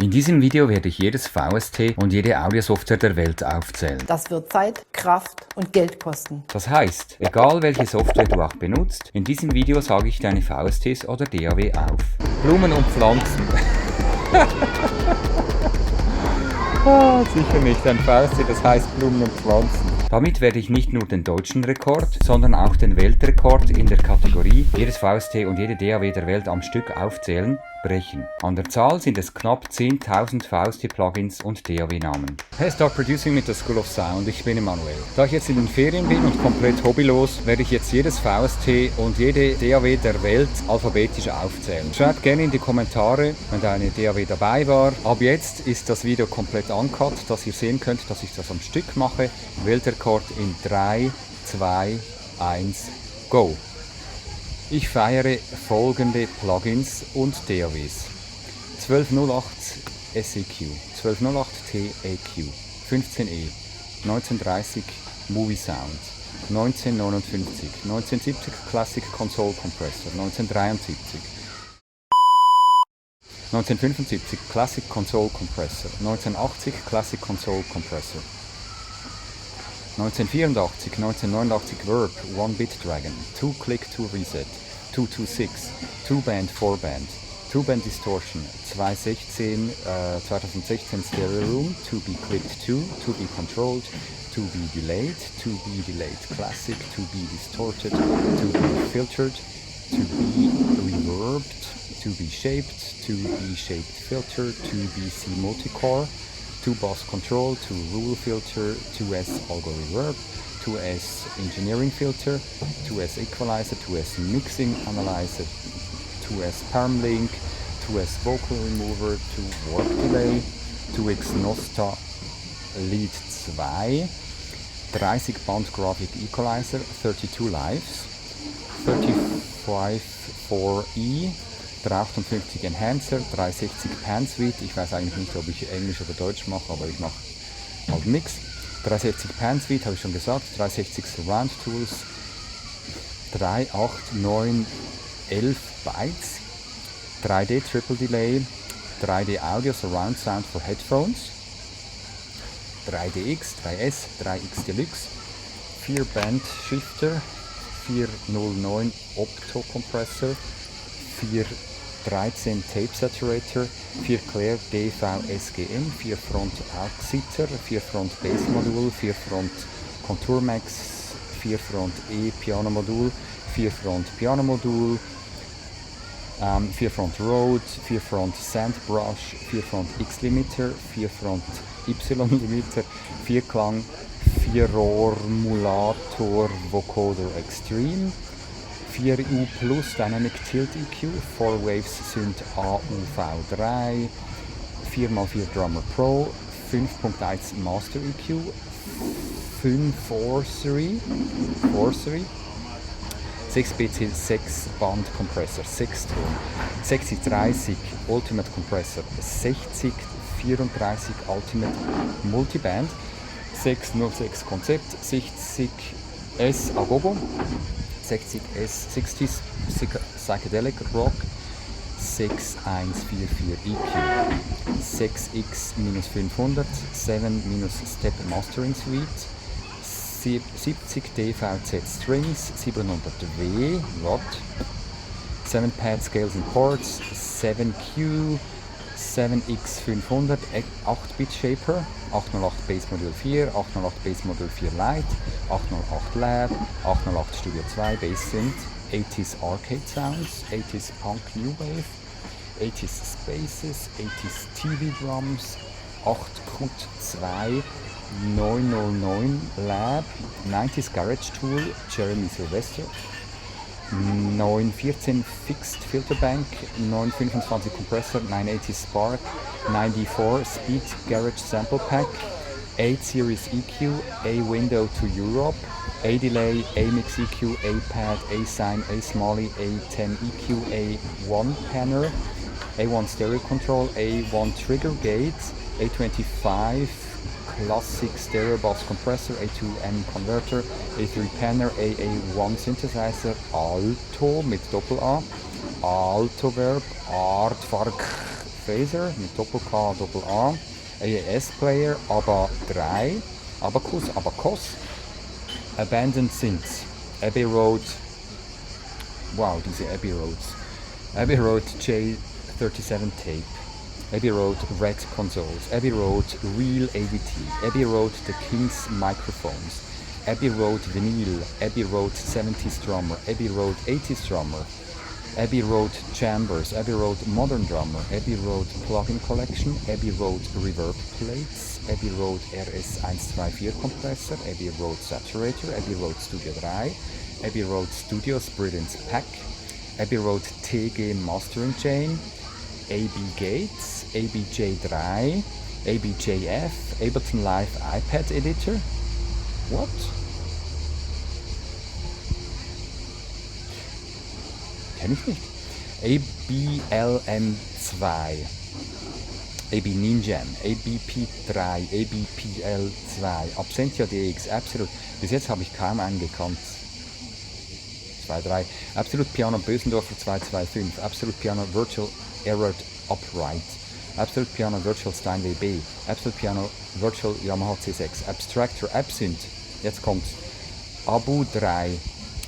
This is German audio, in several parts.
In diesem Video werde ich jedes VST und jede Audiosoftware der Welt aufzählen. Das wird Zeit, Kraft und Geld kosten. Das heißt, egal welche Software du auch benutzt, in diesem Video sage ich deine VSTs oder DAW auf. Blumen und Pflanzen. Sicher nicht ein VST, das heißt Blumen und Pflanzen. Damit werde ich nicht nur den deutschen Rekord, sondern auch den Weltrekord in der Kategorie jedes VST und jede DAW der Welt am Stück aufzählen, brechen. An der Zahl sind es knapp 10.000 VST Plugins und DAW Namen. Hey, Start Producing mit der School of Sound, ich bin Emanuel. Da ich jetzt in den Ferien bin und komplett hobbylos, werde ich jetzt jedes VST und jede DAW der Welt alphabetisch aufzählen. Schreibt gerne in die Kommentare, wenn da eine DAW dabei war. Ab jetzt ist das Video komplett uncut, dass ihr sehen könnt, dass ich das am Stück mache. Weltrekord in 3, 2, 1, go! Ich feiere folgende Plugins und DAWs. 1208 SEQ, 1208 TEQ, 15E, 1930 Movie Sound, 1959, 1970 Classic Console Compressor, 1973, 1975 Classic Console Compressor, 1980 Classic Console Compressor, 1984, 1989 Verb, One-Bit Dragon, 2-Click 2-Reset, 226, 2-Band 4-Band, 2-Band Distortion, 2016 Stereo Room, 2B Clipped 2, 2B Controlled, 2B Delayed, 2B Delayed Classic, 2B Distorted, 2B Filtered, 2B Reverbed, 2B Shaped, 2B Shaped Filter, 2BC Multicore, 2 Boss Control, 2 Rule Filter, 2S Algo Reverb, 2S Engineering Filter, 2S Equalizer, 2S Mixing Analyzer, 2S Palmlink, 2S Vocal Remover, 2 Warp Delay, 2X Nosta Lead 2, 30 Band Graphic Equalizer, 32 Lives, 35 4E, 358 Enhancer, 360 Pan Suite, ich weiß eigentlich nicht, ob ich Englisch oder Deutsch mache, aber ich mache halt nix. 360 Pan Suite, habe ich schon gesagt, 360 Surround Tools, 3, 8, 9, 11 Bytes, 3D Triple Delay, 3D Audio Surround Sound for Headphones, 3DX, 3S, 3X Deluxe, 4 Band Shifter, 409 Opto Compressor, 413 Tape Saturator, 4 Claire DV SGM, 4 Front Auxiter, 4 Front Bass Modul, 4 Front Contour Max, 4 Front E Piano Modul, 4 Front Piano Modul, 4 Front Rode, 4 Front Sand Brush, 4 Front X Limiter, 4 Front Y Limiter, 4 Klang, 4 Rohr Mulator Vocoder Extreme, 4U Plus Dynamic Tilt EQ, 4 Waves Synth AUV3, 4x4 Drummer Pro, 5.1 Master EQ, 5 Forcery, 6 BC 6 Band Kompressor, 6 Ton, 6030 Ultimate Compressor, 6034 Ultimate Multiband, 606 Konzept, 60S Agogo, 60S Psychedelic Rock, 6144 EQ, 6X-500, 7- Step Mastering Suite, 70 DVZ Strings, 700W Watt, 7 Pad Scales and Chords, 7Q, 7X500 8-Bit Shaper, 808 Bass Modul 4, 808 Bass Modul 4 Lite, 808 Lab, 808 Studio 2 Bass Synth, 80s Arcade Sounds, 80s Punk New Wave, 80s Spaces, 80s TV Drums, 8 Cut 2, 909 Lab, 90s Garage Tool, Jeremy Sylvester, 914 Fixed Filter Bank, 925 Compressor, 980 Spark, 9D4 Speed Garage Sample Pack, 8 Series EQ, A Window to Europe, A Delay, A Mix EQ, A Pad, A Sine, A Smalley, A10 EQ, A1 Panner, A1 Stereo Control, A1 Trigger Gate, A25 Classic Stereo Bass Compressor, A2M Converter, A3 Panner, AA1 Synthesizer, Alto mit Doppel-A, Alto Verb, Artfark Phaser mit Doppel-K, Doppel-A, AES-Player, ABBA 3, Abacus, Abandoned Synths, Abbey Road, wow, diese Abbey Roads, Abbey Road J37 Tape, Abbey Road Red Consoles, Abbey Road Real ADT, Abbey Road The King's Microphones, Abbey Road Vinyl, Abbey Road 70s Drummer, Abbey Road 80s Drummer, Abbey Road Chambers, Abbey Road Modern Drummer, Abbey Road Plugin Collection, Abbey Road Reverb Plates, Abbey Road RS124 Kompressor, Abbey Road Saturator, Abbey Road Studio 3, Abbey Road Studios Brilliance Pack, Abbey Road TG Mastering Chain, AB Gates, ABJ3, ABJF, Ableton Live iPad Editor. What? Kenn ich nicht. ABLM2, AB Ninjam, ABP3, ABPL2, Absentia DX, Absolute. Bis jetzt habe ich kaum einen gekannt. 2, 3. Absolute Piano Bösendorfer 225, Absolute Piano Virtual Error Upright, Absolute Piano Virtual Steinway B, Absolute Piano Virtual Yamaha C6, Abstractor Absynth. Jetzt kommt Abu 3,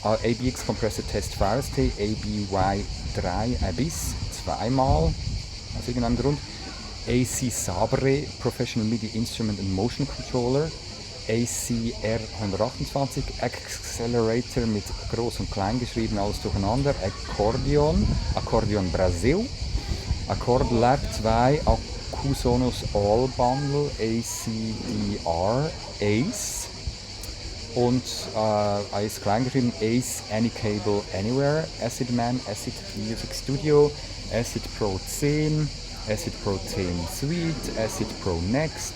ABX Compressor Test VST, ABY3 Abyss, zweimal, aus irgendeinem Grund, AC Sabre Professional MIDI Instrument and Motion Controller, ACR 128, Accelerator mit groß und klein geschrieben, alles durcheinander, Akkordeon Brasil, Accord Lab 2, Acusonus All Bundle, ACDR, Ace und Ace klein geschrieben, Ace Any Cable Anywhere, Acid Man, Acid Music Studio, Acid Pro 10, Acid Pro 10 Suite, Acid Pro Next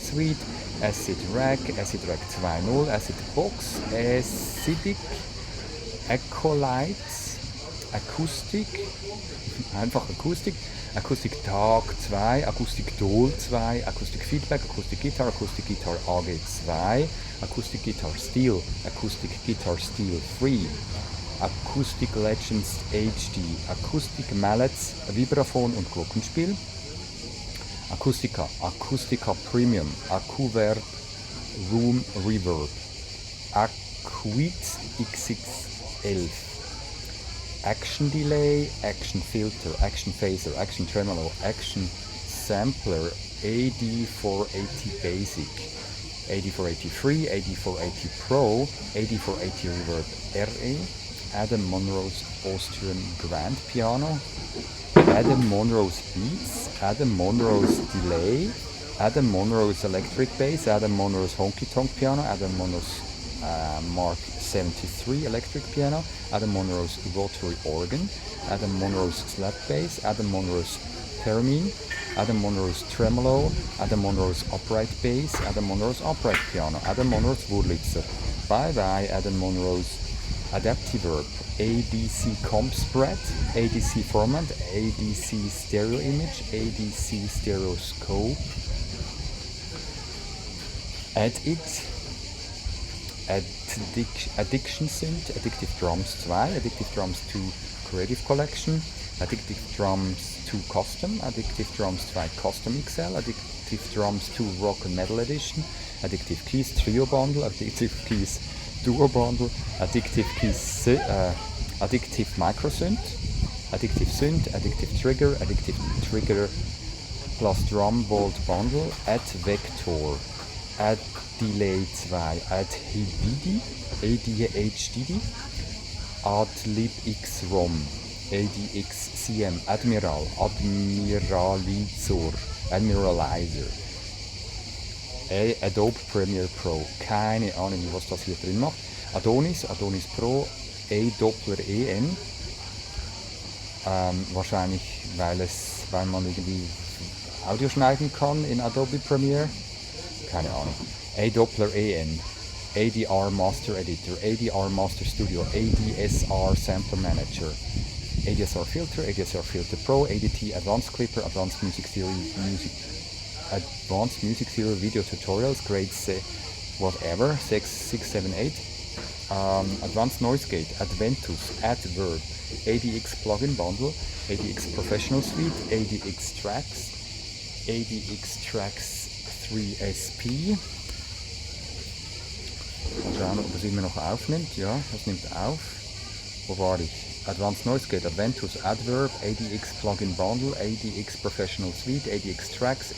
Suite, Acid Rack 2.0, Acid Box, Acidic, Acolytes, Akustik, einfach Akustik, Akustik Tag 2, Akustik Dol 2, Akustik Feedback, Akustik Guitar AG 2, Akustik Guitar Steel 3, Acoustic Legends HD, Acoustic Mallets, Vibraphon und Glockenspiel, Acoustica Premium, Acuvert Room Reverb, Aquid XX11, Action Delay, Action Filter, Action Phaser, Action Tremolo, Action Sampler, AD480 Basic, AD480 AD480 Pro, AD480 Reverb RE, Adam Monroe's Austrian Grand Piano, Adam Monroe's Beats, Adam Monroe's Delay, Adam Monroe's Electric Bass, Adam Monroe's Honky Tonk Piano, Adam Monroe's Mark 73 Electric Piano, Adam Monroe's Rotary Organ, Adam Monroe's Slap Bass, Adam Monroe's Theremin, Adam Monroe's Tremolo, Adam Monroe's Upright Bass, Adam Monroe's Upright Piano, Adam Monroe's Wurlitzer. Bye bye Adam Monroe's Adaptiverb, ADC Comp Spread, ADC Format, ADC Stereo Image, ADC Stereoscope, Addiction Synth, Addictive Drums 2, Addictive Drums 2 Creative Collection, Addictive Drums 2 Custom, Addictive Drums 2 Custom XL, Addictive Drums 2 Rock and Metal Edition, Addictive Keys Trio Bundle, Addictive Keys Duo Bundle, Addictive Keys Addictive Microsynth, Addictive Synth, Addictive Trigger plus Drum Vault Bundle, Add Vector, Add Delay 2, Add HDD, ADHDD, Add LibX ROM, ADX CM, Admiralizer, Adobe Premiere Pro, keine Ahnung, was das hier drin macht, Adonis Pro, A-Doppler-EN, wahrscheinlich weil man irgendwie Audio schneiden kann in Adobe Premiere, keine Ahnung, A-Doppler-EN, ADR Master Editor, ADR Master Studio, ADSR Sampler Manager, ADSR Filter Pro, ADT Advanced Clipper, Advanced Music Theory Video Tutorials, grade whatever, 6, 7, 8, Advanced Noise Gate, Adventus, Adverb, ADX Plugin Bundle, ADX Professional Suite, ADX Tracks 3SP. Mal schauen, ob es immer noch aufnimmt. Ja, es nimmt auf. Wo war ich? Advanced Noise Gate, Adventus, Adverb, ADX Plugin Bundle, ADX Professional Suite, ADX Tracks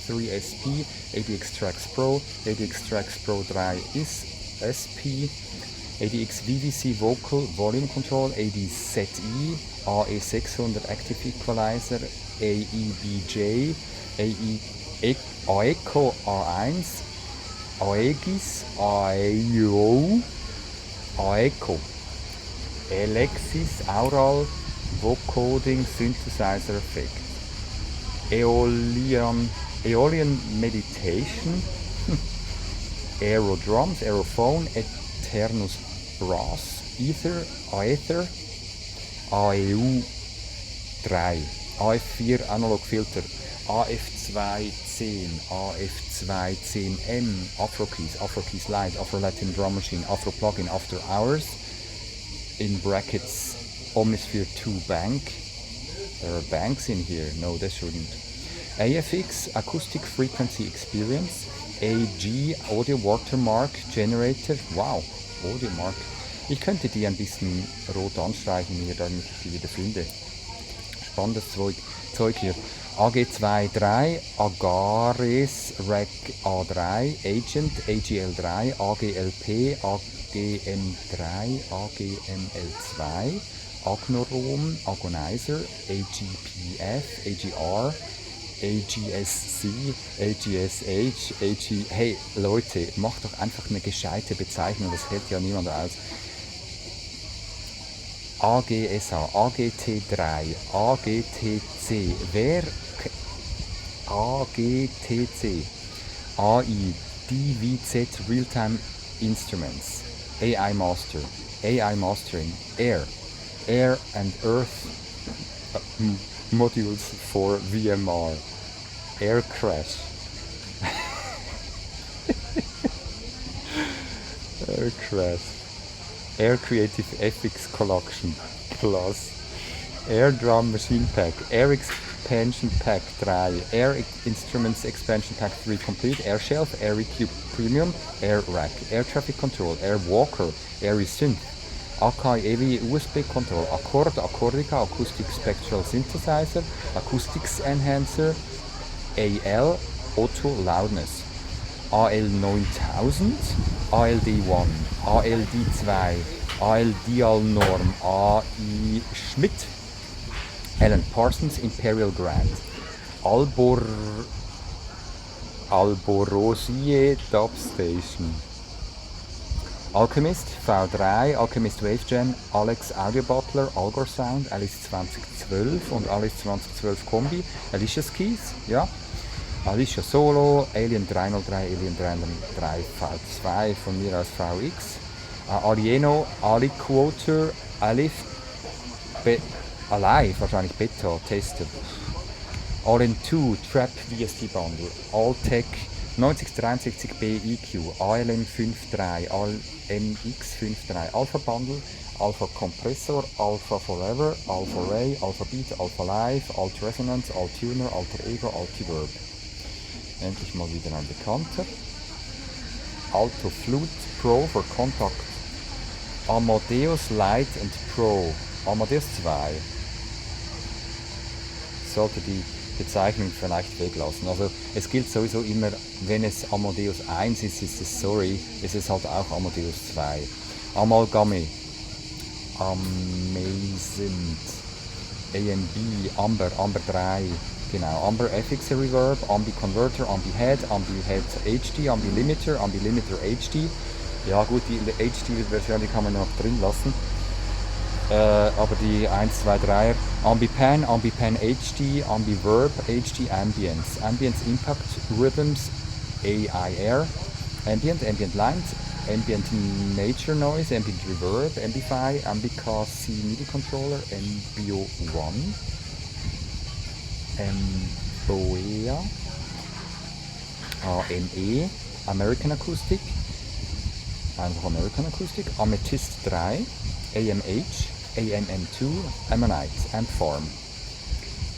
3SP, ADX Tracks Pro, ADX Tracks Pro 3 is SP, ADX VVC Vocal Volume Control, ADZE, AE600 Active Equalizer, AEBJ, AECO A1, AEGIS, AEO, AECO, Alexis Aural Vocoding Synthesizer Effect, Aeolian Meditation, Aerodrums, Aerophone, Eternus Brass, Aether, AEU 3, AF4 Analog Filter, AF210, AF210M, Afro-Keys Lite, Afro-Latin Drum Machine, Afro-Plugin After Hours, in brackets, Omnisphere 2 Bank. There are banks in here, no there shouldn't. AFX, Acoustic Frequency Experience, AG, Audio Watermark Generator, wow, Audio Mark. Ich könnte die ein bisschen rot anstreichen hier, damit ich die wieder finde. Spannendes Zeug hier. AG23, Agares Rack A3, Agent, AGL3, AGLP, AGM3, AGML2, Agnorom, Agonizer, AGPF, AGR, AGSC, AGSH, AG... Hey Leute, macht doch einfach eine gescheite Bezeichnung, das hält ja niemand aus. AGSA, AGT3, AGTC, AGTC, AI, DWZ Realtime Instruments, AI Master, AI Mastering, Air and Earth Modules for VMR, Air Crash, Air Crash, Air Creative FX Collection Plus, Air Drum Machine Pack, Air Expansion Pack 3, Air Instruments Expansion Pack 3 Complete, Air Shelf, Air EQ Premium, Air Rack, Air Traffic Control, Air Walker, Air Synth, Akai EV USB Control, Accord, Accordica, Acoustic Spectral Synthesizer, Acoustics Enhancer, AL, Auto Loudness, AL9000, ALD1, ALD2, ALDial Norm, AI Schmidt, Alan Parsons Imperial Grand, Alborosie Dub Station, Alchemist V3, Alchemist Wavegen, Alex Audio Butler, Algor Sound, Alice 2012 und Alice 2012 Kombi, Alicia's Keys, ja, Alicia Solo, Alien 303, Alien 303 V2 von mir aus VX, Alieno, Ali Quoter, Alive, wahrscheinlich Beta, Tester, All-in-2, Trap VST Bundle, Alltech 9063B EQ, ALM53, ALMX53, Alpha Bundle, Alpha Kompressor, Alpha Forever, Alpha Ray, Alpha Beat, Alpha Live, Alt Resonance, Alt Tuner, Alter Ego, Altiverb. Endlich mal wieder ein Bekannter. Alto Flute Pro für Kontakt. Amadeus Light and Pro. Amadeus 2. Sollte die Bezeichnung vielleicht weglassen. Also es gilt sowieso immer, wenn es Amadeus 1 ist, ist es sorry, es ist halt auch Amadeus 2. Amalgame, Amazent, AMB, Amber 3, genau, Amber FX Reverb, Ambi Converter, Ambi Head HD, Ambi Limiter HD. Ja gut, die HD-Version, die kann man noch drin lassen. Aber die 1, 2, 3er, Ambi-Pan HD, Ambi-Verb HD, Ambience Impact, Rhythms, AIR, Ambient Lines, Ambient Nature Noise, Ambient Reverb, Ambify, Ambica C MIDI Controller, Ambio 1, Amboea, AME, American Acoustic, einfach American Acoustic, Amethyst 3, AMH, AMM2, Ammonite, Amp Farm,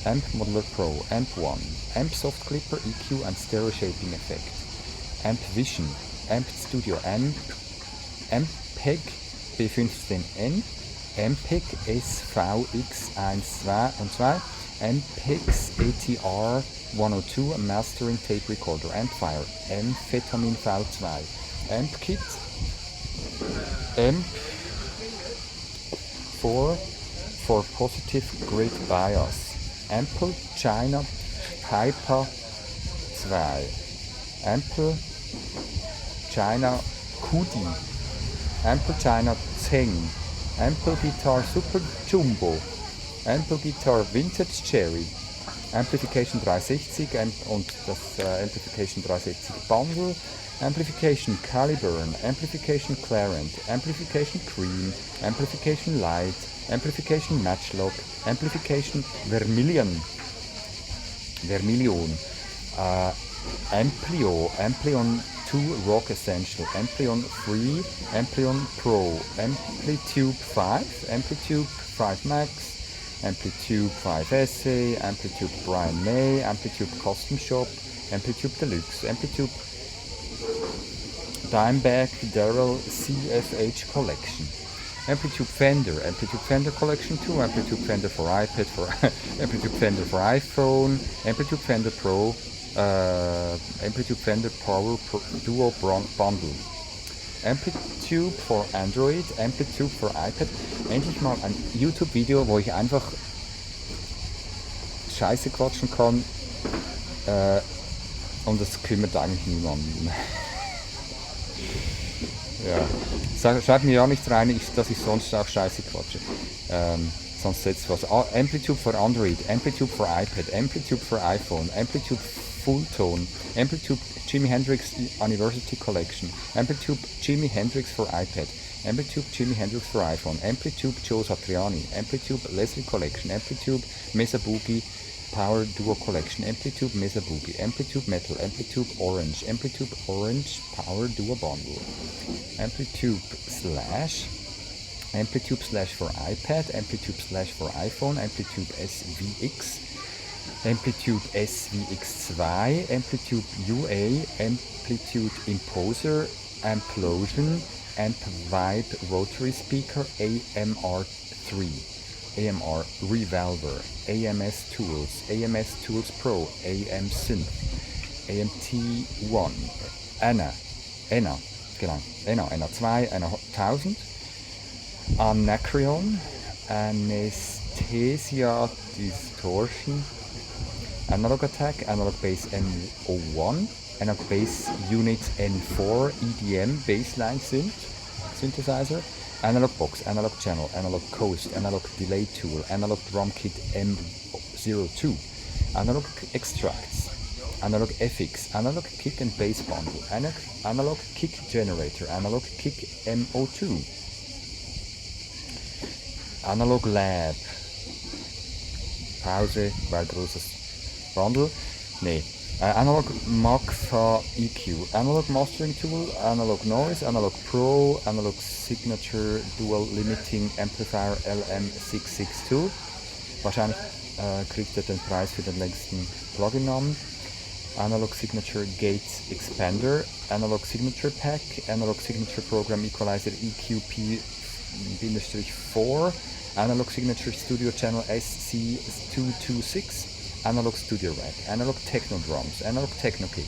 Amp Modeler Pro, Amp 1, Amp Soft Clipper, EQ and Stereo Shaping Effect, Amp Vision, Amp Studio, Ampeg B15N, Ampeg SVX1 und 2, Ampex ATR 102 Mastering Tape Recorder, Amplifier, Amphetamine V2, Amp Kit, Amp 4 for Positive Grid Bias, Ample China Piper 2, Ample China Kudi, Ample China Zeng, Ample Guitar Super Jumbo, Ample Guitar Vintage Cherry, Amplification 360 und das Amplification 360 Bundle, Amplification Caliburn, Amplification Clarent, Amplification Cream, Amplification Light, Amplification Matchlock, Amplification Vermilion, Amplion 2 Rock Essential, Amplion 3, Amplion Pro, Amplitude 5, Amplitude 5 Max, Amplitude 5 Essay, Amplitude Brian May, Amplitude Custom Shop, Amplitude Deluxe, Amplitude Dimebag Darrell CFH Collection, Amplitude Fender Collection 2, Amplitude Fender for iPad, Amplitude Fender for iPhone, Amplitude Fender Pro, Amplitude Fender Power Duo Bundle, Amplitude for Android, Amplitude for iPad. Endlich mal ein YouTube-Video, wo ich einfach Scheiße quatschen kann und das kümmert eigentlich niemanden. Ja. Schreibt mir ja nicht rein, dass ich sonst auch Scheiße quatsche. Sonst setzt was. Amplitude for Android, Amplitude for iPad, Amplitude for iPhone, Amplitude Fulltone, Amplitude Jimi Hendrix Anniversary Collection, Amplitude Jimi Hendrix for iPad, Amplitude Jimi Hendrix for iPhone, Amplitude Joe Satriani, Amplitude Leslie Collection, Amplitude Mesa Boogie Power Duo Collection, Amplitude Mesa Boogie, Amplitude Metal, Amplitude Orange Power Duo Bundle, Amplitude slash for iPad, Amplitude slash for iPhone, Amplitude SVX, Amplitude SVX2, Amplitude UA, Amplitude Imposer, Amplosion, Amp Vibe Rotary Speaker, AMR3, AMR Revolver, AMS Tools Pro, AM Synth, AMT1, Enna 2, Enna 1000, Anacreon, Anesthesia Distortion, Analog Attack, Analog Bass M01, Analog Bass Unit N4, EDM Bassline Synthesizer, Analog Box, Analog Channel, Analog Coast, Analog Delay Tool, Analog Drum Kit M02, Analog Extracts, Analog FX, Analog Kick and Bass Bundle, Analog Kick Generator, Analog Kick M02, Analog Lab, Pause, weil großes Bundle, Analog Magfa EQ, Analog Mastering Tool, Analog Noise, Analog Pro, Analog Signature Dual Limiting Amplifier LM662. Wahrscheinlich kriegt er den Preis für den längsten Plugin-Namen. Analog Signature Gates Expander, Analog Signature Pack, Analog Signature Program Equalizer EQP-4, Analog Signature Studio Channel SC226, Analog Studio Rack, Analog Techno Drums, Analog Techno Kick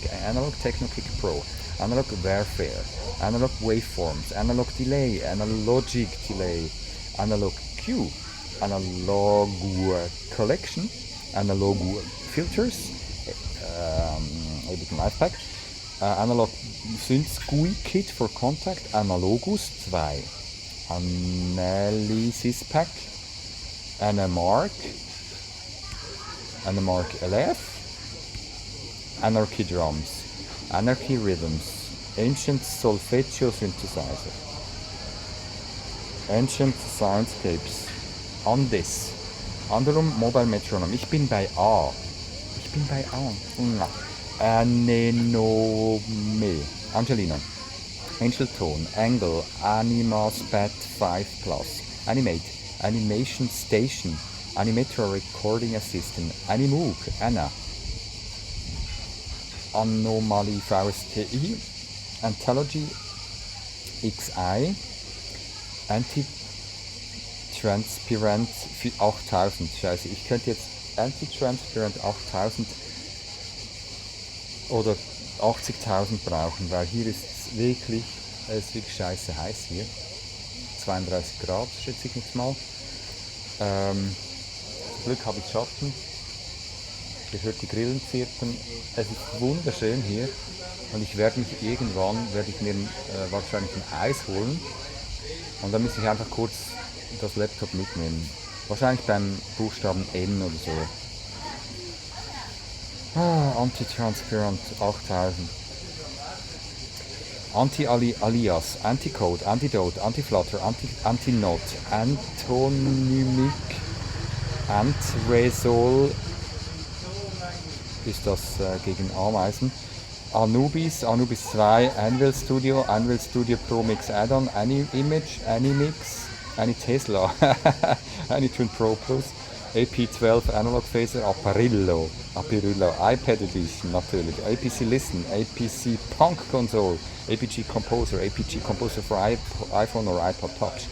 Pro, Analog Warfare, Analog Waveforms, Analog Delay, Analogic Delay, Analog Q, Analog Collection, Analog Filters, Ableton Live Pack, Analog Synth GUI Kit for Contact, Analogus 2, Analysis Pack, Anamark LF, Anarchy Drums, Anarchy Rhythms, Ancient Solfeggio Synthesizer, Ancient Soundscapes, Andes, Anderum Mobile Metronom. Ich bin bei A. Anenome, Angelina, Angelton, Angle, Animaspat 5 Plus, Animate, Animation Station, Animator Recording Assistant, Animoog, Anna, Anomaly VSTI, Anthology XI, Anti-Transparent 8000. Scheiße, ich könnte jetzt Anti-Transparent 8000 oder 80.000 brauchen, weil hier ist es wirklich scheiße heiß hier. 32 Grad, schätze ich jetzt mal. Zum Glück habe ich Schatten. Ihr hört die Grillen zirpen. Es ist wunderschön hier und ich werde mir wahrscheinlich ein Eis holen und dann muss ich einfach kurz das Laptop mitnehmen. Wahrscheinlich beim Buchstaben N oder so. Anti-Transparent 8000. Anti-Alias, Anti-Code, Antidote, Anti-Flutter, Anti-Not, Antonymic, Ant-Resol, ist das gegen Ameisen, Anubis 2, Anvil Studio Pro Mix Add-on, Image, Animix, Tesla, Anytune Pro Plus, AP12 Analog Phaser, Apparillo, iPad Edition natürlich, APC Listen, APC Punk Console, APG Composer for iPhone or iPod Touch,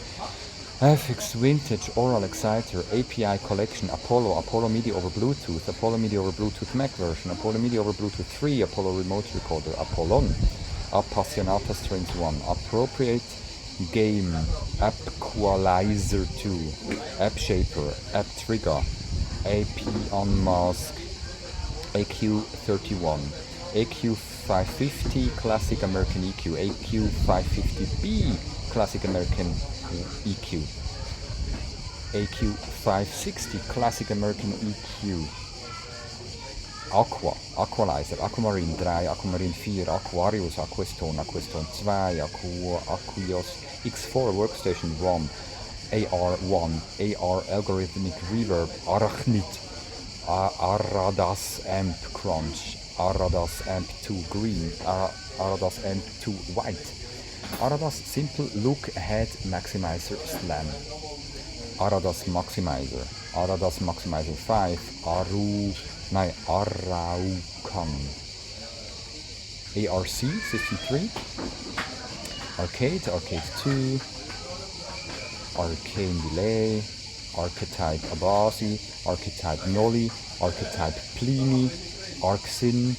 FX Vintage Oral Exciter, API Collection, Apollo MIDI over Bluetooth, Apollo MIDI over Bluetooth Mac version, Apollo MIDI over Bluetooth 3, Apollo Remote Recorder, Apollon, Appassionata Strings 1, Appropriate Game, Appqualizer 2, App Shaper, App Trigger, AP Unmask, AQ31, AQ550 Classic American EQ, AQ550B Classic American EQ, AQ560 Classic American EQ, Aqualizer, Aquamarine 3, Aquamarine 4, Aquarius, Aquastone 2, Aquios X4 Workstation 1, AR1, AR Algorithmic Reverb, Arachnid, Aradas Amp Crunch, Aradas Amp 2 Green, Aradas Amp 2 White, Aradas Simple Look Head Maximizer Slam, Aradas Maximizer 5, Araucan, ARC System 3, Arcade 2, Arcane Delay, Archetype Abasi, Archetype Nolly, Archetype Plini, Arcsyn,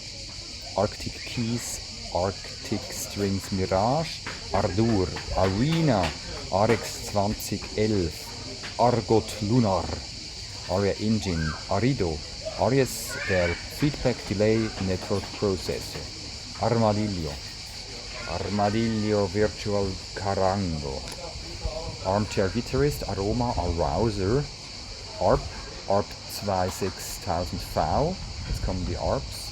Arctic Keys, Arctic Strings Mirage, Ardour, Arena, RX 2011, Argot Lunar, Aria Engine, Arido, Arias der Feedback Delay Network Processor, Armadillo Virtual Carango, Armchair Guitarist, Aroma Arouser, ARP 26000V, jetzt kommen die ARPs,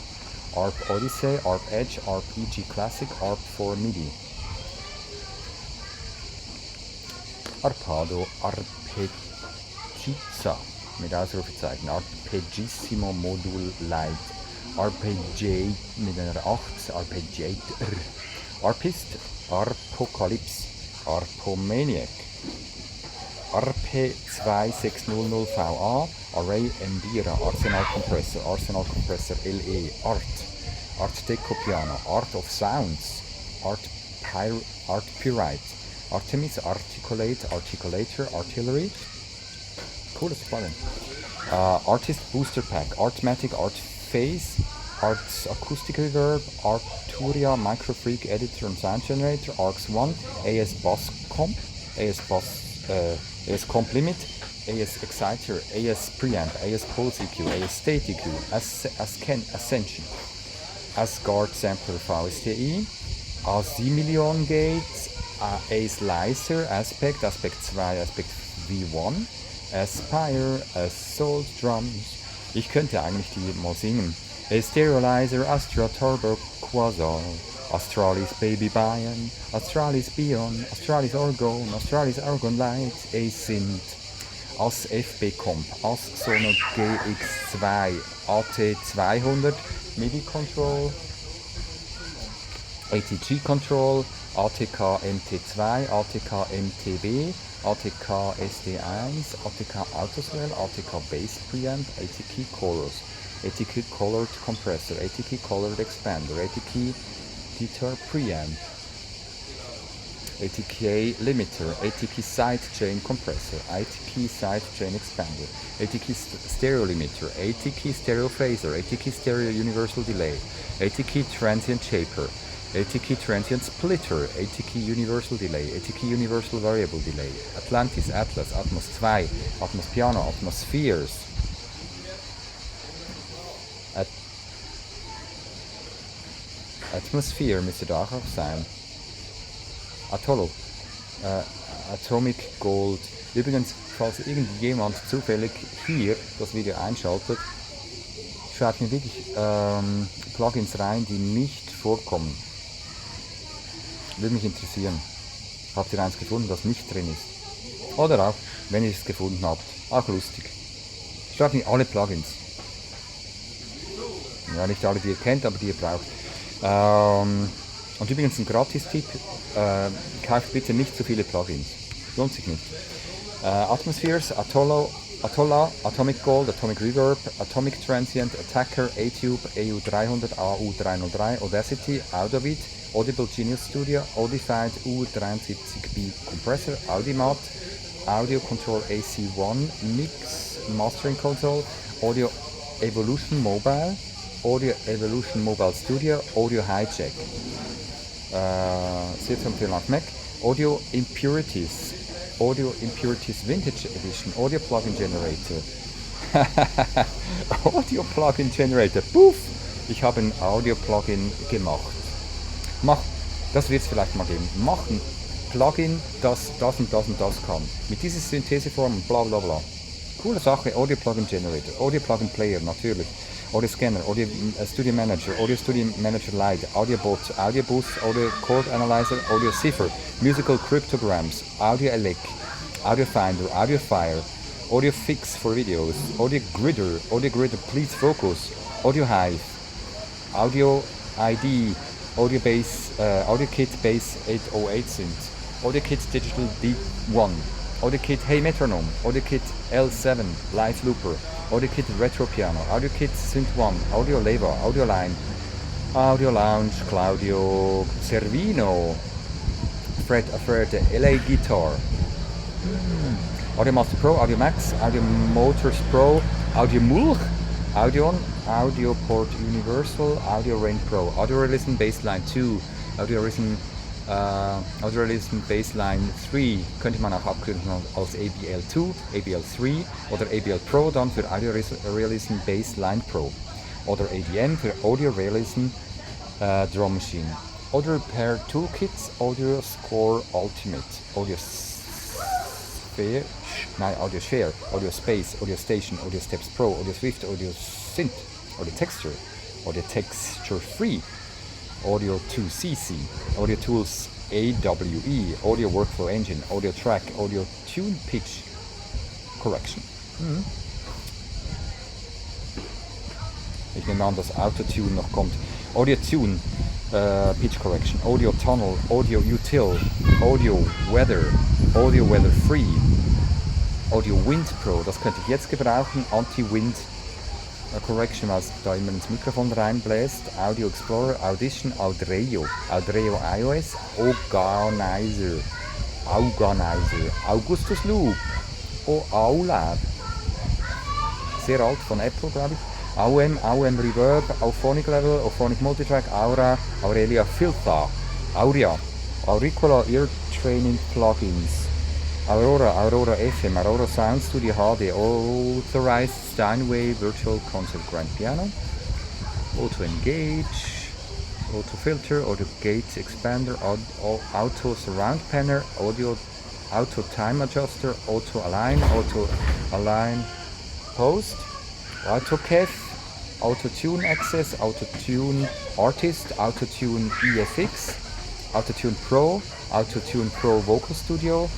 ARP Odyssey, ARP Edge, ARP EG Classic, ARP 4 MIDI, Arpado, Arpeggiza mit Ausrufezeichen, Arpeggissimo Modul Lite, Arpeggiate mit einer 8, Arpeggiator, Arpist, Arpocalypse, Arpomaniac, RP2600VA, Array Mbira, Arsenal Compressor LE, Art Deco Piano, Art of Sounds, Art Pyrite, Artemis, Articulator, Artillery, cooles Plugin, Artist Booster Pack, Artmatic, Art Phase, Arts Acoustic Reverb, Arturia Microfreak Editor and Sound Generator, ARX1, AS Bass Comp, AS Comp Limit, AS Exciter, AS Preamp, AS Pulse EQ, AS State EQ, Ascension, Asgard Sampler VSTI, Asimilion Gates, AS Slicer, Aspect 2, Aspect V1, Aspire, Assault Drums. Ich könnte eigentlich die mal singen. Stereolyzer, Astra Turbo Quasar, Astralis Baby Bayern, Astralis Bion, Astralis Orgon, Astralis Argon Light, Asynth, As FB Comp, As Sono GX2, AT200, MIDI Control, ATG Control, ATK MT2, ATK MTB, ATK SD1, ATK Autoswell, ATK Bass Preamp, ATK Chorus, ATK Colored Compressor, ATK Colored Expander, ATK Guitar Preamp, ATK Limiter, ATK Sidechain Compressor, ATK Sidechain Expander, ATK Stereo Limiter, ATK Stereo Phaser, ATK Stereo Universal Delay, ATK Transient Shaper, ATK Transient Splitter, ATK Universal Delay, ATK Universal Variable Delay, Atlantis, Atlas, Atmos 2, Atmos Piano, Atmospheres, Atmosphere müsste da auch sein. Atollo, Atomic Gold. Übrigens, falls irgendjemand zufällig hier das Video einschaltet, schaut mir wirklich Plugins rein, die nicht vorkommen. Würde mich interessieren. Habt ihr eins gefunden, das nicht drin ist? Oder auch, wenn ihr es gefunden habt, auch lustig. Schaut mir alle Plugins. Ja, nicht alle, die ihr kennt, aber die ihr braucht. Und übrigens ein Gratis-Tipp, kauft bitte nicht zu viele Plugins, lohnt sich nicht. Atmospheres, Atolla, Atomic Gold, Atomic Reverb, Atomic Transient, Attacker, A-Tube, AU300, AU303, Audacity, Audavit, Audible Genius Studio, Audified U73B Compressor, Audimat, Audio Control AC1, Mix, Mastering Console, Audio Evolution Mobile, Audio Evolution Mobile Studio, Audio Hijack. C5 auf Mac, Audio Impurities Vintage Edition, Audio Plugin Generator. Audio Plugin Generator, puff! Ich habe ein Audio Plugin gemacht. Das wird es vielleicht mal geben. Mach ein Plugin, das und das und das kann. Mit dieser Syntheseform und bla bla bla. Coole Sache, Audio Plugin Generator, Audio Plugin Player natürlich. Audio Scanner, Audio Studio Manager, Audio Studio Manager Lite, Audio Bot, Audio Boost, Audio Chord Analyzer, Audio Cipher, Musical Cryptograms, Audio Elec, Audio Finder, Audio Fire, Audio Fix for videos, Audio Gridder, Please Focus, Audio Hive, Audio ID, Audio Base, Audio Kit Base 808 Synth, Audio Kit Digital D1, Audio Kit Hey Metronome, Audio Kit L7 Live Looper, Audio Kit Retro Piano, Audio Kit Synth 1, Audio Leva, Audio Line, Audio Lounge, Claudio Servino, Fred LA Guitar, Audio Master Pro, Audio Max, Audio Motors Pro, Audio Mulch, Audion, Audio Port Universal, Audio Rain Pro, Audio Realism Baseline 2, Audio Realism Baseline 3, könnte man auch abkürzen als ABL 2, ABL 3 oder ABL Pro dann für Audio Realism Baseline Pro oder ADM für Audio Realism Drum Machine. Audio Repair Toolkits, Audio Score Ultimate, Audio Share, Audio Space, Audio Station, Audio Steps Pro, Audio Swift, Audio Synth, Audio Texture Free, Audio 2CC, Audio Tools AWE, Audio Workflow Engine, Audio Track, Audio Tune Pitch Correction. Ich nehme an, dass Autotune noch kommt. Audio Tune Pitch Correction, Audio Tunnel, Audio Util, Audio Weather Free, Audio Wind Pro, das könnte ich jetzt gebrauchen, Anti-Wind Correction, weil es da immer ins Mikrofon reinbläst, Audio Explorer, Audition, Audreo iOS, Organizer, Augustus Loop, Aulab, sehr alt von Apple, glaube ich, AUM Reverb, Auphonic Level, Auphonic Multitrack, Aura, Aurelia Filter, Auria, Auricola Ear Training Plugins, Aurora FM, Aurora Sound Studio HD, Authorized Steinway Virtual Concert Grand Piano, Auto Engage, Auto Filter, Auto Gate Expander, Auto Surround Panner, Auto Time Adjuster, Auto Align Post, Auto Kef, Auto Tune Access, Auto Tune Artist, Auto Tune EFX, Auto Tune Pro Vocal Studio,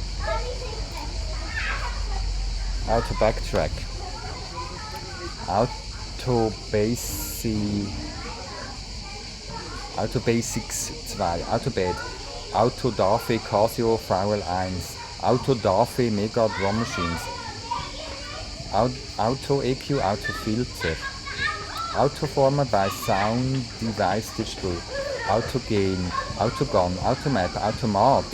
Auto Backtrack, Auto Basics 2, Auto Bed, Auto DAW Casio VL1, Auto DAW Mega Drum Machines, Auto EQ, Auto Filter, Autoformer by Sound Device Digital, Autogen, Autogun, Automap, Automat,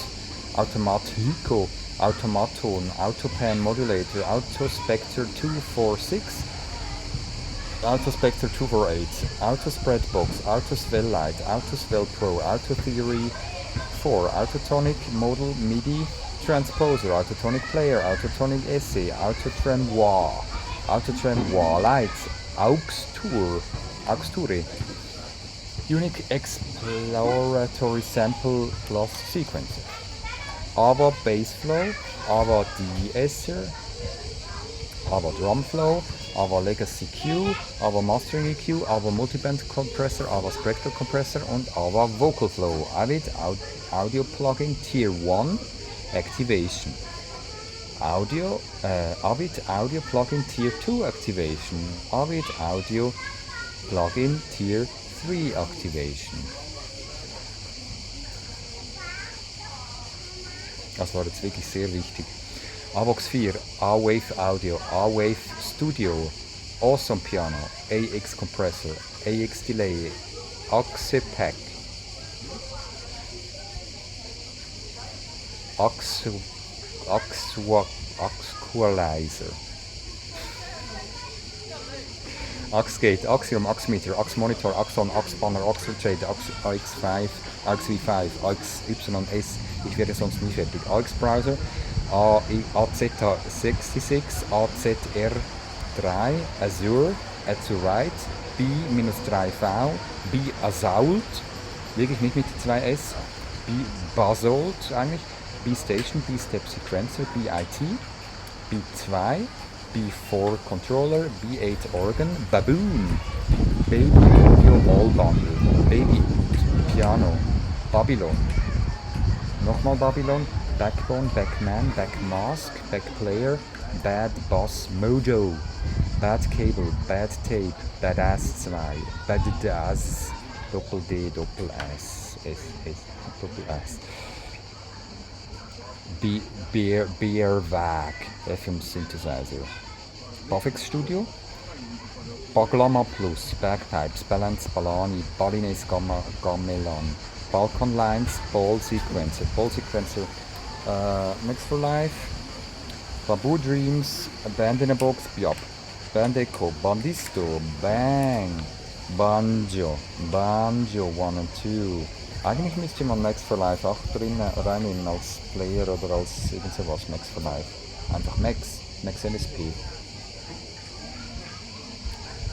Automatico, Automaton, Autopan Modulator, Autospectre 246, Autospectre 248, Autospread Box, Autoswell Lite, Autoswell Pro, Auto Theory 4, Autotonic Model MIDI Transposer, Autotonic Player, Autotonic Essay, Autotremois Lights, Auxture, Unique Exploratory Sample Plus Sequencer, AVA Bassflow, AVA De-Esser, AVA Drumflow, AVA Legacy Q, AVA Mastering EQ, AVA Multiband Compressor, AVA Spectral Compressor und AVA Vocal Flow. Avid Audio Plugin Tier 1 Activation. Avid Audio Plugin Tier 2 Activation. Avid Audio Plugin Tier 3 Activation. Das war jetzt wirklich sehr wichtig. AVOX 4, A-Wave Audio, A-Wave Studio, Awesome Piano, AX Compressor, AX Delay, AXE Pack, Axqualizer, Axgate, Axiom, Axmeter, Axmonitor, Axon, Axbanner, Axrotate, AX5, AXV5, AXYS, ich werde sonst nie fertig, AX Browser, AZ66, AZR3, Azure, Azurite, B-3V, B-Azault, wirklich nicht mit 2S, B-Basalt eigentlich, B-Station, B-Step Sequencer, B-IT, B2, B4 Controller, B8 Organ, Baboon, Baby Audio All Bundle, Baby Piano, Babylon, nochmal Babylon, Backbone, Backman, Backmask, Backplayer, Bad Boss Mojo, Bad Cable, Bad Tape, Badass 2, Badass, Doppel-D, Doppel-S, S, Doppel-S, Beerwag, FM Synthesizer, Buffix Studio, Baglama Plus, Bagpipes, Balance Balani, Balines Gamelan, Balkan Lines, Ball Sequencer, Mix for Life, Babu Dreams, Band in a Box, Biop, Band Echo, Bandisto, Bang, Banjo 1 und 2. Eigentlich müsste man Max for Life auch reinnehmen als Player oder als irgend sowas, Max for Life. Einfach Max NSP.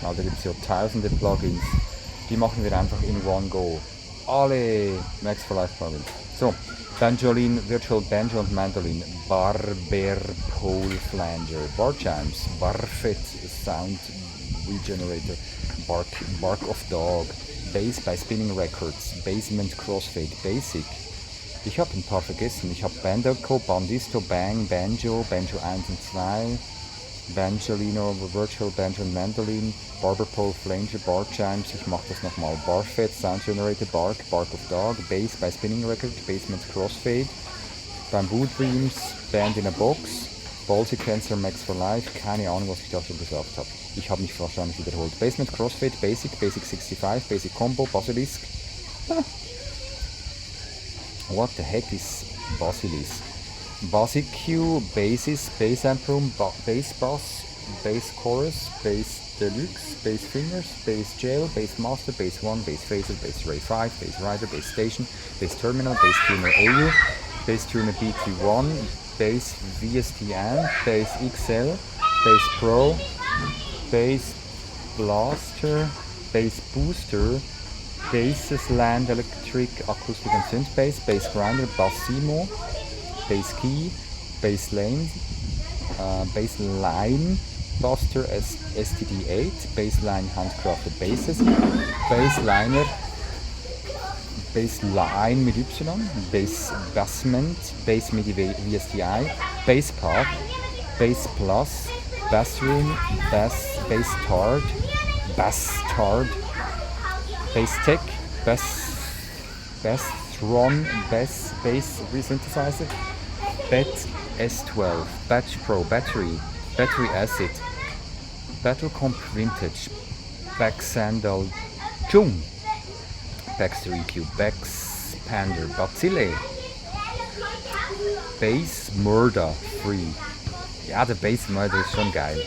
Da gibt es ja tausende Plugins, die machen wir einfach in one go. Alle Max for Life Plugins. So, Banjolin, Virtual Banjo und Mandolin, Barber Pole Flanger, Bar Chimes, Barfet Sound Regenerator, Bark of Dog, Bass by Spinning Records, Basement Crossfade, Basic. Ich habe ein paar vergessen. Ich habe Bandoco, Bandisto, Bang, Banjo 1 und 2, Banjolino, Virtual Banjo und Mandolin, Barber Pole Flanger, Bar Chimes, ich mache das nochmal, Barfet, Sound Generator, Bark of Dog, Bass by Spinning Record, Basement Crossfade, Bamboo Dreams, Band in a Box, Ball Sequencer, Max for Life, keine Ahnung, was ich da schon gesagt habe. Ich habe mich wahrscheinlich wiederholt. Basement Crossfade, Basic 65, Basic Combo, Basilisk. What the heck is Basilisk? Basic Q, Basis, Bass Amp Room, Bass Bass, Bass Chorus, Bass Deluxe, Bass Fingers, Bass Jail, Bass Master, Bass 1, Bass Phaser, Bass Ray 5, Bass Rider, Bass Station, Bass Terminal, Bass Tuner AU, Bass Tuner BT1, Bass VST Amp, Bass XL, Bass Pro, Bass Blaster, Bass Booster, Basses Land Electric Acoustic and Synth Bass, Bass Grinder, Bassimo, Bass Key, Bass Lane, Bass Line Buster STD8, Bass Line Handcrafted Basses, Bass Liner, Bass Line mit Y, Bass Bassment, Bass MIDI VSTI, Bass Path, Bass Plus, Bass Room, Bass Tard, Bass Tech, Bass Tron Bass Resynthesizer, BET S12, Batch Pro Battery Acid, Battlecomp Vintage, Backsandal Jung, Baxter EQ, Baxpander, Bazille, Bass Murder Free. Ja, der Bass Murder ist schon geil.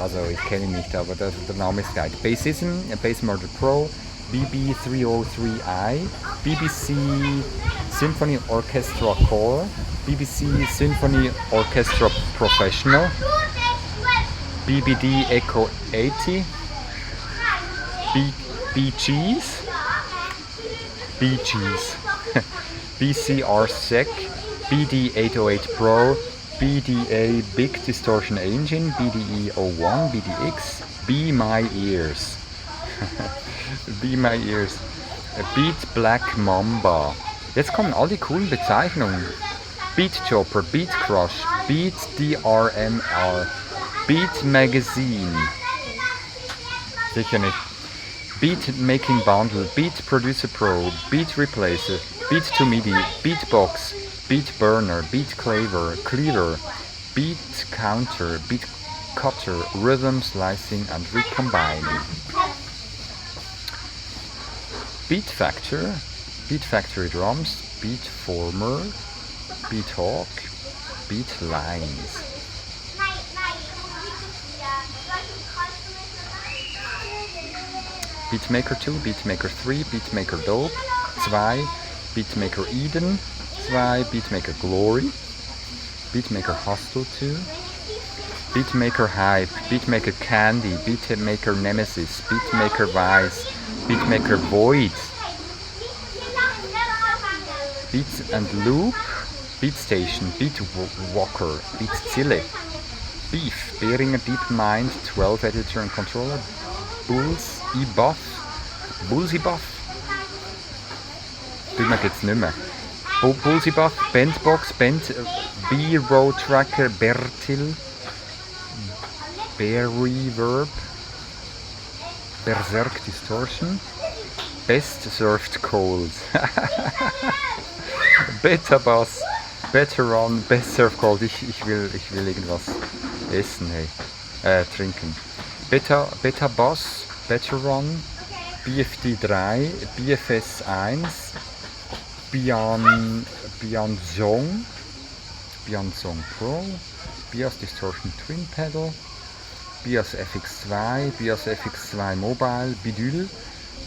Also ich kenne ihn nicht, aber der Name ist geil. Bassism, Bass Murder Pro, BB303i, BBC Symphony Orchestra Core, BBC Symphony Orchestra Professional, BBD Echo 80, BGs, BCR Sec, BD808 Pro, BDA Big Distortion Engine, BDE 01, BDX, Be My Ears, Be My Ears, Beat Black Mamba. Jetzt kommen all die coolen Bezeichnungen. Beat Chopper, Beat Crush, Beat DRMR, Beat Magazine. Sicher nicht. Beat Making Bundle, Beat Producer Pro, Beat Replacer, Beat to MIDI, Beatbox, Beat Burner, Beat Cleaver, Beat Counter, Beat Cutter, Rhythm Slicing and Recombining. Beat Factory Drums, Beat Former, Beat Hawk, Beat Lines. Beatmaker 2, Beatmaker 3, Beatmaker Dope, 2, Beatmaker Eden, 2, Beatmaker Glory, Beatmaker Hostel 2, Beatmaker Hype, Beatmaker Candy, Beatmaker Nemesis, Beatmaker Vice, Beatmaker Void, Beats and Loop, Beat Station, Beat Walker, Beat Zille, Beef, Behringer Deep Mind, 12 Editor and Controller, Bullsy Buff, tut mir jetzt nicht mehr. Bullsy Buff, Bandbox, B-Row Tracker, Bertil, Bear Reverb, Berserk Distortion, Best Served Cold, Beta Bass, Veteran, Best Served Cold. Ich will irgendwas essen, hey, trinken. Beta Bass, Veteran, BFD 3, BFS 1, Beyond Song Pro, BIOS Distortion Twin Pedal, BIOS FX2, BIOS FX2 Mobile, Bidül,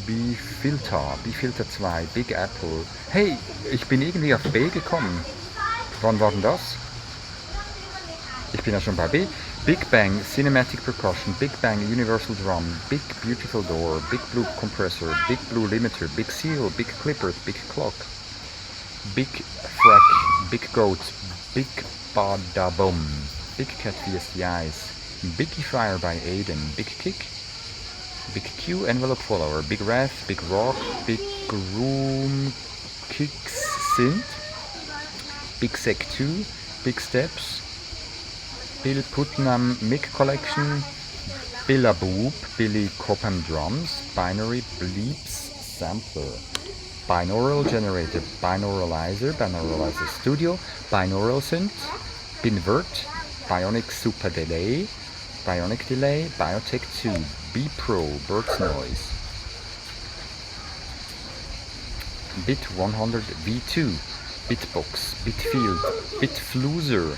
B-Filter 2, Big Apple. Hey, ich bin irgendwie auf B gekommen. Wann war denn das? Ich bin ja schon bei B. Big Bang Cinematic Percussion, Big Bang Universal Drum, Big Beautiful Door, Big Blue Compressor, Big Blue Limiter, Big Seal, Big Clippers, Big Clock, Big Frack, Big Goat, Big Badabum, Big Cat VST Eyes, Biggie Fire by Aiden, Big Kick, Big Q Envelope Follower, Big Wrath, Big Rock, Big Room Kicks Synth, Big Sec 2, Big Steps, Bill Putnam Mic Collection, Billaboob, Billy Cobham Drums, Binary Bleeps Sampler, Binaural Generator, Binauralizer, Binauralizer Studio, Binaural Synth, Binvert, Bionic Super Delay, Bionic Delay, Biotech 2, B Pro, Bird's Noise, Bit 100 V2, Bitbox, Bitfield, Bitfluser,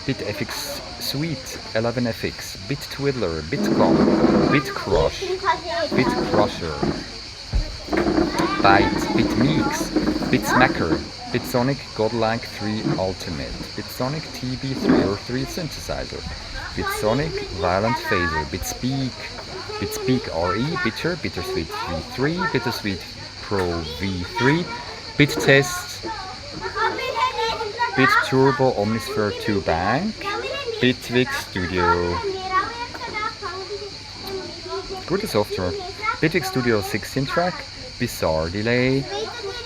BitFX Suite, 11FX, BitTwiddler, Bitcom, BitCrush, BitCrusher, Byte, BitMix, BitSmacker, Bitsonic Godlike 3 Ultimate, Bitsonic TB303 Synthesizer, Bitsonic Violent Phaser, Bitspeak RE, Bittersweet V3, Bittersweet Pro V3, BitTest, BitTurbo Omnisphere 2 Bank, Bitwig Studio. Gute Software. Bitwig Studio 16 Track, Bizarre Delay,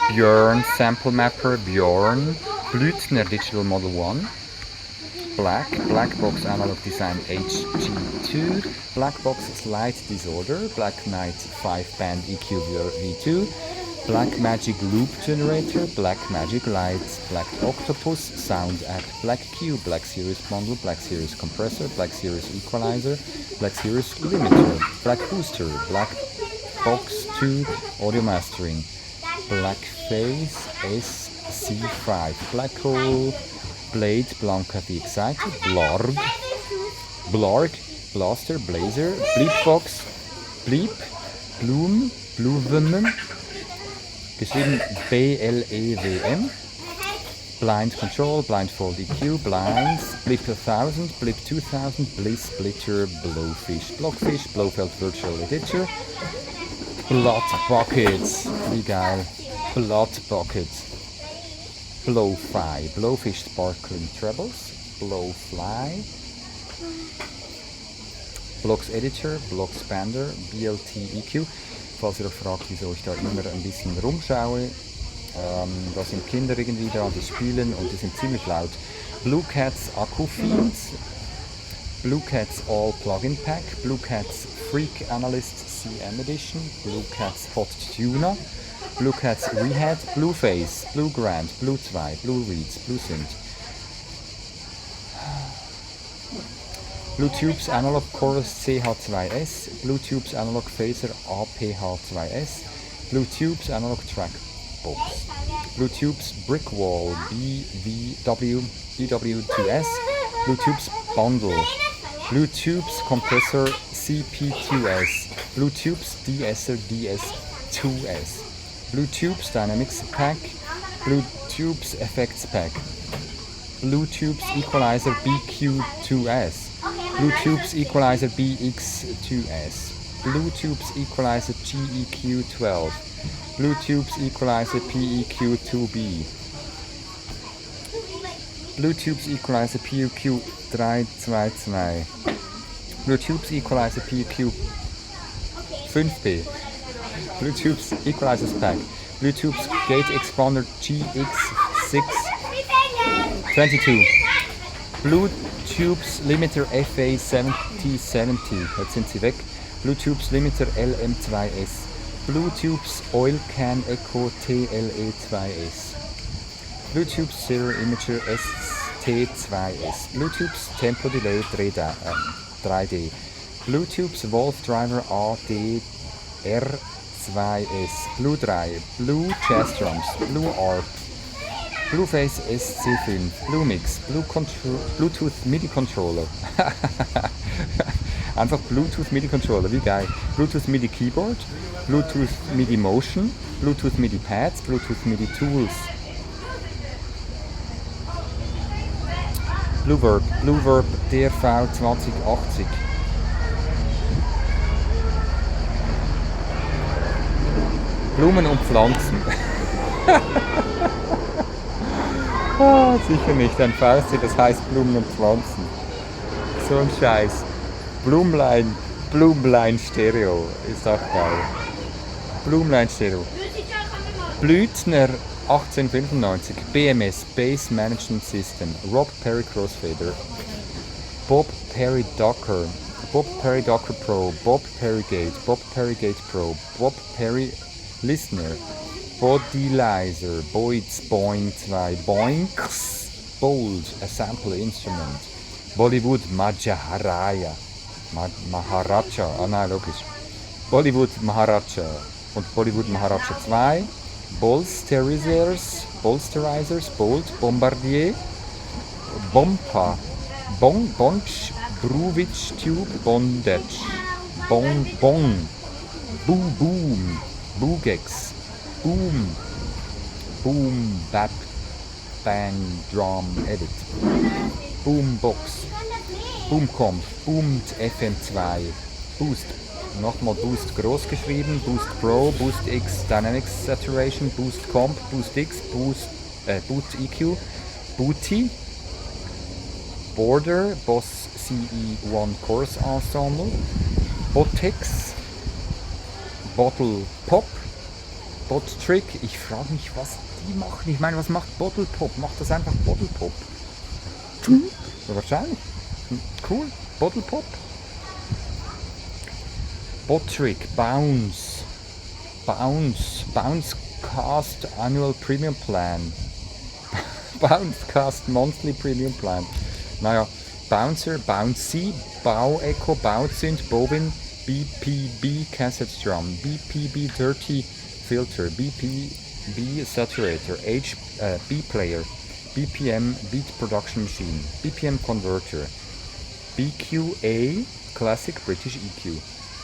Björn Sample Mapper, Björn, Blüthner Digital Model 1, Blackbox Analog Design HG2, Blackbox Slide Disorder, Black Knight 5 Band EQ V2, Black Magic Loop Generator, Black Magic Lights, Black Octopus, Sound App, Black Cube, Black Series Bundle, Black Series Compressor, Black Series Equalizer, Black Series Limiter, Black Booster, Black Box 2 Audio Mastering, Black Phase SC5, Black Hole, Blade Blanca the Exciter, Blarg, Blaster, Blazer, Bleepbox, Bleep, Bloom, Bluewim, geschrieben BLEWM, Blind Control, Blindfold EQ, Blinds, Blip 1000, Blip 2000, Bliss, Splitter, Blowfish, Blockfish, Blofeld Virtual Editor, Blood Buckets, wie geil, Blood Buckets, Blowfly, Blowfish Sparkling Trebles, Blowfly, Blocks Editor, Blocks Expander, BLT EQ. Falls ihr euch fragt, wieso ich da immer ein bisschen rumschaue, da sind Kinder irgendwie da, die spielen und die sind ziemlich laut. Blue Cats Akku Fiends, Blue Cats All Plugin Pack, Blue Cats Freak Analyst CM Edition, Blue Cats Hot Tuner, Blue Cats Rehead, Blue Face, Blue Grand, Blue 2, Blue Reeds, Blue Synth, Blue Tubes Analog Chorus CH2S, Blue Tubes Analog Phaser APH2S, Blue Tubes Analog Track Box, Blue Tubes Brick Wall BW2S, Blue Tubes Bundle, Blue Tubes Compressor CP2S, Blue Tubes DSer DS2S, Blue Tubes Dynamics Pack, Blue Tubes Effects Pack, Blue Tubes Equalizer BQ2S, Blue Tubes Equalizer BX2S, Blue Tubes Equalizer GEQ12, Blue Tubes Equalizer PEQ2B, Blue Tubes Equalizer PEQ322, Blue Tubes Equalizer PEQ5B, Blue Tubes Equalizers Pack, Blue Tubes Gate Expander GX622, Blue Tubes Limiter FA7070, jetzt sind sie weg, Blue Tubes Limiter LM2S, Blue Tubes Oil Can Echo TLE2S, Blue Tubes Zero Imager ST2S, Blue Tubes Tempo Delay 3D, Blue Tubes Wolf Driver ADR2S, Blue 3, Blue Jazz Drums, Blue Arp, Blueface SC5, Blue Mix, Bluetooth MIDI Controller. Einfach Bluetooth MIDI Controller, wie geil. Bluetooth MIDI Keyboard, Bluetooth MIDI Motion, Bluetooth MIDI Pads, Bluetooth MIDI Tools. Blue Verb DRV 2080. Blumen und Pflanzen. Ah, sicher nicht, ein VST, das heißt Blumen und Pflanzen. So ein Scheiß. Blumlein Stereo, ist auch geil. Blumlein Stereo. Blüthner 1895, BMS, Bass Management System, Rob Perry Crossfader, Bob Perry Docker Pro, Bob Perry Gate Pro, Bob Perry Listener, Bodylizer, Boyd's Boing 2, Boinks, Bold, a sample instrument, Bollywood Maharaja, logisch, Bollywood Maharaja und Bollywood Maharaja 2, Bolsterizers, Bold, Bombardier, Bompa, Bonch, Bruwitch Tube, Bondage, Bong, Boom, Boogex, Boom, Bap, Bang, Drum, Edit, Boombox, Boomcomp, Boomed FM2, Boost, nochmal Boost groß geschrieben, Boost Pro, Boost X, Dynamics Saturation, Boost Comp, Boost X, Boot EQ, Booty, Border, Boss CE1 Chorus Ensemble, Botex, Bottle Pop, Bot Trick, ich frage mich, was die machen. Ich meine, was macht Bottle Pop? Macht das einfach Bottle Pop? Ja, wahrscheinlich. Cool, Bottle Pop. Bot Trick, Bounce Cast Annual Premium Plan. Bounce Cast Monthly Premium Plan. Naja, Bouncer, Bouncy, Bau-Echo, Bauzünd, Bovin, BPB Cassette Drum, BPB Dirty Filter, BPB Saturator, B Player, BPM Beat Production Machine, BPM Converter, BQA Classic British EQ,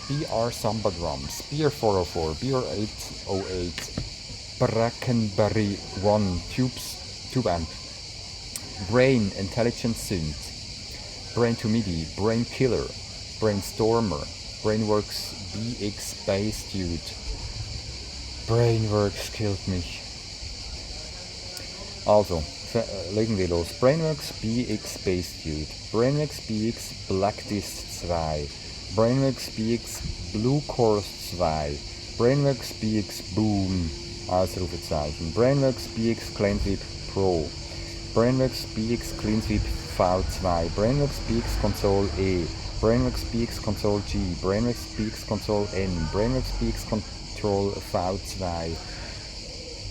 BR Samba Drums, BR 404, BR 808, Brackenberry 1 Tube Amp, Brain Intelligent Synth, Brain to MIDI, Brain Killer, Brainstormer, Brainworks BX Bass Dude. Brainworks killt mich. Also, legen wir los. Brainworks BX Bass Dude, Brainworks BX Black Disc 2, Brainworks BX Blue Chorus 2, Brainworks BX Boom, Ausrufezeichen, Brainworks BX Cleansweep Pro, Brainworks BX Cleansweep V2, Brainworks BX Console E, Brainworks BX Console G, Brainworks BX Console N, Brainworks BX Control V2,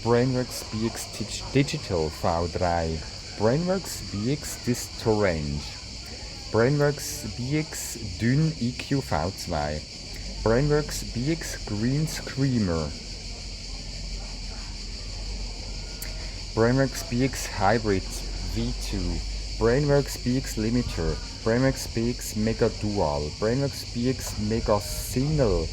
Brainworks BX Digital V3, Brainworks BX Distorange, Brainworks BX Dyn EQ V2, Brainworks BX Green Screamer, Brainworks BX Hybrid V2, Brainworks BX Limiter, Brainworks BX Mega Dual, Brainworks BX Mega Single,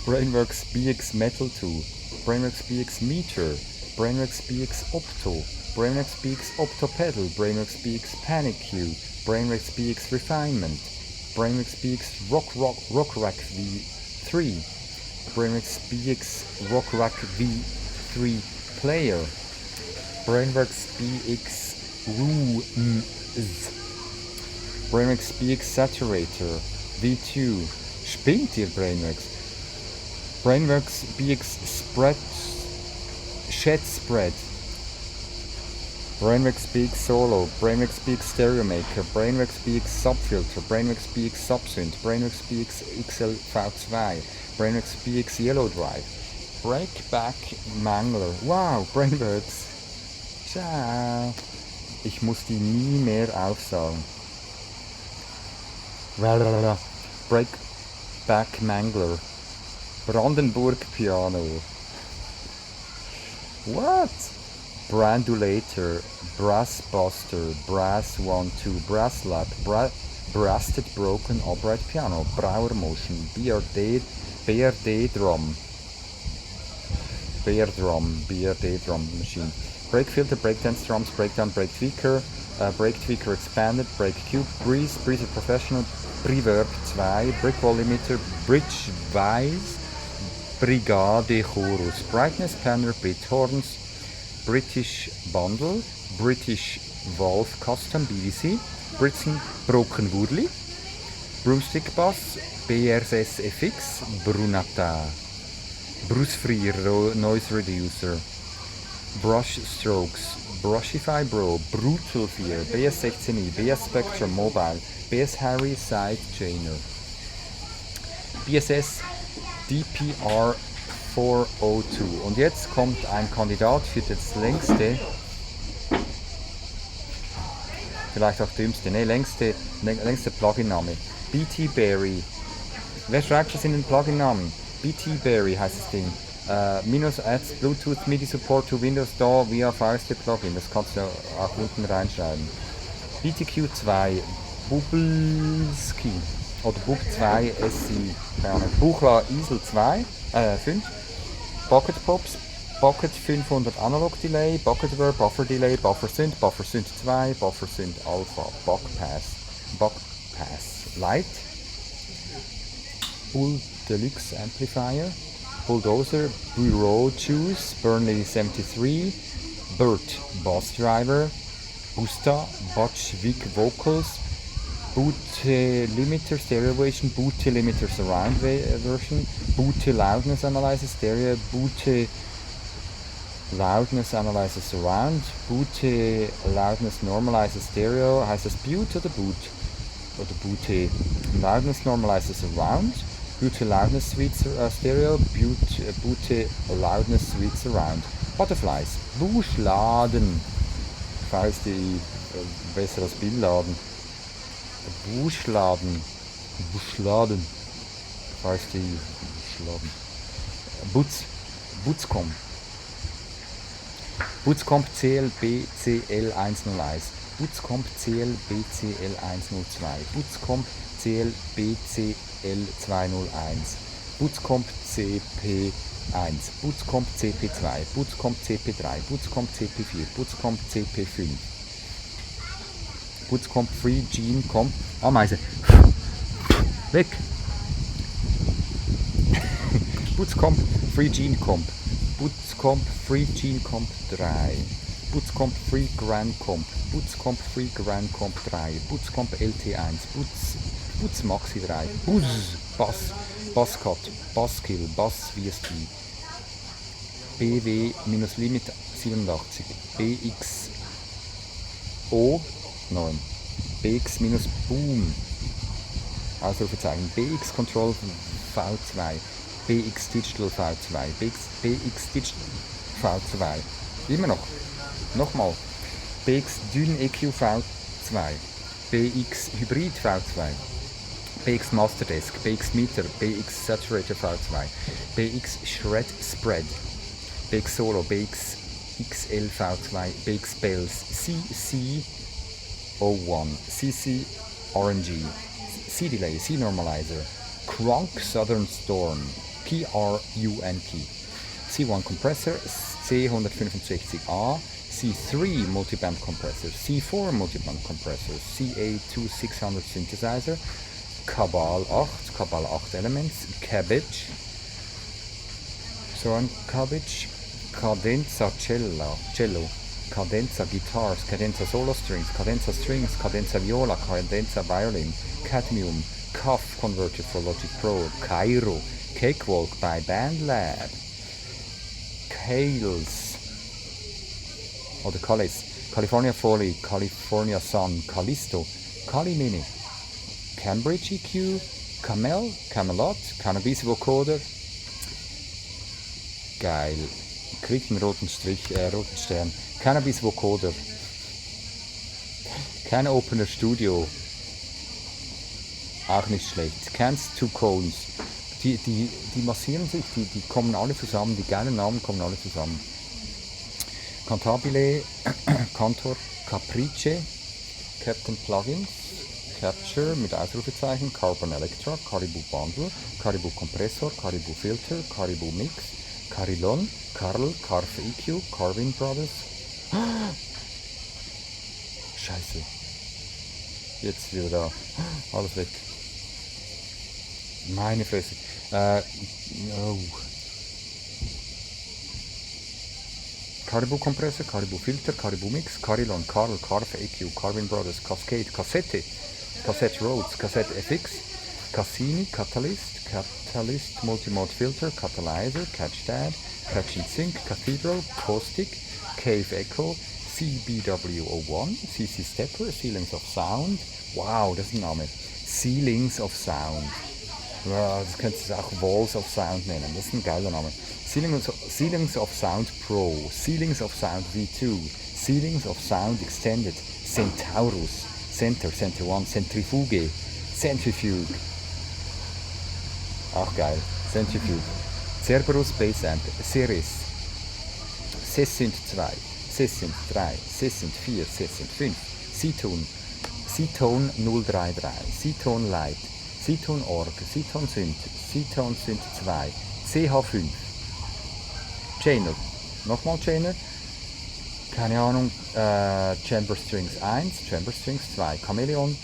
Brainworks BX Metal 2, Brainworks BX Meter, Brainworks BX Opto, Brainworks BX Opto Pedal, Brainworks BX Panic Q, Brainworks BX Refinement, Brainworks BX Rock Rack V3, Brainworks BX Rock Rack V3 Player, Brainworks BX Brainworks BX Saturator V2. Spinnt ihr Brainworks? Brainworks BX Shed Spread, Brainworks BX Solo, Brainworks BX Stereo Maker, Brainworks BX Subfilter, Brainworks BX Subsynth, Brainworks BX XL V2, Brainworks BX Yellow Drive, Breakback Mangler. Wow, Brainworks. Ciao. Ich muss die nie mehr aufsagen. Breakback Mangler. Brandenburg Piano. What? Brandulator, Brass Buster, Brass 1-2, Brass Lap, Brasted Broken Upright Piano, Brauer Motion, BRD Drum, BRD Drum Machine, Break Filter, Breakdance Drums, Breakdown, Break Tweaker, Break Tweaker Expanded, Break Cube, Breezer Professional, Reverb 2, Brick Wall Limiter, Bridge Wise, Brigade Chorus, Brightness Panner, Bit Horns, British Bundle, British Wolf Custom BVC, Britzen Broken Woodley, Broomstick Bass, BRS FX, Brunata, Bruce Free Noise Reducer, Brush Strokes, Brushify Bro, Brutal 4, BS16i, BS Spectrum Mobile, BS Harry Side Chainer, BSS DPR 402. Und jetzt kommt ein Kandidat für das längste, vielleicht auch dümmste, längste Plugin-Name. BT Berry. Wer schreibt das in den Plugin-Namen? BT Berry heißt das Ding. Minus adds Bluetooth MIDI Support to Windows DAW via VST Plugin. Das kannst du auch unten reinschreiben. BTQ2 Bubelski oder Bug 2 SI. Buchla Isel 2, 5. Bucket Pops, Bucket 500 Analog Delay, Bucketware, Buffer Delay, Buffer Synth 2, Buffer Synth Alpha, Buck Pass Lite, Bull Deluxe Amplifier, Bulldozer, Bureau Juice, Burnley 73, Burt Boss Driver, Busta, Butch Vic Vocals, Boot Limiter Stereo Version, Boot Limiter Surround Version, Boot Loudness Analyzer Stereo, Boot Loudness Analyzer Surround, Boot Loudness Normalizer Stereo, heißt das Boot oder Boot? Oder Boot Loudness Normalizer Surround, Boote loudness suite stereo, boote loudness suite surround. Butterflies, Buschladen, VST besser als Billladen. Buschladen, VST Buschladen. Butzcomp, Butzcomp CLBCL101, Butzcomp CLBCL102, Butzcomp CLBCL201, Butzcomp CP1, Butzcomp CP2, Butzcomp CP3, Butzcomp CP4, Butzcomp CP5, Butzcomp Free Gene Comp, Ameise, weg! Butzcomp Free Gene Comp, Butzcomp Free Gene Comp 3, Butzcomp Free Grand Comp, Butzcomp Free Grand Comp 3, Butzcomp LT1, Butz Maxi 3, Buzz, Bass, Basscut, Basskill, Bass VST, BW-Limit 87, BXO 9, BX-Boom, Ausrufezeichen, BX Control V2, BX Digital V2, BX Digital V2, immer noch, nochmal, BX Dyn EQ V2, BX Hybrid V2, BX Masterdesk, BX Meter, BX Saturator V2, BX Shred Spread, BX Solo, BX XL V2, BX Bells, CC01, CC RNG, C Delay, C Normalizer, Crunk Southern Storm, Key RUN Key, C1 Compressor, C165A, C3 Multiband Compressor, C4 Multiband Compressor, CA2600 Synthesizer, Cabal 8 Elements, Cabbage, so ein Cabbage, Cadenza Cello, Cadenza Guitars, Cadenza Solo Strings, Cadenza Strings, Cadenza Viola, Cadenza Violin, Cadmium, Cuff Converter for Logic Pro, Cairo, Cakewalk by BandLab, Cales oder Callis, California Foley, California Sun, Callisto, Cali Mini, Cambridge EQ, Camel, Camelot, Cannabis Vocoder, geil, kriegt einen roten Stern, Cannabis Vocoder, kein Opener Studio, auch nicht schlecht, Cans Two Cones, die massieren sich, die kommen alle zusammen, die geilen Namen kommen alle zusammen. Cantabile, Cantor, Caprice, Captain Plugins, Capture mit Ausrufezeichen, Carbon Electra, Caribou Bundle, Caribou Kompressor, Caribou Filter, Caribou Mix, Carilon, Carl, Carve EQ, Carvin Brothers. Scheiße. Jetzt wieder da. Alles weg. Meine Fresse. Oh. Caribou Kompressor, Caribou Filter, Caribou Mix, Carilon, Carl, Carve EQ, Carvin Brothers, Cascade, Cassette, Cassette Rhodes, Cassette FX, Cassini, Catalyst Multimode Filter, Catalyzer, Catch Dad, Catch in Sync, Cathedral, Caustic, Cave Echo, CBW01, CC Stepper, Ceilings of Sound, wow, das ist ein Name, Ceilings of Sound, ja, das könntest du auch Walls of Sound nennen, das ist ein geiler Name, Ceilings of Sound Pro, Ceilings of Sound V2, Ceilings of Sound Extended, Centaurus, Center 1, Centrifuge, Centrifuge, auch geil, Centrifuge, Cerberus Bass Amp, Series, Sessynt 2, Sessynt 3, Sessynt 4, Sessynt 5, C-Tone, C-Tone 033, C-Tone Light, C-Tone Org, C-Tone Synth, C-Tone Synth 2, CH5, Chainer, nochmal Chainer, keine Ahnung, Chamber Strings 1, Chamber Strings 2, Chameleon,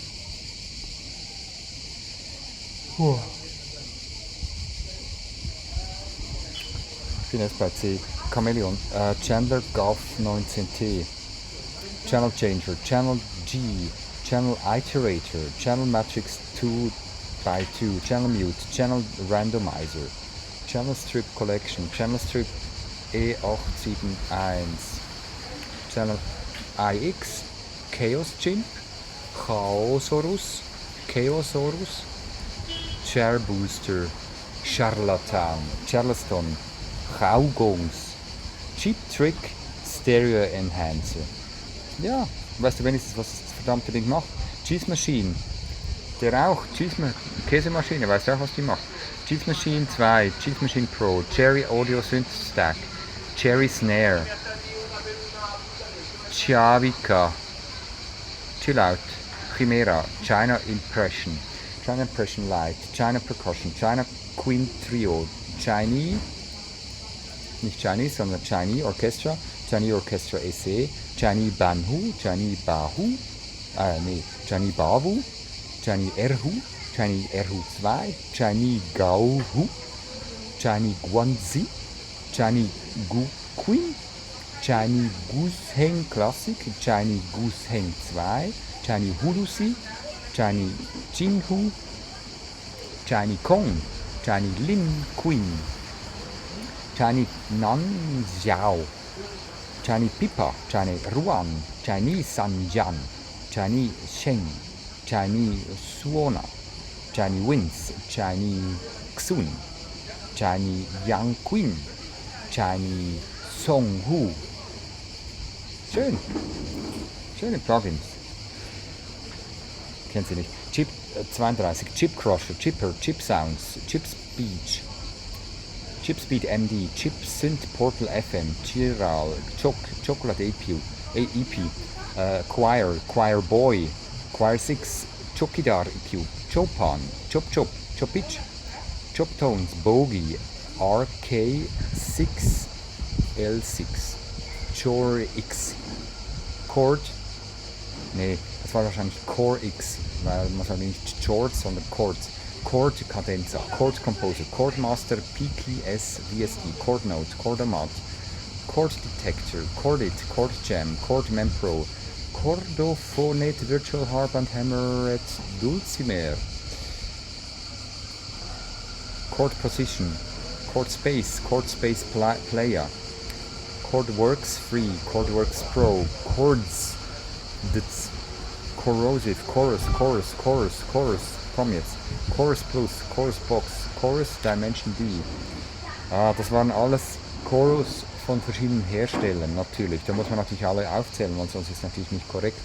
ich bin jetzt bei C, Chameleon, Chandler Golf 19T, Channel Changer, Channel G, Channel Iterator, Channel Matrix 2x2, Channel Mute, Channel Randomizer, Channel Strip Collection, Channel Strip E871, Channel IX, Chaos Chimp, Chaosaurus, Chair Booster, Charlatan, Charleston, Chaugungs, Cheap Trick, Stereo Enhancer. Ja, weißt du wenigstens, was das verdammte Ding macht? Cheese Machine, der auch, Käsemaschine, weißt du auch, was die macht? Cheese Machine 2, Cheese Machine Pro, Cherry Audio Synth Stack, Cherry Snare, Chavika, Chill Out, Chimera, China Impression Light, China Percussion, China Queen Trio, Chinese, nicht Chinese, sondern Chinese Orchestra SE, Chinese Banhu, Chinese Bahu, Chinese Bawu, Chinese Erhu, Chinese Erhu 2, Chinese Gauhu, Chinese Guanzi, Chinese Gu Queen, Chinese Goose Classic, Chinese Goose 2, Chinese Hulusi, Chinese Jinhu, Chinese Kong, Chinese Lin Queen, Chinese Nan Xiao, Chinese Pipa, Chinese Ruan, Chinese Sanjan, Chinese Sheng, Chinese Suona, Chinese Wins, Chinese Xun, Chinese Yang Queen, Chinese Song Hu. Schön. Schöne Plugins. Kennt sie nicht. Chip 32, Chip Crusher, Chipper, Chip Sounds, Chip Speech, Chip Speed MD, Chip Synth Portal FM, Chiral, Chocolate EP, Choir Boy, Choir 6, Chokidar EQ, Chopan, Chop, Chopitch, Chop Tones, Bogey, RK6L6, Chore X, Chord, nee, das war wahrscheinlich Core X, weil man sagt nicht Chords, sondern Chords. Chord Cadenza, Chord Composer, Chord Master, PKS VST, Chord Note, Chordomat, Chord Detector, Chordit, Chord Jam, Chord Mempro, Chordophonet Virtual Harp and Hammered Dulcimer, Chord Position, Chord Space Player, Chordworks Free, Chordworks Pro, Chords, that's Corrosive, Chorus, komm jetzt, Chorus Plus, Chorus Box, Chorus Dimension D. Das waren alles Chorus von verschiedenen Herstellern, natürlich. Da muss man natürlich alle aufzählen, weil sonst ist es natürlich nicht korrekt.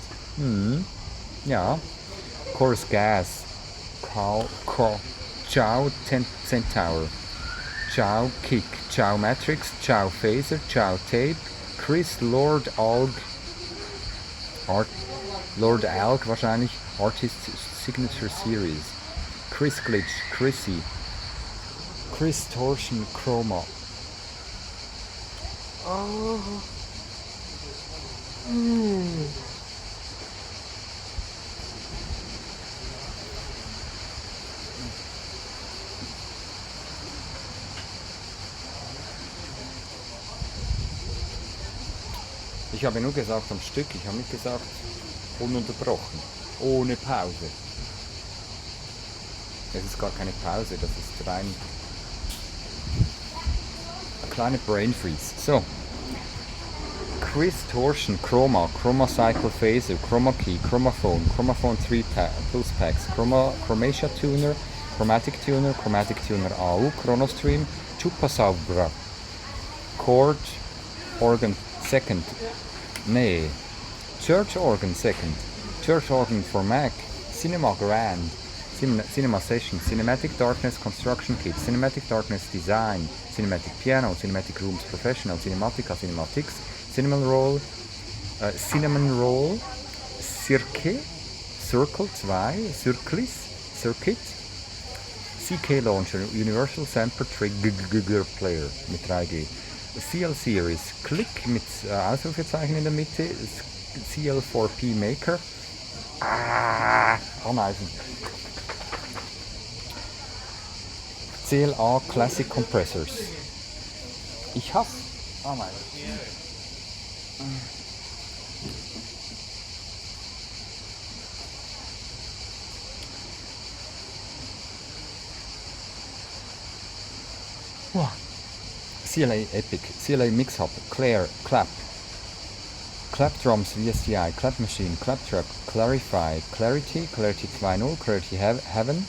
Ja. Chorus Gas, Ciao Centaur, Ciao Kick, Ciao Matrix, Ciao Phaser, Ciao Tape, Chris Lord Alg wahrscheinlich, Artist Signature Series, Chris Glitch, Chrissy, Chris Torsion Chroma. Ich habe nur gesagt am Stück, ich habe nicht gesagt ununterbrochen, ohne Pause. Es ist gar keine Pause, das ist rein ein kleiner Brain Freeze. So, Chris Torsion, Chroma Cycle Phaser, Chroma Key, Chromaphone 3 Plus Packs, Chromatia Tuner, Chromatic Tuner AU, Chronostream, Chupa Saubra, Chord Organ Second, Church Organ Second, Church Organ for Mac, Cinema Grand, Cinema Session, Cinematic Darkness Construction Kit, Cinematic Darkness Design, Cinematic Piano, Cinematic Rooms Professional, Cinematics, Cinnamon Roll, Circle 2, Circuit, CK Launcher, Universal Sample Trigger Player mit 3G, CL Series, Click mit Ausrufezeichen in der Mitte, CL4P Maker, Ameisen, CLA Classic Compressors. Ich hasse Ameisen. CLA Epic, CLA Mix Hub, Claire, Clap Drums VSTI, Clap Machine, Clap Trap, Clarify, Clarity 2.0, Clarity Heaven,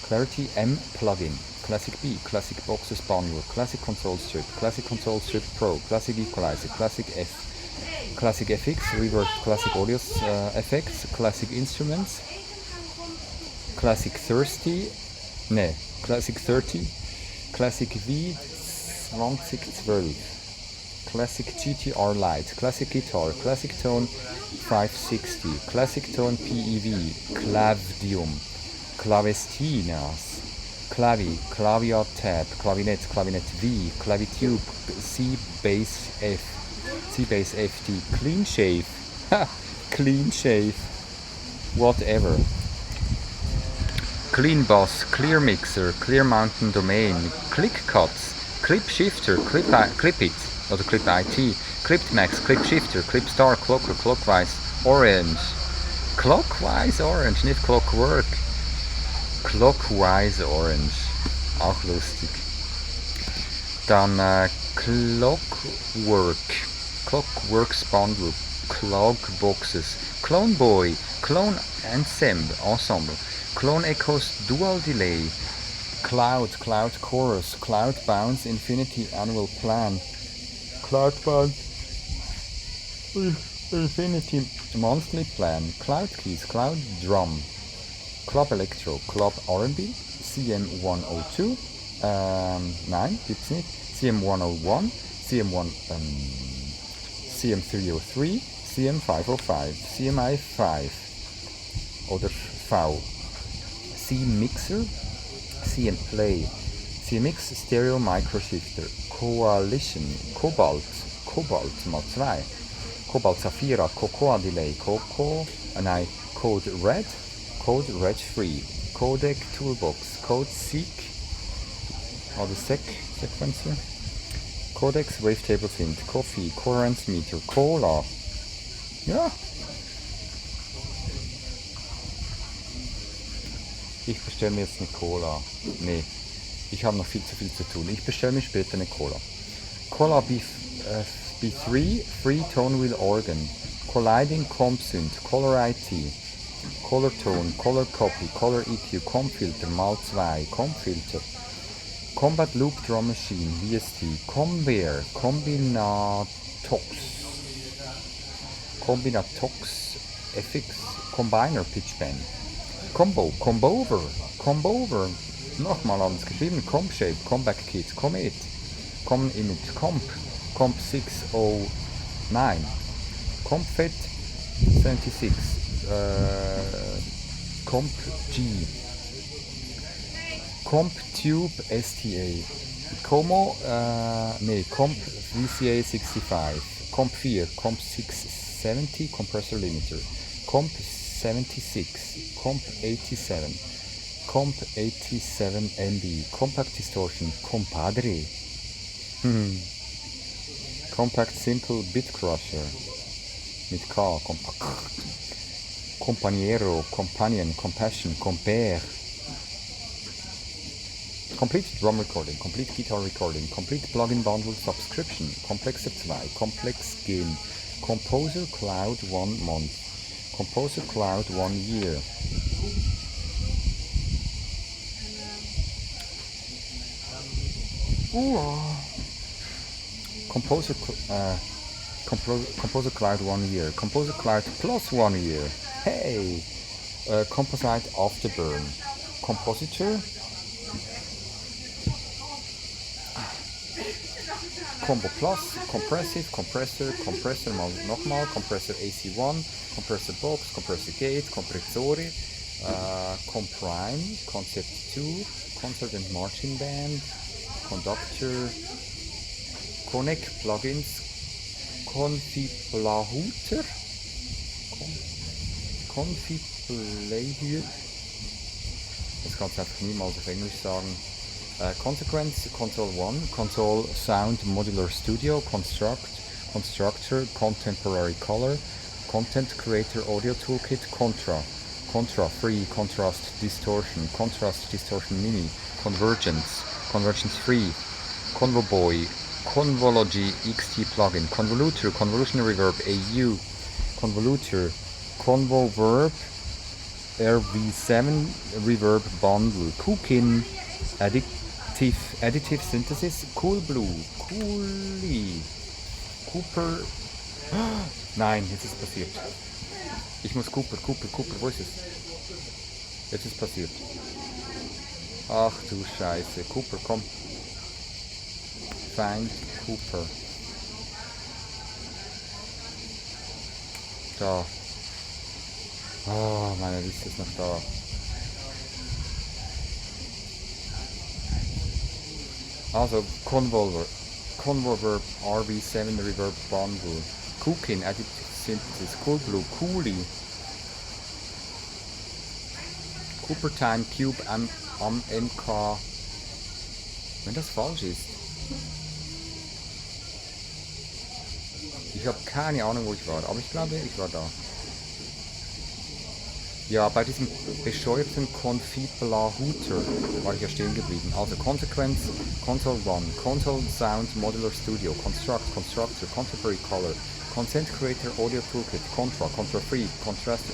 Clarity M Plugin, Classic B, Classic Boxes Bundle, Classic Control Strip, Classic Control Strip Pro, Classic Equalizer, Classic F, Classic FX, Reverb Classic Audio Effects, Classic Instruments, Classic 30, Classic 30, Classic V 2012, Classic GTR Lite, Classic Guitar, Classic Tone 560, Classic Tone PEV, Clavdium, Clavestinas, Clavi, Clavia Tab, Clavinet, Clavinet V, Clavitube, C Bass F, C Bass FT, Clean Shave, Clean Shave, whatever. Clean Boss, Clear Mixer, Clear Mountain Domain, Click Cuts, Clip Shifter, Clip It, oder Clip IT, Clipped Max, Clip Shifter, Clip Star, Clocker, Clockwise, Orange. Clockwise Orange, nicht Clockwork. Clockwise Orange. Auch lustig. Dann Clockworks Bundle, Clog Boxes, Clone Boy, Clone Ensemble, Clone Echoes Dual Delay, Cloud Chorus, Cloud Bounce Infinity Annual Plan, Cloud Bounce Infinity Monthly Plan, Cloud Keys, Cloud Drum, Club Electro, Club R&B, CM102, nein, gibt's nicht, CM101, CM303, CM505, CMI5 oder V, C-Mixer, CM-Play, CMX Stereo Microshifter, Coalition, Cobalt mal 2, Cobalt Saphira, Cocoa Delay, Code Red Free, Codec Toolbox, Code Seek, oder Sequencer, Codex Wavetable Synth, Coffee, Coherence Meter, Cola, ja. Ich bestelle mir jetzt eine Cola. Nee, ich habe noch viel zu viel zu tun. Ich bestelle mir später eine Cola. Cola B3 Free Tone Wheel Organ, Colliding Comp Synth, Color IT, Color Tone, Color Copy, Color EQ, Comp Filter mal 2, Comp Filter, Combat Loop Drum Machine, VST, Combear, Combinatox FX, Combiner Pitch Bend, Combover, nochmal anders geschrieben, Comp Shape, Comeback Kit, Comet, Image, Comp 609, Comp Fet 76, Comp G, Comp Tube STA, Comp VCA 65, Comp 4, Comp 670 Compressor Limiter, Comp 76, Comp 87, Comp 87 MB, Compact Distortion, Compadre, Compact Simple Bit Crusher mit K, Companiero, Companion, Compassion, Compare, Complete Drum Recording, Complete Guitar Recording, Complete Plugin Bundle Subscription, Complexer 2, Complex Game, Composer Cloud 1 Month, Composer Cloud 1 Year, Composer Cloud 1 Year, Composer Cloud Plus 1 Year, hey, Composite Afterburn, Compositor, Combo Plus, Compressive, Compressor mal nochmal, Compressor AC1, Compressor Box, Compressor Gate, Compressore, Comprime, Concept 2, Concert and Marching Band, Conductor, Connect Plugins, Confiblahuter, das kannst du einfach niemals auf Englisch sagen. Consequence, Control 1, Control Sound Modular Studio, Constructor, Contemporary Color, Content Creator Audio Toolkit, Contra Free, Contrast Distortion Mini, Convergence Free, Convoboy, Convology XT Plugin, Convolutor, Convolution Reverb AU, Convolutor, Convoverb RV7 Reverb Bundle, Cookin, Additive Synthesis, Cool Blue, Coolly, Cooper. Nein, jetzt ist es passiert. Ich muss Cooper, wo ist es? Jetzt ist es passiert. Ach du Scheiße, Cooper, komm. Find Cooper. Da. Oh, meine Liste ist noch da. Also, Convolver RV7 Reverb Bundle, Cooking Additive Synthesis, Cool Blue, Coolie, Cooper Time Cube am MK. Wenn das falsch ist. Ich habe keine Ahnung, wo ich war, aber ich glaube, ich war da. Ja, bei diesem bescheuerten Confibla-Hooter war ich ja stehen geblieben. Also Consequence, Console 1, Console Sound Modular Studio, Construct, Constructor, Contemporary Color, Consent Creator Audio Toolkit, Contra, Contra Free, Contrast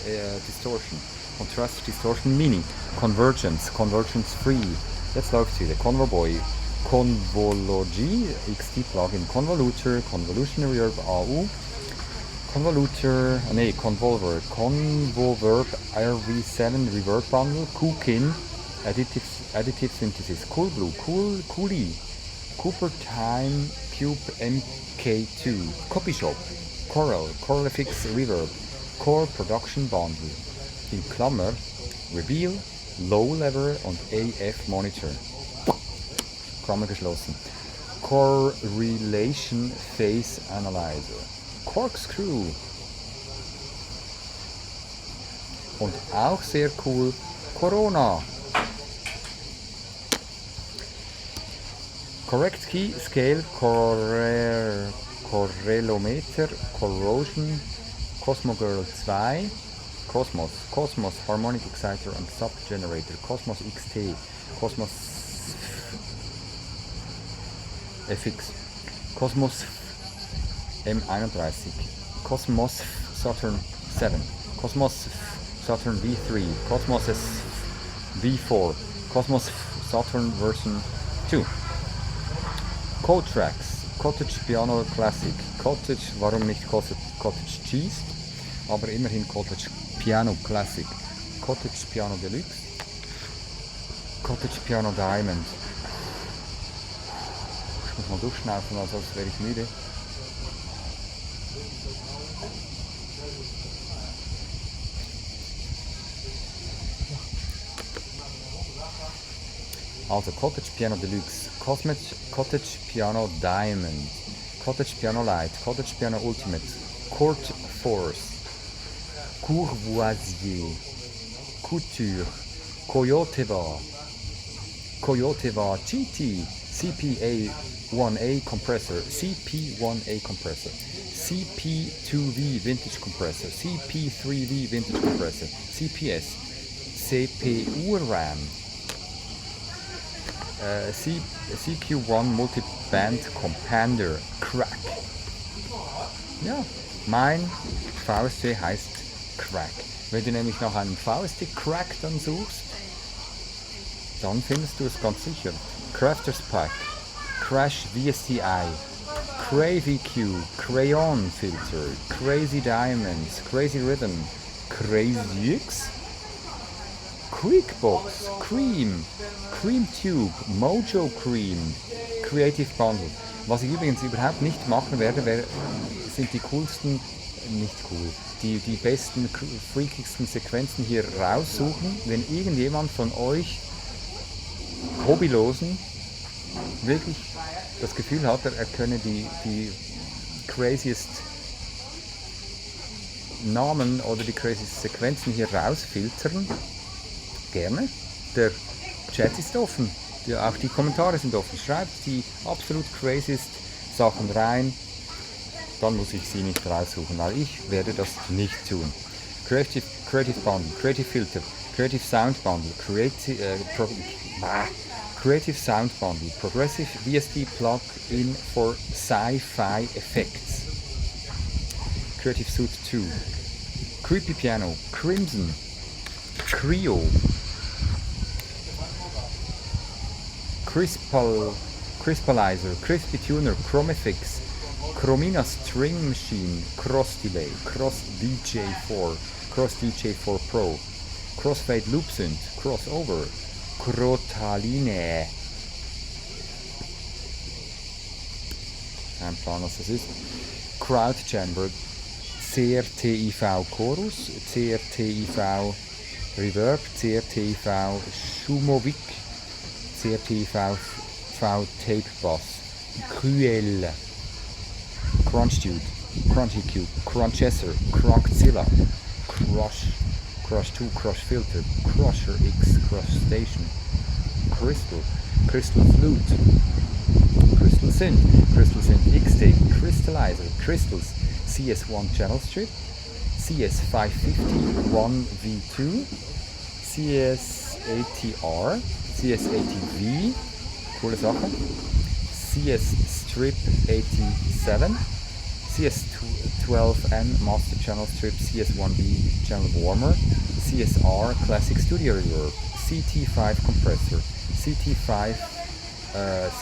Distortion Mini, Convergence, Convergence Free. Jetzt läuft's wieder. Convoboy, Convolugy, XT Plugin, Convolutor, Convolution Reverb AU, Convolutor, Convolver RV7 Reverb Bundle, Cookin, Additive Synthesis, Cool Blue, Coolie, Cooper Time Cube MK2, Copy Shop, Coral FX Reverb, Core Production Bundle, in Klammer, Reveal, Low Level und AF Monitor, Klammer geschlossen, Correlation Phase Analyzer, Corkscrew und auch sehr cool Corona. Correct Key, Scale, Correlometer, Corrosion, Cosmogirl 2, Cosmos Harmonic Exciter und Sub Generator, Cosmos XT, Cosmos FX, Cosmos M31, Cosmos Saturn 7, Cosmos Saturn V3, Cosmos V4, Cosmos Saturn version 2, Code Tracks, Cottage Piano Classic, Cottage, warum nicht Cottage Cheese, aber immerhin Cottage Piano Classic, Cottage Piano Deluxe, Cottage Piano Diamond. Ich muss mal durchschnaufen, weil sonst werde ich müde. Also Cottage Piano Deluxe, Cottage Piano Diamond, Cottage Piano Light, Cottage Piano Ultimate, Court Force, Courvoisier, Couture, Coyoteva GT, CPA1A Compressor, CP1A Compressor, CP2V Vintage Compressor, CP3V Vintage Compressor, CPS, CPU RAM, CQ1 Multiband Compander, Crack. Ja, mein VST heißt Crack. Wenn du nämlich nach einem VST Crack dann suchst, dann findest du es ganz sicher. Crafters Pack, Crash VSTI, Crazy Q, Crayon Filter, Crazy Diamonds, Crazy Rhythm, Crazy X, Quickbox, Cream, Cream Tube, Mojo Cream, Creative Bundle. Was ich übrigens überhaupt nicht machen werde, sind die coolsten, nicht cool, die besten, freakigsten Sequenzen hier raussuchen. Wenn irgendjemand von euch Hobbylosen wirklich das Gefühl hat, er könne die craziest Namen oder die craziest Sequenzen hier rausfiltern, gerne. Der Chat ist offen, auch die Kommentare sind offen. Schreibt die absolut craziest Sachen rein, dann muss ich sie nicht raussuchen, weil ich werde das nicht tun. Creative Bundle, Creative Filter, Creative Sound Bundle, Creative Sound Bundle, Progressive VST Plugin for Sci-Fi Effects, Creative Suite 2, Creepy Piano, Crimson, Creo, Crispalizer, Crispy Tuner, Chromifix, Chromina String Machine, Cross Delay, Cross DJ4, Cross DJ4 Pro, Crossfade Loop Synth, Crossover, Crotaline. Kein Plan, was das ist. Crowd Chamber, CRTIV Chorus, CRTIV Reverb, CRTIV Shumovic, CRTIV Tape Bass, Cruel, Crunch Dude, Crunchy Cube, Crunchesser, Crunkzilla, Crush 2, Crush Filter, Crusher X, Crush Station, Crystal Flute, Crystal Synth X-Take, Crystallizer, Crystals, CS1 Channel Strip, CS550 1V2, CS80R, CS80V, coole Sache, CS Strip 87, CS12N Master Channel Strip, CS1B Channel Warmer, CSR Classic Studio Reverb, CT5 Compressor,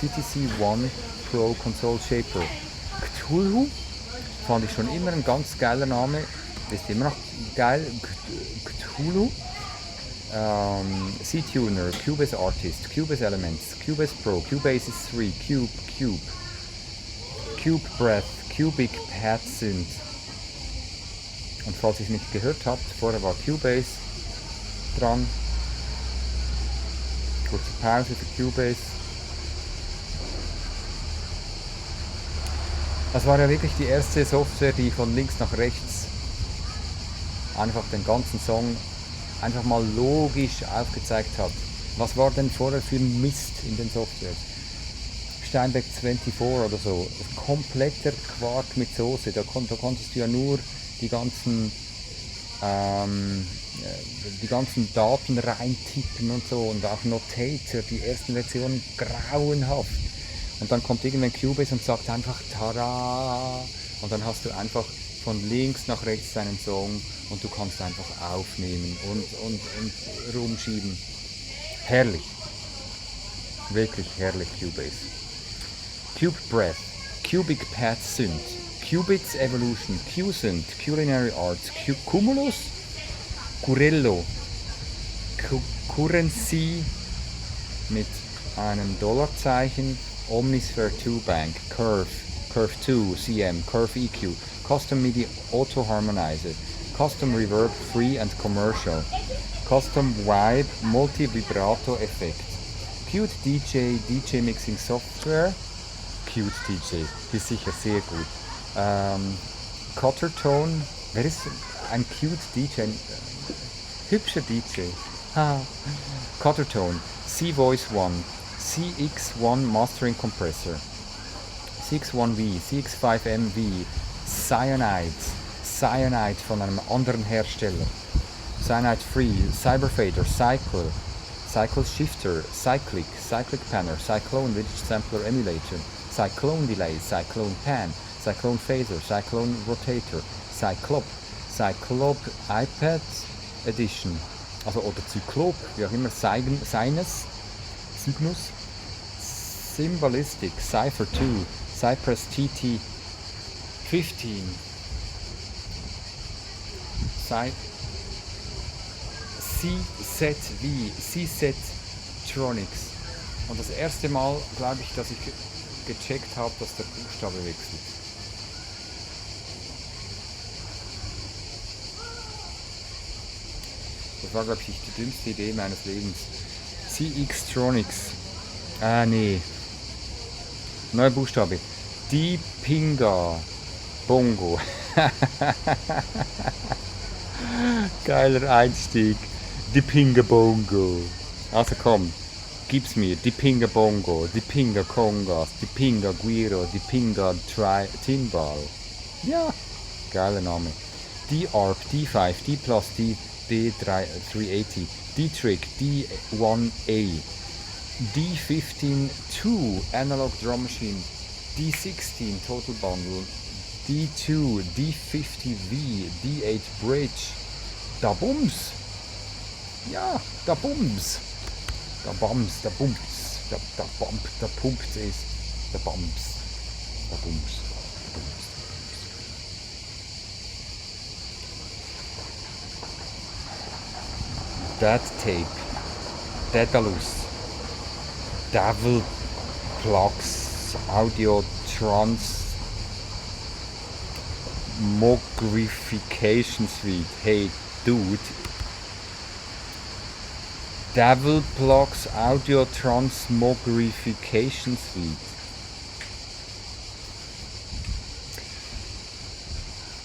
CTC1 Pro Console Shaper, Cthulhu, fand ich schon immer ein ganz geiler Name, ist immer noch geil, Cthulhu, C-Tuner, Cubase Artist, Cubase Elements, Cubase Pro, Cubase 3, Cube Breath, Cubic Pad Synth. Und falls ihr es nicht gehört habt, vorher war Cubase dran. Kurze Pause für Cubase. Das war ja wirklich die erste Software, die von links nach rechts einfach den ganzen Song einfach mal logisch aufgezeigt hat. Was war denn vorher für ein Mist in den Softwares? Steinbeck 24 oder so, kompletter Quark mit Soße, da konntest du ja nur die ganzen Daten reintippen und so und auch Notator, die ersten Versionen grauenhaft. Und dann kommt irgendwann Cubase und sagt einfach Tada! Und dann hast du einfach von links nach rechts deinen Song und du kannst einfach aufnehmen und rumschieben. Herrlich. Wirklich herrlich Cubase. Cube Breath, Cubic Pad Synth, Qubits Evolution, Q-Synth, Culinary Arts, Cumulus, Curello, Currency mit einem Dollarzeichen, Omnisphere 2 Bank, Curve 2 CM, Curve EQ, Custom MIDI Auto Harmonizer, Custom Reverb Free and Commercial, Custom Vibe Multi Vibrato Effekt, Cute DJ Mixing Software, Cute DJ, die ist sicher sehr gut. Cutter Tone, wer ist ein Cute DJ? Hübscher DJ. Cutter Tone, C-Voice 1, CX1 Mastering Compressor, CX1V, CX5MV, Cyanide von einem anderen Hersteller, Cyanide Free, Cyberfader, Cycle Shifter, Cyclic Panner, Cyclone Digit Sampler Emulator, Cyclone Delay, Cyclone Pan, Cyclone Phaser, Cyclone Rotator, Cyclop iPad Edition, also oder Cyclop, wie auch immer, Cygnus, Symbalistic, Cypher 2, Cypress TT 15, C-Tronics. Und das erste Mal, glaube ich, dass ich gecheckt habe, dass der Buchstabe wechselt. Das war, glaube ich, die dümmste Idee meines Lebens. CX-Tronics. Nee. Neuer Buchstabe. Dipinga Bongo. Geiler Einstieg. Dipinga Bongo. Also komm, gib's mir. Dipinga Bongo, Dipinga Congas, Dipinga Guiro, Dipinga Timbal. Ja, geiler Name. D-Arp, D5, D+, D380, D-Trick, D1A, D15-2 Analog Drum Machine, D16 Total Bundle, D2, D50V, D8 Bridge, da Bums! Ja, da Bums! Da Bums! der pumpt es, der Bums, der Bums. That Tape, Daedalus, Devil Plugs, Audio Transmogrification Suite. Hey, dude. Devil Plugs Audio Transmogrification Suite.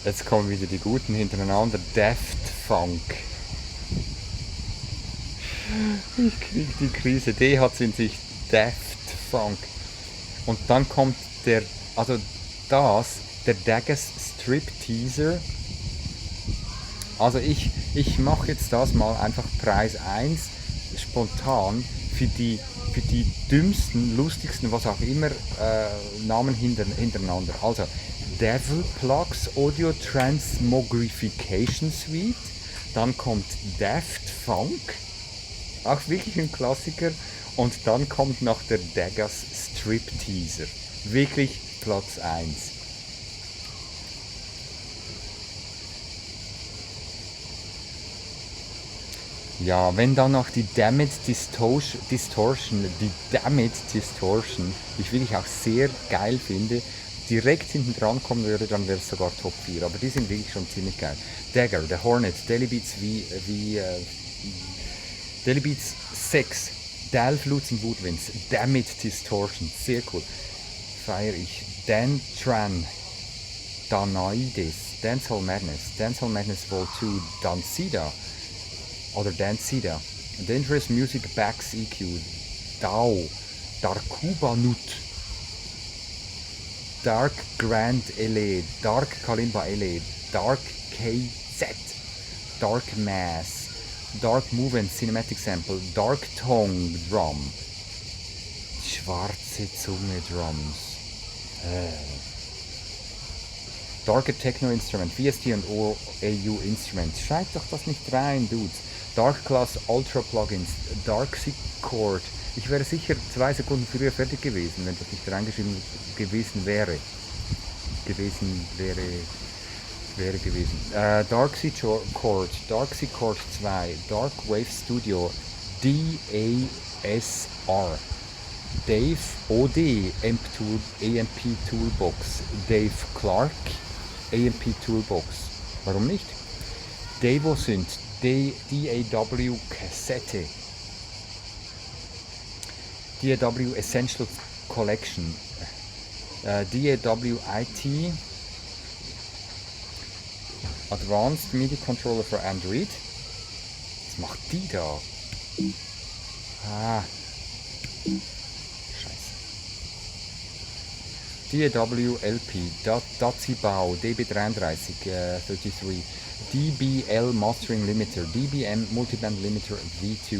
Jetzt kommen wieder die Guten hintereinander. Daft Funk. Ich krieg die Krise. D hat in sich. Daft Funk. Und dann kommt der Daggers Strip Teaser. Also ich mache jetzt das mal einfach Preis 1 spontan für die dümmsten, lustigsten, was auch immer, Namen hintereinander. Also Devil Plugs Audio Transmogrification Suite. Dann kommt Daft Funk. Auch wirklich ein Klassiker. Und dann kommt noch der Daggers Strip Teaser. Wirklich Platz 1. Ja, wenn dann noch die Damit Distortion, ich wirklich auch sehr geil finde, direkt hinten dran kommen würde, dann wäre es sogar Top 4. Aber die sind wirklich schon ziemlich geil. Dagger, The Hornet, Daily Beats Daily Beats 6, Dial Flutes and Woodwinds, Damit Distortion, sehr cool. Feier ich. Dan Tran, Danaides, Dancehall Madness Vol 2, Dancida oder Dancida, Dangerous Music Backs EQ, DAW, Darkuba Nut, Dark Grand LE, Dark Kalimba LE, Dark KZ, Dark Mass, Dark Movement Cinematic Sample, Dark Tongue Drum, Schwarze Zunge Drums, Darker Techno Instrument, VST und AU Instruments. Schreibt doch das nicht rein, Dudes. Dark Class Ultra Plugins, Dark Chord. Ich wäre sicher 2 Sekunden früher fertig gewesen, wenn das nicht reingeschrieben gewesen wäre. Dark Chord 2, Dark Wave Studio, DASR, Dave OD AMP Toolbox, Dave Clark AMP Toolbox. Warum nicht? Devo sind DAW Kassette, DAW Essentials Collection, DAW IT, Advanced MIDI Controller für Android. Was macht die da? Scheiße. DAW LP, Dazibau, DB33, 33, DBL Mastering Limiter, DBM Multiband Limiter V2,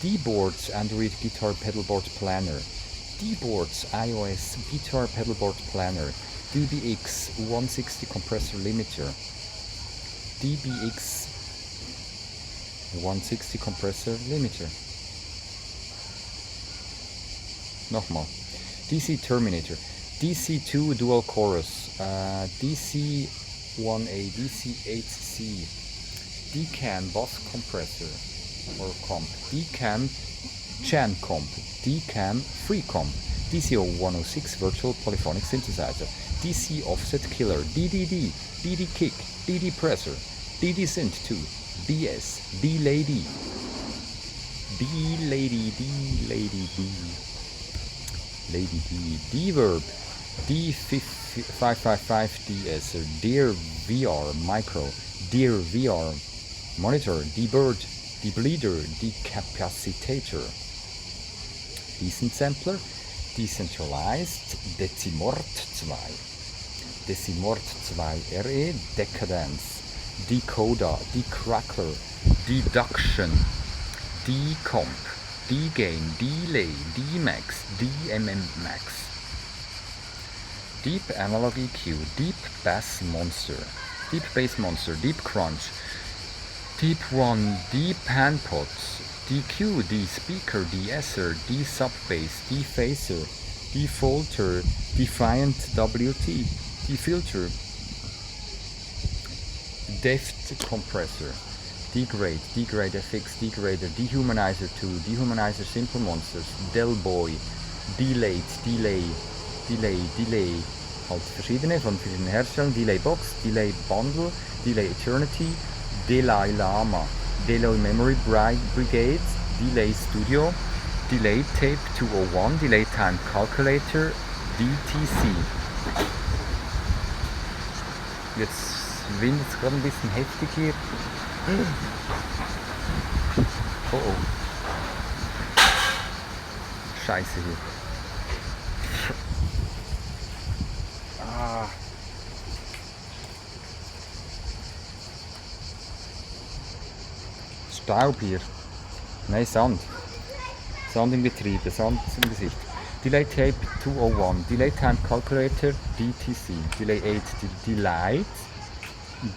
D-Boards Android Guitar Pedalboard Planner, D-Boards iOS Guitar Pedalboard Planner, DBX 160 Compressor Limiter, DBX 160 Compressor Limiter. Nochmal. DC Terminator, DC2 Dual Chorus, DC1A, DC8C, DCAM Bass Compressor or Comp, DCAM Chan Comp, DCAM Free Comp, DCO 106 Virtual Polyphonic Synthesizer, DC Offset Killer, DDD, DD Kick, DD Presser, DD Synth 2, BS, D-Lady, D-Lady, D-Lady, D, Lady D, D-Verb, D555DS, Dear VR Micro, Dear VR Monitor, D-Bird, D-Bleeder, D-Capacitator, Decent Sampler, Decentralized, Decimort 2, Decimort 2 RE, Decadence, Decoder, Decrackler, Deduction, Decomp, D-Gain, Delay, D-Max, DMM Max, Deep Analog EQ, Deep Bass Monster, Deep Bass Monster, Deep Crunch, Deep One, Deep Handpots, DQ, de-speaker, de-esser, de-subbass, de-phaser, defaulter, defiant WT, de-filter, deft compressor, degrade, degrade FX, degrader, dehumanizer 2, dehumanizer simple monsters, delboy, delayed, delay, delay, delay, halt verschiedene von verschiedenen Herstellern, delay box, delay bundle, delay eternity, delay lama, delay memory brigade, delay studio, delay tape 201, delay time calculator, DTC. Jetzt windet es gerade ein bisschen heftig hier. Oh oh. Scheiße hier. Ah. Staub hier. Nein, Sand. Sand im Getriebe, Sand im Gesicht. Delay Tape 201, Delay Time Calculator, DTC, Delay 8, Delight,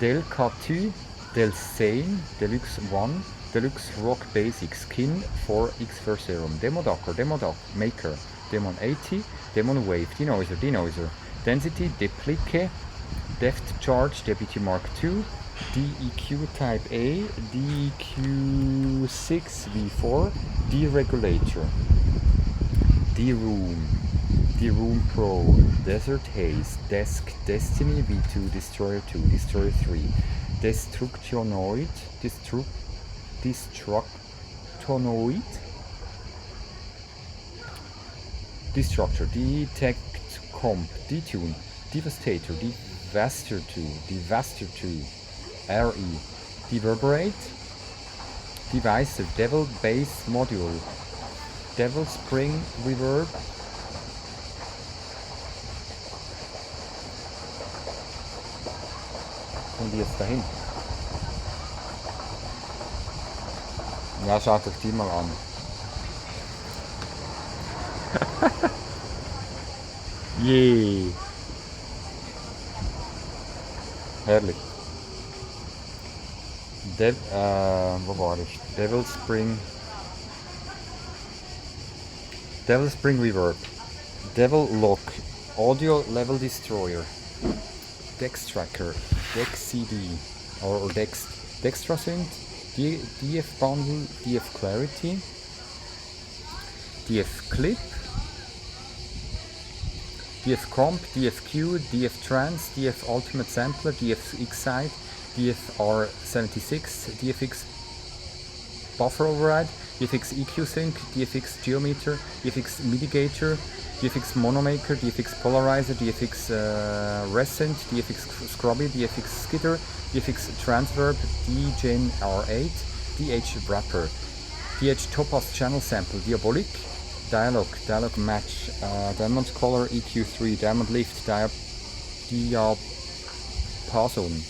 Del K2, Del Sane, Deluxe 1, Deluxe Rock Basic, Skin 4X First Serum, Demo Docker, Demo Dock, Maker, Demon 80, Demon Wave, Denoiser, Denoiser, Density, Deplicate, Deft Charge, DBT Mark II, DEQ Type A, DEQ6V4, Deregulator, D-Room, D-Room Pro, Desert Haze, Desk, Destiny V2, Destroyer 2, Destroyer 3, Destructonoid, Destructonoid, Destructor, Detect Comp, Detune, Devastator, Devaster 2, Devaster 2, RE, Deverberate, Devicer, Devil Bass Module, Devil Spring Reverb, und jetzt dahin. Ja, schaut euch die mal an. Yay! Herrlich. Wo war ich? Devil Spring Reverb, Devil Lock, Audio Level Destroyer, Dex Tracker, Dex CD or Dextra Synth, DF Bundle, DF Clarity, DF Clip, DF Comp, DFQ, DF Trans, DF Ultimate Sampler, DF Excite, DFR76, DFX Buffer Override, DFX EQ Sync, DFX Geometer, DFX Mitigator, DFX Monomaker, DFX Polarizer, DFX Rescent, DFX Scrubby, DFX Skitter, DFX Transverb, DGen R8, DH Wrapper, DH Topaz Channel Sample, Diabolic, Dialog Match, Diamond Color EQ3, Diamond Lift, Diapason,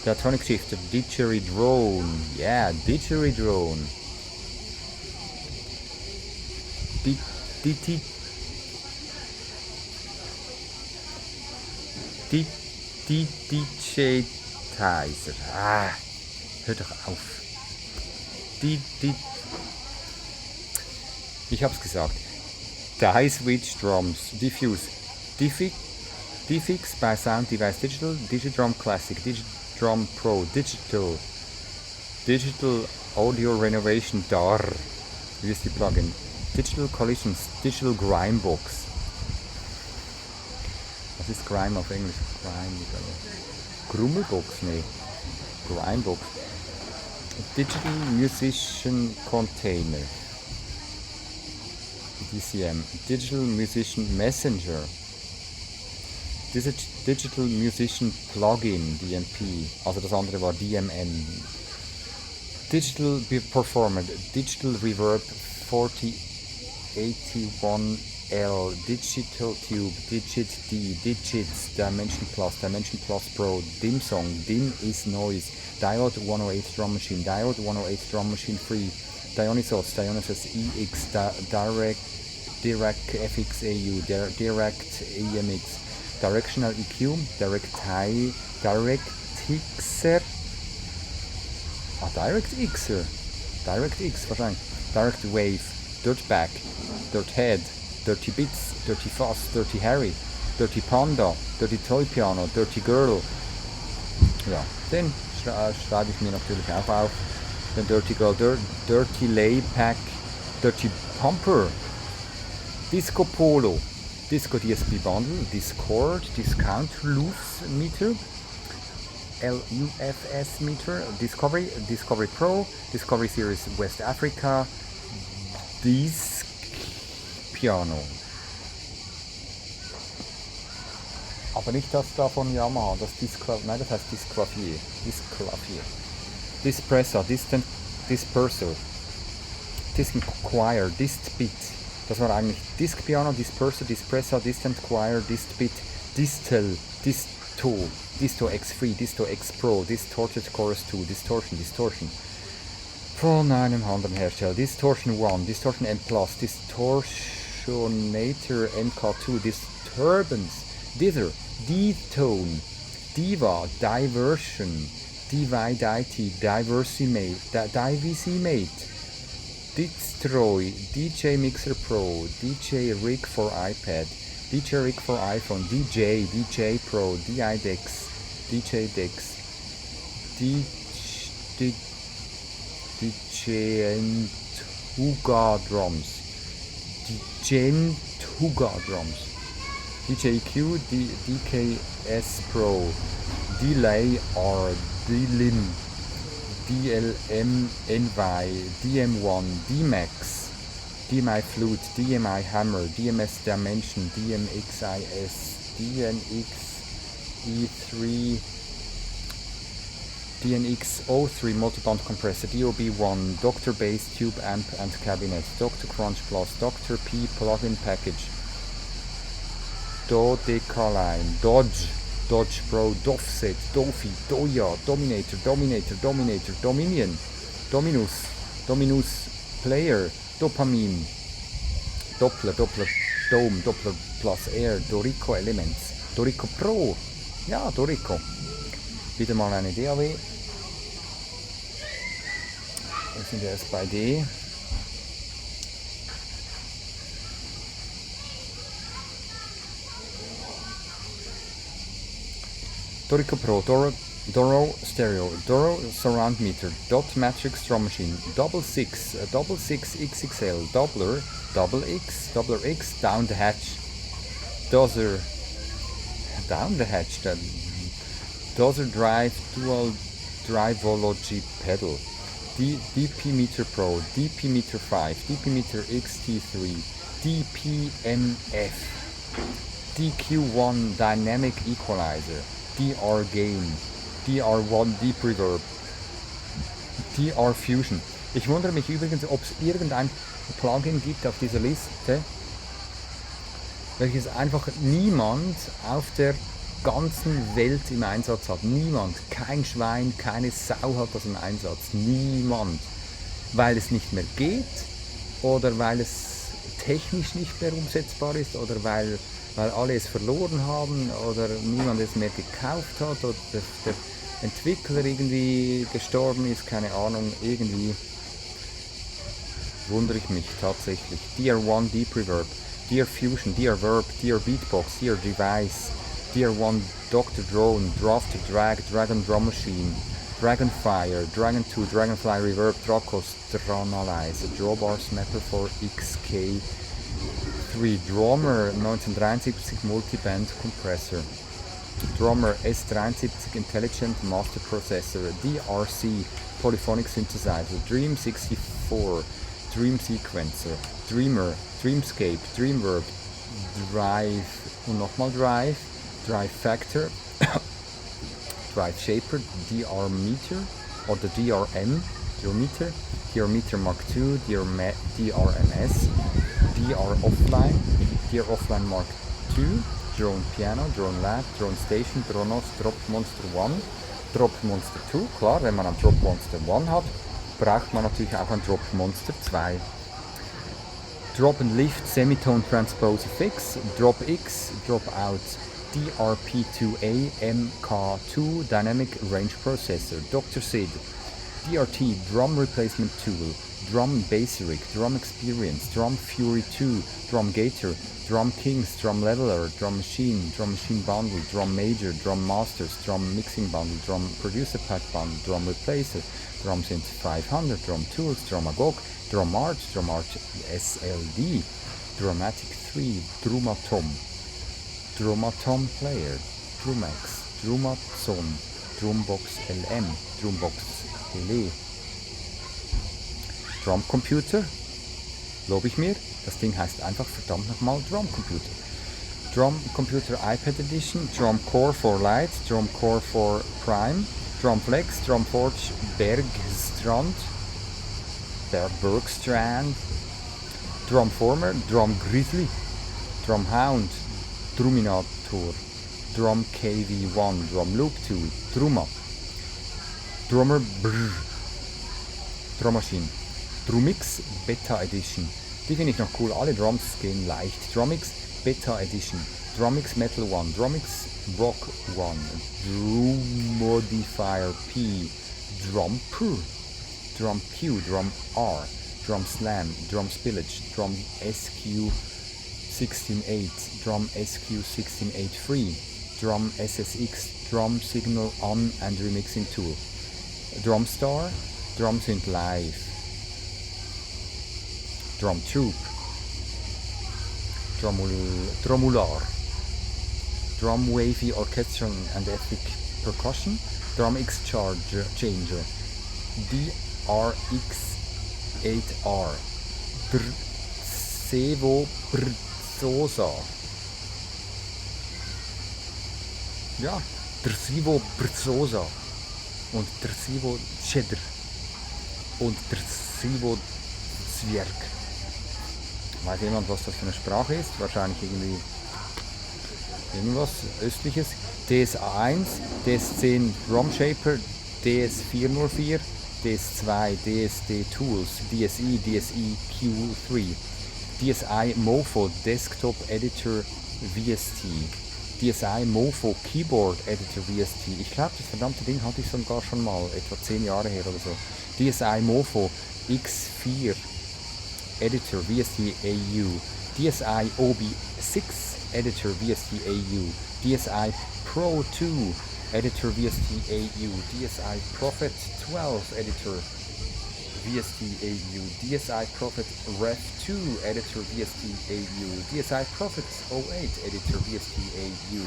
Diatonic Shifter, Didgeridrone, yeah, Didgeridrone, Digitizer, hör doch auf. Ich hab's gesagt. Die Switch Drums, Diffuse, Diffix by Sound Device Digital, Digidrum Classic, Digidrum Pro, Digital Audio Renovation DAW, VST Plugin, Digital Collisions, Digital Grime Box. Was ist Grime auf Englisch? Grime, Grummelbox? Nee. Grimebox. Digital Musician Container. DCM. Digital Musician Messenger. Digital Musician Plugin, DMP. Also das andere war DMN. Digital Performer. Digital Reverb 4081L. Digital Tube. Digit D. Digits. Dimension Plus Pro. Dim Song. Dim is Noise. Diode 108 Drum Machine. Diode 108 Drum Machine Free. Dionysos EX. Direct FX AU. Direct EMX. Directional EQ. Direct Xer. Direct Xer. DirectX wahrscheinlich. Direct Wave, Dirt Back, Dirt Head, Dirty Bits, Dirty Fast, Dirty Harry, Dirty Panda, Dirty Toy Piano, Dirty Girl. Ja, den schreibe ich mir natürlich auch auf. Den Dirty Girl, Dirty Lay Pack, Dirty Pumper, Disco Polo, Disco DSP Bundle, Discord, Discount Loose Meter, LUFS Meter, Discovery Pro, Discovery Series West Africa, Disc Piano. Aber nicht das da von Yamaha, das nein, das heißt Disclavier. Dispressor, Disperser, Distant Choir, Distbit. Das war eigentlich Disc Piano, Disperser, Dispressor, Distant Choir, Distbit, Distal, Disto X3, Disto X Pro, Distorted Chorus 2, Distortion. Von einem anderen Hersteller. Distortion 1, Distortion M+, Distortionator MK2, Disturbance, Dither, D-Tone, Diva, Diversion, Dividity, Divisimate, Destroy, DJ Mixer Pro, DJ Rig for iPad, DJ Rig for iPhone, DJ Pro, DiDex, DJ Dex, DJ Drums, DJQ, DKS Pro, Delay R, DLIM, DLM NY, DM1, DMAX, DMI Flute, DMI Hammer, DMS Dimension, DMXIS, DNX E3, DNX03 Multiband Compressor, DOB1, Dr. Bass Tube Amp and Cabinet, Dr. Crunch Plus, Dr. P Plugin Package, Dodecaline, Dodge Pro, Dovset, Dofi, Doya, Dominator, Dominion, Dominus Player, Dopamine, Doppler Dome, Doppler Plus Air, Dorico Elements, Dorico Pro, ja, Dorico. Wieder mal eine DAW. Wir sind erst bei D. Dorico Pro, Doro Stereo, Doro Surround Meter, Dot Matrix Drum Machine, Double 6 XXL, Doubler X, Down the Hatch, Dozer Drive Dual Driveology Pedal, DP Meter Pro, DP Meter 5, DP Meter XT3, DPMF, DQ1 Dynamic Equalizer, DR Gain, DR1 Deep Reverb, DR Fusion. Ich wundere mich übrigens, ob es irgendein Plugin gibt auf dieser Liste, welches einfach niemand auf der ganzen Welt im Einsatz hat. Niemand, kein Schwein, keine Sau hat das im Einsatz. Niemand. Weil es nicht mehr geht oder weil es technisch nicht mehr umsetzbar ist oder weil alle es verloren haben oder niemand es mehr gekauft hat oder der Entwickler irgendwie gestorben ist, keine Ahnung, irgendwie wundere ich mich tatsächlich. DR1 Deep Reverb, DR Fusion, DR Verb, DR Beatbox, DR Device, DR1 Dr. Drone, Draft Drag, Dragon Drum Machine, Dragonfire, Dragon 2, Dragonfly Reverb, Dracos, Dranalize, Drawbar Snapper for XK3, Drummer 1973 Multiband Compressor, Drummer S73 Intelligent Master Processor, DRC Polyphonic Synthesizer, Dream 64, Dream Sequencer, Dreamer, Dreamscape, Dreamverb, Drive und nochmal Drive, Drive Factor, Drive Shaper, DR Meter oder DRM, DR Meter Mark II, DRMS, DR Offline Mark II, Drone Piano, Drone Lab, Drone Station, Dronos, Drop Monster 1, Drop Monster 2, klar, wenn man einen Drop Monster 1 hat, braucht man natürlich auch einen Drop Monster 2. Drop and Lift Semitone Transpose Fix, Drop X, Drop Out, DRP2A MK2 Dynamic Range Processor, Dr. Sid, DRT, Drum Replacement Tool, Drum Basic, Drum Experience, Drum Fury 2, Drum Gator, Drum Kings, Drum Leveler, Drum Machine Bundle, Drum Major, Drum Masters, Drum Mixing Bundle, Drum Producer Pack Bundle, Drum Replacer, Drum Synth 500, Drum Tools, Drum Agog, Drum Arch SLD, Dramatic 3, Drumatom, Drumatom Player, Drumax, Drumazon, Drumbox LM, Drumbox LE, Drum Computer, lobe ich mir, das Ding heißt einfach verdammt nochmal Drum Computer. Drum Computer iPad Edition, Drum Core for Light, Drum Core for Prime, Drum Flex, Drum Forge Bergstrand, Drum Former, Drum Grizzly, Drum Hound, Druminator, Drum KV1, Drum Loop Tool, Drummer, Drummer Brr, Drum Machine, Drumix Beta Edition, die finde ich noch cool, alle Drums gehen leicht, Drumix Beta Edition, Drumix Metal 1, Drumix Rock 1, Drum Modifier P, Drum Pur, Drum Q, Drum R, Drum Slam, Drum Spillage, Drum SQ168, Drum SQ168 Drum SSX, Drum Signal On and Remixing Tool, Drum Star, Drum Synth Live, Drum Troop, Drumular, Drum Wavy Orchestral and Ethnic Percussion, Drum X Changer, DRX8R, Drzewo Brzoza, ja, Drzewo Brzoza und Drzewo Cheddar und Drzewo Zwerg. Weiß jemand, was das für eine Sprache ist? Wahrscheinlich irgendwie irgendwas Östliches. DS1, DS10 Drum Shaper, DS404, DS2 DSD Tools, DSI Q3, DSI Mofo Desktop Editor VST, DSI Mofo Keyboard Editor VST. Ich glaube, das verdammte Ding hatte ich sogar schon mal, etwa 10 Jahre her oder so. DSI Mofo X4 Editor VST AU, DSI OB6 Editor VST AU, DSI Pro 2 Editor VST AU, DSI Prophet 12 Editor VST AU, DSI Prophet Ref 2 Editor VST AU, DSI Prophet 08 Editor VST AU,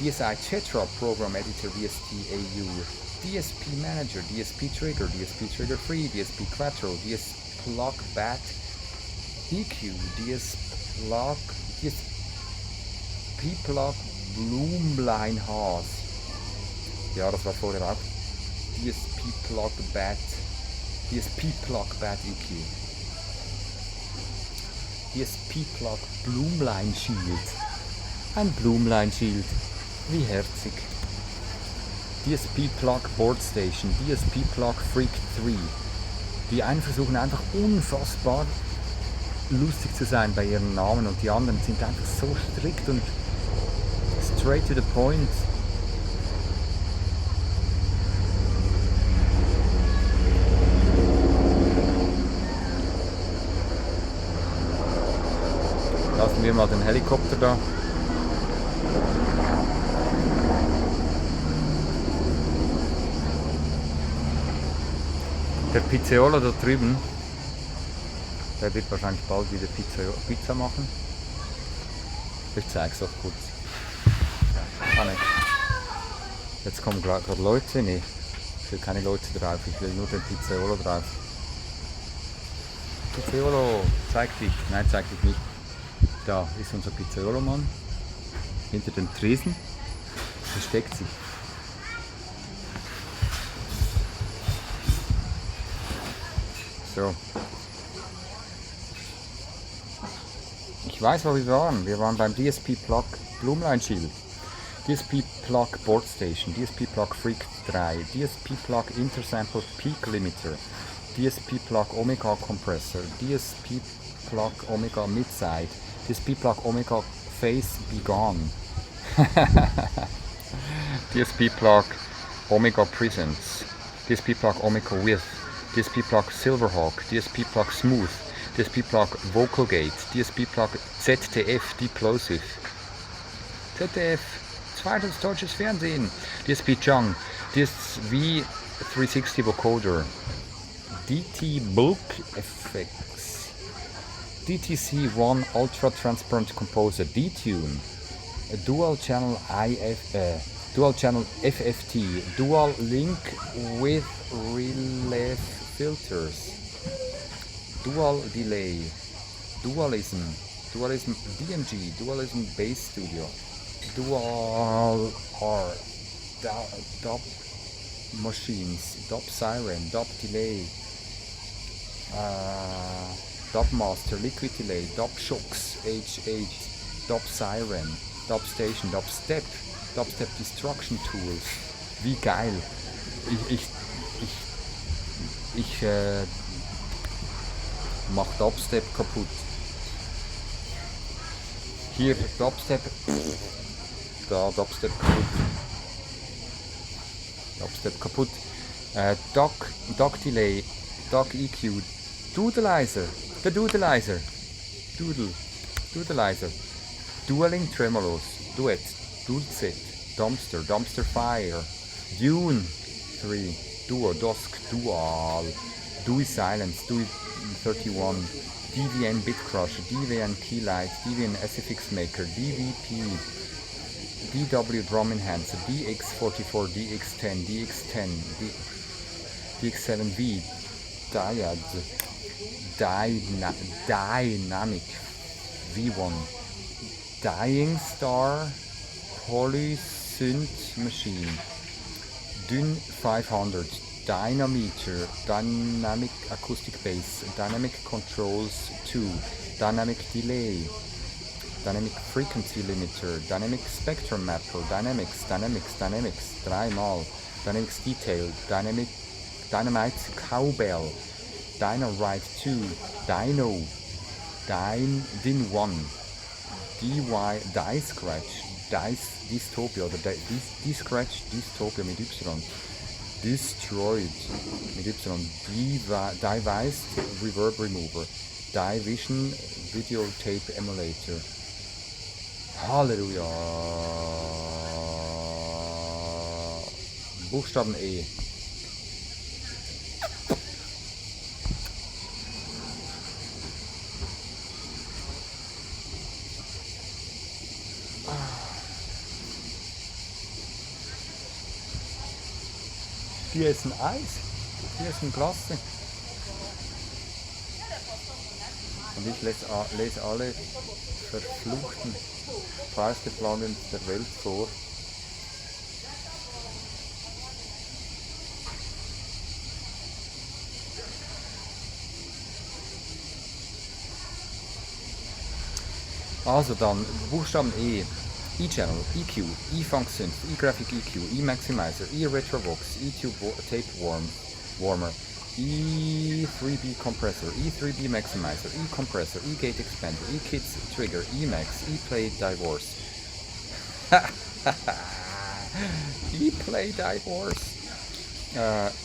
DSI Tetra Program Editor VST AU, DSP Manager, DSP Trigger Free, DSP Quattro, DSP Plug Bat EQ, DSP Plug Bloomline Haas. Ja, das war vorher auch DSP Plug Bat EQ. DSP Plug Bloomline Shield. Ein Bloomline Shield. Wie herzig. DSP Plug Board Station. DSP Plug Freak 3. Die einen versuchen einfach unfassbar lustig zu sein bei ihren Namen und die anderen sind einfach so strikt und straight to the point. Lassen wir mal den Helikopter da. Der Pizzeolo da drüben, der wird wahrscheinlich bald wieder Pizza machen. Ich zeige es auch kurz. Ah, ne. Jetzt kommen gerade Leute. Nee, ich will keine Leute drauf, ich will nur den Pizzeolo drauf. Pizzeolo, zeig dich. Nein, zeig dich nicht. Da ist unser Pizzeolo-Mann. Hinter dem Tresen. Versteckt sich. So. Ich weiß, wo wir waren. Wir waren beim DSP Plug Bloomline Shield, DSP Plug Board Station, DSP Plug Freak 3, DSP Plug Intersample Peak Limiter, DSP Plug Omega Compressor, DSP Plug Omega Midside, DSP Plug Omega Phase Begone, DSP Plug Omega Presence, DSP plug Omega Width, DSP plug Silverhawk, DSP plug Smooth, DSP plug Vocal Gate, DSP plug ZDF Deplosive, ZDF, zweites deutsches Fernsehen, DSP Jung, DSV 360 Vocoder, DT Bulk Effects, DTC1 Ultra Transparent Composer, D-Tune, Dual Channel FFT, Dual Link with Relief Filters, Dual Delay, Dualism DMG, Dualism Bass Studio, Dual R, Dub Machines, Dub Siren, Dub Delay, Dub Master, Liquid Delay, Dub Shocks, H8, Dub Siren, Dub Station, Dub Step Destruction Tools. Wie geil! Ich mach Dubstep kaputt. Hier Dubstep, da Dubstep kaputt. Dock Delay, Dock EQ, Dudelizer, der Dudelizer, Dudelizer, Dueling Tremolos, Duet, Dulcet, Dumpster Fire, Dune 3, Duo, Dusk, Dual, Dewey Silence, Dewey 31, DVN Bit Crusher, DVN Keylight, DVN SFX Maker, DVP, DW Drum Enhancer, DX44, DX10, DX10, DX7V, Dyad, Dynamic V1, Dying Star, Polysynth Machine, Dyn 500, Dynameter, Dynamic Acoustic Bass, Dynamic Controls 2, Dynamic Delay, Dynamic Frequency Limiter, Dynamic Spectrum Mapper, Dynamics, dreimal, Dynamics Detail, Dynamite Cowbell, Dynawrite 2, Dino, Din1, Die Scratch, Dystopia oder Die Scratch, Dystopia mit Y, Destroyed mit Y, Device Reverb Remover, Vision Videotape Emulator. Halleluja! Buchstaben E. Die essen Eis, die essen Klasse. Und ich lese alle verfluchten VST Plugins der Welt vor. Also dann, Buchstaben E. E-Channel, EQ, E-Funk Synth, E-Graphic EQ, E-Maximizer, E-Retrovox, E-Tube Tape Warmer, E3B Compressor, E3B Maximizer, E-Compressor, E-Gate Expander, E-Kids Trigger, E-Max, E-Play Divorce. E-Play Divorce.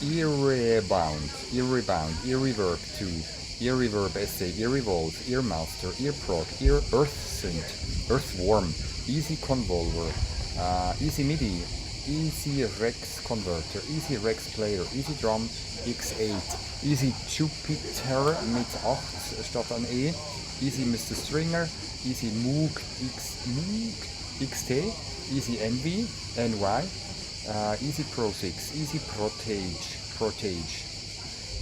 E-Rebound, E-Reverb 2, E-Reverb SA, E-Revolve, E-Master, E-Prog, E-Earthsynth, Earthworm, Easy Convolver, Easy MIDI, Easy Rex Converter, Easy Rex Player, Easy Drum X8, Easy Jupiter mit 8 statt an E, Easy Mr. Stringer, Easy Moog XT, Easy NV, NY, Easy Pro 6, Easy Protage,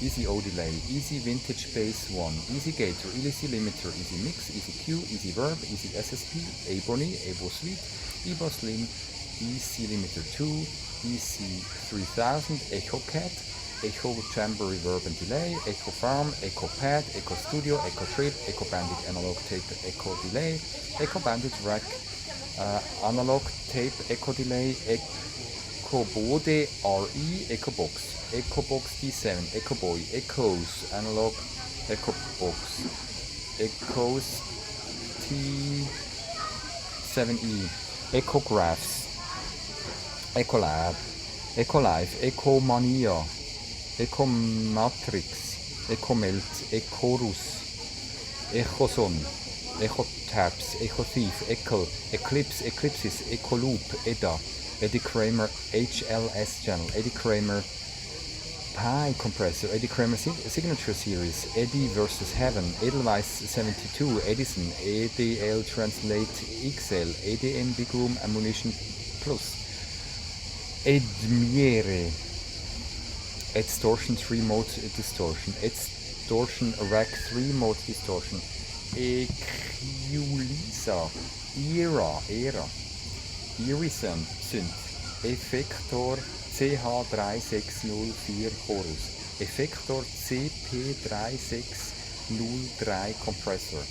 Easy O-Delay, Easy Vintage Bass 1, Easy Gator, Easy Limiter, Easy Mix, Easy Q, Easy Verb, Easy SSP, Ebony, Ebo Suite, Ebo Slim, Easy Limiter 2, Easy 3000, Echo Cat, Echo Chamber Reverb and Delay, Echo Farm, Echo Pad, Echo Studio, Echo Trip, Echo Bandit Analog Tape, Echo Delay, Echo Bandit Rack, Analog Tape, Echo Delay, Echo Bode RE, Echo Box, Echo Box D7, Echo Boy, Echoes, Analog, Echo Box, Echoes T7E, Echographs, Ecolab, Ecolife, Ecomania, Ecomatrix, Ecomelt, Ecorus, Echoson, Echotabs, Ecothief, Ekel, Eclipse, Eclipsis, Ecoloop, EDA, Eddie Kramer HLS Channel, Eddie Kramer Pi Compressor, Eddie Kramer Signature Series, Eddie vs Heaven, Edelweiss 72, Edison, EDL Translate XL, EDM Big Room Ammunition Plus, Edmiere, Extortion 3 Mode Distortion, Extortion Rack 3 Mode Distortion, Equalisa, Era, Irison Synth, Effektor CH3604 Chorus, Effektor CP3603 Compressor,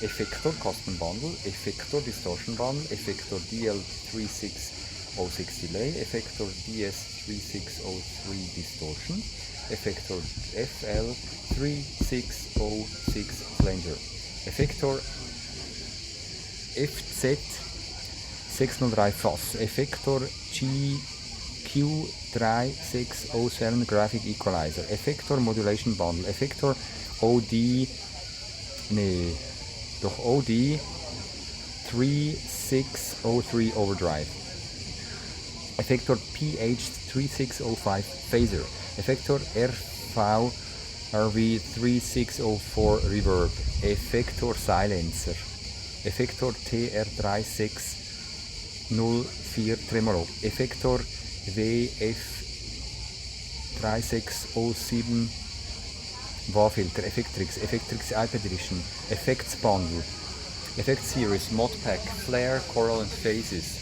Effektor Custom Bundle, Effektor Distortion Bundle, Effektor DL3606 Delay, Effektor DS3603 Distortion, Effektor FL3606 Flanger, Effektor FZ603 Fass, Effektor GQ3607 Graphic Equalizer, Effektor Modulation Bundle, Effektor OD 3603 Overdrive, Effektor PH3605 Phaser, Effektor RV3604 Reverb, Effektor Silencer, Effektor TR3604 Tremolo, Effektor WF3607 Wah-Filter, Effectrix, Effectrix iPad Edition, Effects Bundle, Effect Series, Modpack, Flare, Choral and Phases,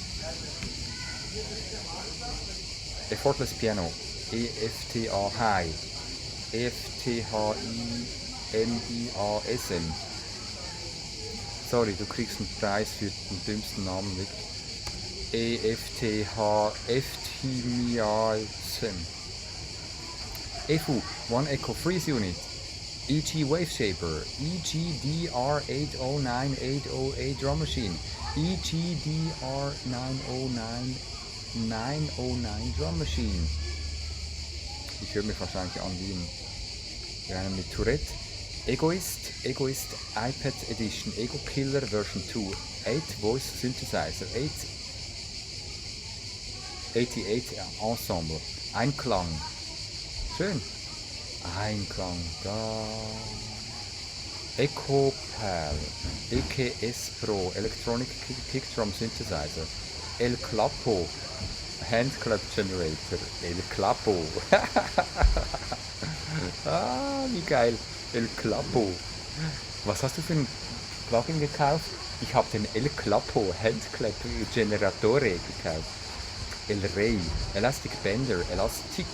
Effortless Piano, EFTA High, EFTHIMIASM. Sorry, du kriegst einen Preis für den dümmsten Namen weg. EFTHIMIASM. EFU, One Echo Freeze Unit, EG Wave Shaper, EGDR809808 Drum Machine, EGDR909909 Drum Machine. Ich höre mich wahrscheinlich an wie einer mit Tourette. Egoist iPad Edition, Ego Killer Version 2, 8 Voice Synthesizer, 88 Ensemble, Einklang. Schön. Einklang. Da. Echo Pal, EKS Pro, Electronic Kick Drum Synthesizer, El Clapo, Hand Clap Generator, El Clapo. Wie geil. El Clapo. Was hast du für ein Plugin gekauft? Ich habe den El Clapo Hand Clap Generatore gekauft. El Rey, Elastic Bender, Elastic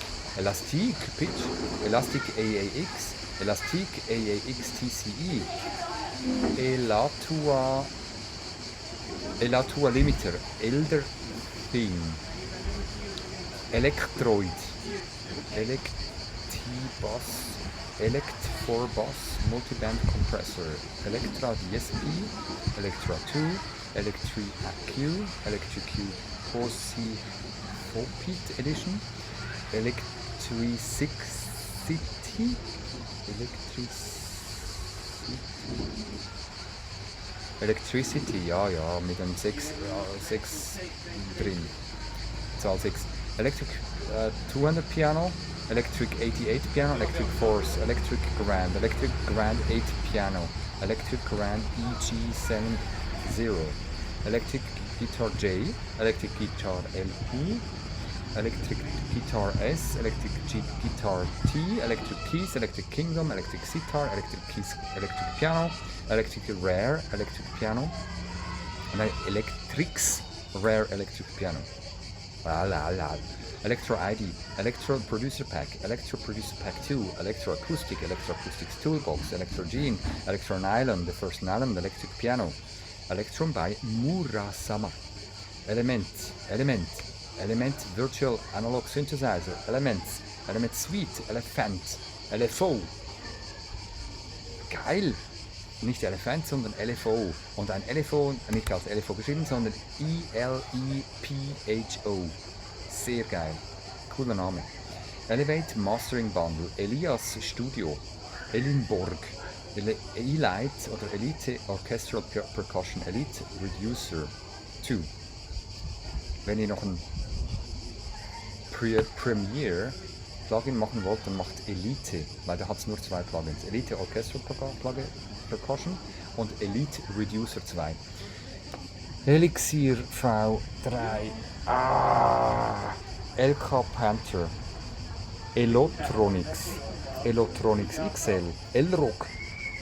Pitch, Elastic AAX, Elastic AAX TCE, Elatua Limiter, Elder Thing, Electroid, Elect 4 Bass Multiband Compressor, Electra DSP, Electra 2, Electric Q Posi Fopit Edition, Electricity, ja, mit einem 6 drin, Zahl 6. Electric 200 Piano, Electric 88 Piano, Electric Force, Electric Grand 8 Piano, Electric Grand EG70, Electric Guitar J, Electric Guitar LP, Electric Guitar S, Electric Guitar T, Electric Keys, Electric Kingdom, Electric Sitar, Electric Keys, Electric Piano, Electric Rare, Electric Piano, Electrics Rare Electric Piano. Electro ID, Electro Producer Pack 2, Electro Acoustic, Electro Acoustics Toolbox, Electro Gene, Electro Nylon, the first Nylon Electric Piano, Electron by Murasama, Element Virtual Analog Synthesizer, Element Suite, Elephant, LFO. Geil! Nicht Elephant, sondern LFO. Und ein LFO, nicht als LFO geschrieben, sondern ELEPHO. Sehr geil. Cooler Name. Elevate Mastering Bundle, Elias Studio, Elinborg, Elite oder Elite Orchestral Percussion, Elite Reducer 2. Wenn ihr noch ein Premiere Plugin machen wollt, dann macht Elite, weil da hat es nur 2 Plugins. Elite Orchestral Percussion und Elite Reducer 2. Elixir V3, LK Panther, Elotronics XL, Elrock,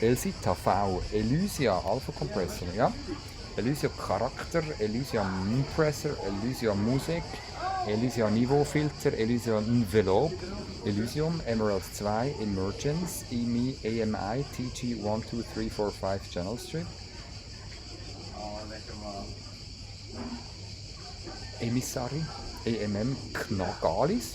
Elsita V, Elysia Alpha Compressor, ja? Elysia Charakter, Elysia Compressor, Elysia Musik, Elysia Niveau Filter, Elysia Envelope, Elysium, Emerald 2, Emergence, AMI, TG 1, 2, 3, 4, 5 Channel Strip, Emissary, Knagalis,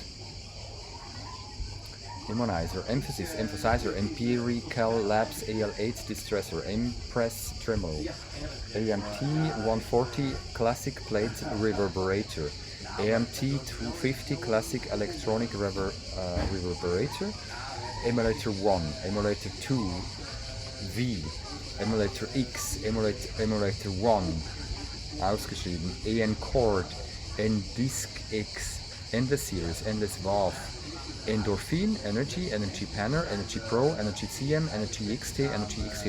Emonizer, Emphasis, Emphasizer, Empirical Labs AL8 Distressor, Impress Tremolo, AMT 140 Classic Plate Reverberator, AMT 250 Classic Electronic Reverberator, Emulator 1, Emulator 2, V, Emulator X, Emulator 1, ausgeschrieben, Chord, Disc X, Endless Series, Endless WAV, Endorphin, Energy Panner, Energy Pro, Energy CM, Energy XT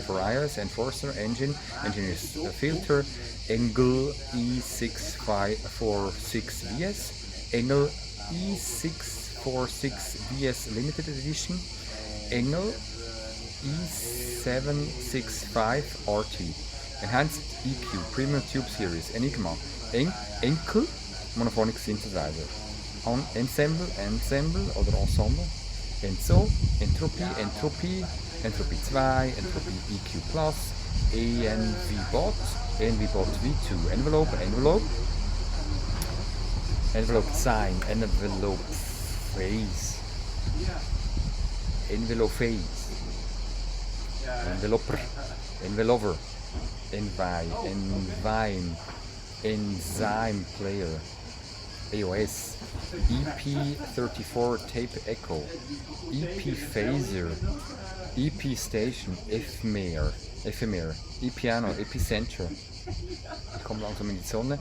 for iOS, Enforcer, Engineer's Filter, Engel E646VS, Engel E646VS Limited Edition, Engel E765RT, Enhanced EQ, Premium Tube Series, Enigma, Enkel, Monophonic Synthesizer, Ensemble oder Ensemble, Enzo, Entropie 2, Entropie EQ Plus, ENVBot V2, Envelope Sign, Envelope Phase, Enveloper, Enzyme Player, AOS, EP34 Tape Echo, EP Phaser, EP Station, Ephemer, E-Piano, Epicenter. Ich komme langsam in die Sonne.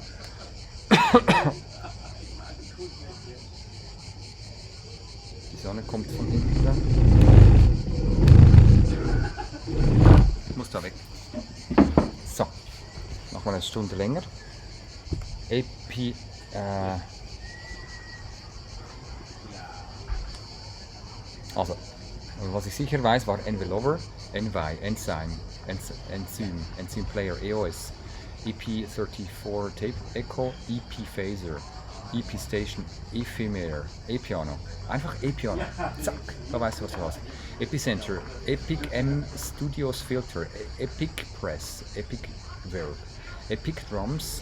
Die Sonne kommt von hinten. Ich muss da weg. So, nochmal eine Stunde länger. Also, was ich sicher weiß, war Enveloper, Enzyme Player, EOS, EP34 Tape Echo, EP Phaser, EP Station, Ephemer, E-Piano. Einfach E-Piano. Zack, da weißt du, was du hast. Epicenter, Epic M Studios Filter, Epic Press, Epic Verb, Epic Drums,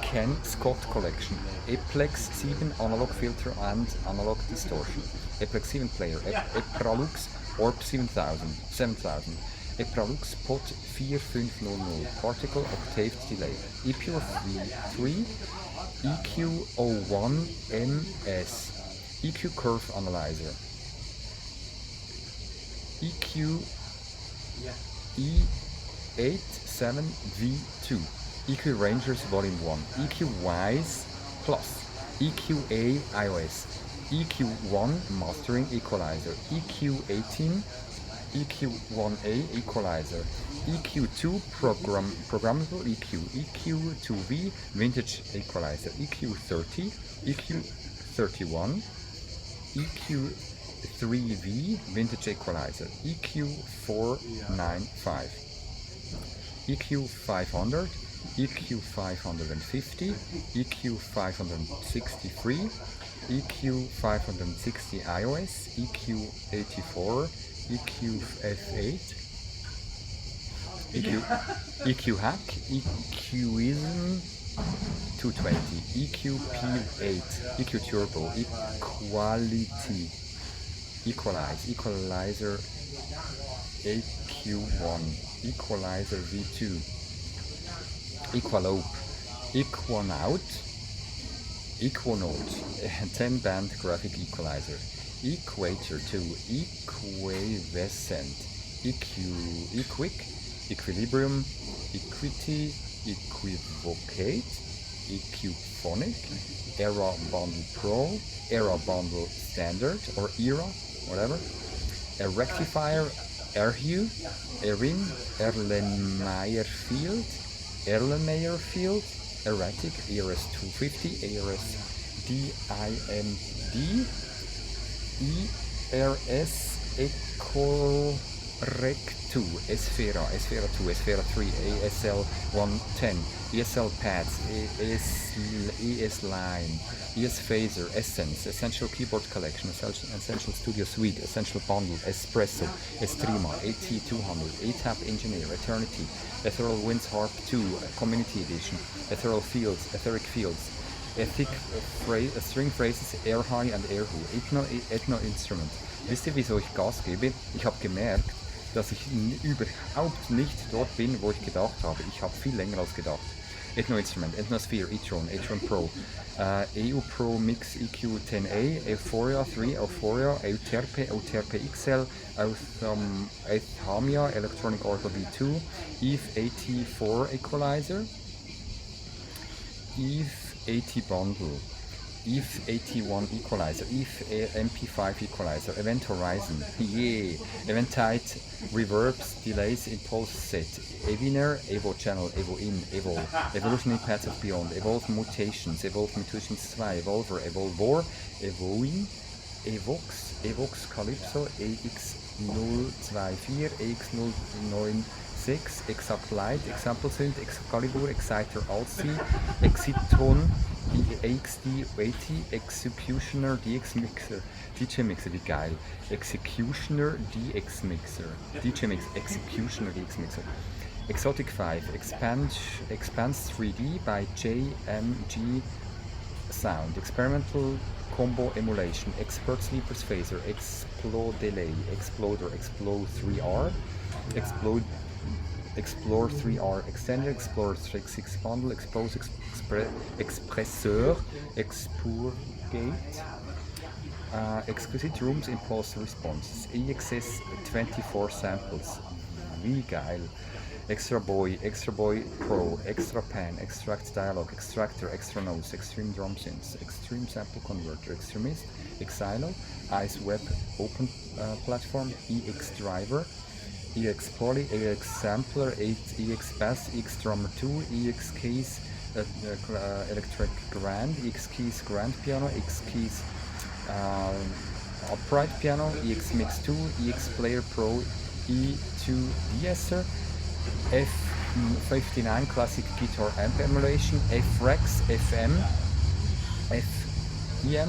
Ken Scott Collection, Eplex 7 Analog Filter and Analog Distortion, Eplex 7 Player, Epralux Orb 7000, Epralux Pot 4500, Particle Octave Delay, EPUR V3, EQ01 MS, EQ Curve Analyzer, EQ E87V2, EQ Rangers Volume 1, EQ Wise Plus, EQA iOS, EQ1 Mastering Equalizer, EQ18, EQ1A Equalizer, EQ2 Programmable EQ, EQ2V Vintage Equalizer, EQ30, EQ31, EQ3V Vintage Equalizer, EQ495, EQ500, EQ550, EQ563, EQ560 iOS, EQ84, EQF8, EQ Hack, EQism 220, EQP8, EQ Turbo, Equality, Equalizer EQ1, Equalizer V2, Equalope, Equanout, Equinote, 10 band graphic equalizer. Equator 2, equiescent, equique, equilibrium, equity, equivocate, equphonic, era bundle pro, era bundle standard or era, whatever, a rectifier, erhue, erin, Erlenmeyer field, erratic, ERS 250, ARS DIMD, ERS Ecorrect2, Esfera 2, Esfera 3, ASL 110, ESL pads, ES line, ES phaser, Essence, Essential Keyboard Collection, Essential Studio Suite, Essential Bundle, Espresso, Estrema, AT200, ATAP Engineer, Eternity, Ethereal Winds Harp 2, Community Edition, Ethereal Fields, Etheric Fields, String Phrases, Air High and Air Who, Ethno Instrument. Wisst ihr, wieso ich Gas gebe? Ich habe gemerkt, dass ich überhaupt nicht dort bin, wo ich gedacht habe. Ich habe viel länger als gedacht. Ethno Instrument, Ethnosphere, e-tron Pro, EU Pro Mix EQ 10A, Euphoria 3, Euphoria, Euterpe XL, Ethamia, Electronic Oracle V2, EVE 84 Equalizer, EVE 80 Bundle, EVE 81 Equalizer, EVE MP5 Equalizer, Event Horizon, Eventite, Reverbs, Delays, Impulse Set, Eviner, Evo Channel, Evo In, Evolve, Evolutionary Paths of Beyond, Evolve Mutations 2, Evolver, Evolvor, Evoin, Evox Calypso, EX024, EX096, Exact Light, Example Synth, Excalibur, Exciter Alt-C, Exiton, AXD 80, Executioner DX Mixer, DJ Mixer, wie geil, Executioner DX Mixer, DJ Mix, Executioner DX Mixer, Exotic 5, Expanse 3D by JMG Sound, Experimental Combo Emulation, Expert Sleepers Phaser, Explode Delay, Exploder, Explode 3R, Explore 3R Extender, Explorer 6 Bundle, Expose Expresseur, Expurgate, Exquisite Rooms Impulse Responses, EXS 24 Samples, wie geil, Extra Boy Pro, Extra Pan, Extract Dialog, Extractor, Extra Nose, Extreme Drum Synths, Extreme Sample Converter, Extremist, Exilo, Ice Web Open Platform, EX Driver, EX Poly, EX Sampler, EX Bass, EX Drummer 2, EX Keys, Electric Grand, EX Keys Grand Piano, EX Keys Upright Piano, EX Mix 2, EX Player Pro, E2 De-esser, F59 Classic Guitar Amp Emulation, F-Rex, FM, F-EM,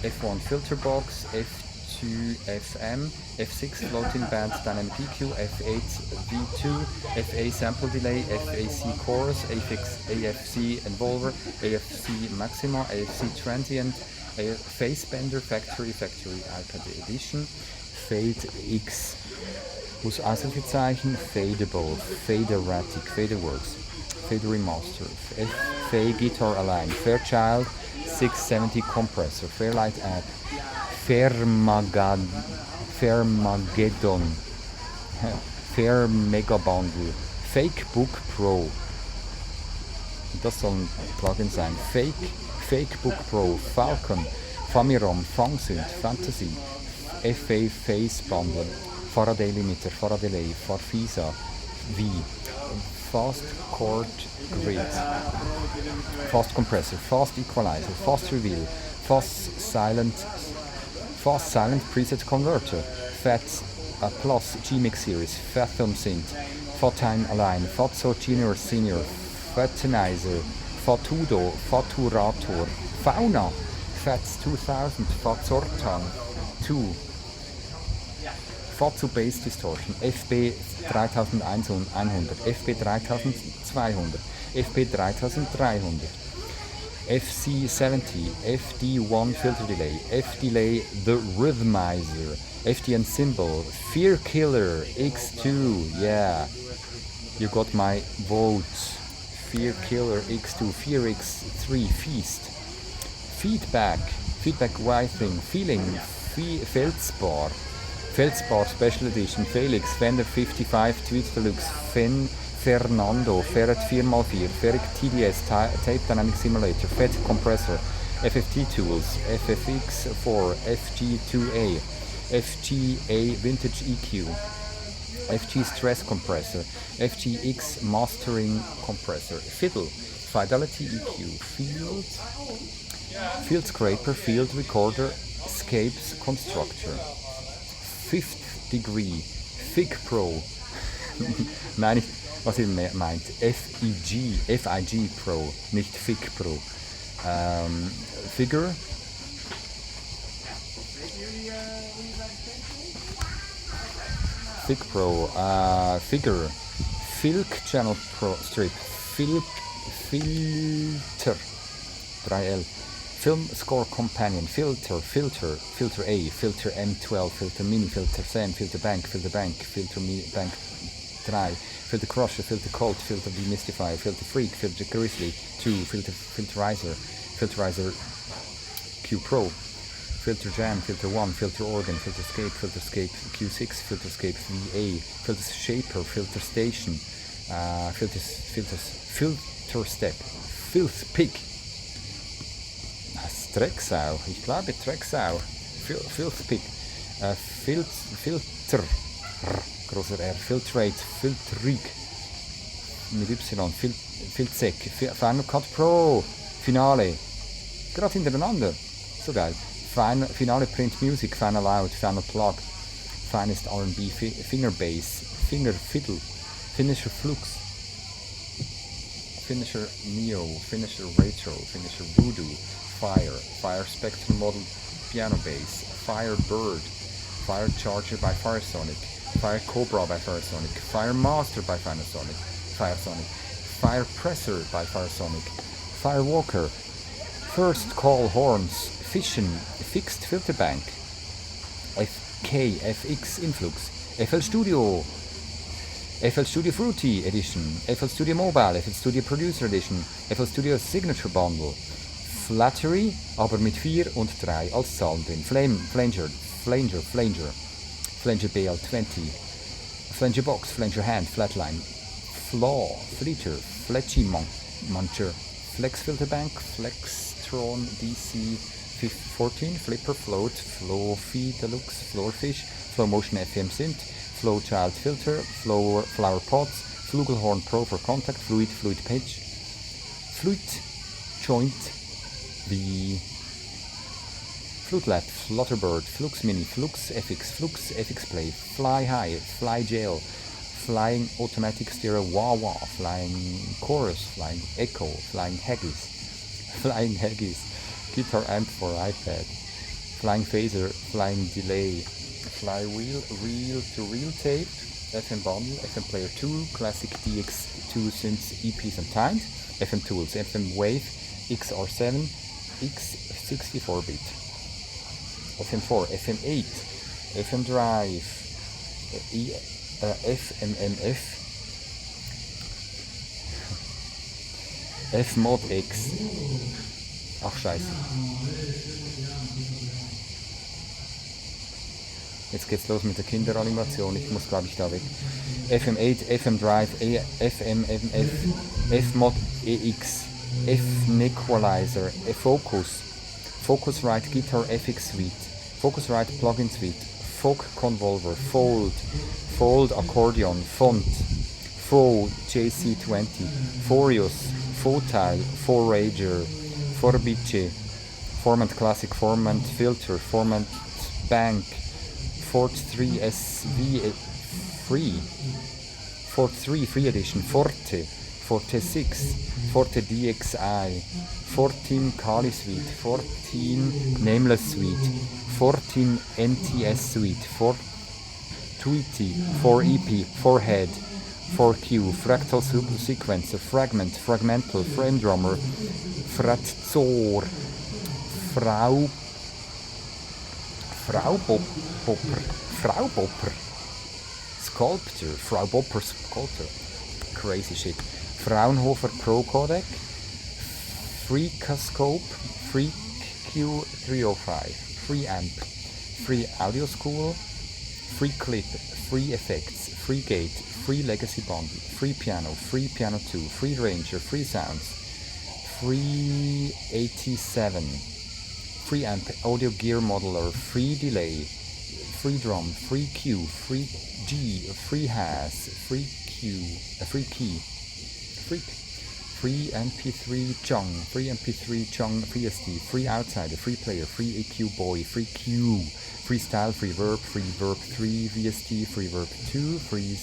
F1 Filter Box, F2 FM, F6 Floating Band Dynamic EQ, F8 V2, FA Sample Delay, FAC Chorus, AFC Involver, AFC Maxima, AFC Transient, Phase Bender, Factory iPad Edition, Fade X, Ausrufezeichen, Fadeable, Faderatic, Faderworks, Fader Remaster, FA Guitar Align, Fairchild 670 Compressor, Fairlight App, Fairmageddon, Fair Mega Bundle, Fake Book Pro, das soll ein Plugin sein, Fake Book Pro, Falcon, Famirom, Fangsynth, Fantasy, FA Phase Bundle, Faraday Limiter, Faraday Delay, Farfisa, V, Fast Chord Grid, Fast Compressor, Fast Equalizer, Fast Reveal, Fast Silent Preset Converter, FAT Plus G-Mix Series, Fathom Synth, Fatime Align, Fatso Junior Senior, Fatanizer, Fatudo, Faturator, Fauna, Fats 2000, Fazortan 2, Fatsu Bass Distortion, FB 3100, FB 3200, FB 3300, FC70, FD1 Filter Delay, F-Delay The Rhythmizer, FDN Symbol, Fear Killer X2, yeah, you got my vote, Fear Killer X2, Fear X3 Feast, Feedback, writing, feeling, Feldspar, Special Edition, Felix, Fender 55, Tweets Deluxe, Fernando, Ferret 4x4, Ferric TDS, Tape Dynamic Simulator, FET Compressor, FFT Tools, FFX4, FG2A, FGA Vintage EQ, FG Stress Compressor, FGX Mastering Compressor, Fiddle, Fidelity EQ, Field Scraper, Field Recorder, Scapes Constructor, Fifth Degree, FIG Pro, nein, was ihr meint, FIG Pro, nicht FIG Pro, Figure, FIG Pro, Figure, Filk Channel Pro Strip, Filter, 3L, Film Score Companion, Filter A, Filter M12, Filter Mini, Filter Sam, Filter Bank, Filter Bank 3, Filter Crusher, Filter Colt, Filter Demystifier, Filter Freak, Filter Grizzly 2, Filterizer Q Pro, Filter Jam, Filter 1, Filter Organ, Filter Scape Q6, Filter Scape VA, Filter Shaper, Filter Station, Filter Step, Filth Pig, Drecksau, ich glaube Drecksau, Filth Pig, Filter, großer R, Filtrate, Filtrig, mit Y, Filzec, Final Cut Pro, Finale, gerade hintereinander, so geil, Finale Print Music, Final Out, Final Plug, Finest R&B, Finger Bass, Finger Fiddle, Finisher Flux, Finisher Neo, Finisher Retro, Finisher Voodoo, Fire Spectrum Model Piano Bass, Fire Bird, Fire Charger by Firesonic, Fire Cobra by Firesonic, Fire Master by Firesonic, Fire Presser by Firesonic, Fire Walker, First Call Horns, Fission, Fixed Filter Bank, FK, FX Influx, FL Studio Fruity Edition, FL Studio Mobile, FL Studio Producer Edition, FL Studio Signature Bundle, Flattery, aber mit 4 und 3 als Zahlen drin, Flanger BL20, Flanger Box, Flanger Hand, Flatline, Flaw, Fleeter, Fletchy Muncher, Flex Filter Bank, Flextron DC 14, Flipper, Float, Flowfi Deluxe, Floorfish, Flow Motion FM Synth, Flow Child Filter, Flower Pots, Flugelhorn Pro for Contact, Fluid Pitch, Flute Joint, the Flute Lab, Flutterbird, Flux Mini, Flux FX Play, Fly High, Fly Jail, Flying Automatic Stereo, Wah Wah, Flying Chorus, Flying Echo, Flying Haggis, Guitar Amp for iPad, Flying Phaser, Flying Delay, Flywheel, Reel-to-Reel Tape, FM Bundle, FM Player 2, Classic DX2 Synths, EPs and Timed, FM Tools, FM Wave, XR7, X64-bit, FM4, FM8, FM Drive, FMMF, F-Mod X, ach scheiße. Jetzt geht's los mit der Kinderanimation, ich muss glaube ich da weg. FM8, FM Drive, FMMF, F-Mod EX, F-Nequalizer, Focusrite Guitar FX Suite, Focusrite Plugin Suite, Folk Convolver, Fold Accordion, Font, Faux JC20, Forius, Fotile, Forager, Forbice, Formant Classic, Formant Filter, Formant Bank, Fort 3 SV Free, Fort 3 Free Edition, Forte 6, Forte DXI, 14 Kali Suite, 14 Nameless Suite, 14 NTS Suite, 4 Tweety, 4 EP, 4 Head, 4Q, Fractal Sequencer, Fragment, Fragmental, Frame Drummer, Fratzor, Frau Bopper, Sculptor, crazy shit, Fraunhofer Pro Codec, Freakoscope, SQ305, free amp, free audio school, free clip, free effects, free gate, free legacy bundle, free piano 2, free ranger, free sounds, free 87, free amp, audio gear modeler, free delay, free drum, free Q, free G, free has, free Q, free key, free MP3 chung, free MP3 chung VST, free outsider, free player, free EQ boy, free Q, free style, free verb 3 VST, free verb 2, free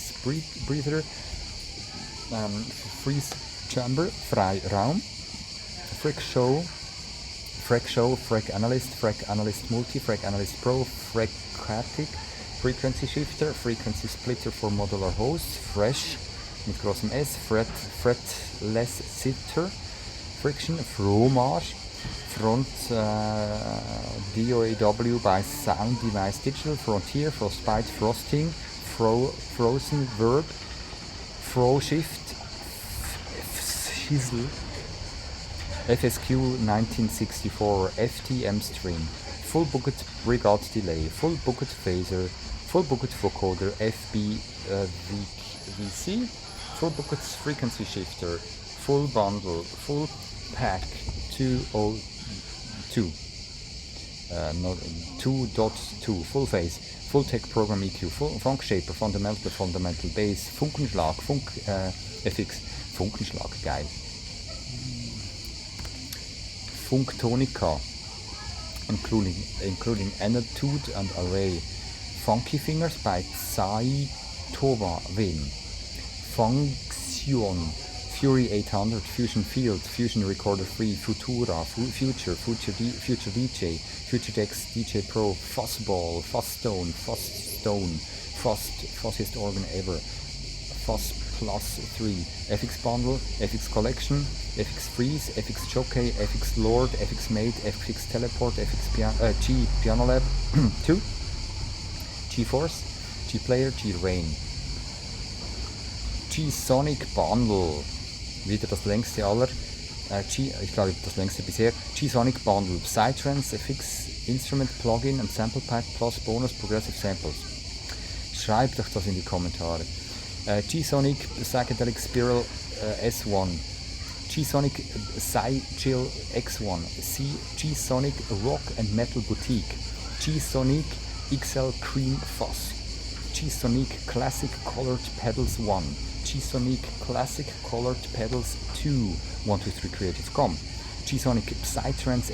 breather, free chamber, frei Raum, frac show, frac analyst multi, frac analyst pro, fracatic, frequency shifter, frequency splitter for modular hosts, fresh mit großem S, fretless sitter, friction, fromage, front DAW by sound device digital, frontier, frostbite, frosting, frozen verb, fro shift, shizzle, FSQ 1964, FTM stream, full bucket brigade delay, full bucket phaser, full bucket vocoder, VC, full bucket frequency shifter, full bundle, full pack 202, 2.2, full phase, full tech program EQ, full funk shaper, fundamental bass, Funkenschlag, FX, Funkenschlag, geil. Funktonica, including Anatude and Array, Funky Fingers by Tsai Tova Win, Function, Fury 800, Fusion Field, Fusion Recorder 3, Futura, Future DJ, FutureDex DJ Pro, Fuzzball, Fuzzstone, Fastest organ ever, Fuzz Plus 3, FX Bundle, FX Collection, FX Freeze, FX Jockey, FX Lord, FX Mate, FX Teleport, FX G Piano Lab 2, G Force, G Player, G Rain, G Sonic Bundle, wieder das längste aller, ich glaube das längste bisher, G Sonic Bundle, Psytrance, FX Instrument Plugin and Sample Pack plus Bonus Progressive Samples. Schreibt euch das in die Kommentare. G-Sonic Psychedelic Spiral S1, G-Sonic Psychill X1, G-Sonic Rock and Metal Boutique, G-Sonic XL Cream Fuzz, G-Sonic Classic Colored Pedals 1, G-Sonic Classic Colored Pedals 2, 123 Creative.com, G-Sonic Psytrance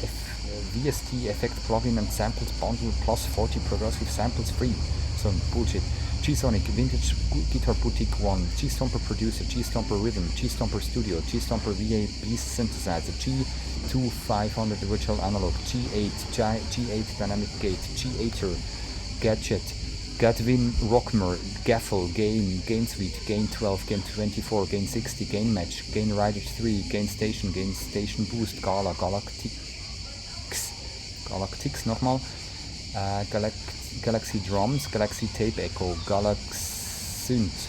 VST Effect Plugin and Samples Bundle plus 40 Progressive Samples free. So bullshit. G-Sonic Vintage Guitar Boutique 1, G-Stomper Producer, G-Stomper Rhythm, G-Stomper Studio, G-Stomper VA Beast Synthesizer, G2500 Virtual Analog, G8, G8 Dynamic Gate, G8er, Gadget, Gadwin Rockmer, Gaffle, Gain Suite, Gain 12, Gain 24, Gain 60, Gain Match, Gain Rider 3, Gain Station Boost, Galactix nochmal, Galaxy Drums, Galaxy Tape Echo, Galaxynt,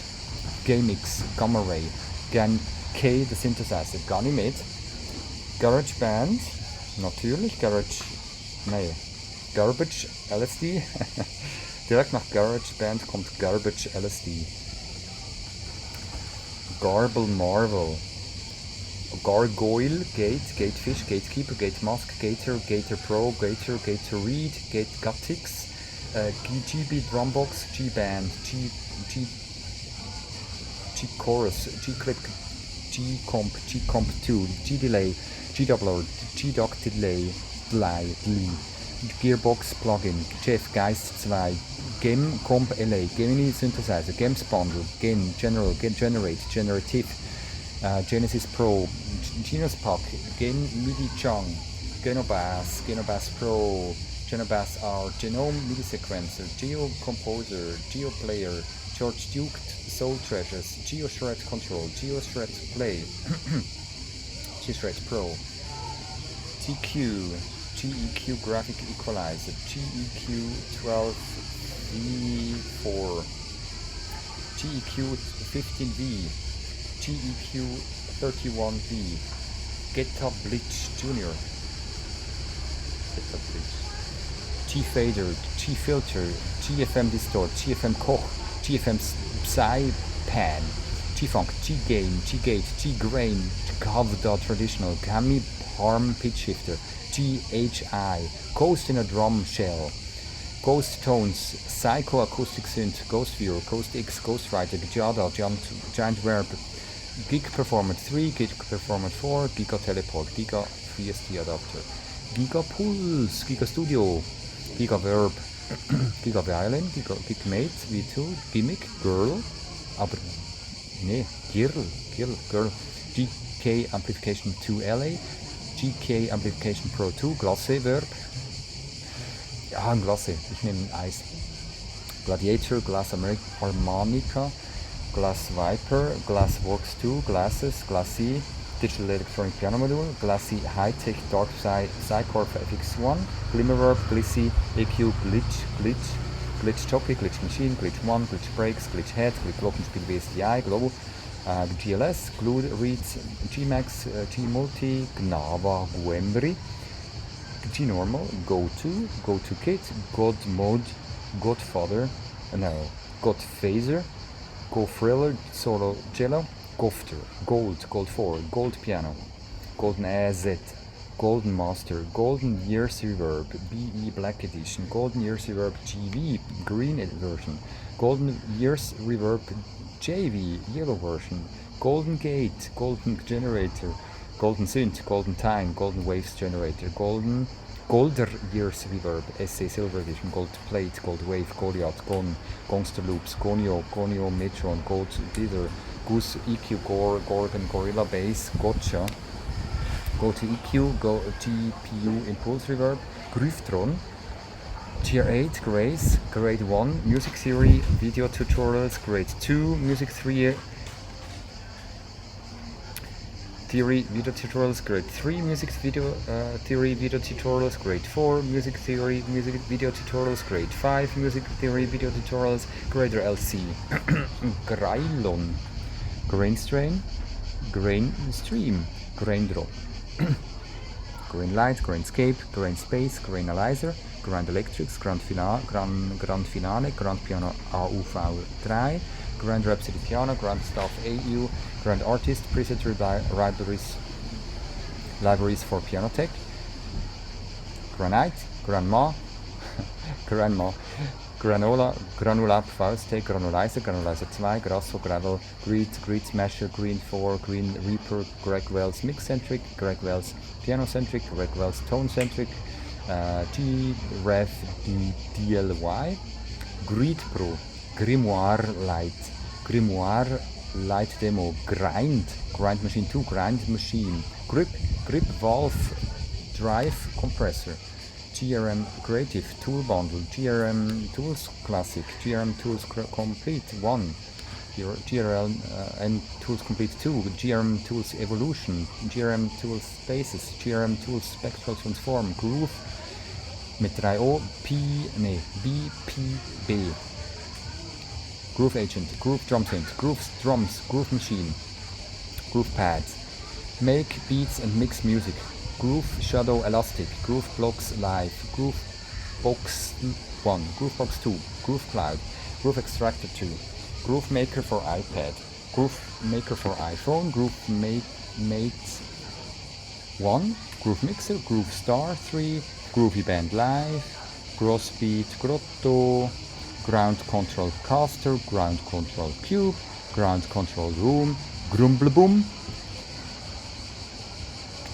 Gamix, Gamma Ray, Gan K, the Synthesizer, Ganymede, GarageBand, natürlich, Garbage LSD, direkt nach GarageBand kommt Garbage LSD, Garble Marvel, Gargoyle, Gatefish, Gatekeeper, Gate Mask, Gator Pro, Gator Read, Gatix, GB Drumbox, G-Band, G-Chorus, G-Clip, G-Comp 2, G-Delay, G-Doubler, G-Dock Delay, Gearbox Plugin, Jeff Geist 2, Gem Comp LA, Gemini Synthesizer, Gems Bundle, Gen General, Gen Generate, Generative, Genesis Pro, Genus Pack, Gen MIDI Chung, Genobass Pro, Genobass R, Genome MIDI Sequencer, Geo Composer, Geo Player, George Duke Soul Treasures, Geo Shred Control, Geo Shred Play, G Shred Pro, GEQ Graphic Equalizer, GEQ 12V4, GEQ 15V, GEQ 31V, Geta Blitz Jr., G-Fader, G-Filter, GFM Distort, GFM Koch, GFM Psy Pan, G-Funk, G-Gain, G-Gate, G-Grain, G-Cover Traditional, Gami Harm Pitch Shifter, GHI, Ghost in a Drum Shell, Ghost Tones, Psycho Acoustic Synth, Ghost Viewer, Ghost X, Ghost Writer, Jada, Giant Verb, Gig Performance 3, Gig Performance 4, Giga Teleport, Giga VST Adapter, Giga Pulse, Giga Studio, Giga Verb, Giga Violin, Giga Gigmate, V2, Gimmick, Girl, aber nee, Girl, GK Amplification 2 LA, GK Amplification Pro 2, Glasse Verb, ja, ein Glasse, ich nehme ein Eis, Gladiator, Glass Harmonica, Glass Viper, Glass Works 2, Glasses, Glassy, Digital Electronic Piano Module, Glassy High-Tech Dark Psycorp FX1, Glimmerverb, Glissy, EQ, Glitch Jockey, Glitch Machine, Glitch 1, Glitch Breaks, Glitch Head, Glitch Glockenspiel VSTI, Global, GLS, Glue Reads, Gmax, G-Multi, Gnava, Guembri, G-Normal, Go-To Kit, God Mode, Godfather, Godphaser, Go Thriller, Solo Cello, Gofter, Gold 4, Gold Piano, Golden AZ, Golden Master, Golden Years Reverb, BE Black Edition, Golden Years Reverb GV, Green version, Golden Years Reverb JV, Yellow version, Golden Gate, Golden Generator, Golden Synth, Golden Time, Golden Waves Generator, Golder Years Reverb, SA Silver Edition, Gold Plate, Gold Wave, Goliath, Gongster Loops, Gonio, Metron, Gold Dither, Goose EQ, Gorgon, Gorilla Bass, Gotcha, Go to EQ, Go GPU Impulse Reverb, Gryftron, Tier 8, Grace, Grade 1, Music Theory, Video Tutorials, Grade 2, Music Theory Video Tutorials, Grade 3, Music Video Theory Video Tutorials, Grade 4, Music Theory Music Video Tutorials, Grade 5, Music Theory Video Tutorials, Grader LC, Grailon, Grainstrain, Grain Stream, Grain Drop, Grain Light, Grainscape, Grain Space, Grain Analyzer, Grand Electrics, Grand Finale, Grand Piano AUV3, Grand Rhapsody Piano, Grand Staff AU, Grand Artist, Preset Libraries for Piano Tech, Granite, Grandma, Granola, Granulab VST, Granulizer, Granulizer 2, Grasso, Gravel, Greed Smasher, Green 4, Green Reaper, Greg Wells Mix-Centric, Greg Wells Piano-Centric, Greg Wells Tone-Centric, G-Rev DLY, Greed Pro, Grimoire Light Demo, Grind Machine 2, Grind Machine, Grip Valve Drive Compressor, GRM Creative Tool Bundle, GRM Tools Classic, GRM Tools Complete 1, GRM Tools Complete 2, GRM Tools Evolution, GRM Tools Spaces, GRM Tools Spectral Transform, Groove mit 3O, BPB, Groove Agent, Groove Drum Synth, Groove Drums, Groove Machine, Groove Pads, Make Beats and Mix Music, Groove Shadow Elastic, Groove Blocks Live, Groove Box 1, Groove Box 2, Groove Cloud, Groove Extractor 2, Groove Maker for iPad, Groove Maker for iPhone, Groove Mate 1, Groove Mixer, Groove Star 3, Groovy Band Live, Grossbeat Grotto, Ground Control Caster, Ground Control Cube, Ground Control Room, Grumbleboom,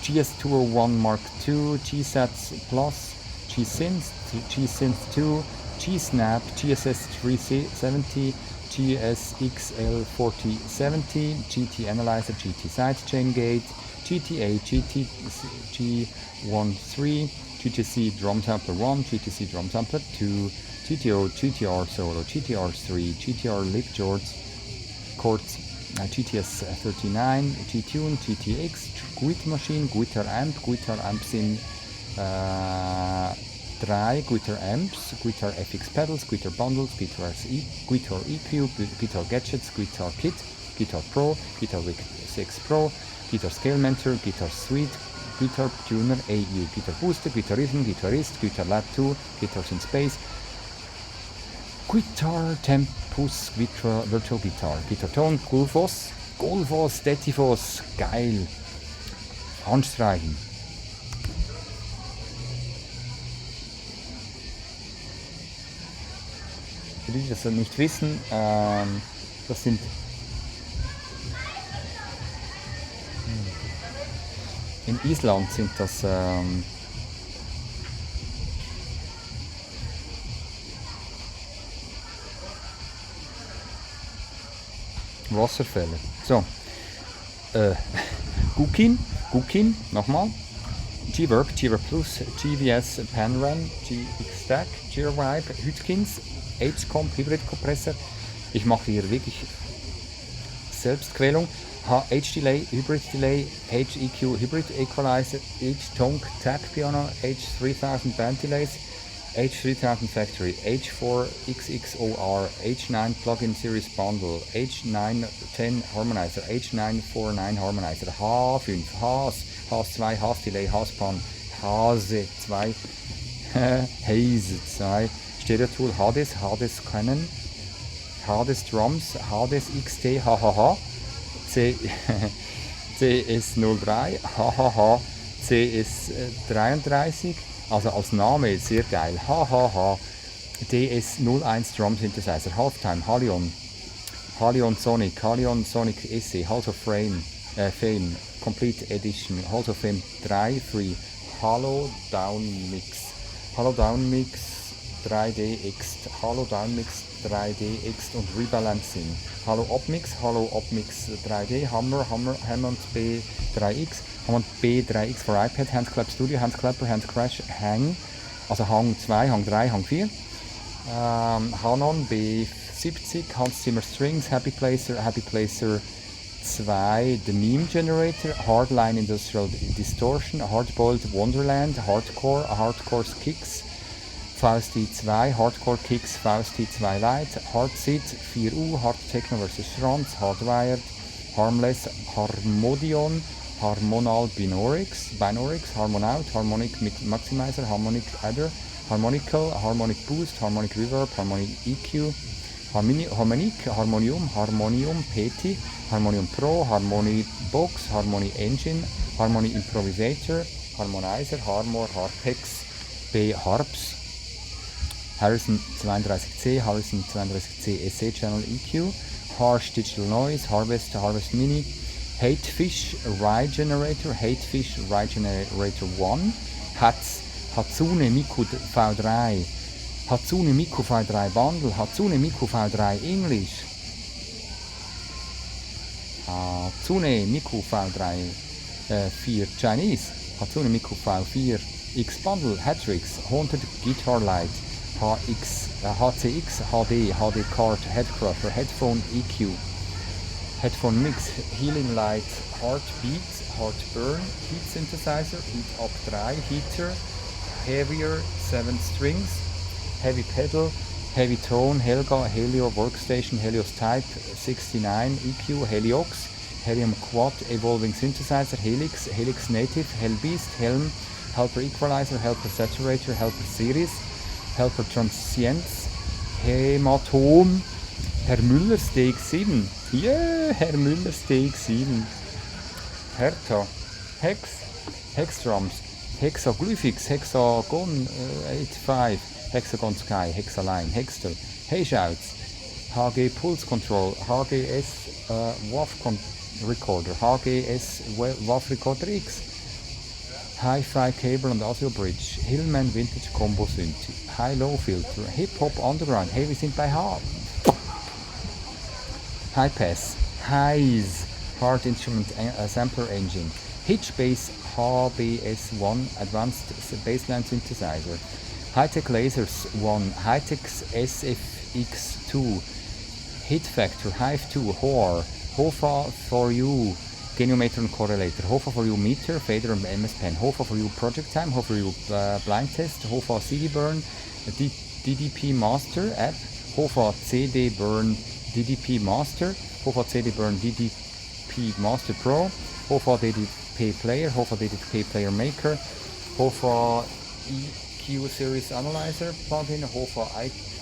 GS201 Mark II, GSATS Plus, GSynth 2, GSnap, GSS 370, GSXL 4070, GT Analyzer, GT Sidechain Gate, GTA, G13, GTC Drum Sampler 1, GTC Drum Sampler 2, GTO, GTR Solo, GTR 3, GTR Lip Chords, GTS 39, G-Tune, GTX, Guitar Machine, Guitar Amp Sim 3, Guitar Amps, Guitar FX Pedals, Guitar Bundles, Guitar EQ, Guitar Gadgets, Guitar Kit, Guitar Pro, Guitar Wick 6 Pro, Guitar Scale Mentor, Guitar Suite, Guitar Tuner, AU, Guitar Booster, Guitaristen, Gitarrist, Guitar Lab 2, Guitars in Space, Guitar Tempus, Virtual Guitar, Guitar Tone, Gulfos, Detifos, geil, Handstreichen. Für die, die das nicht wissen, das sind in Island sind das Wasserfälle. So, Gukin, nochmal. G-Work, G-Work Plus, GVS Panran, GX Stack, G-Vibe, Hütkins, H-Comp, Hybrid-Kompressor. Ich mache hier wirklich Selbstquälung. H-Delay, Hybrid-Delay, H-EQ, Hybrid-Equalizer, H-Tonk, Tag Piano, H3000 Band Delays, H3000 Factory, H4XXOR, H9 Plugin Series Bundle, H910 Harmonizer, H949 Harmonizer, H5, H2, H-Delay, H-Pan, H2, Haze 2, Stereo Tool, Hades Canon, Hades Drums, Hades XT, HHH, CS03, HHH, CS33, also als Name sehr geil, HHH, DS01 Drum Synthesizer, Halftime, Halion Sonic SE, Halls of Fame, Complete Edition, Halls of Fame 3 Free, Halo Down Mix 3D X, Halo Down Mix 3D X und Rebalancing, Halo Opmix 3D, Hammond B3X, Hammond B3X for iPad, Handclap Studio, Handclapper, Handcrash, Hang, also Hang 2, Hang 3, Hang 4, Hanon B70, Hans Zimmer Strings, Happy Placer 2, The Meme Generator, Hardline Industrial Distortion, Hardboiled Wonderland, Hardcore Kicks, VST 2, Hardcore Kicks, VST 2 Lite, Hardsit 4U, Hard Techno vs. Schranz, Hardwired, Harmless, Harmodion, Harmonal Binorix, Harmonout, Harmonic Maximizer, Harmonic Adder, Harmonical, Harmonic Boost, Harmonic Reverb, Harmonic EQ, Harmonium PT, Harmonium Pro, Harmony Box, Harmony Engine, Harmony Improvisator, Harmonizer, Harpex, B Harps, Harrison 32C, Harrison 32C SE Channel EQ, Harsh Digital Noise, Harvest Mini, Hatefish Rye Generator 1, Hatsune Miku V3, Hatsune Miku V3 Bundle, Hatsune Miku V3 English, Hatsune Miku V3 4 Chinese, Hatsune Miku V4 X Bundle, Hatrix, Haunted Guitar Light, HCX HD Card Headcrusher, Headphone EQ, Headphone Mix, Healing Light, Heartbeat, Heartburn, Heat Synthesizer, Heat Up 3, Heater, Heavier 7 Strings, Heavy Pedal, Heavy Tone, Helga, Helio Workstation, Helios Type 69 EQ, Heliox, Helium Quad Evolving Synthesizer, Helix, Helix Native, Hellbeast, Helm, Helper Equalizer, Helper Saturator, Helper Series, Helper Transients, Hämatom, Herr Müllers DX7, yeah, Herr Müllers DX7, Hertha, Hex Drums, Hexaglyphix, Hexagon 85, Hexagon Sky, Hexaline, Hextel, Heyshouts, HG Pulse Control, HGS WAV Recorder, HGS WAV Recorder X, Hi-Fi Cable and Audio Bridge, Hillman Vintage Combo Synth, High-Low Filter, Hip-Hop Underground, hey, wir sind bei H. High-Pass, Highs, Hard Instrument Sampler Engine, Hitch Bass HBS1 Advanced Bassline Synthesizer, High-Tech Lasers 1, High-Tech SFX2, Hit Factor, Hive 2, HOR, HOFA for You, Geniometer and Correlator, HOFA for You Meter, Fader and MS Pen, HOFA for You Project Time, HOFA for You Blind Test, HOFA CD Burn, DDP Master App, HOFA CD Burn DDP Master, HOFA CD Burn DDP Master Pro, HOFA DDP P-Player, Hofer Edit P-Player Maker, Hofer EQ Series Analyzer Plugin, Hofer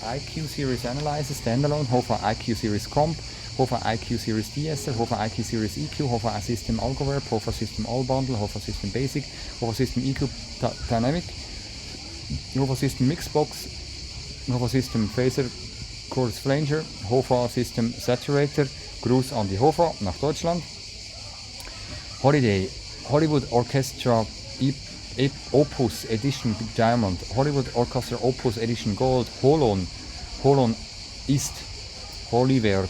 IQ Series Analyzer Standalone, Hofer IQ Series Comp, Hofer IQ Series DSL, Hofer IQ Series EQ, Hofer System Algoverb, Hofer System All Bundle, Hofer System Basic, Hofer System EQ Dynamic, Hofer System Mixbox, Hofer System Phaser Chorus Flanger, Hofer System Saturator. Gruß an die Hofer nach Deutschland. Holiday, Hollywood Orchestra Opus Edition Diamond, Hollywood Orchestra Opus Edition Gold, Holon ist, Holyverb,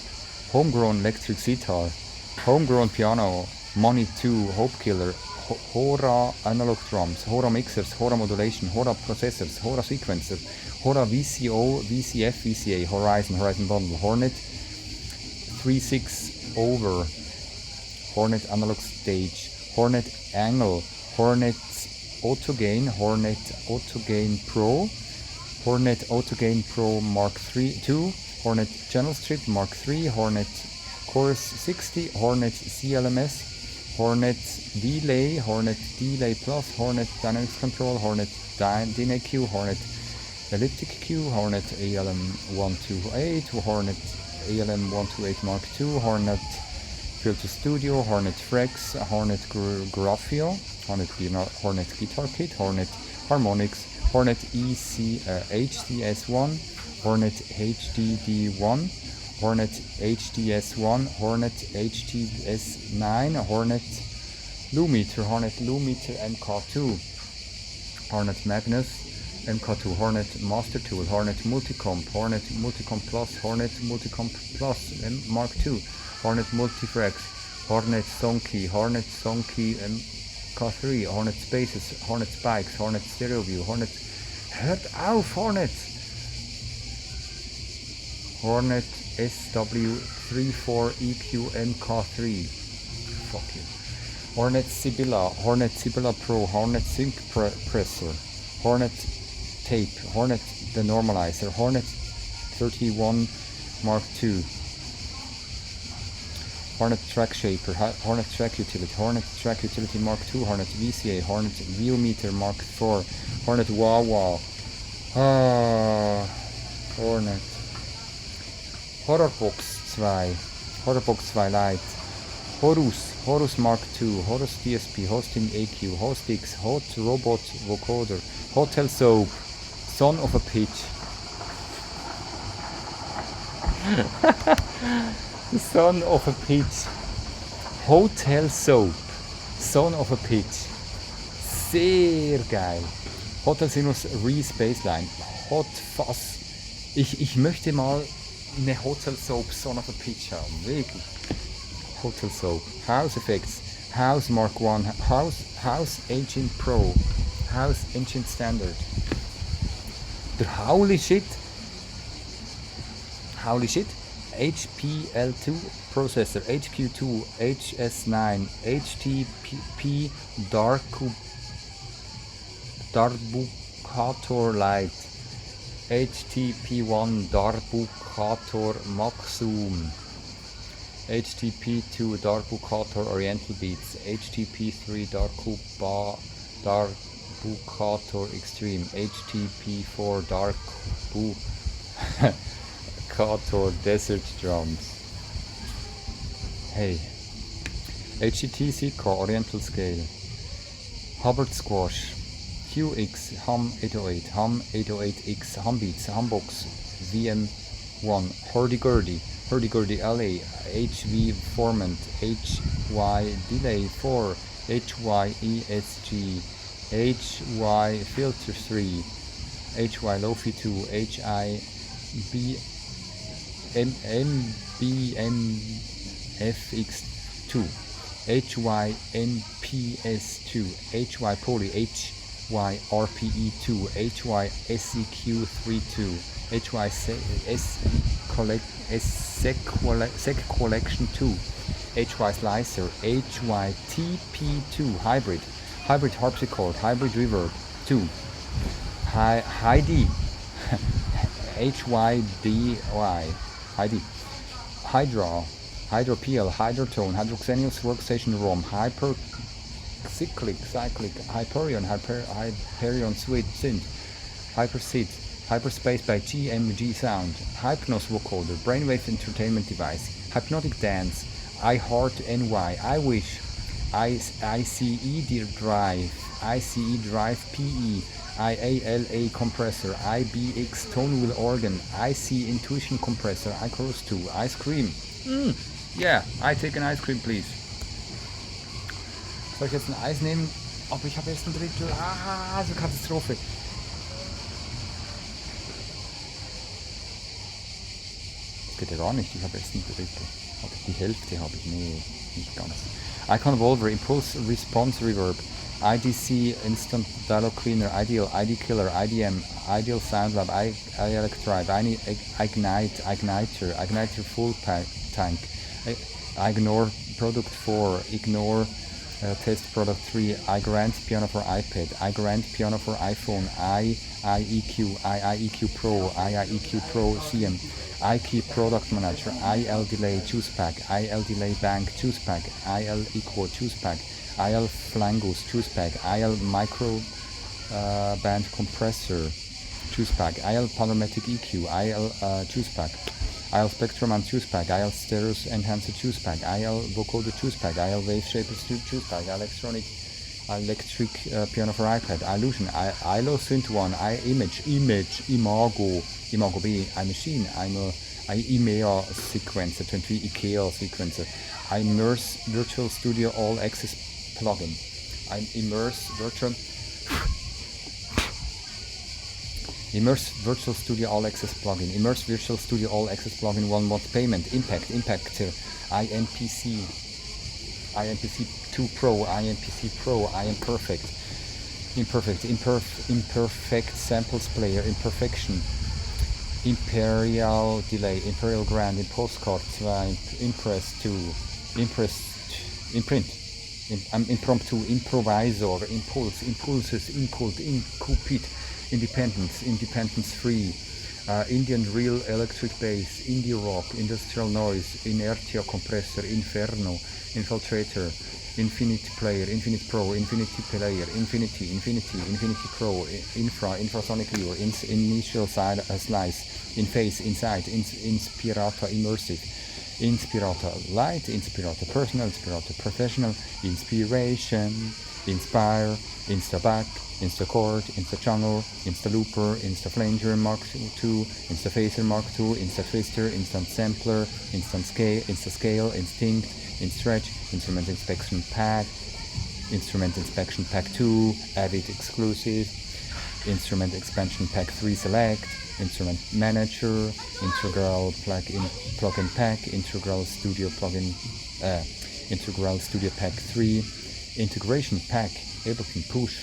Homegrown Electric Sitar, Homegrown Piano, Money 2, Hope Killer, Hora Analog Drums, Hora Mixers, Hora Modulation, Hora Processors, Hora Sequencer, Hora VCO, VCF, VCA, Horizon Bundle, Hornet 3.6 over, Hornet Analog Stage, Hornet Angle, Hornet Autogain, Hornet Autogain Pro, Hornet Autogain Pro Mark 2, Hornet Channel Strip Mark 3, Hornet Chorus 60, Hornet CLMS, Hornet Delay, Hornet Delay Plus, Hornet Dynamics Control, Hornet Dyna Q, Hornet Elliptic Q, Hornet ALM 128, Hornet ALM 128 Mark II, Hornet Filter Studio, Hornet Frex, Hornet Graphio, Hornet Guitar Kit, Hornet Harmonix, Hornet HDS1, Hornet HDD1, Hornet HDS1, Hornet HDS9, Hornet Lumeter, Hornet Lumeter MK2, Hornet Magnus MK2, Hornet Master Tool, Hornet Multicomp, Hornet Multicomp Plus, Hornet Multicomp Plus Mark II, Hornet Multifrex, Hornet Sonky, Hornet Sonky MK3, Hornet Spaces, Hornet Spikes, Hornet Stereo View, Hornet Hört auf, Hornet! Hornet SW34EQ MK3, fuck you. Hornet Sibylla Pro, Hornet Sync Presser, Hornet Tape, Hornet the Normalizer, Hornet 31 Mark II, Hornet Track Shaper, Hornet Track Utility, Hornet Track Utility Mark II, Hornet VCA, Hornet Viewmeter Mark IV, Hornet Wah-Wah, Hornet Horrorbox 2, Horrorbox 2 Lite, Horus Mark II, Horus DSP, Hosting AQ, Hostix, Hot Robot Vocoder, Hotel Soap, Son of a Pitch. Son of a Pitch. Hotel Soap, Son of a Pitch. Sehr geil. Hotel Sinus Reese Baseline. Hot Fuzz. Ich möchte mal eine Hotel Soap Son of a Pitch haben. Wirklich. Hotel Soap. House Effects. House Mark 1. House Engine Pro. House Engine Standard. Der holy shit, HPL2 processor, HQ2, HS9, HTP Darbukator Lite, HTP1 Darbukator Maxum, HTP2 Darbukator Oriental Beats, HTP3 Darbukator Extreme, HTP4 Darbukator Desert Drums. Hey. HTC Core Oriental Scale, Hubbard Squash, QX, Hum 808, Hum 808X, Humbeats, Humbox, VM1, Hurdy-Gurdy LA, HV Formant, HY Delay 4, HYESG, HY Filter 3, HY Lofi 2, HI MBMFX2, HY MPS2, HY Poly, HY RPE2, HY SEQ32, HY SEC Collection 2, HY Slicer, HY TP2 Hybrid Harpsichord, Hybrid Reverb 2, Heidi, HYDY, Heidi, Hydra PL, Hydrotone, Hydroxenius Workstation ROM, cyclic, Hyperion, Synth, Hypersit, Hyperspace by GMG Sound, Hypnos Vocoder, Brainwave Entertainment Device, Hypnotic Dance, iHeart NY, I Wish, ICE Drive PE, IALA Compressor, IBX Tone Wheel Organ, IC Intuition Compressor, iCross 2, Ice Cream. Yeah, I take an ice cream, please. Soll ich jetzt ein Eis nehmen? Aber ich habe erst ein Drittel. So Katastrophe. Das geht ja gar nicht. Ich habe erst ein Drittel. Aber die Hälfte habe ich. Nee, nicht ganz. Icon Volver, Impulse Response Reverb, IDC Instant Dialog Cleaner, Ideal, ID Killer, IDM, Ideal Sound Lab, iElectrive, Igniter Full Tank, Ignore Product 4, Ignore Test Product 3, iGrant Piano for iPad, iGrant Piano for iPhone, IEQ Pro, IEQ Pro CM, iKey Product Manager, IL Delay Juice Pack, IL Delay Bank Juice Pack, IL Equal Juice Pack, IL Flangus Juice Pack, IL Micro Band Compressor Juice Pack, IL Panomatic EQ, IL Juice Pack, IL Spectrum and Juice Pack, IL Stereos Enhancer Juice Pack, IL Vocoder Juice Pack, IL Wave Shaper Juice Pack, Electric Piano for iPad, Illusion, ILO Synth 1, Image, Imago B, iMachine, IMEA Sequencer, 20 IKEA Sequencer, Immerse Virtual Studio All Access Plugin, Immerse Virtual Virtual Studio All Access Plugin, Immerse Virtual Studio All Access Plugin 1 month payment, Impactor, IMPC 2 Pro, IMPC Pro, Imperfect Samples Player, Imperfection, Imperial Delay, Imperial Grand, Impulscard 2, Impress 2, Imprint, Impromptu, Improvisor, Impulse, Impulses, Incult, Incupit, Independence Free, Indian Real Electric Bass, Indie Rock, Industrial Noise, Inertia Compressor, Inferno, Infiltrator, Infinity Player, Infinite Pro, Infinity Player, Infinity Pro, Infrasonic Viewer, Initial Slice, In Phase, Inside, Inspirator Immersive, Inspirator Light, Inspirator Personal, Inspirator Professional, Inspiration, Inspire, Instaback, Instachord, Instachannel, Instalooper, Instaflanger Mark II, Instaphaser Mark II, Instatwister, Instant Sampler, Instascale, Instinct, Instretch, Instrument Inspection Pack 2, Avid Exclusive, Instrument Expansion Pack 3 Select, Instrument Manager, Integral Plugin Pack, Integral Studio Pack 3, Integration Pack, Ableton Push,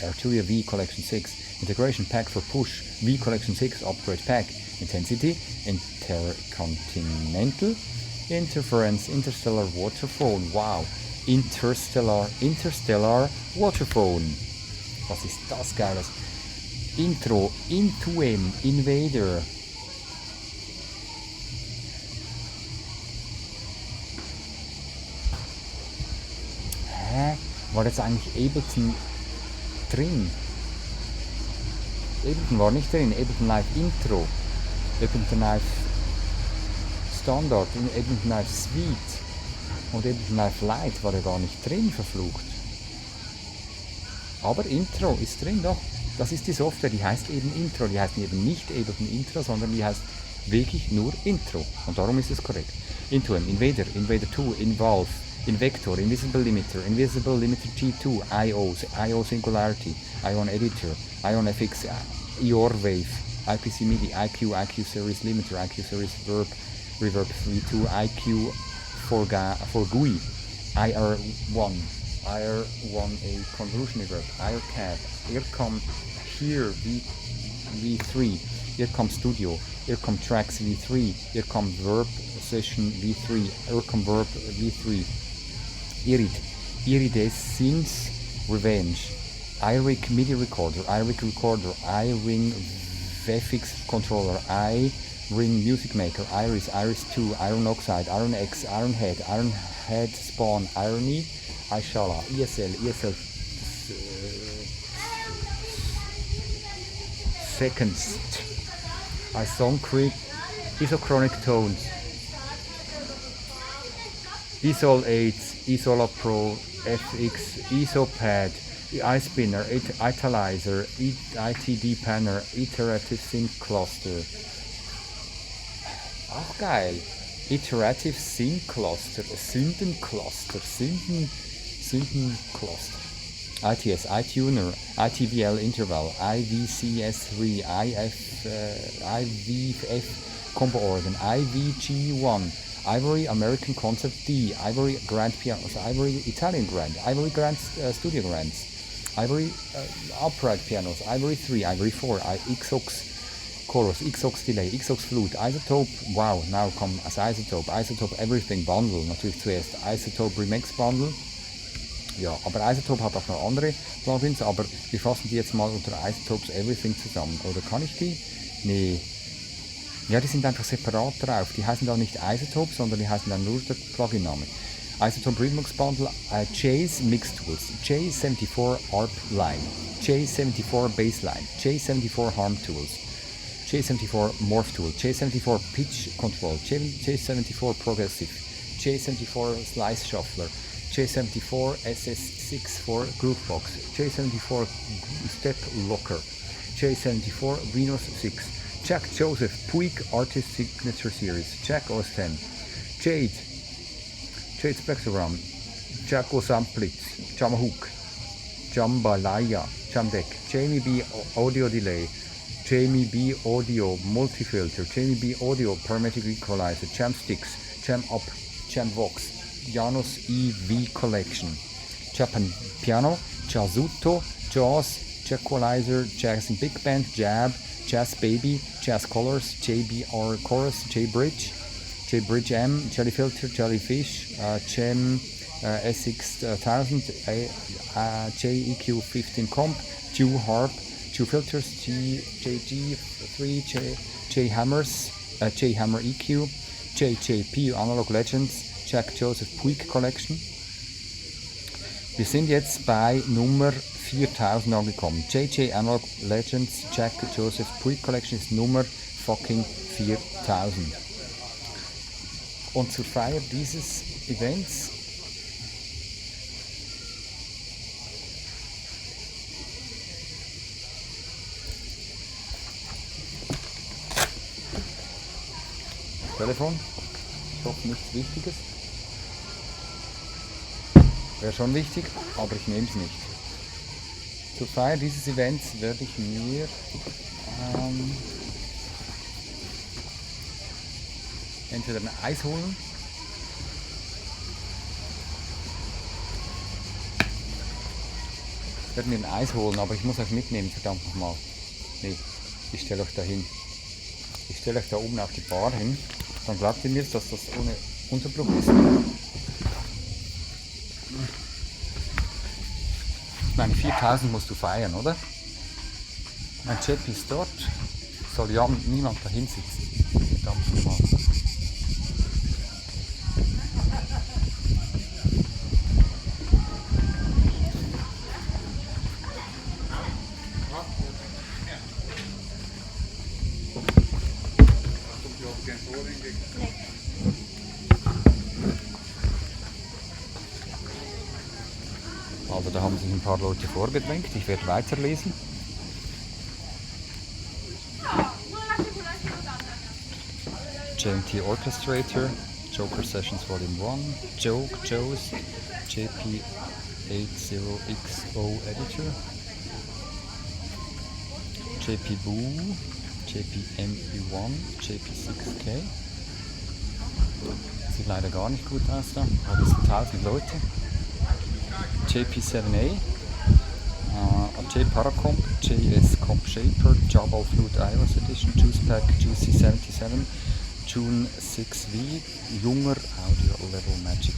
Arturia V Collection 6, Integration Pack for Push, V Collection 6 Upgrade Pack, Intensity, Intercontinental, Interference, Interstellar Waterphone, wow, Interstellar Waterphone, was ist das Geiles? Intro, Intuem, Invader, war jetzt eigentlich Ableton drin? Ableton war nicht drin, Ableton Live Intro, Ableton Live Standard, Ableton Live Suite und Ableton Live Lite war ja gar nicht drin, verflucht. Aber Intro ist drin, doch. Das ist die Software, die heißt eben Intro, die heißt eben nicht Ableton Intro, sondern die heißt wirklich nur Intro und darum ist es korrekt. Intuem, Invader 2, Involve, Invector, Invisible Limiter G2, IO Singularity, Ion Editor, Ion FX, Your Wave, IPC MIDI, IQ Series Limiter, IQ Series Reverb 3.2, IQ for GUI, IR1A Convolution Reverb, IRCAP, IRCOM Here V3, IRCOM Studio, IRCOM Tracks V3, IRCOM Verb Session V3, IRCOM Verb V3, Iridescence Revenge, iRig MIDI Recorder, iRig Recorder, iRing VFX Controller, Ring Music Maker, Iris, Iris 2, Iron Oxide, Iron X, Iron Head Spawn, Irony, Aishala, ESL Seconds, Isoncreep, Isochronic Tones, Isol 8, Isola Pro, FX, Isopad, iSpinner, Italizer, ITD Panner, Iterative Sync Cluster. Auch geil. Iterative Sync Cluster, Syndencluster, Syndencluster. ITS, iTuner, ITVL Interval, IVCS3, IVF Combo Organ, IVG1, Ivory American Concept D, Ivory Grand Pianos, Ivory Italian Grand, Ivory Grand Studio Grands, Ivory Upright Pianos, Ivory 3, Ivory 4, XOX Chorus, XOX Delay, XOX Flute, Isotope, wow, now kommt als Isotope Everything Bundle, natürlich zuerst Isotope Remix Bundle. Ja, aber Isotope hat auch noch andere Plugins, aber wir fassen die jetzt mal unter Isotopes Everything zusammen. Oder kann ich die? Nee. Ja, die sind einfach separat drauf. Die heißen dann nicht Isotope, sondern die heißen dann nur der Plugin-Name. Isotope Remix Bundle, J's Mix Tools, J74 Arp Line, J74 Bassline, J74 Harm Tools, J74 Morph Tool, J74 Pitch Control, J74 Progressive, J74 Slice Shuffler, J74 SS6 for Groovebox, J74 Step Locker, J74 Venus 6, Jack Joseph Puig Artist Signature Series, Jack OS 10, Jade Spectrum, Jacko Samplitz, Jamhook, Jambalaya, Jamdeck, Jamie B Audio Delay, Jamie B Audio Multifilter, Jamie B Audio Parametric Equalizer, Jamsticks, Jam Up, Jamvox, Janus EV Collection, Japan Piano, Jazzuto, Jaws, Jacqualizer, Jazz in Big Band, Jab, Jazz Baby, Jazz Colors, JBR Chorus, J-Bridge, J-Bridge M, Jelly Filter, Jellyfish, Gem SX1000, JEQ15 Comp, Jew Harp, Jew Filters, JG3, J Hammers, J Hammer EQ, JJP Analog Legends, Jack Joseph Puig Collection. Wir sind jetzt bei Nummer 4000 angekommen. JJ Analog Legends Jack Joseph Puig Collection ist Nummer fucking 4000. Und zur Feier dieses Events Telefon, ich hoffe nichts Wichtiges. Wäre schon wichtig, aber ich nehme es nicht. Zur Feier dieses Events werde ich mir entweder ein Eis holen aber ich muss euch mitnehmen, verdammt nochmal. Nee, ich stelle euch da hin. Ich stelle euch da oben auf die Bar hin, dann glaubt ihr mir, dass das ohne Unterbruch ist. Ich meine, 4000 musst du feiern, oder? Mein Chip ist dort, soll ja niemand dahin sitzen. Verdammt nochmal. Also da haben sich ein paar Leute vorgedrängt, ich werde weiterlesen. JMT Orchestrator, Joker Sessions Volume 1, Joe's JP80XO Editor, JP Boo, JP-ME1, JP6K. Sieht leider gar nicht gut aus da, aber es sind 1000 Leute. JP7A, J-Paracomp, JS Comp Shaper, Jabal Flute iOS Edition, Juice Pack, Juicy 77, June 6V, Junger Audio Level Magic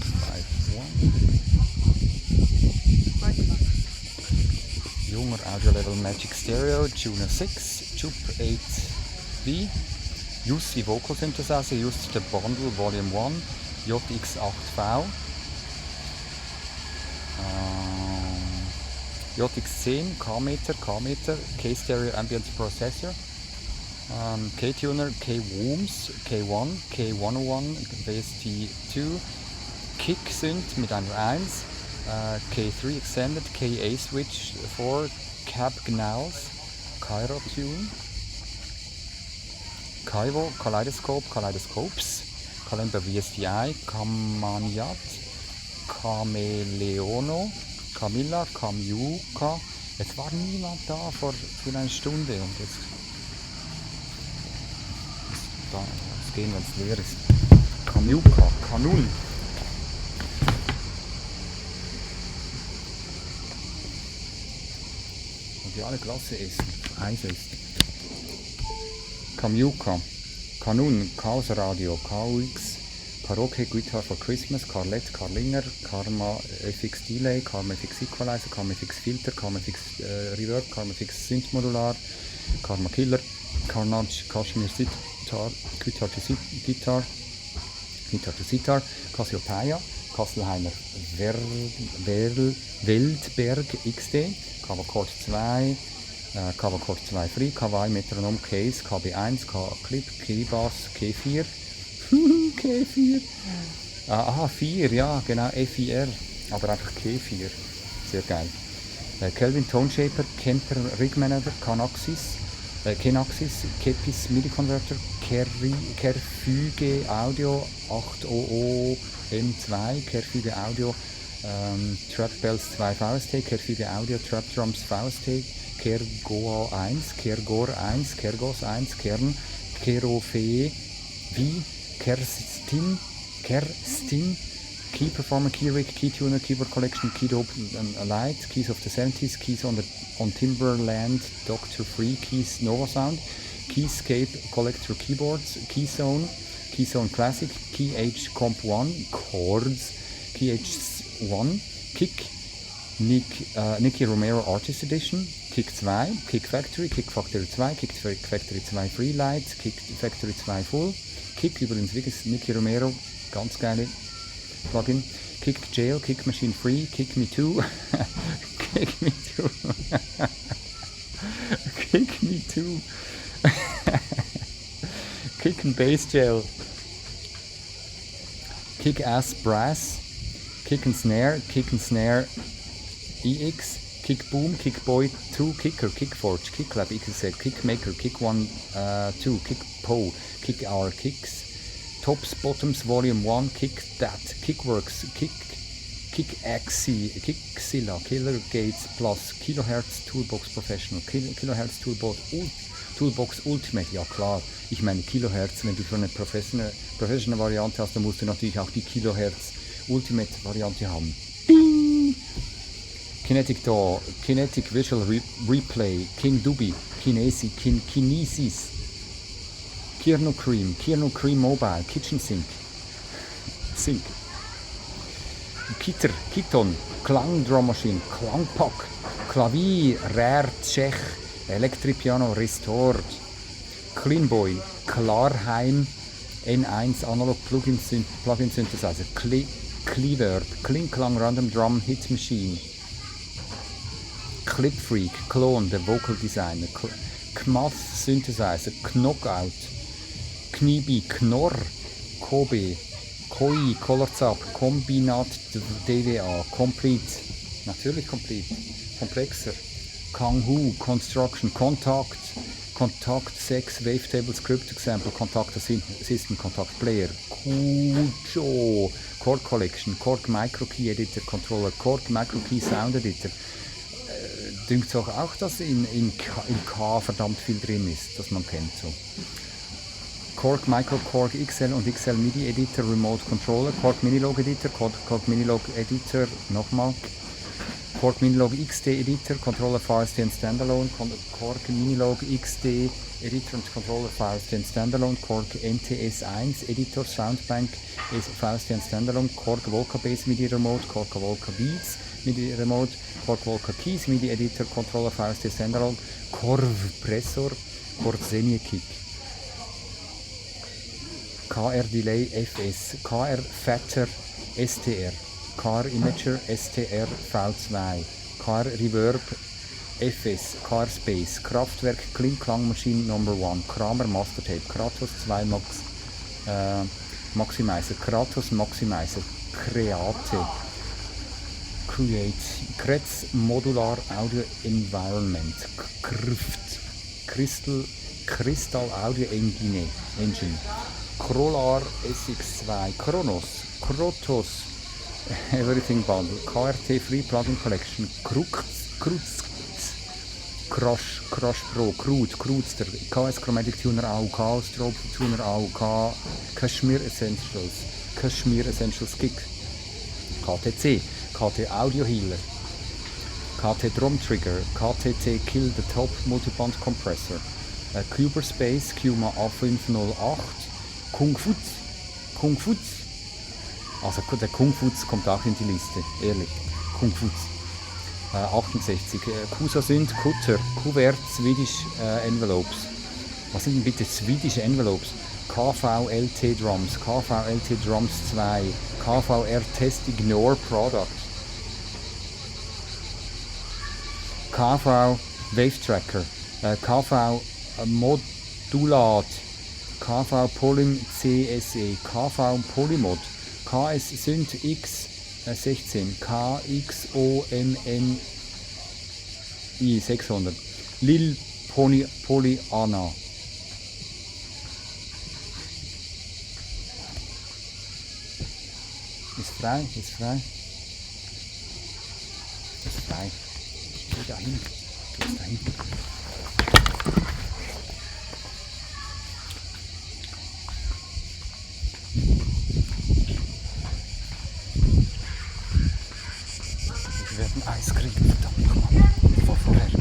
5.1, Junger Audio Level Magic Stereo, Juno 6, Jup 8V, Jussi Vocal Synthesizer, just the Bundle Volume 1, JX8V, JX10, K-Meter, K-Stereo Ambient Processor, K-Tuner, K-Wooms, K1, K101, VST2, Kick-Synth mit einer 1, K3 Extended, KA-Switch 4, Cab Gnals, Cairo Tune, Kaivo, Kaleidoskopes, Kalemba VSTI, Kamaniat, Kameleono, Camilla, Kamyuka. Jetzt war niemand da für eine Stunde und jetzt muss es gehen, wenn es leer ist. Kamyuka, Kanun. Und die alle Klasse essen, Eis essen. Kamyuka, Kanun, Chaos Radio, KUX, Karaoke Guitar for Christmas, Carlette, Carlinger, Karma FX Delay, Karma FX Equalizer, Karma FX Filter, Karma FX Reverb, Karma FX Synth Modular, Karma Killer, Carnage, Kashmir Sitar, Guitar to Sitar, Cassiopeia, Kasselheimer Weltberg XD, Kavacord 2, Kavacord 2 Free, KW Metronom Case, KB1, K-Clip, K-Bass, K4, K4, 4, ja genau, F4, aber einfach K4, sehr geil. Kelvin Toneshaper, Kemper Rig Manager, Kenaxis, Kepis MIDI Converter, Kerfüge Audio 800 M2, Kerfüge Audio, Trap Bells 2 VST, Kerfüge Audio, Trap Drums VST, Kergor 1, Kergos 1, Kern, Kerofe, wie Kerstin, Key Performer, Key Rig, Key Tuner, Keyboard Collection, Key Dope Light, Keys of the 70s, Keys on Timberland, Dr. Free, Keys Nova Sound, Keyscape Collector Keyboards, Keyzone Classic, Key H Comp 1, Chords, Key H1, Kick, Nicky Romero Artist Edition, Kick 2, Kick Factory 2, Kick Factory 2 Free Light, Kick Factory 2 Full, Kick übrigens wirklich Nicky Romero, ganz geile Plugin, Kick Jail, Kick Machine Free, Kick Me Too, Kick Me Too, Kick Me Too, Kick and Bass Jail, Kick Ass Brass, Kick and Snare EX, Kick Boom, Kick Boy 2, Kicker, Kick Forge, Kick Lab, XZ, Kick Maker, Kick 1, 2, Kick Po, Kick R, Kicks, Tops, Bottoms, Volume 1, Kick That, Kickworks, Kick Axie, Kickzilla, Killer Gates Plus, Kilohertz Toolbox Professional, Kilohertz Toolbox Ultimate, ja klar, ich meine Kilohertz, wenn du schon eine professionelle Variante hast, dann musst du natürlich auch die Kilohertz Ultimate Variante haben. Ding! Kinetic DAW, Kinetic Visual Replay, King Dubi, Kinesis, Kirno Cream Mobile, Kitchen Sink, Kiton, Klang Drum Machine, Klangpack, Klavier, Rare Czech, Elektripiano Restored, Cleanboy, Klarheim, N1 Analog Plugin Synthesizer, Cleverb, Klang Random Drum Hit Machine, Clip Freak, Clone, der Vocal Designer, Kmath Synthesizer, Knockout, Knibi, Knorr, Kobe, Koi, Colorzap, Kombinat DWA, Complete, natürlich Complete, Komplexer, Kanghu, Construction, Contact 6, Wavetable Script Example, Contact System, Contact Player, Kujo, Chord Collection, Chord Micro Key Editor Controller, Chord Micro Key Sound Editor. Dünkt es auch, dass in K verdammt viel drin ist, das man kennt so. Korg Micro Korg XL und XL MIDI Editor Remote Controller, Korg Minilog Editor, Korg Minilog Editor, nochmal, Korg Minilog XD Editor, Controller VST and Standalone, Korg Minilog XD Editor und Controller VST and Standalone, Korg NTS1 Editor, Soundbank VST and Standalone, Korg Volca Bass MIDI Remote, Korg Volca Beats MIDI Remote, Korg Volca Keys MIDI Editor, Controller VST Standalone, Korg Pressor, Korg Xenia Kick. KR Delay FS, KR Factor STR, KR Imager STR V2, KR Reverb FS, KR Space, Kraftwerk Kling Klangmaschine Number 1, Kramer Mastertape, Kratos 2 Maximizer, Kratos Maximizer, Create, Kretz Modular Audio Environment, Crystal Audio Engine, Krolar SX2, Krotos, Everything Bundle, KRT Free Plugin Collection, Crash Pro, Crudster, KS Chromatic Tuner AU, KS Strobe Tuner AU, Kashmir Essentials Kick, KTC, KT Audio Healer, KT Drum Trigger, KTT Kill the Top Multiband Compressor, Cuber Space, Cuma A508, Kung Futz, also der Kung Futz kommt auch in die Liste, ehrlich, Kung Futz. 68, Kusa Synth Kutter, Kuvert Swedish Envelopes. Was sind denn bitte Swedish Envelopes? KVLT Drums, KVLT Drums 2, KVR Test Ignore Product, KV Wave Tracker, KV Modulat, KV Polym CSE, KV Polymod, KS Synth X 16, KXOMNI 600, Lil Polyana. Ist frei. Geh dahin. Wir werden Eis kriegen, verdammt nochmal. Vorher.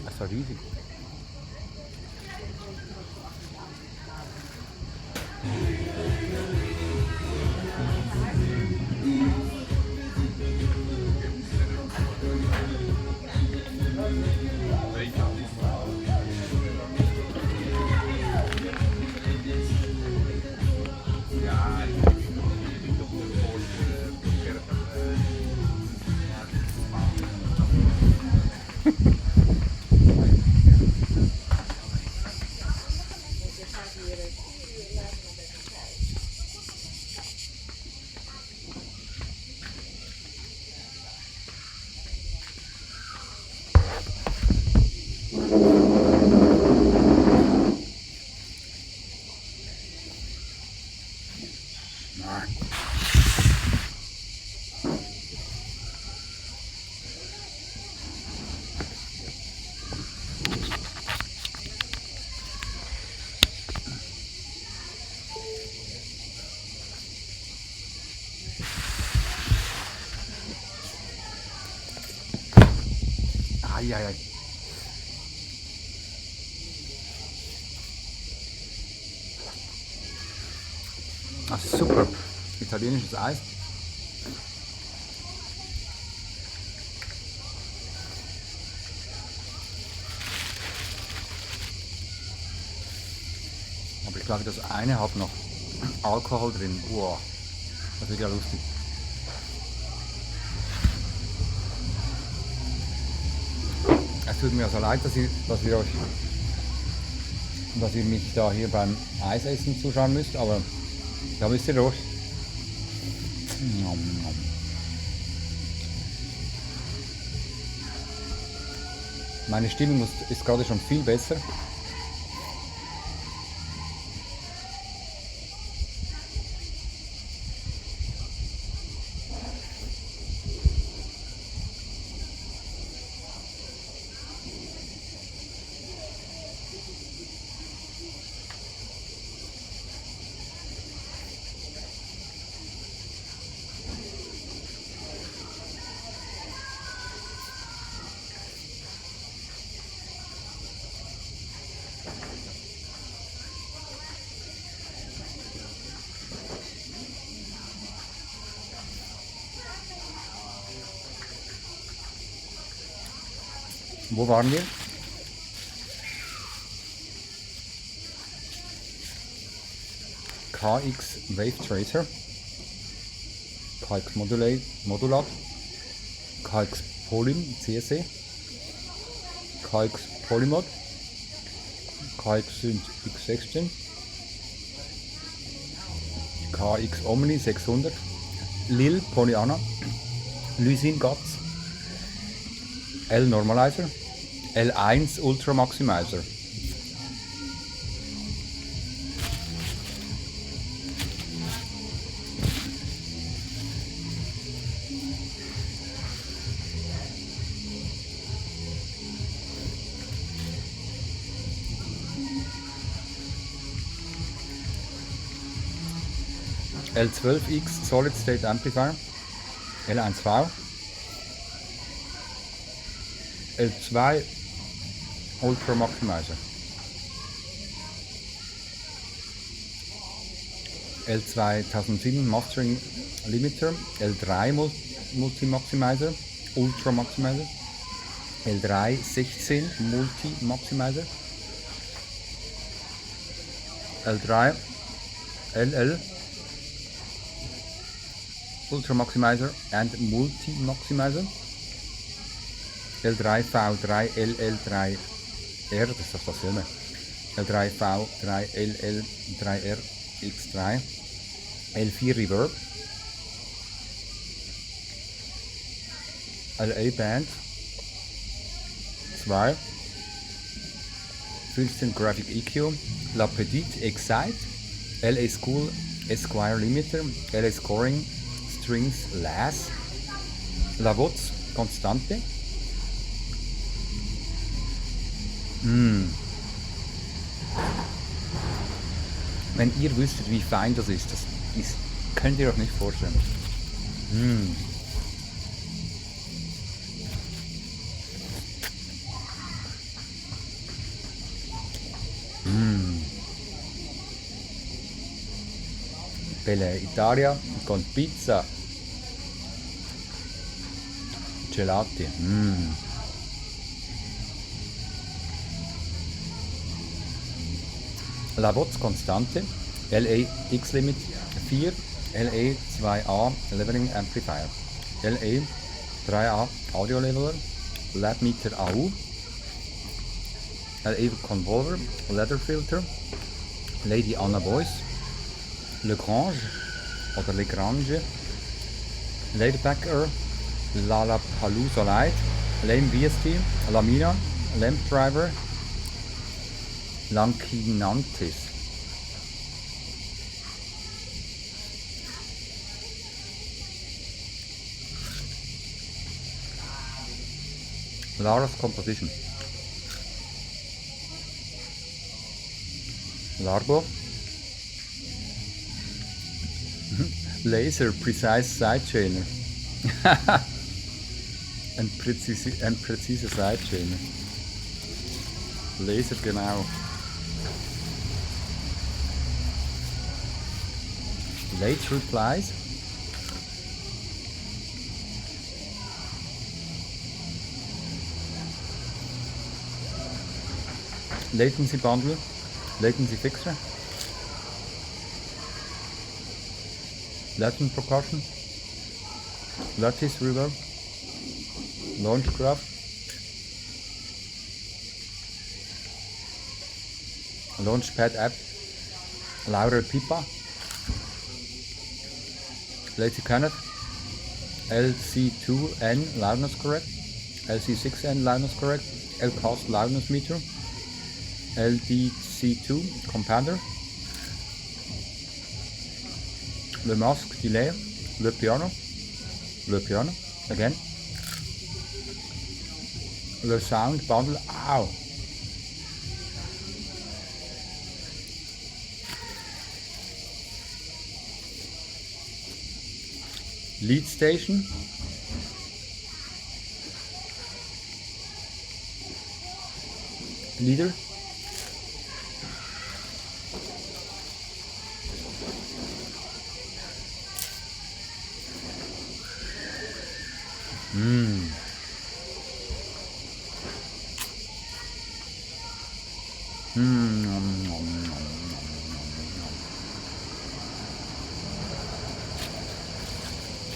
Das war riesig. Eieiei. Das ist super. Italienisches Eis. Aber ich glaube, das eine hat noch Alkohol drin. Wow, das wird ja lustig. Es tut mir also leid, dass ihr mich da hier beim Eisessen zuschauen müsst, aber da wisst ihr doch. Meine Stimmung ist gerade schon viel besser. Wo waren wir? KX Wave Tracer, KX Modulat, KX Polym CSE, KX Polymod, KX Synth X16, KX Omni 600, Lil Polyana, Lysin Guts, L Normalizer, L1 Ultra Maximizer. L12X Solid State Amplifier, L1V, L2 Ultra Maximizer, L2 1007 Mastering Limiter, L3 Multi Maximizer, Ultra Maximizer, L3 16 Multi Maximizer, L3 LL Ultra Maximizer and Multi Maximizer, L3V 3LL3R, das ist doch dasselbe, L3V 3LL3R X3, L4 Reverb, LA Band 2, 15 Graphic EQ, La Petite Excite, LA School Esquire Limiter, LA Scoring Strings Lass, La Voz Constante. Wenn ihr wüsstet, wie fein das ist, könnt ihr euch nicht vorstellen. Bella Italia con pizza, gelati. La Voz Constante, LA X Limit 4, LA 2A Leveling Amplifier, LA 3A Audio Leveler, Lab Meter AU, LA Convolver, Ladder Filter, Lady Anna Boyce, Legrange oder Legrange, Ladybacker, Lollapalooza Light, Lame VST, Lamina, Lamp Driver, Lankinantis. Lara's Composition. Largo. Laser Precise Sidechainer. Ein präziser Sidechainer. Laser, genau. Late Replies. Latency Bundle, Latency Fixer, Latent Percussion, Lattice Reverb, Launchgraph, Launchpad App, Louder Pipa, Lazy Canet, LC2N Loudness Correct, LC6N Loudness Correct, LCost Loudness Meter, LDC2 Compounder, Le Mask Delay, Le Piano, again, Le Sound Bundle, ow! Lead Station, Leader,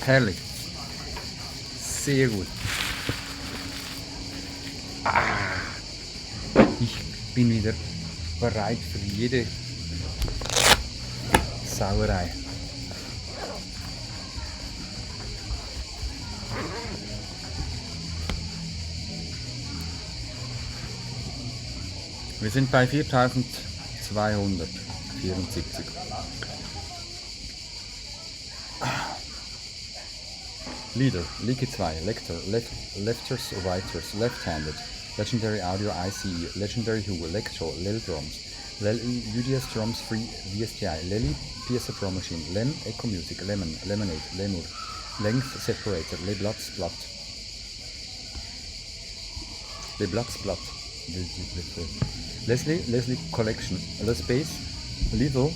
Herrlich. Sehr gut. Ich bin wieder bereit für jede Sauerei. Wir sind bei 4274. Leader, Leaky 2, Lector, Lefters, Writers, Left-Handed, Legendary Audio ICE, Legendary Who, Electro, Lil Drums, UDS Drums Free VSTI, Lely, PSA Drum Machine, Lem, Echo Music, Lemon, Lemonade, Lemur, Length Separator, Le Blatt, Leslie Collection, Le Space, Little,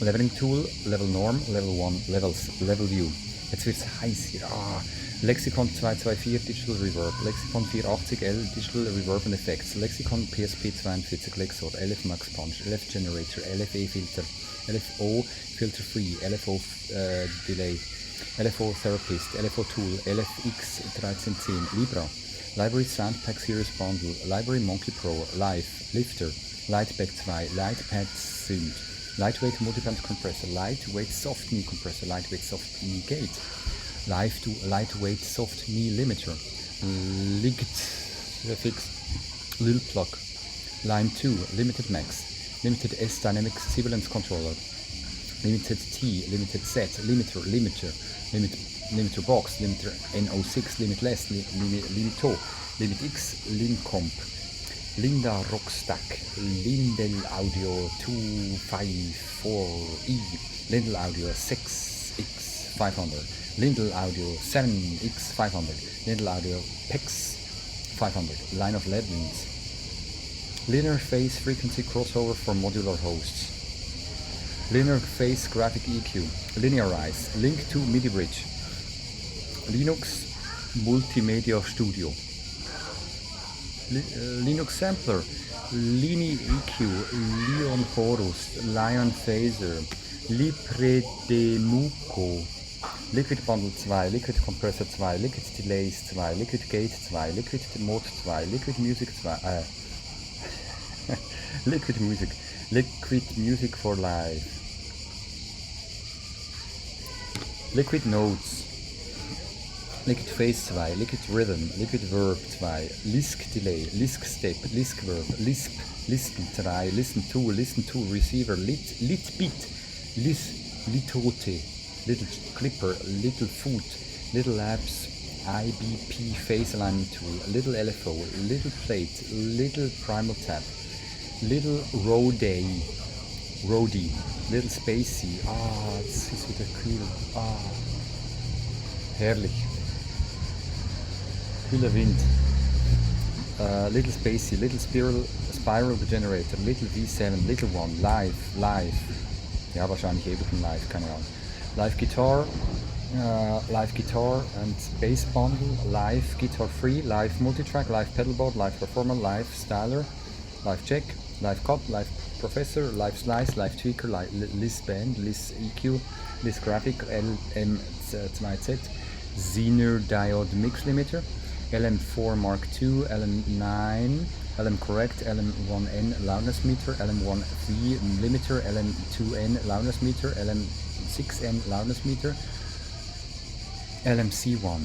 Leveling Tool, Level Norm, Level 1, Levels, Level View. Jetzt wird's heiß hier. Lexicon 224 Digital Reverb, Lexicon 480L Digital Reverb and Effects, Lexicon PSP 42 Lexor, LF Max Punch, LF Generator, LFE Filter, LFO Filter Free, LFO Delay, LFO Therapist, LFO Tool, LFX 1310, Libra, Library Soundpack Series Bundle, Library Monkey Pro, Live, Lifter, Lightback 2, Lightpad Synth, Lightweight Multiband Compressor, Lightweight Soft Knee Compressor, Lightweight Soft Knee Gate, Live to Lightweight Soft Knee Limiter, Ligt Fix, Lil Plug, Line 2, Limited Max, Limited S Dynamic Sibilance Controller, Limited T, Limited Z, Limiter, Limiter Box, Limiter NO6, Limitless, Limito, Limit X, Lincomp, Linda Rockstack, Lindel Audio 254E, Lindel Audio 6X500, Lindel Audio 7X500, Lindel Audio PEX 500, Line of Legends, Linear Phase Frequency Crossover for Modular Hosts, Linear Phase Graphic EQ, Linearize, Link to MIDI Bridge, Linux Multimedia Studio, Linux Sampler, Lini EQ, Leon Chorus, Lion Phaser, Lipredemuco, Liquid Bundle 2, Liquid Compressor 2, Liquid Delays 2, Liquid Gate 2, Liquid Mod 2, Liquid Music 2, Liquid music for life. Liquid notes. Liquid phase 2, liquid rhythm, liquid verb 2, lisk delay, lisk step, lisk verb, lisp, listen 3, listen to, receiver, lit beat, litote, little clipper, little foot, little labs, IBP phase alignment tool, little LFO, little plate, little primal tab, little roadie, little spacey, das ist wieder kühl, herrlich. Kühler Wind, little spacey, little spiral generator, little V7, little one, live, ja wahrscheinlich Ableton Live, keine Ahnung, live guitar and bass bundle, live guitar free, live multitrack, live pedalboard, live performer, live styler, live check, live cut, live professor, live slice, live tweaker, live band, live EQ, live graphic, LM2Z, Zener diode mix limiter, LM4 Mark II, LM9, LM correct, LM1N loudness meter, LM1V limiter, LM2N loudness meter, LM6N loudness meter, LMC1,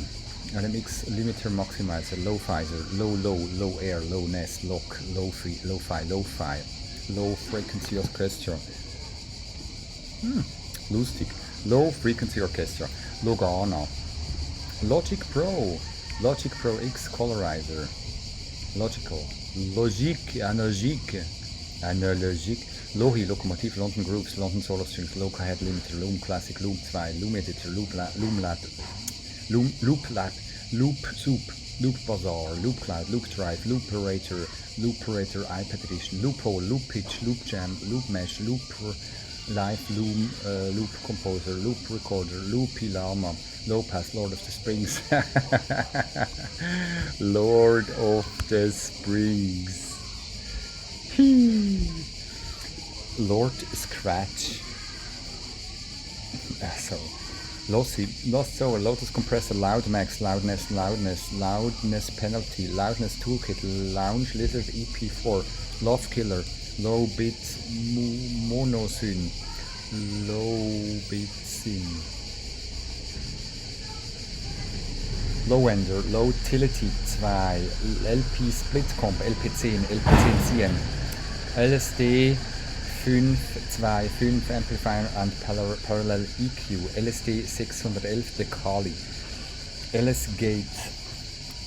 LMX limiter maximizer, low phaser, low air, low nest, lock, lo-fi, low frequency orchestra, lustig, low frequency orchestra, Logana, Logic Pro X colorizer, analogic, Lohi Lokomotiv, London Groups, London Solo Strings, Loca Head Limiter, Loom Classic, Loom 2, Loom Editor, Loop Lab, Loop Soup, Loop Bazaar, Loop Cloud, Loop Drive, Looperator iPad Edition, Loophole, Loop Pitch, Loop Jam, Loop Mesh, Loop Live, Loom, Loop Composer, Loop Recorder, Loopy Llama, Low Pass, Lord of the Springs. Lord of the Springs. Lord Scratch. So, Lotus Compressor, Loud Max, Loudness Penalty, Loudness Toolkit, Lounge Lizard EP4, Love Killer, Low Bit Monosyn, Low Bit Sin, Low Ender, Low Tility 2, LP Split Comp, LP10, LP10 CM, LSD 525 Amplifier and Parallel EQ, LSD 611 Decali, LS Gate,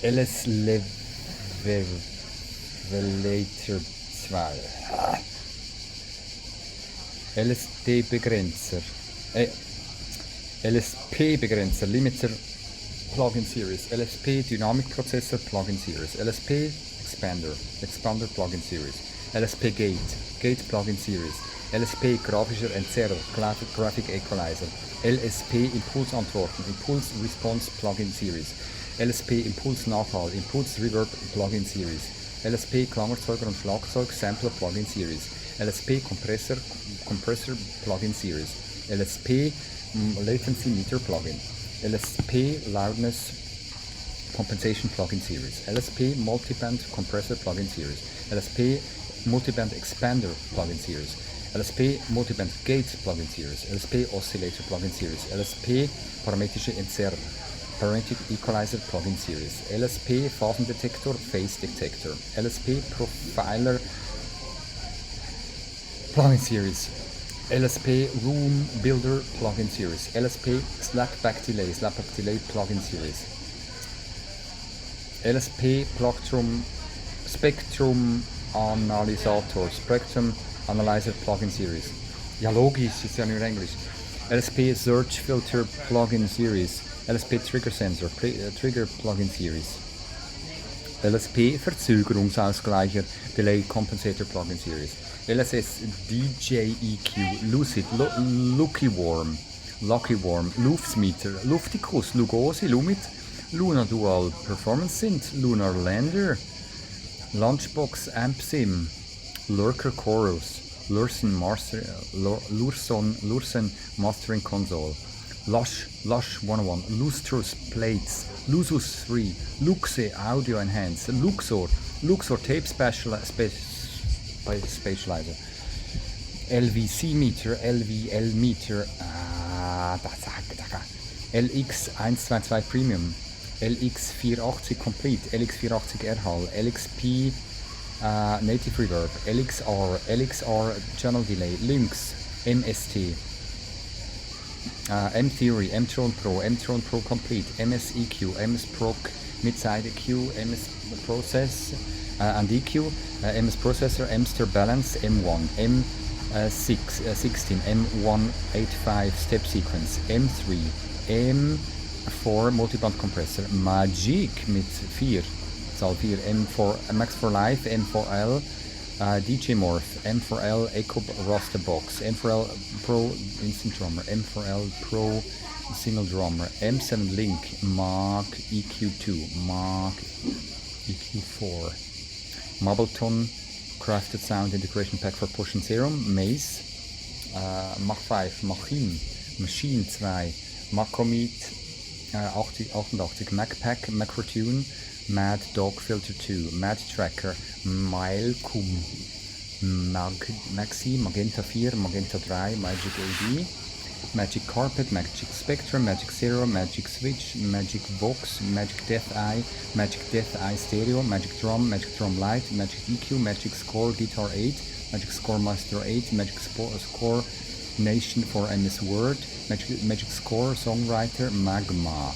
LS Levelator 2, LSD Begrenzer, LSP Begrenzer, Limiter Plugin Series, LSP Dynamic Processor Plugin Series, LSP Expander Plugin Series, LSP Gate Plugin Series, LSP Grafischer Entzerrer, Graphic Equalizer, LSP Impulsantworten, Impulse Response Plugin Series, LSP Impuls Nachhall, Impuls Reverb Plugin Series, LSP Klangerzeuger und Schlagzeug Sampler Plugin Series, LSP Compressor Plugin Series, LSP Latency Meter Plugin, LSP Loudness Compensation Plugin Series, LSP Multiband Compressor Plugin Series, LSP Multiband Expander Plugin Series, LSP Multiband Gate Plugin Series, LSP Oscillator Plugin Series, LSP Parametrische Entzerrer, Parametric Equalizer Plugin Series, LSP Phasendetektor Phase Detector, LSP Profiler Plugin Series, LSP Room Builder Plugin Series, LSP Slapback Delay Plugin Series, LSP Spectrum Analysator, Spectrum Analyzer Plugin Series. Ja, logisch, ist ja nur Englisch. LSP Search Filter Plugin Series, LSP Trigger Sensor, Trigger Plugin Series, LSP Verzögerungsausgleicher, Delay Compensator Plugin Series, LSS DJ EQ, Lucid, Lucky Worm, Luftsmeter, Lufticus, Lugosi, Lumit, Luna Dual Performance Synth, Lunar Lander, Lunchbox Amp Sim, Lurker Chorus, Lursen Mastering Console, Lush 101, Lustrous Plates, Lusus 3, Luxe Audio Enhance, Luxor Tape Spatializer. LVC Meter, LVL Meter, LX122 Premium, LX480 Complete, LX480 Erhall, LXP Native Reverb, LXR Channel Delay, Lynx, MST, M-Theory, M-Tron Pro Complete, MS EQ, MS Proc Mid-Side EQ, MS Process and EQ, MS Processor, Mster Balance, M1, M16, M185 Step Sequence, M3, M4 Multiband Compressor, Magic mit 4, Zahl 4, M4 Max for Live, M4L DJ Morph, M4L Echo Roster Box, M4L Pro Instant Drummer, M4L Pro Single Drummer, M7 Link, Mark EQ2, Mark EQ4, Marbleton Crafted Sound Integration Pack for Push and Serum, Maze, Mach 5, Machine 2, Macomit 88, Mac Pack, Macrotune, Mad Dog Filter 2, Mad Tracker, Milcom, Maxi, Magenta 4, Magenta 3, Magic AD, Magic Carpet, Magic Spectrum, Magic Zero, Magic Switch, Magic Vox, Magic Death Eye Stereo, Magic Drum Lite, Magic EQ, Magic Score Guitar 8, Magic Score Master 8, Magic Score Nation for MS Word, Magic Score Songwriter, Magma,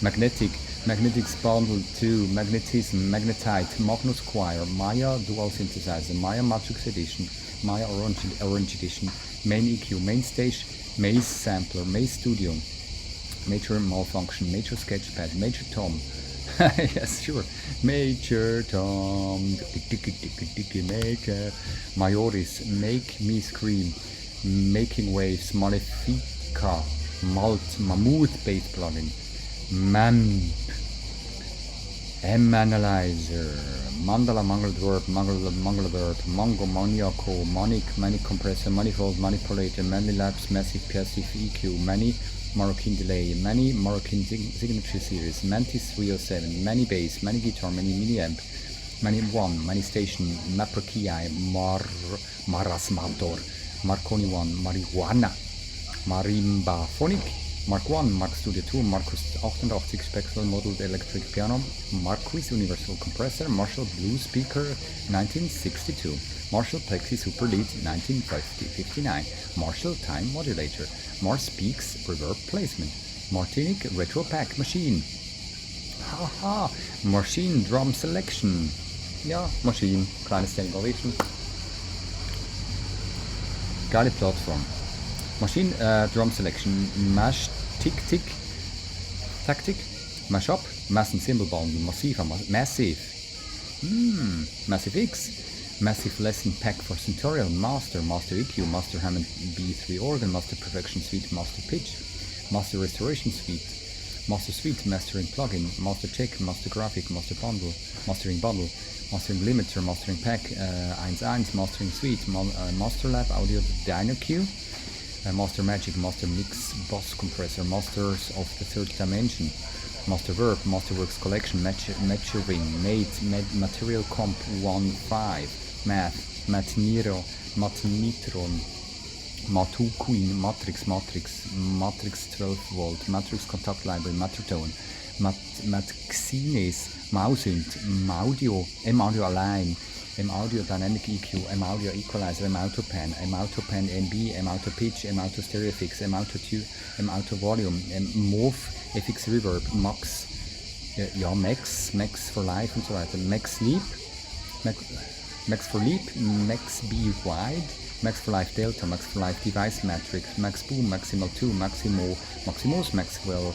Magnetics Bundle 2, Magnetism, Magnetite, Magnus Choir, Maya Dual Synthesizer, Maya Matrix Edition, Maya Orange Edition, Main EQ, Main Stage, Maze Sampler, Maze Studio, Major Malfunction, Major Sketchpad, Major Tom, yes, sure, Major Tom, Major, Majoris, Make Me Scream, Making Waves, Malefica, Mammoth Bass Plugin, MAMP, M-Analyzer, Mandala Mangelverb, Mongo, Maniaco, Manic Compressor, Manifold, Manipulator, Many Labs, Massive Passive EQ, Many Moroccan Delay, Many Moroccan Signature Series, Mantis 307, Many Bass, Many Guitar, Many Mini Amp, Many One, Many Station, Maproki, Marasmator, Marconi 1, Marijuana, Marimba Phonic, Mark 1, Mark Studio 2, Marcus 88 Spectral Modeled Electric Piano, Marquis Universal Compressor, Marshall Blue Speaker 1962, Marshall Plexi Super Lead 1959, Marshall Time Modulator, Mars Speaks Reverb Placement, Martinic Retro Pack Machine, haha, Machine Drum Selection, ja, Machine, kleine Standing Ovation, geile Plattform. Machine Drum Selection, Mash Tactic, Mash Up, Mass and Cymbal Bundle, Massive, Massive X, Massive Lesson Pack for Centurial, Master EQ, Master Hammond B3 Organ, Master Perfection Suite, Master Pitch, Master Restoration Suite, Master Suite, Mastering Plugin, Master Check, Master Graphic, Master Bundle, Mastering Bundle, Mastering Limiter, Mastering Pack, 1.1, Mastering Suite, Master Lab Audio DynaQ, Master Magic, Master Mix, Boss Compressor, Masters of the Third Dimension, Master Verb, Masterworks Collection, Maturing, Material Comp 1.5, Math, Matnitron, Matuqueen, Matrix 12 Volt, Matrix Contact Library, Matrotone, Matxines, Mausint, M-Audio allein, M-Audio Dynamic EQ, M-Audio Equalizer, M-Auto-Pan, M-Auto-Pan NB, M-Auto Pitch, M-Auto Stereo Fix, M-Auto M-Auto Volume, MOV, FX Reverb, Max, ja, Max for Live und so weiter, Max Leap, Max for Leap, Max B Wide, Max for Live Delta, Max for Live Device Matrix, Max Boom, Maximal 2, Maximus, Maxwell,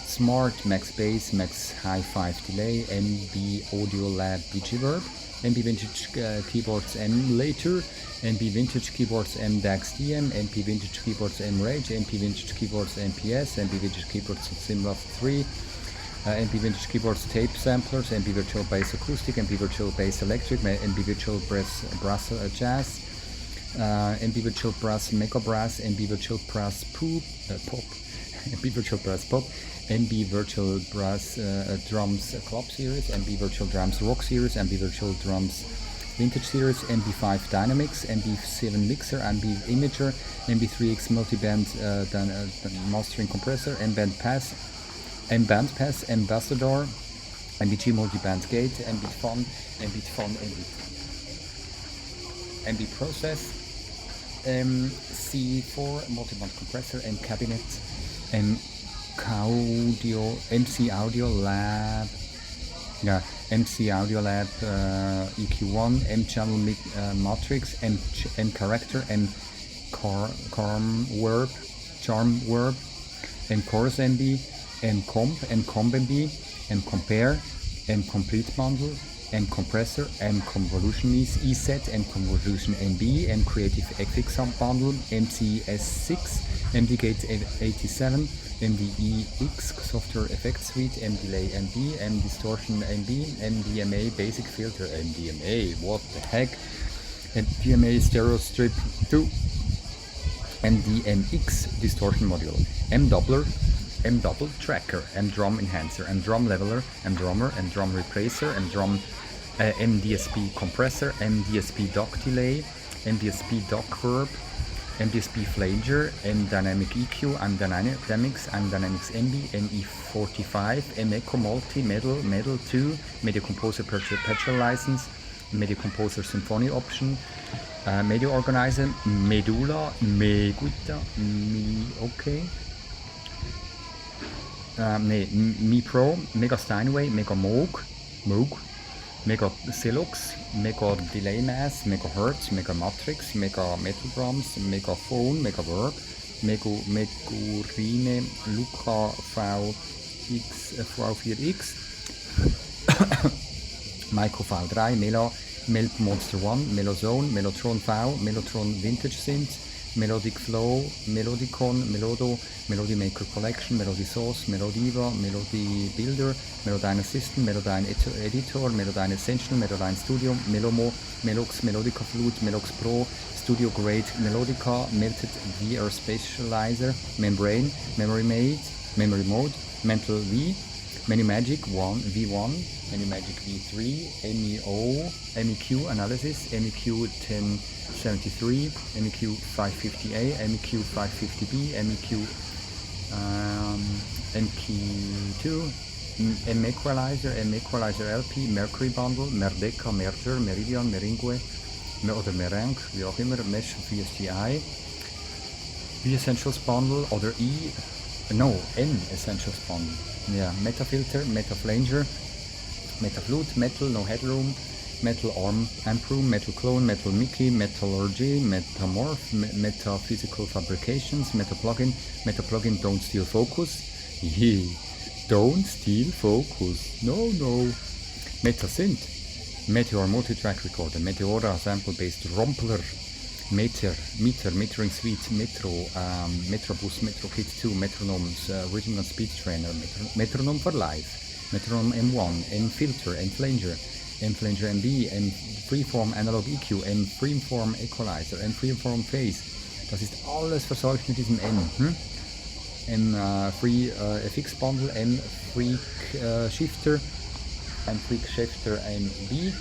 Smart, Max Bass, Max Hi-Fi Delay, MB Audio Lab Digiverb, MB Vintage Keyboards M Later, MB Vintage Keyboards M DAX DM, MP Vintage Keyboards M Rage, MP Vintage Keyboards MPS, MP Vintage Keyboards Simlove 3, MP Vintage Keyboards Tape Samplers, MP Virtual Bass Acoustic, MP Virtual Bass Electric, MP Virtual Brass Jazz, MP Virtual Brass Mega Brass, MP Virtual Brass Pop, MP Virtual Brass Pop, MB Virtual Brass Drums Club Series, MB Virtual Drums Rock Series, MB Virtual Drums Vintage Series, MB5 Dynamics, MB7 Mixer, MB Imager, MB3X Multiband Mastering Compressor, M-Band Pass, Ambassador, MBG Multiband Gate, MB Fun, MB Process, C4 Multiband Compressor, M Cabinet, MC Audio Lab, MC Audio Lab EQ1, M Channel Matrix, M Character, M Charm Verb, M Chorus MB, M Comp MB, M Compare, M Complete Bundle, M Compressor, M Convolution ESET, M Convolution MB, M Creative FX Bundle, MCS6, MD Gate 87, MDEX Software Effects Suite, M Delay MB, M Distortion MB, MDMA Basic Filter, MDMA, what the heck, MDMA Stereo Strip 2, MDMX Distortion Module, M Doubler, M Double Tracker, M Drum Enhancer, M Drum Leveler, M Drummer, M Drum Replacer, M Drum MDSP Compressor, MDSP Dock Delay, MDSP Dock Verb, MDSP Flanger, M Dynamic EQ, M Dynamics, M Dynamics MB, ME45, M Echo Multi, Medal 2, Media Composer Perpetual License, Media Composer Symphony Option, Media Organizer, Medulla, Meguita, okay. Mi Pro, Mega Steinway, Mega Moog, Mega Silux, Mega Delay Mass, Mega Hertz, Mega Matrix, Mega Metal Drums, Mega Phone, Mega Verb, Megurine, Luca V4X, Micro V3, Melp Monster 1, Melozone, Melotron V, Melotron Vintage Synth, Melodic Flow, Melodicon, Melodo, Melody Maker Collection, Melody Source, Melodiva, Melody Builder, Melodyne System, Melodyne Editor, Melodyne Essential, Melodyne Studio, Melomo, Melox, Melodica Flute, Melox Pro, Studio Grade Melodica, Melted VR Spatializer, Membrane, Memory Mode, Mental V, Many-Magic V1, Many-Magic V3, MEQ Analysis, MEQ 1073, MEQ 550A, MEQ 550B, MEQ MQ2, M-Equalizer LP, Mercury Bundle, Merdeca, Merger, Meridian, Meringue, oder Merengue, wie auch immer, Mesh VSTI, V-Essentials Bundle, oder M-Essentials Bundle. Yeah, Metafilter, Metaflanger, Metaflute, Metal, No Headroom, Metal Arm Amproom, Metal Clone, Metal Mickey, Metallurgy, Metamorph, Metaphysical Fabrications, Meta Plugin, Don't Steal Focus. Yeah, don't steal focus. No. Metasynth, Meteor Multitrack Recorder, Meteora Sample-Based Rompler, Metering Suite, Metrobus, Metrokit 2, Metronomes, Rhythm and Speed Trainer, Metronome for Life, Metronome M1, M-Filter, M-Flanger, M-Flanger MB, M-Freeform Analog EQ, M-Freeform Equalizer, M-Freeform Phase. Das ist alles verseucht mit diesem M. M-Free FX Bundle, M-Freak Shifter, M-Freak Shifter MB,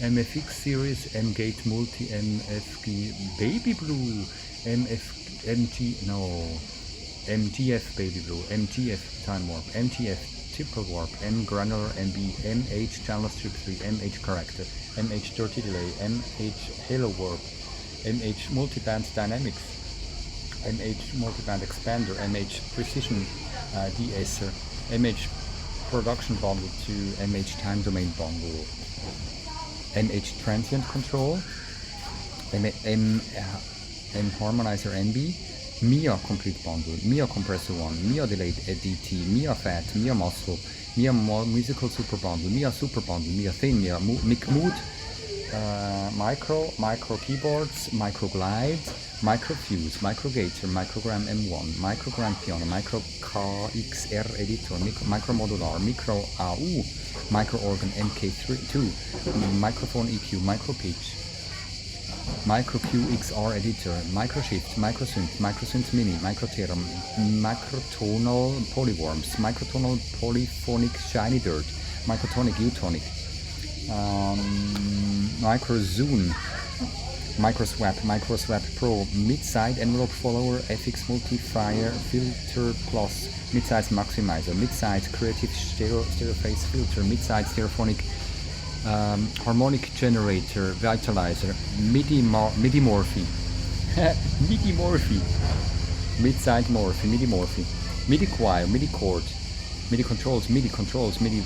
MFX Series, M-Gate Multi, MFG Baby Blue, MGF Baby Blue, MGF Time Warp, MGF Triple Warp, M Granular MB, MH Channel Strip 3, MH Character, MH Dirty Delay, MH Halo Warp, MH Multiband Dynamics, MH Multiband Expander, MH Precision De-esser, MH Production Bundle to MH Time Domain Bundle, MH Transient Control, M Harmonizer MB, Mia Complete Bundle, Mia Compressor 1, Mia Delayed DT, Mia Fat, Mia Muscle, Mia Musical Super Bundle, Mia Super Bundle, Mia Thin, Mia Mic Mood, Micro Keyboards, Micro Glide, Micro Fuse, Micro Gator, Microgram M1, Microgram Piano, Micro KXR Editor, Micro Modular, Micro AU, Micro Organ MK2, Microphone EQ, Micro Pitch, Micro QXR Editor, Microshift, Microsynth Mini, Microtherum, Microtonal Polyworms, Microtonal Polyphonic Shiny Dirt, Microtonic Utonic, Micro Zoom, Microswap Pro, Mid-Side Envelope Follower, FX Multiplier Filter Plus, Mid-Size Maximizer, Mid-Side Creative Stereo Phase Filter, Mid-Side Stereophonic Harmonic Generator, Vitalizer, MIDI Morphy, MIDI Morphy, Mid-Side Morphy, MIDI Morphy, MIDI Choir, MIDI Chord, MIDI Controls, MIDI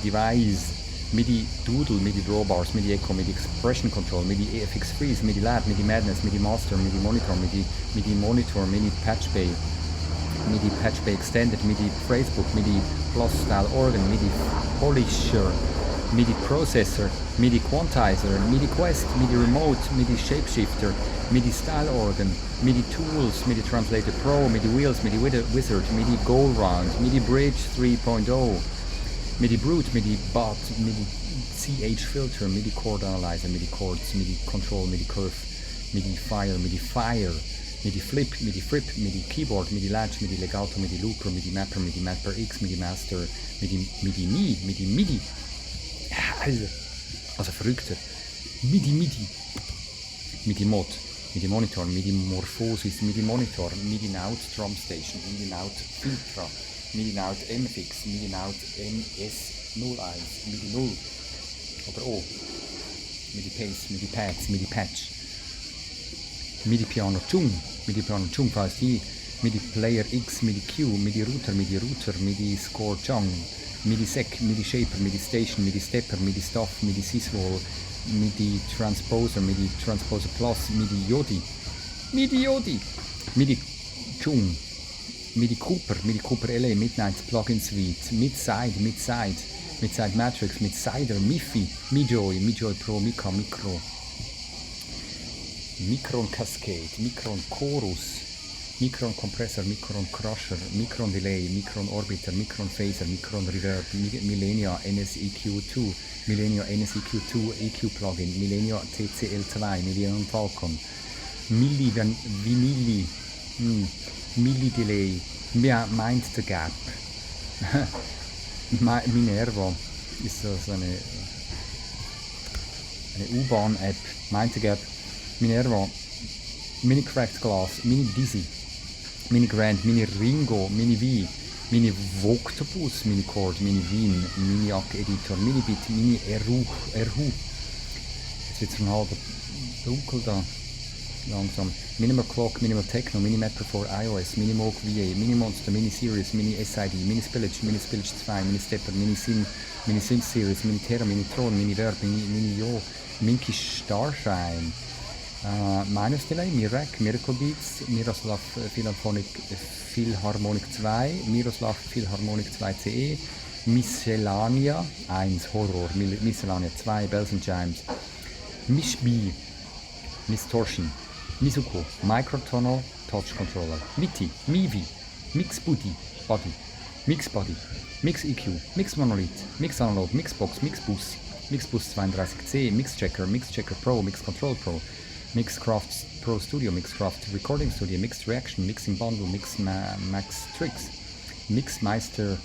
Device, MIDI Doodle, MIDI Drawbars, MIDI Echo, MIDI Expression Control, MIDI FX Freeze, MIDI Lab, MIDI Madness, MIDI Master, MIDI Monitor, MIDI Monitor, MIDI Patch Bay Extended, MIDI Phrasebook, MIDI Plus Style Organ, MIDI Polisher, MIDI Processor, MIDI Quantizer, MIDI Quest, MIDI Remote, MIDI Shapeshifter, MIDI Style Organ, MIDI Tools, MIDI Translator Pro, MIDI Wheels, MIDI Wizard, MIDI Go Round, MIDI Bridge 3.0, MIDI Brute, MIDI Bot, MIDI CH Filter, MIDI Chord Analyzer, MIDI Chords, MIDI Control, MIDI Curve, MIDI Fire, MIDI Flip, MIDI Fripp, MIDI Keyboard, MIDI Latch, MIDI Legato, MIDI Looper, MIDI Mapper X, MIDI Master, MIDI. Also verrückter. MIDI Mod, MIDI Monitor, MIDI Morphosis, MIDI Monitor, MIDI Naut Drum Station, MIDI Naut Filtra, MIDI Naut MFX, MIDI Naut MS01, MIDI 0 oder O, MIDI Pace, MIDI Pads, MIDI Patch, MIDI Piano Chung, VST, MIDI Player X, MIDI Q, MIDI Router, MIDI Score Chung, MIDI Sec, MIDI Shaper, MIDI Station, MIDI Stepper, MIDI Stuff, MIDI Syswall, MIDI Transposer Plus, MIDI Yodi, MIDI Chung, MIDI Cooper LA, Midnight Plugin Suite, Mid-Side Matrix, Mid-Sider, Miffy, MiJoy Pro, Micron Cascade, Micron Chorus, Micron Compressor, Micron Crusher, Micron Delay, Micron Orbiter, Micron Phaser, Micron Reverb, Millenia NSEQ2, Millenia NSEQ2 EQ Plugin, Millenia TCL2, Millenia Falcon, Milli Delay, Mind the Gap, Minerva ist so eine U-Bahn-App, Mind the Gap, Minerva, Mini Cracked Glass, Mini Dizzy, Mini Grand, Mini Ringo, Mini V, Mini Voctopus, Mini Chord, Mini Wien, Mini Ack Editor, Mini Bit, Mini Erhu. Jetzt wird es ein halber dunkel da, langsam. Minimal Clock, Minimal Techno, Mini Mapper for iOS, Mini Moog VA, Mini Monster, Mini Series, Mini SID, Mini Spillage 2, Mini Stepper, Mini Synth Series, Mini Terra, Mini Tron, Mini Verb, Mini Yo, Minky Starshine, Minus Delay, Miracle Beats, Miroslav Philharmonic 2, Miroslav Philharmonic 2 CE, Miscellanea 1 Horror, Miscellanea 2 Bells and Chimes, Mishbi, Mistortion, Mizuko, Microtonal Touch Controller, Miti, Mivi, Mix Body, Mix Body, Mix EQ, Mix Monolith, Mix Analog, Mixbox, Mixbus 32C, Mix Checker Pro, Mix Control Pro, Mixcraft Pro Studio, Mixcraft Recording Studio, Mixed Reaction, Mixing Bundle, Max Tricks, Mixmeister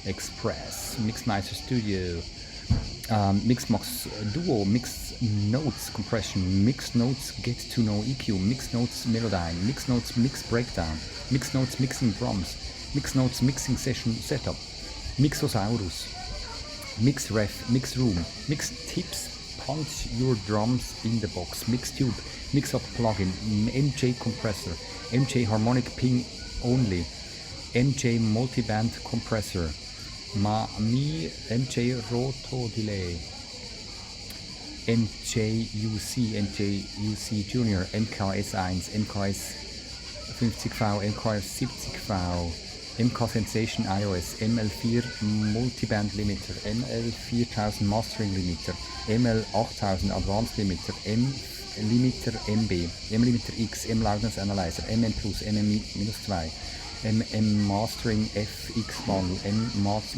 Express, Mixmeister Studio, Mixmox Duo, Mix Notes Compression, Mix Notes Get to Know EQ, Mix Notes Melodyne, Mix Notes Mix Breakdown, Mix Notes Mixing Drums, Mix Notes Mixing Session Setup, Mixosaurus, Mix Ref, Mix Room, Mix Tips, Punch Your Drums in the Box, Mix Tube, Mix Up Plugin, MJ Compressor, MJ Harmonic Ping Only, MJ Multiband Compressor, MJ Roto Delay, MJUC Junior, MKS1, MKS 50V, MKS 70V, MK Sensation iOS, ML4 Multiband Limiter, ML4000 Mastering Limiter, ML8000 Advanced Limiter, M Limiter MB, M Limiter X, M Loudness Analyzer, MM Plus, MM-2, M Mastering FX Bundle, M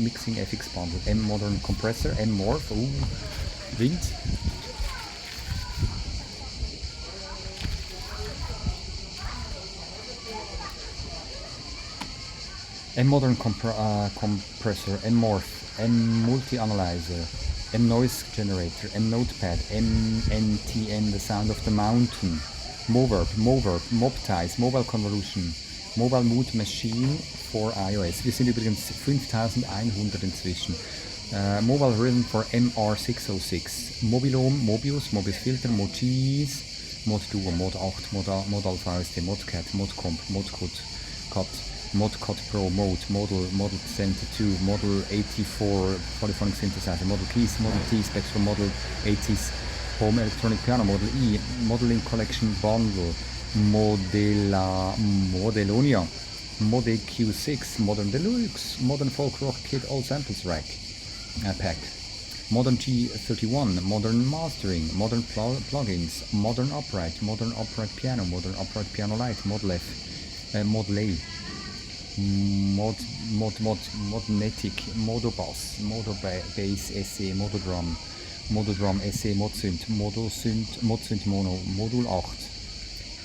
Mixing FX Bundle, M Modern Compressor, M Morph, Wind, M Modern Compressor, M Morph, M Multi Analyzer, noise generator, notepad, NTN, the sound of the mountain, moverb, mob ties, mobile convolution, mobile mood machine for iOS. Wir sind übrigens 5100 inzwischen. Mobile rhythm for MR606, Mobilom, Mobius filter, Mojis, Mod Duo, Mod 8, Modal VST, Modcat, Modcomp, Modcut, Modcut Pro, Model 72, Model 84, Polyphonic Synthesizer, Model Keys, Model T, Spectrum, Model 80s, Home Electronic Piano, Model E, Modeling Collection Bundle, Modelonia, Mode Q6, Modern Deluxe, Modern Folk Rock Kit All Samples Rack, Pack, Modern G31, Modern Mastering, Modern Plugins, Modern Upright Piano, Modern Upright Piano Lite, Model F, Model A, Modnetic, Modobass, Modobass SE, Mododrum SE, Modsynth, Modsynth Mono, Modul 8,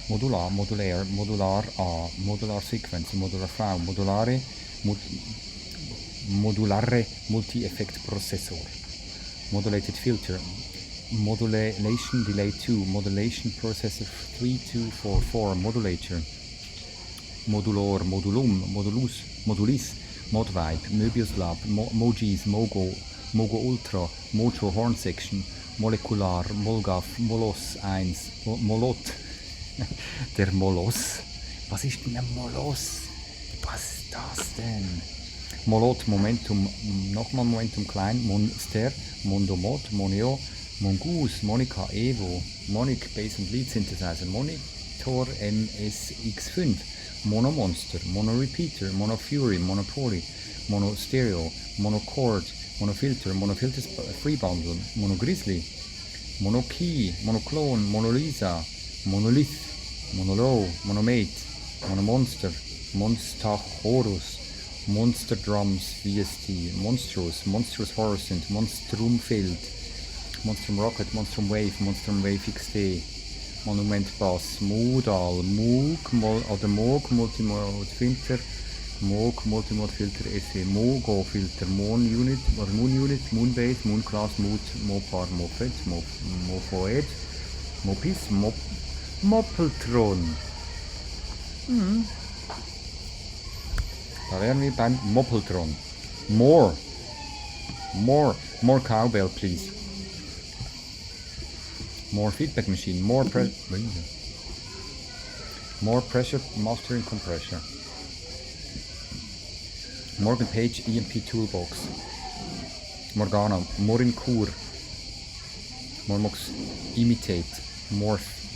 Modular, Modular A, Modular Sequence, Modular V, Modulare Multi-Effect Processor, Modulated Filter, Modulation Delay 2, Modulation Processor 3244, Modulator, Modulor, Modulum, Modulis, Modvibe, Möbius Lab, Mojis, Mogo Ultra, Mojo Horn Section, Molekular, Molgaf, Molos 1, Molot, der Molos. Was ist denn ein Molos? Was ist das denn? Molot, Momentum, nochmal Momentum klein, Monster, Mondomod, Moneo, Mongoose, Monica, Evo, Monic, Bass and Lead Synthesizer, Monitor MSX5, Mono Monster, Mono Repeater, Mono Fury, Monopoly, Mono Stereo, Mono Chord, Mono Filter Free Bundle, Mono Grizzly, Mono Key, Mono Clone, Mono Lisa, Monolith, Mono Low, Mono Mate, Mono Monster, Monstachorus, Monster Drums VST, Monstrous Horror Synth, Monstrumfeld, Monstrum Rocket, Monstrum Wave XT, Monument Bass, Modal, Moog Multimode Filter, Moog Multimode Filter SE, Mogo Filter, Moon Unit, Moonbase, Moonclass, Mopar, Moped, Mofoed, Mopis, Moppeltron. Da wären wir beim Moppeltron. More cowbell, please. More feedback machine, more pressure mastering compressor. Morgan Page EMP toolbox. Morgana, Morincourt, Mormox imitate,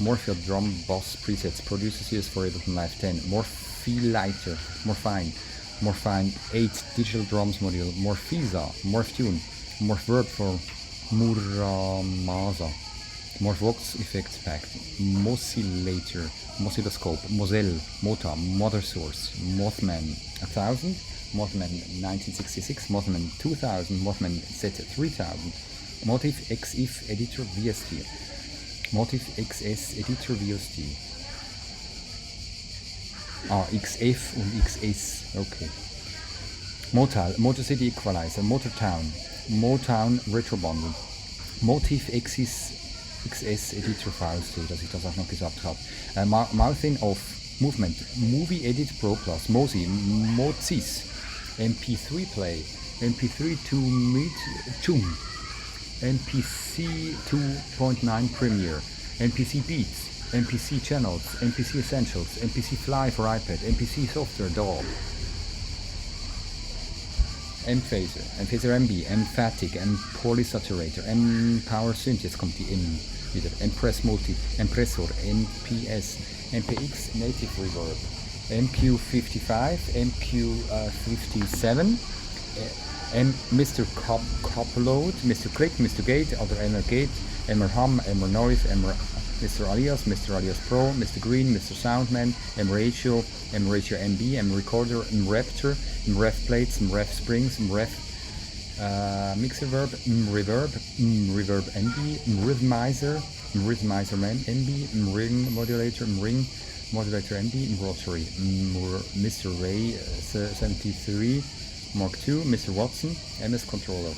Morfield drum bass presets, producers used for Ableton Live 10, Morphilator, Morphine 8 digital drums module, Morphisa, Morphtune, Morphverb for Muramasa, Morphvox effects pack, Mosilator, Moscilloscope, Moselle, Mota, Mother Source, Mothman 1000, Mothman 1966, Mothman 2000, Mothman Z3000, Motif XF Editor VST, Motif XS Editor VST. XF und XS, okay. Motor City Equalizer, Motown Retro Bundle, Motif XS Editor VST, dass ich das auch noch gesagt habe. Mouthing of Movement, Movie Edit Pro Plus, Mozi, Mozis, MP3 Play, MP3 to Meet Tune, MPC 2.9 Premiere, MPC Beats, MPC Channels, MPC Essentials, MPC Fly for iPad, MPC Software DAW, M-Phaser MB, M-Fatic, M-Polysaturator, M-Power Synth, jetzt kommt die M wieder, M-Press Multi, M-Pressor, MPS, MPX Native Reverb, MQ55, MQ57, Mr. Copload, Mr. Click, Mr. Gate, other Emmer Gate, Emmer Hum, Emmer Noise, Mr. Alias Pro, Mr. Green, Mr. Soundman, M-Ratio MB, M-Recorder, M-Raptor, M-Ref Plates, M-Ref Springs, M-Ref Mixer Verb, M-Reverb, M-Reverb MB, M-Rhythmizer MB, M-Ring Modulator, M-Ring Modulator MB, M-Rotary, Mr. Ray 73, Mark II, Mr. Watson, MS Controller.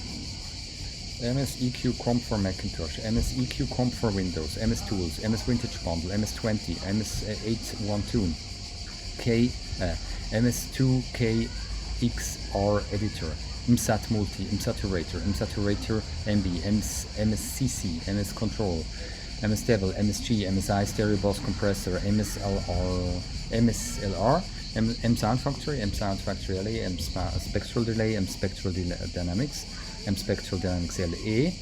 MS EQ Comp for Macintosh, MS EQ Comp for Windows, MS Tools, MS Vintage Bundle, MS-20, MS-812, MS2KXR Editor, MSAT Multi, MSaturator, MSaturator MB, MSCC, MS Control, MS Devil, MSG, MSI Stereo Bus Compressor, MSLR, M Sound Factory, M Sound Factory LA, M Spectral Delay, M Spectral Dynamics, M Spectral Dynamics LE,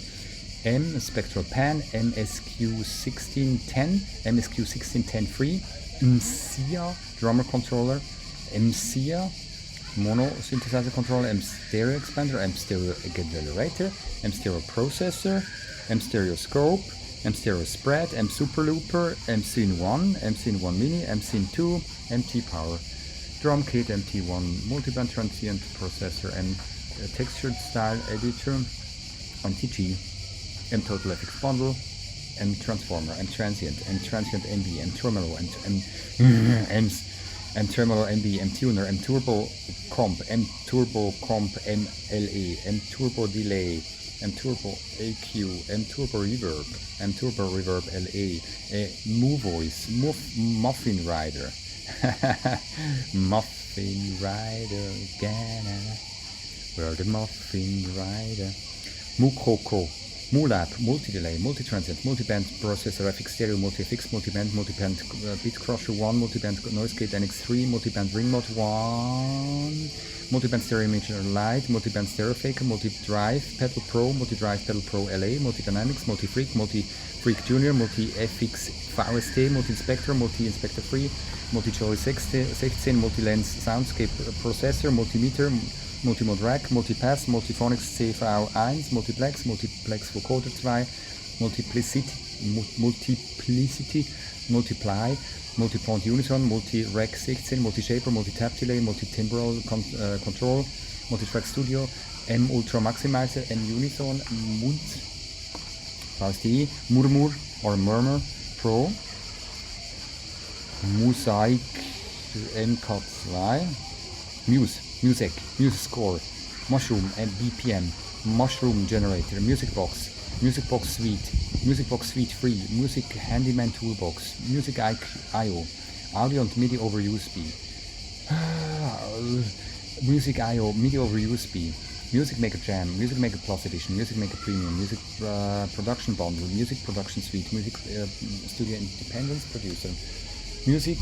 M Spectral Pan, MSQ1610, MSQ1610 Free, MSIA Drummer Controller, MSIA Mono Synthesizer Controller, M Stereo Expander, M Stereo Accelerator, M Stereo Processor, M Stereo Scope, M Stereo Spread, M Super Looper, M Scene 1, M Scene 1 Mini, M Scene 2, MT Power, Drum Kit, MT1 Multiband Transient Processor, M Textured Style Editor, MTG, M Total FX Bundle, M Transformer, M Transient MB, M Tremolo, M Tremolo MB, M Tuner, M Turbo Comp, M Turbo Comp MLE, M Turbo Delay, M Turbo AQ, M Turbo Reverb, M Turbo Reverb LE, Moo Voice, Muffin Rider, Muffin Rider, Ghana, we're the Muffin Rider, Mukoko, Mulab, Multi-Delay, Multi-Transient, Multiband Processor, FX Stereo, Multi-FX, Multiband, Beat Crusher 1, Multiband Noise Gate NX3, Multiband Ring Mode 1, Multiband Stereo Imager Lite, Multiband Stereo Faker, Multi-Drive Pedal Pro, Multi-Drive Pedal Pro LA, Multi-Dynamics, Multi-Freak, Multi-Freak Junior, Multi-FX VST, Multi-Inspector, Multi-Inspector Free, Multi-Joy 16, Multi-Lens Soundscape Processor, Multimeter, Multimode Rack, Multipass, Multiphonics CV1, Multiplex, Multiplex Vocoder 2, Multiplicity, Multiply, Multipoint Unison, Multi-Rack 16, Multi-Shaper, Multi-Tap Delay, Multi-Timbral Control, Multi-Track Studio, M Ultra Maximizer, M Unison, Mund, VST, Murmur or Murmur Pro, Mosaic MK2, Music Score, Mushroom and BPM, Mushroom Generator, Music Box Suite Free, Music Handyman Toolbox, Music I/O, Audio and MIDI over USB, Music I/O, MIDI over USB, Music Maker Jam, Music Maker Plus Edition, Music Maker Premium, Music Production Bundle, Music Production Suite, Music Studio Independence Producer, Music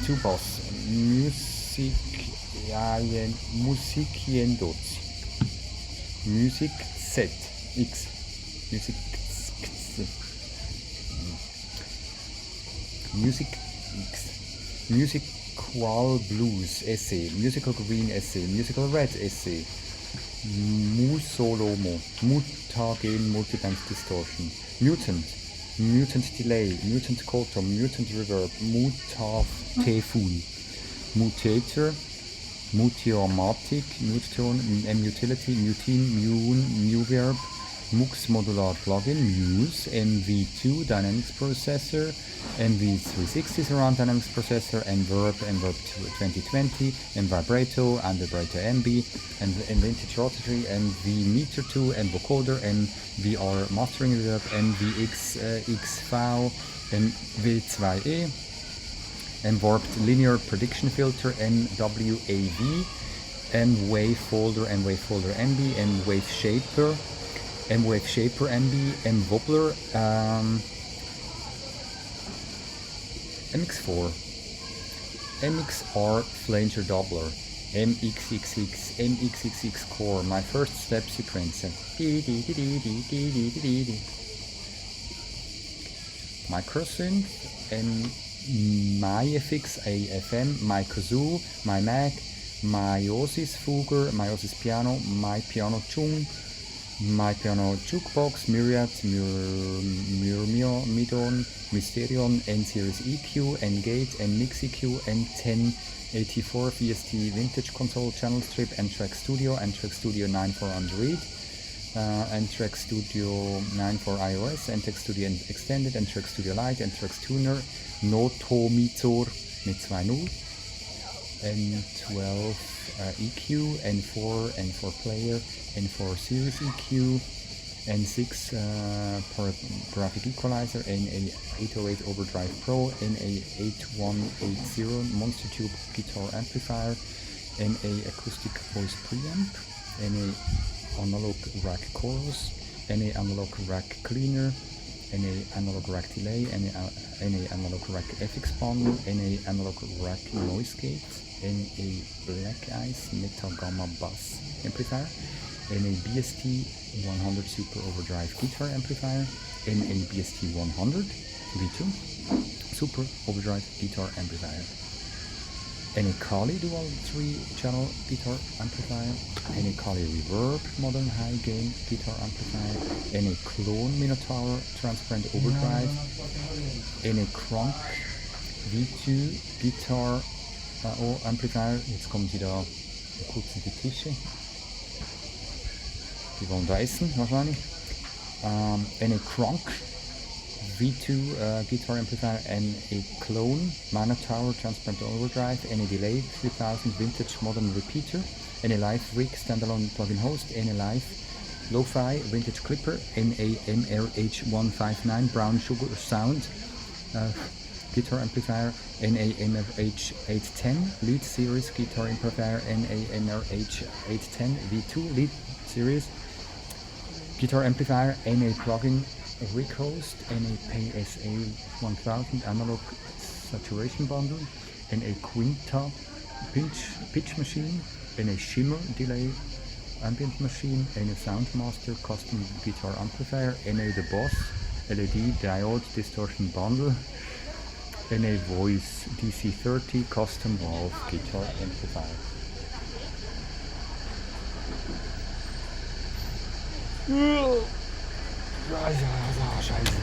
Toolbox, Musikiendots, Music Set X, Musical Blues Essay, Musical Green Essay, Musical Red Essay, Musolomo, Mutagen Multiband Distortion, Mutant Delay, Mutant Quantum, Mutant Reverb, Mutaful, Mutator, Muteomatic, Mutetone, M-Utility, Mutine, Muverb, Mux Modular Plugin, Muse, MV2 Dynamics Processor, MV360 Surround Dynamics Processor, Mverb 2020, Mvibrato, Vibrato MB, and Vintage Rotary, MV Meter 2, Vocoder, MVR Mastering Reverb, MVX XV, MV2E, Warped Linear Prediction Filter, MWAV, Wave Folder MB, Wave Shaper MB, Wobbler, MX4, MXR Flanger Doubler, MXXX Core, my first step sequence, Microsynth, MyFX AFM, my Kazoo, my Mac, Meiosis Fugger, Meiosis Piano, My Piano Chung, My Piano Jukebox, Myriad, Myrmio, Midon, Mysterion, N-Series EQ, N-Gate, N-Mix EQ, N1084 VST Vintage Console Channel Strip, N-Track Studio 9 for Android, N-Track Studio 9 for iOS, N-Track Studio Extended, N-Track Studio Lite, N-Track Tuner, Notomizor mit 2.0, N12 EQ, N4 player, N4 series EQ, N6 graphic equalizer, NA808 Overdrive Pro, NA8180 Monster Tube guitar amplifier, NA acoustic voice preamp, NA analog rack chorus, NA analog rack cleaner, NA analog rack delay, NA analog rack FX bundle, NA analog rack noise gate, NA black ice metal gamma bass amplifier, NA BST 100 super overdrive guitar amplifier, NA BST 100 V2 super overdrive guitar amplifier, NA Kali dual 3-channel guitar amplifier, NA Kali reverb modern high gain guitar amplifier, NA Clone Minotaur transparent overdrive, NA Cronk V2 guitar amplifier. Jetzt kommen sie da kurz in die Tische. Die wollen da essen wahrscheinlich. NA Cronk V2 guitar amplifier, NA Clone Minotaur transparent overdrive, NA Delay 3000 vintage modern repeater, NA Live Rig standalone plugin host, NA Live Lo-Fi vintage clipper, NA MRH159 brown sugar sound guitar amplifier, NA MRH810 lead series guitar amplifier, NA MRH810 V2 lead series guitar amplifier, NA plugin rig host, NA PSA 1000 analog saturation bundle, NA Quinta pitch machine, NA shimmer delay ambient machine, NA Soundmaster custom guitar amplifier, NA The Boss LED diode distortion bundle, NA Voice DC30 custom valve guitar amplifier. Scheiße.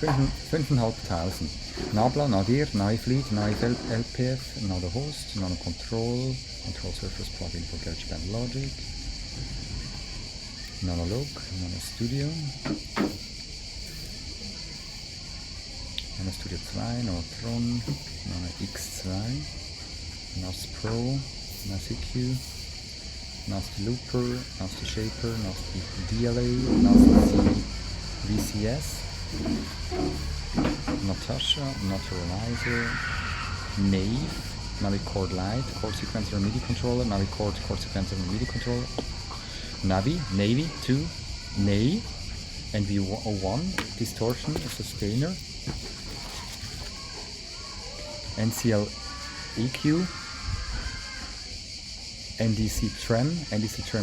5.500. Nabla, Nadir, Naifleet, Naif LPF, Nano Host, Nano Control Surface Plugin for GarageBand Logic, Nano Log, Nano Studio 2, Nano Tron, Nano X2, NAS Pro, NAS EQ, NAS Looper, NAS Shaper, NAS DLA, NAS VCS, Natasha, Naturalizer, Nave, Navicord Lite, Chord Sequencer MIDI Controller, Navicord Chord Sequencer MIDI Controller, Navy 2, Nay, NV01, Distortion, Sustainer, NCL EQ, NDC Trem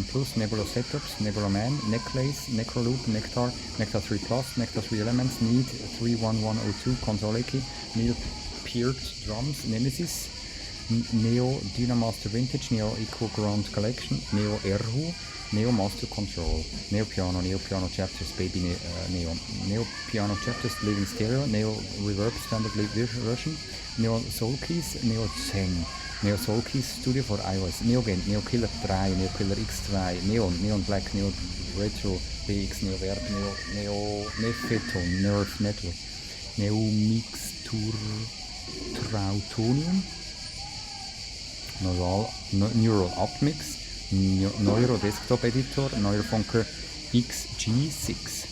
Plus, Nebula Setups, Nebula Man, Necklace, Necroloop, Nectar 3 Plus, Nectar 3 Elements, Need 31102, Console Key, Neil Peart Drums, Nemesis, Neo Dynamaster Vintage, Neo Eco Grand Collection, Neo Erhu, Neo Master Control, Neo Piano Chapters, Baby Neo Piano Chapters, Living Stereo, Neo Reverb Standard Version, Neo Soul Keys, Neo Zen, Neo Soul Keys Studio for iOS, Neogent, Neo Killer 3, Neo Killer X2, Neon Black, Neo Retro BX, Neo Verb, Neo Nepheton, Nerf Network, Neo Mixtur Trautonium, Neural Upmix, Neuro Desktop Editor, Neurofunker XG6,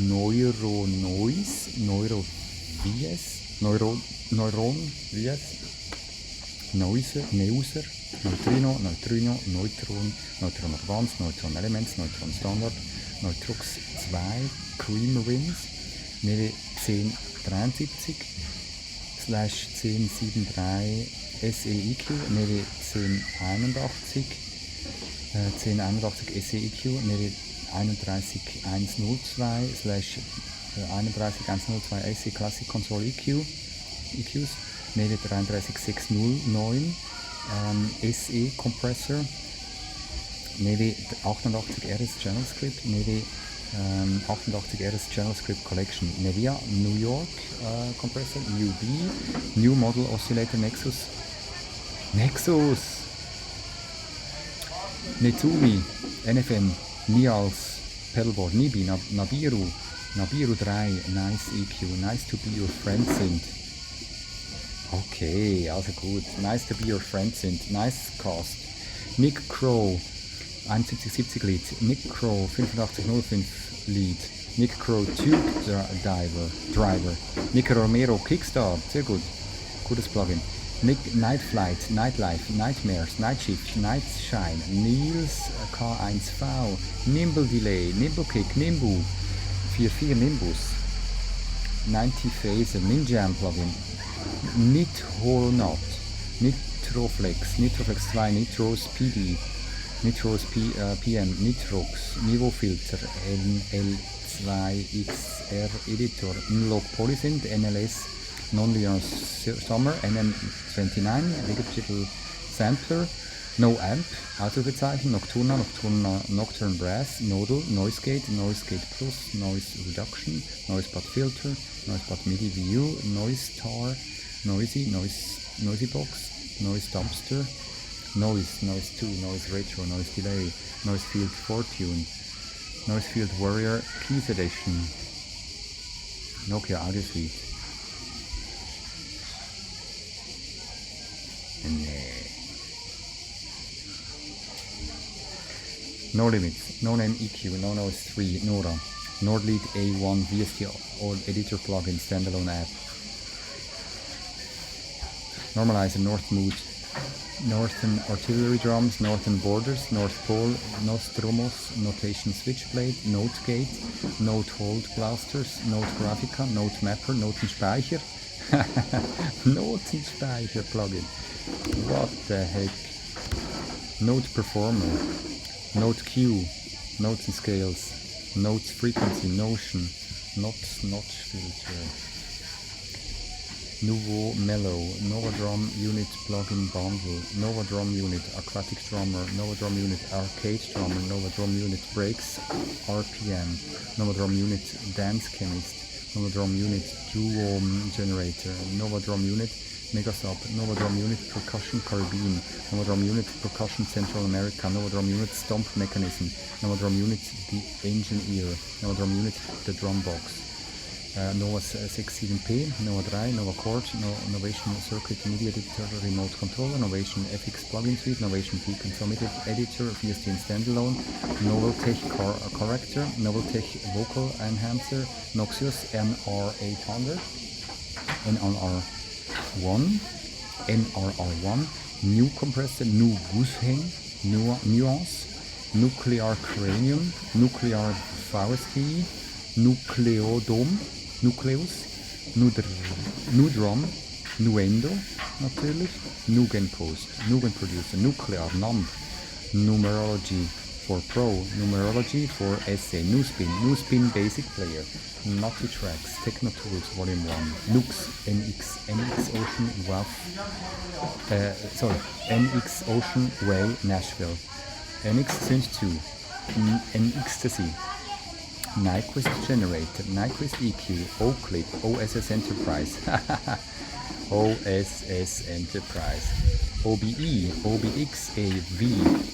Neuro Noise, Neuro VS, Neuron VS, Neuser, Neutrino, Neutron Advanced, Neutron Elements, Neutron Standard, Neutrox 2, Cream Rings, Neve 1073 /1073 SEEQ, Neve 1081 SEEQ, Neve 31102 /31102 SE Classic Console EQs, Neve 33609 SE Compressor, Neve 88 RS Channel Script, Neve 88 RS Channel Script Collection, Nevia New York Compressor, UB, New Model Oscillator Nexus, Netsumi, NFM, Nials, Pedalboard, Nibi, Nabiru 3, nice EQ, nice to be your friend sind. Okay, also gut, nice to be your friend sind, nice cast. Nick Crow, 7170 Lied, Nick Crow, 8505 Lied, Nick Crow Tube Driver, Nick Romero Kickstart, sehr gut, gutes Plugin. Nick Night Flight, Nightlife, Nightmares, Night Shift, Night Shine, Niels K1V, Nimble Delay, Nimble Kick, Nimbu, 44 Nimbus, 90 Phaser, Ninjam Plugin, Nitronot, Nitroflex 2, Nitros PD, Nitros PM, Nitrox, Niveaufilter, NL2XR Editor, Nlog Polysynth, NLS, Nonlinear Summer, NM29, Digital Sampler, No Amp, Ausrufezeichen, Nocturne Brass, Nodal, Noise Gate Plus, Noise Reduction, Noise Pad Filter, Noise Pad MIDI View, Noise Star, Noisy Box, Noise Dumpster, Noise 2, Noise Retro, Noise Delay, Noise Field Fortune, Noise Field Warrior, Keys Edition, Nokia Audio Suite. No Limits, No Name EQ, No Noise 3, Nora, Nordlead A1 VST All Editor Plugin Standalone App, Normalizer, North Mood, Northern Artillery Drums, Northern Borders, North Pole, Nostromos, Notation Switchblade, Note Gate, Note Hold Blasters, Note Graphica, Note Mapper, Notenspeicher, Notenspeicher Plugin, what the heck, Note Performer, Note Q, Notes and Scales, Notes Frequency, Notion, Notch Filter, Nouveau Mellow, Nova Drum Unit Plugin Bundle, Nova Drum Unit Aquatic Drummer, Nova Drum Unit Arcade Drummer, Nova Drum Unit Breaks RPM, Nova Drum Unit Dance Chemist, Nova Drum Unit Duo Generator, Nova Drum Unit Megasub, Nova Drum Unit Percussion Caribbean, Nova Drum Unit Percussion Central America, Nova Drum Unit Stomp Mechanism, Nova Drum Unit The Engine Ear, Nova Drum Unit The Drum Box, Nova 67P, Nova 3, Nova Chord, Novation Circuit MIDI Editor, Remote Controller, Novation FX Plugin Suite, Novation Peak and Summit Editor, VST and Standalone, Noveltech Corrector, Noveltech Vocal Enhancer, Noxious NR800, NRR1, New Compressor, New Goosheng, Nuance, Nuclear Cranium, Nuclear VST, Nucleus, Nudrum, Nuendo natürlich, Nugen Post, Nugen Producer, Nuclear, Numb, Numerology for Pro, Numerology for Essay, Nuspin Basic Player, Nutty Tracks, Techno Tools Volume 1, Nux, NX Ocean NX Ocean Way Nashville, NX Synth 2, NXtasy, Nyquist Generator, Nyquist EQ, O-Clip, OSS Enterprise, OSS Enterprise, OBE, OBXAV,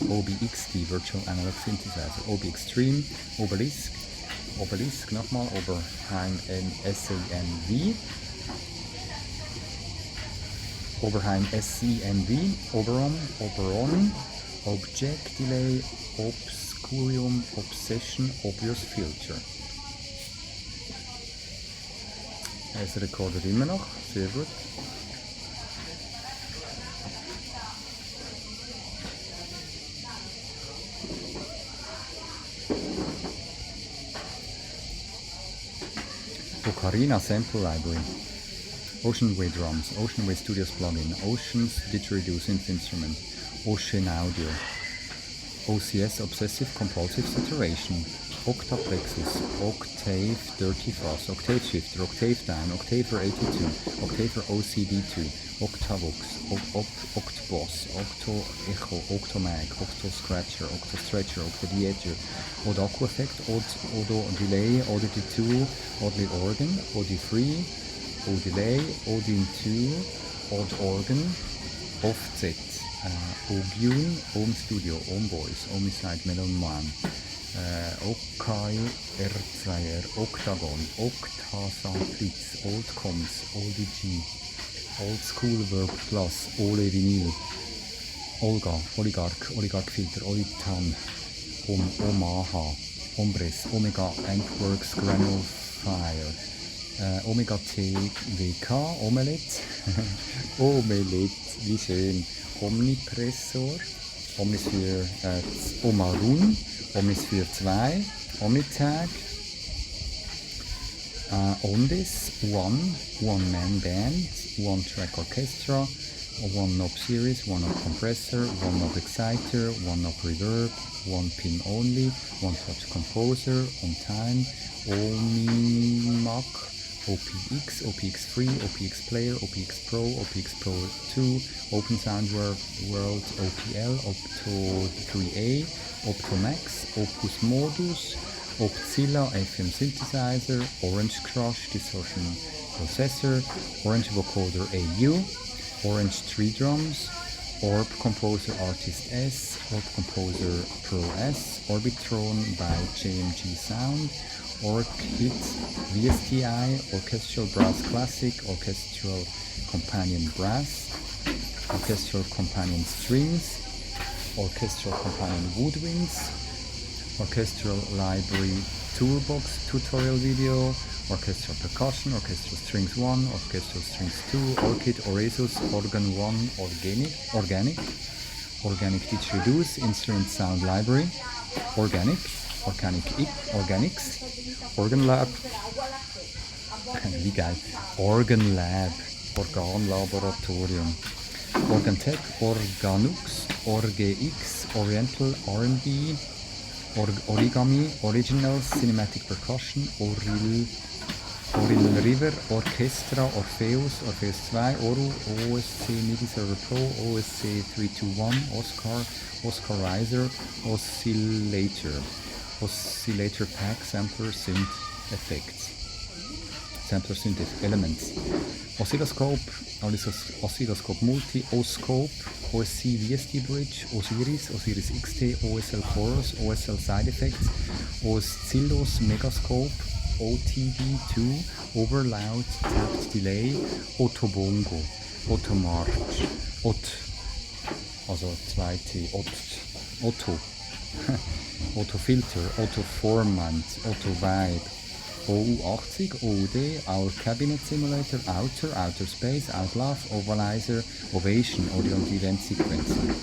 OBXD Virtual Analog Synthesizer, OB Extreme, Obelisk nochmal, Oberheim SANV, Oberheim SCNV, Oberon, Object Delay, Obscurium, Obsession, Obvious Filter. Es rekordet immer noch, sehr gut. Ocarina Sample Library, Oceanway Drums, Oceanway Studios Plugin, Oceans Didgeridoo Synth Instrument, Ocean Audio, OCS Obsessive Compulsive Saturation, Octaplexus, Octave Dirty Fuzz, Octave Shifter, Octave Down, Octaver 82, Octaver OCD2, Octavox, Octboss, Octo Echo, Octomag, Octo Scratcher, Octo Stretcher, Octo Theater, Odaku Effect, Odo Delay, Oddity2, Oddly Organ, Odi Free, Odelay, Odin2, Odd Organ, Offset, Ogune, Home Studio, Home Boys, Homicide, Melon Man, Okai R2R, Octagon, Octasamplitz, Oldcoms, OldG, Old School Verb Plus, Ole Vinyl, Olga, Oligarch Filter, Olitan, Omaha, Ombres, Omega Ampworks, Granule Fire, Omega TWK, Omelette, Omelette, wie schön, Omnipressor, Omnis für Omarun, Omnis für 2, Omnitag, Ondis, One Man Band, One Track Orchestra, One Knob Series, One Knob Compressor, One Knob Exciter, One Knob Reverb, One Pin Only, One Touch Composer, On Time, Omimac, OPX, OPX3, OPX Player, OPX Pro, OPX Pro 2, Open Sound World, OPL, Opto 3A, Optomax, Opus Modus, Opzilla FM Synthesizer, Orange Crush Distortion Processor, Orange Vocoder AU, Orange Tree Drums, Orb Composer Artist S, Orb Composer Pro S, Orbitron by JMG Sound, Orchid VSTI, Orchestral Brass Classic, Orchestral Companion Brass, Orchestral Companion Strings, Orchestral Companion Woodwinds, Orchestral Library Toolbox Tutorial Video, Orchestral Percussion, Orchestral Strings 1, Orchestral Strings 2, Orchid, Oresus, Organ 1, Organic Didgeridoo's Instrument Sound Library, Organics, Organ Lab, wie geil, Organ Lab, Organlaboratorium, Organtech, Organux, Orgex, Oriental R&B, Origami, Original Cinematic Percussion, Oril River, Orchestra, Orpheus 2, Oru, OSC MIDI Server Pro, OSC 321, Oscar Riser, Oscillator Pack, Sampler Synth Effects, Sampler Synth Elements, Oscilloscope Multi, Oscope, OSC VST Bridge, Osiris XT, OSL Chorus, OSL Side Effects, Oscillos Megascope, OTD2, Overloud, Tapped Delay, Ottobongo, Ottomarch, also 2T, Otto, Otto Filter, Otto Formant, Otto Vibe, OU80, OUD, Our Cabinet Simulator, Outer Space, Outlaw, Ovalizer, Ovation, Audio and Event Sequencer,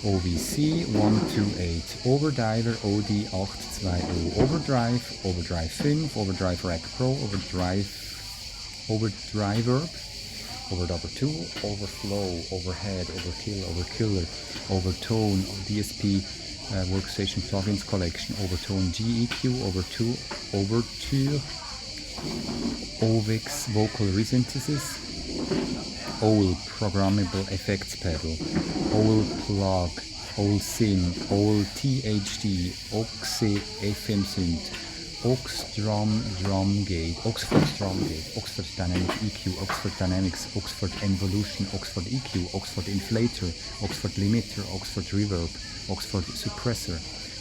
OVC 128, Overdiver, OD820, Overdrive 5, Overdrive Rack Pro, Overdriver, Overdubber 2, Overflow, Overhead, Overkill, Overkiller, Overtone, DSP Workstation Plugins Collection, Overtone GEQ, Overture, Ovix Vocal Resynthesis, OL Programmable Effects Pedal, OL Plug, OL Sim, OL THD, Oxe FM Synth, Ox Drum Gate, Oxford Dynamic EQ, Oxford Dynamics, Oxford Involution, Oxford EQ, Oxford Inflator, Oxford Limiter, Oxford Reverb, Oxford Suppressor,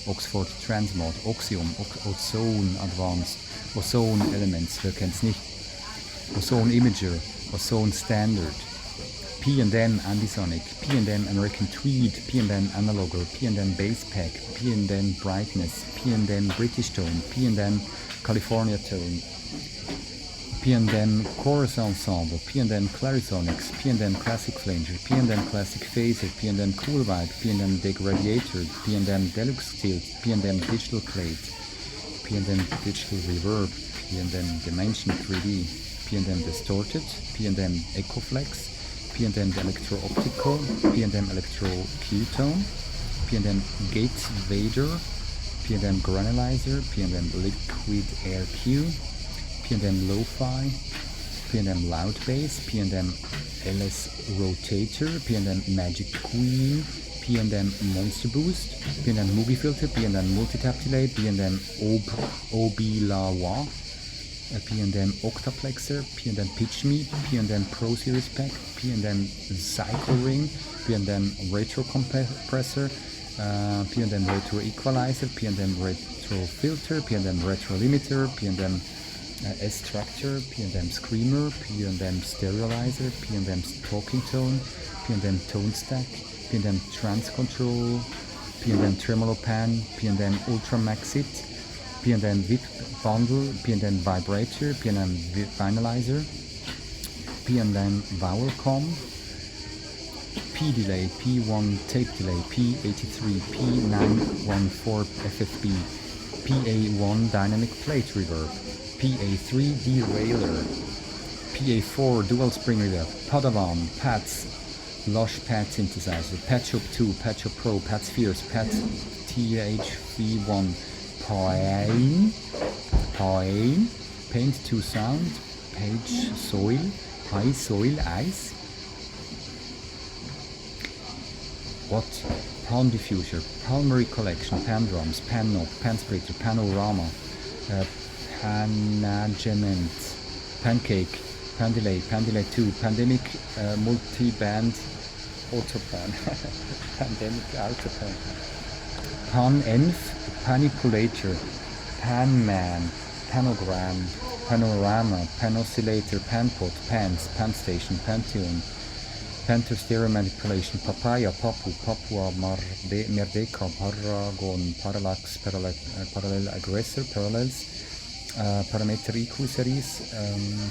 Oxford Transmod, Oxium, Ozone Advanced, Ozone Elements, wer kennt's nicht, Ozone Imager, Ozone Standard, P&M Ambisonic, P&M American Tweed, P&M Analoger, P&M Bass Pack, P&M Brightness, P&M British Tone, P&M California Tone, P&M Chorus Ensemble, P&M Clarisonics, P&M Classic Flanger, P&M Classic Phaser, P&M Cool Vibe, P&M Degradiator, P&M Deluxe Tilt, P&M Digital Plate, P&M Digital Reverb, P&M Dimension 3D, P&M Distorted, P&M Ecoflex, P&M Electro Optical, P&M Electro Q-Tone, P&M Gate Vader, P&M Granulizer, P&M Liquid Air Q, P&M Lo-Fi, P&M Loud Bass, P&M LS Rotator, P&M Magic Queen, P&M Monster Boost, P&M Moogie Filter, P&M Multitap Delay, P&M Obilawa, P&M Octaplexer, P&M Pitch Me, P&M Pro Series Pack, P&M Cycle Ring, P&M Retro Compressor, P&M retro equalizer, P&M retro filter, P&M retro limiter, P&M extractor, P&M screamer, P&M stereolyzer, P&M talking tone, P&M tone stack, P&M trans control, P&M tremolo pan, P&M ultra maxit, P&M VIP bundle, P&M vibrator, P&M finalizer, P&M vowel com, P-delay, P1 tape delay, P83, P914 FFB, PA1 dynamic plate reverb, PA3 derailer, PA4 dual spring reverb, Padawan, Pats, Lush Pad synthesizer, Patch Up 2, Patch Up Pro, Pats Fierce, Pat THV1, Pain, Paint 2 sound, Page Soil, High Soil, Ice. What? Palm diffuser, Palmery collection, pan drums, pan knob, pan splitter, panorama, panagement, pancake, pan delay 2, pandemic multi-band autopan, pandemic autopan, pan-env, panipulator, pan-man, panogram, panorama, pan-oscillator, pan-pot, pans, pan-station, pan-tune, Panther stereo manipulation, papaya, papu, papua, merdeka, paragon, parallax, parallel aggressor, parallels, parameter EQ series,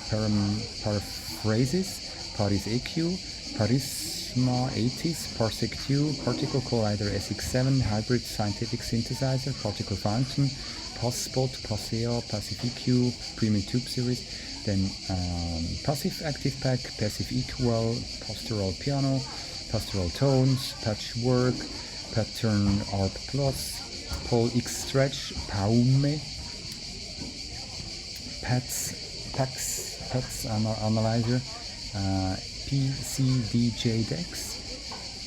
paraphrases, Paris EQ, Parisma 80s, Parsec 2, particle collider SX7, hybrid scientific synthesizer, particle fountain, Passpot, Passeo, Passive EQ, premium tube series, then passive active pack, passive equal, pastoral piano, pastoral tones, patchwork, pattern ARP plus, pole X stretch, paume, PATS analyzer, PCDJ Dex,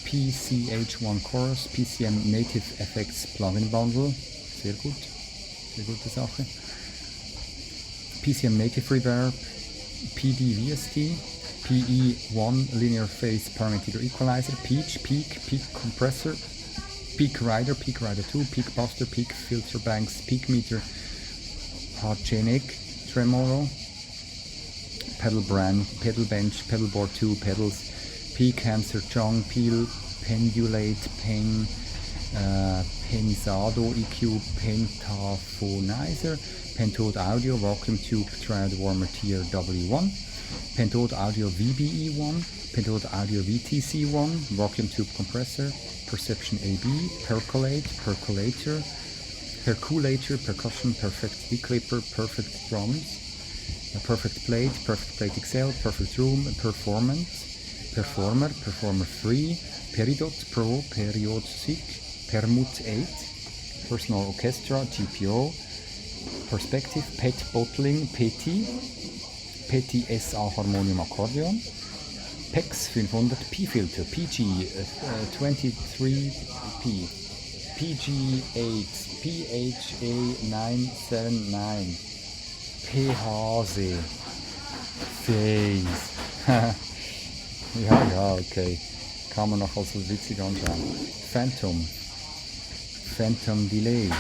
PCH1 chorus, PCM native effects plugin bundle, sehr gute Sache. PCM native reverb, PD VST, PE1 linear phase parameter equalizer, peak compressor, peak rider 2, peak buster, peak filter banks, peak meter, harmonic, tremolo, pedal bench, pedal board 2, pedals, peak hamster jong, peel, pendulate, pen, pensado EQ, pentaphonizer, Pentode Audio Vacuum Tube Triad Warmer Tier W1, Pentode Audio VBE1, Pentode Audio VTC1, Vacuum Tube Compressor, Perception AB, Percolator, Percussion, Perfect Declipper, Perfect Drums, Perfect Plate XL, Perfect Room, Performer 3, Peridot Pro, Period 6, Permut 8, Personal Orchestra, GPO, Perspective, PET Bottling, PETI SA Harmonium Akkordeon, PEX 500, P-Filter, PG 23P, PG8, PHA 979, PHC, Phase. ja, okay. Kann man noch als witzig anschauen. Phantom Delay,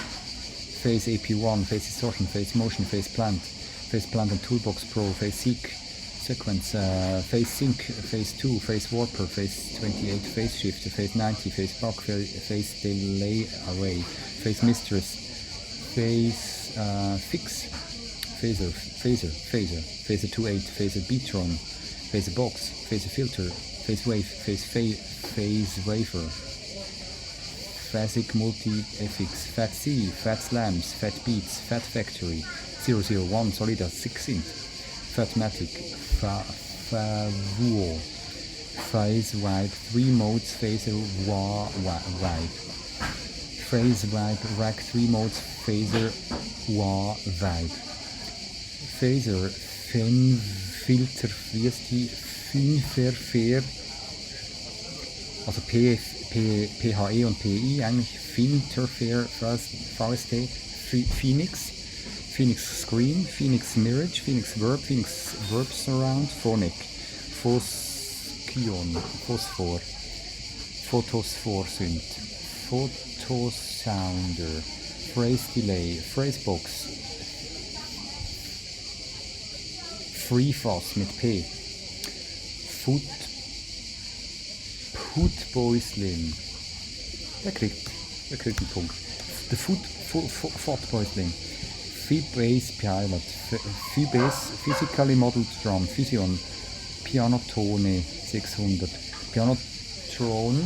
Phase AP1, Phase Distortion, Phase Motion, Phase Plant and Toolbox Pro, Phase Sequence, Phase Sync, Phase 2, Phase Warper, Phase 28, Phase Shifter, Phase 90, Phase Block, Phase Delay Array, Phase Mistress, Phase Fix, Phaser 28, Phaser Beatron, Phaser Box, Phaser Filter, Phase Wave, Phase Wafer, Phasic Multi-FX, Fat C, Fat Slams, Fat Beats, Fat Factory, 001, Solida 6 inch, Fatmatic, Favuo, Phase Wipe, 3 modes, Phaser Wipe, Phase Wipe, Rack 3 modes, Phaser Wipe, Phaser, Filter, VST, Finverfair, also PHE und PI, eigentlich Finterfair, VST, Phoenix Screen, Phoenix Mirage, Phoenix Verb Surround, Phonic, Phosphor Synth, photo sounder, phrase delay, phrase box, FreeFass mit P, Footboysling, der kriegt einen Punkt. The Footboysling, Fee-Bass Pilot, Fee-Bass Physically Modeled Drum, Fusion, Pianotone 600, Pianotron,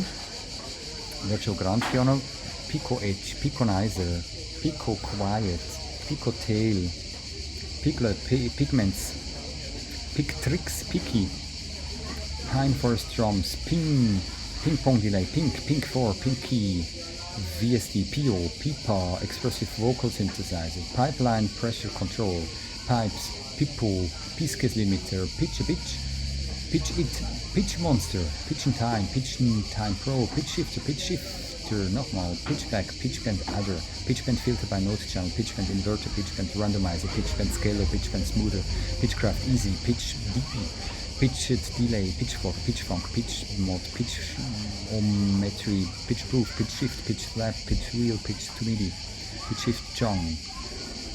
Virtual Grand Piano, Pico Edge, Piconizer, Pico Quiet, Pico Tail, Piglet, Pigments, Pictrix, Picky, Pine Forest Drums, Ping Pong Delay, Pink 4, Pinky, VST, PO, Pipa, Expressive Vocal Synthesizer, Pipeline Pressure Control, Pipes, Pippo, Pisces Limiter, Pitch Pitch Monster, Pitch and Time Pro, Pitch Shifter, nochmal, Pitch Bend Adder, Pitch Bend Filter by Note Channel, Pitch Bend Inverter, Pitch Bend Randomizer, Pitch Bend Scaler, Pitch Bend Smoother, Pitchcraft Easy, Pitch DP, Pitch Delay, Pitchfork, Pitch Funk, Pitch Mod, Pitch Ometry, Pitch Proof, Pitch Shift, Pitch Slap, Pitch Wheel, Pitch to MIDI, Pitch Shift Jong.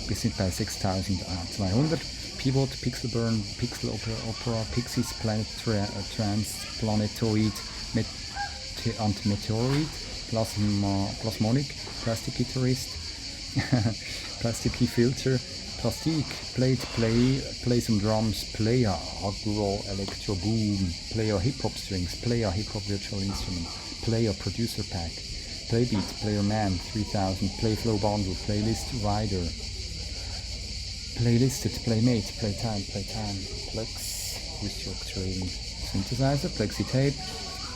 Wir sind bei 6200. Pivot, Pixel Burn, Pixel Opera, Pixies, Planet Trans, Planetoid, and Meteoroid, Plasmonic, Plastic Guitarist, Plastic Key Filter, Plastic, Play some drums, Player, Agro, Electro Boom, Player Hip Hop Strings, Player Hip Hop Virtual Instrument, Player Producer Pack, Playbeat, Player Man 3000, Playflow Bundle, Playlist Rider, Playlisted, Playmate, Playtime, Plex, Restructuring, Synthesizer, Plexi Tape,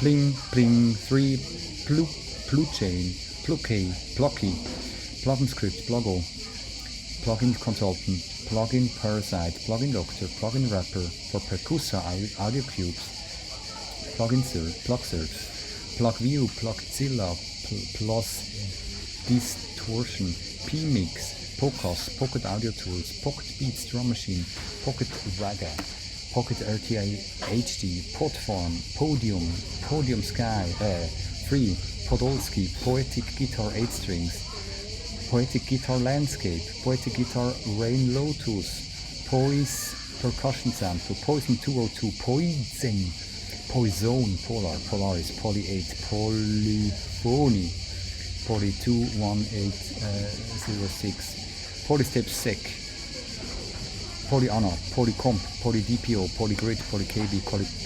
Pling, 3, Pluchain, Plucky, Plugin Script, Pluggo, Plugin Consultant, Plugin Parasite, Plugin Doctor, Plugin Wrapper, for Percussa, Audio Cubes, Plugin Plugsurf, Plugview, Plugzilla, Plus Distortion, PMix, Pocos, Pocket Audio Tools, Pocket Beats Drum Machine, Pocket Raga, Pocket RTA HD, Podform, Podium Sky, Free, Podolski, Poetic Guitar 8 Strings, Poetic Guitar Landscape, Poetic Guitar Rain Lotus, Poise Percussion Sample, Poison 202, Poison, Polaris, Poly 8, Polyphony, Poly 21806, Polystep Sec, Polyana, Polycomp, Polydpo, Polygrid, Polykb,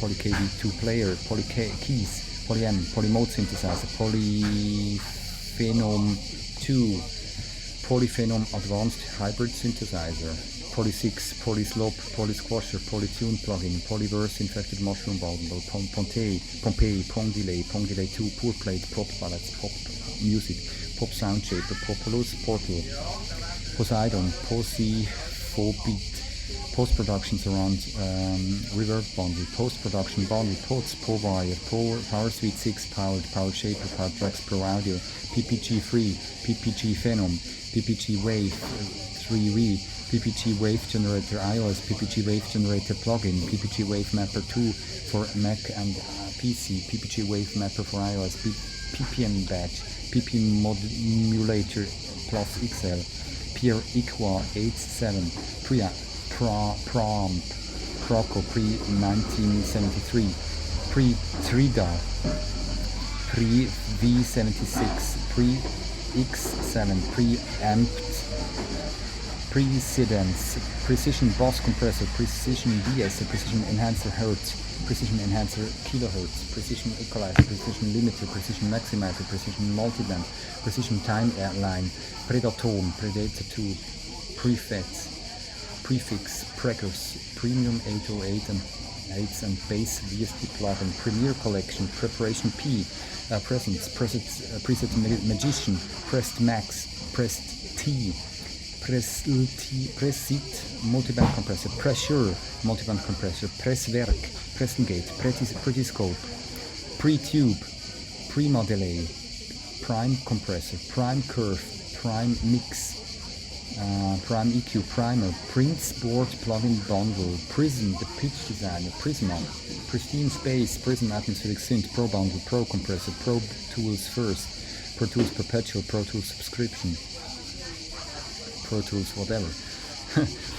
Polykb 2-player, Polykeys, PolyM, Polymode Synthesizer, Polyphenom 2, Polyphenom Advanced Hybrid Synthesizer, Poly6, Polyslope, Polysquasher, Polytune Plugin, Polyverse Infected Mushroom Bundle, Pompeii, Pong Delay 2, Poor Plate, Prop Ballads, Pop Music, Pop Sound Shaper, Populous Portal, Poseidon, Posiphobeat, Post-Production Surround, Reverb Bundle, Post-Production Bundle, Pods, PoWire, Power Suite 6, Powered Shaper, Powered Tracks Pro Audio, PPG Free, PPG Phenom, PPG Wave 3V, PPG Wave Generator iOS, PPG Wave Generator Plugin, PPG Wave Mapper 2 for Mac and PC, PPG Wave Mapper for iOS, PPM Badge, PP Modulator Plus XL, Pier Equa 87, Prompt, Proco pre-1973, Pre-Trida, Pre-V76, Pre-X7, Pre-Amped, Precedence, Precision Boss Compressor, Precision DS, Precision Enhancer Hertz, Precision Enhancer Kilohertz, Precision Equalizer, Precision Limiter, Precision Maximizer, Precision Multiband, Precision Time Airline, Predator 2, Prefix, Preggers, Premium 808 and Bass VST Plugin, Premiere Collection, Preparation P, Preset Magician, Pressed Max, Pressed T, Preset Multiband Compressor, Pressure Multiband Compressor, Presswerk, Pressengate, Pretyscope, Pre-Tube, Prima Delay, Prime Compressor, Prime Curve, Prime Mix, Prime EQ Primer, Prince Board Plugin Bundle, Prism, the Pitch Designer, Prisma, Pristine Space, Prism Atmospheric Synth, Pro Bundle, Pro Compressor, Pro Tools First, Pro Tools Perpetual, Pro Tools Subscription, Pro Tools whatever,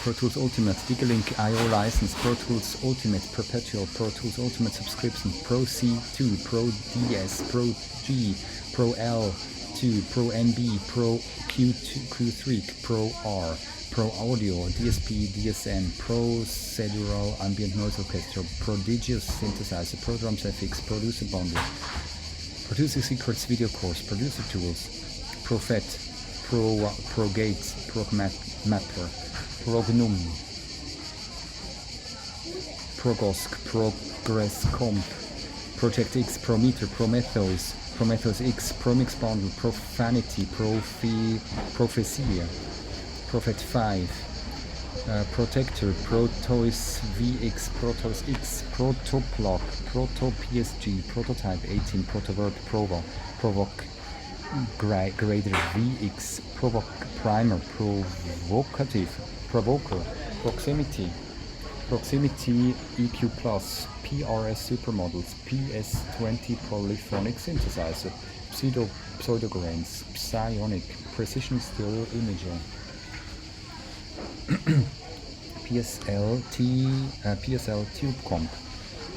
Pro Tools Ultimate, Digalink IO license, Pro Tools Ultimate Perpetual, Pro Tools Ultimate Subscription, Pro C2, Pro DS, Pro G, Pro L2, Pro MB, Pro Q3, Pro R, Pro Audio, DSP, DSN, Pro Cellular Ambient Noise Orchestra, Prodigious Synthesizer, Pro Drums FX, Producer Bundle, Producer Secrets Video Course, Producer Tools, Pro FET, Pro Gates, Pro Mapper, Pro GNOME, Progosk, Progress Comp, Project X, Prometer, Prometheus, Prometheus X, Promix Bundle, Profanity, Prophecia, Prophet 5, Protector, Proteus VX, Proteus X, Protoplug, Proto PSG, Prototype 18, Protoverb, Provoc, Grader VX, Provoc Primer, Provocative, Provoker, Proximity EQ Plus, PRS Supermodels, PS20 Polyphonic Synthesizer, Pseudograins, Psionic, Precision Stereo Imager, PSL Tube Comp,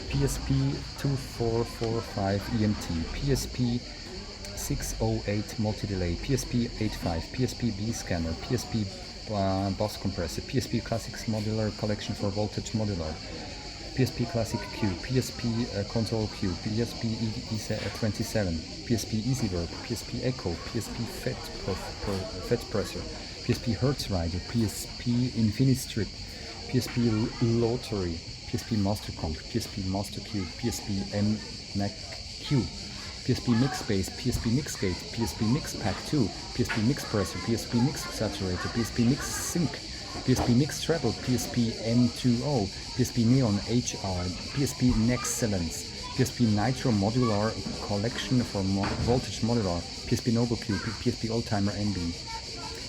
PSP 2445 EMT, PSP 608 Multi-Delay, PSP 85, PSP B Scanner, PSP Bus Compressor, PSP Classics Modular Collection for Voltage Modular, PSP Classic Q, PSP Console Q, PSP E27, PSP EasyVerb, PSP Echo, PSP FET Presser, PSP Hertz Rider, PSP Infinistrip, PSP Lottery, PSP Master Comp, PSP Master Q, PSP MAC Q, PSP Mixbase, PSP Mixgate, PSP Mixpack 2, PSP Mixpressor, PSP Mix Saturator, PSP Mix Sync, PSP Mix Treble, PSP M20, PSP Neon HR, PSP Nexcellence, PSP Nitro Modular Collection for Voltage Modular, PSP Noble Q, PSP Oldtimer NB,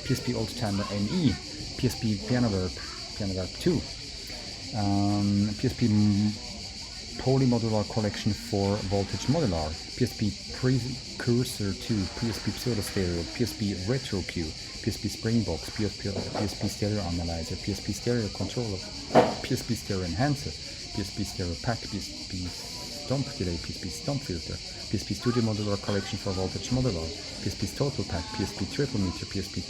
PSP Oldtimer NE, PSP Pianoverb 2, PSP Polymodular Collection for Voltage Modular, PSP Precursor 2, PSP Pseudo Stereo, PSP Retro Q, PSP Springbox, PSP Stereo Analyzer, PSP Stereo Controller, PSP Stereo Enhancer, PSP Stereo Pack, PSP Stomp Delay, PSP Stomp Filter, PSP Studio Modular Collection for Voltage Modular, PSP Total Pack, PSP Triple Meter, PSP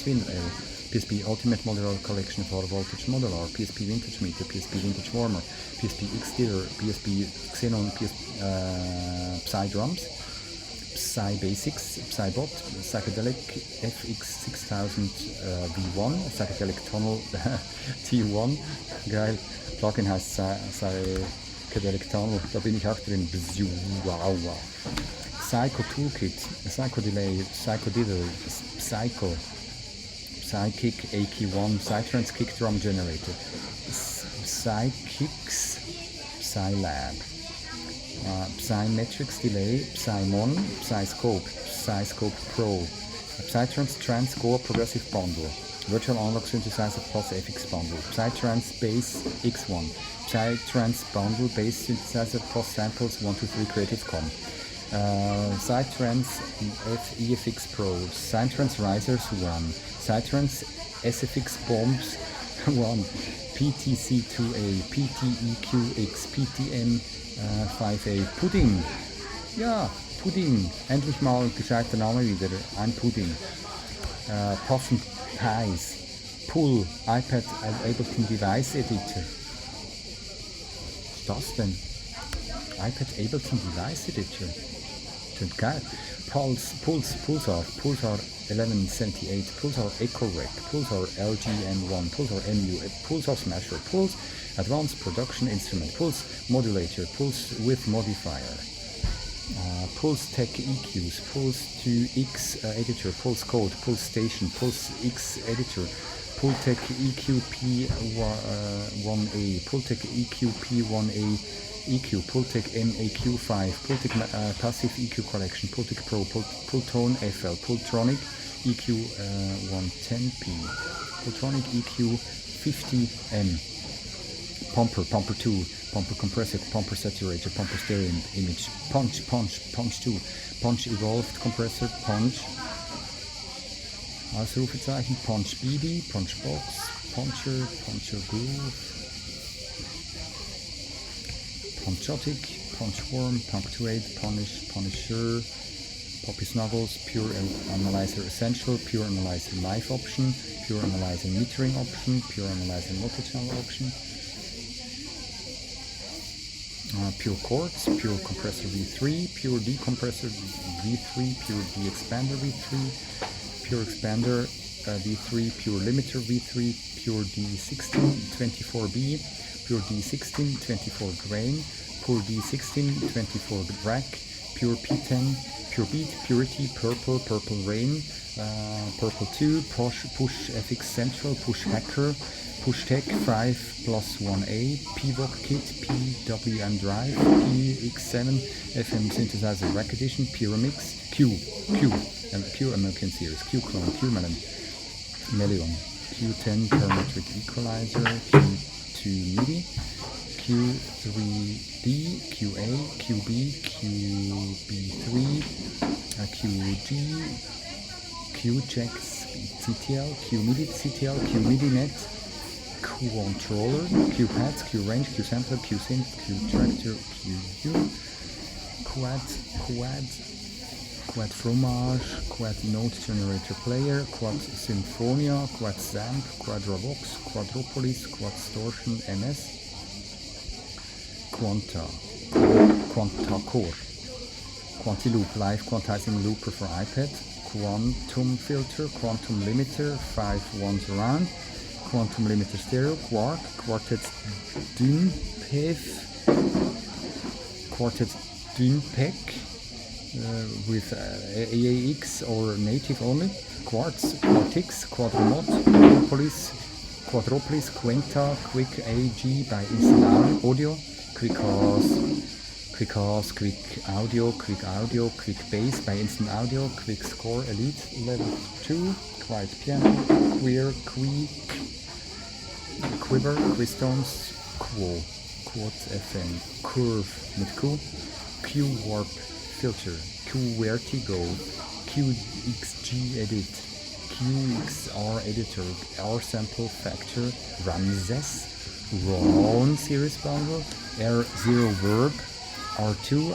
Twin L, PSP Ultimate Modular Collection for Voltage Modular, PSP Vintage Meter, PSP Vintage Warmer, PSP X-Dealer, PSP Xenon, Psy Drums, Psy Basics, Psybot, Psychedelic FX6000 V1, Psychedelic Tunnel T1, geil, Plugin heißt Psychedelic Tunnel, da bin ich auch drin, wow. Psycho Toolkit, Psycho Delay, Psycho Diddle, Psycho, Psykick AK1, Psytrance Kick Drum Generator, Psykicks, Psylab, Psymetrics Delay, Psymon, Psyscope Pro, Psytrance Trans Go Progressive Bundle, Virtual Analog Synthesizer Plus FX Bundle, Psytrance Bass X1, Psytrance Bundle Bass Synthesizer Plus Samples 123 Creative Com, Psytrance EFX Pro, Psytrance Risers 1, Psytrance SFX Bombs 1, PTC2A, PTEQX, PTM 5A, Pudding, ja, Pudding, endlich mal gescheiter Name wieder, ein Pudding, Puffin Pies, Pull, iPad Ableton Device Editor, was ist das denn? iPad Ableton Device Editor, klingt geil, Pulsar 1178, Pulsar Echo Rec, Pulsar LGN1, Pulsar MU, Pulsar Smasher, Pulse Advanced Production Instrument, Pulse Modulator, Pulse with Modifier, Pulse Tech EQs, Pulse 2X Editor, Pulse Code, Pulse Station, Pulse X Editor, Pultec EQP1A, Pultec EQP1A EQ, Pultec MAQ5, Pultec Passive EQ Collection, Pultec Pro, Pultone FL, Pultronic EQ110P, Pultronic EQ50M, pumper, pumper 2, pumper compressor, pumper saturator, pumper stereo image, punch, punch, punch 2, punch evolved compressor, punch, Ausrufezeichen, punch BD, punch box, puncher, puncher groove, punchotic, punchworm, punctuate, punish, punisher, poppy snuggles, pure analyzer essential, pure analyzer live option, pure analyzer metering option, pure analyzer multi-channel option, pure chords, pure compressor V3, pure decompressor V3, pure de-expander V3, pure expander V3, pure limiter V3, pure D16 24B, pure D16 24 grain, pure D16 24 rack, pure P10, pure beat, purity, purple, purple rain, purple 2, push FX central, push hacker, push tech 5+1A, PVOC kit, PWM drive, PX7 FM synthesizer rack edition, Pyramix, Q American series, Q clone, Q melon, Q10 parametric equalizer, Q2 MIDI, Q3D, QA, QB, QB3, QG, Qchecks, CTL, QMIDI CTL, QMIDI net, Controller, QPads, QRange, QSampler, QSynth, QTractor, QU, Quad Fromage, Quad Note Generator Player, Quad Symphonia, Quad Zamp, Quadravox, Quadropolis, Quad Distortion MS, Quanta Core, Quantiloop Live Quantizing Looper for iPad, Quantum Filter, Quantum Limiter 5-1 surround, Quantum Limiter Stereo, Quark, Quartet Dynpec with AAX or native only, Quartz, Quartix, Quadromod, Quadropolis, Quenta, Quick AG by Instant Audio, Quick Audio, Quick Bass by Instant Audio, Quick Score Elite Level 2, Quiet Piano, Quiver, Quistones, Quartz FM, Curve mit Q, Q Warp Filter, Q Vertigo, QXG Edit, QXR Editor, R Sample Factor, Ramses, Ron Series Bundle, R0 Verb, R2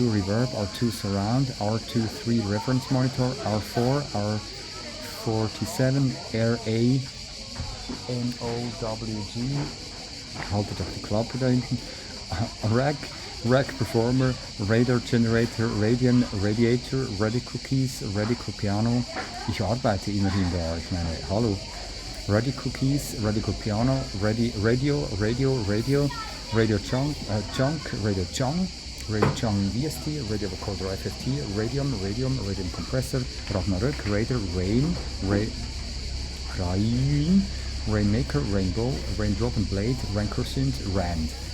Reverb, R2 Surround, R2 3 Reference Monitor, R4, R47, RA, NOWG, halte doch die Klappe da hinten, Rack Performer, Radar Generator, Radiator, Radical Keys, Radical Piano. Ich arbeite immerhin da, ich meine, hallo. Radical Keys, Radical Piano, Radio Chunk, Radio Chung VST, Radio Recorder FFT, Radium Compressor, Ragnarök, Raider, Rainmaker, Rainbow, Raindrop and Blade, Rancor Synth,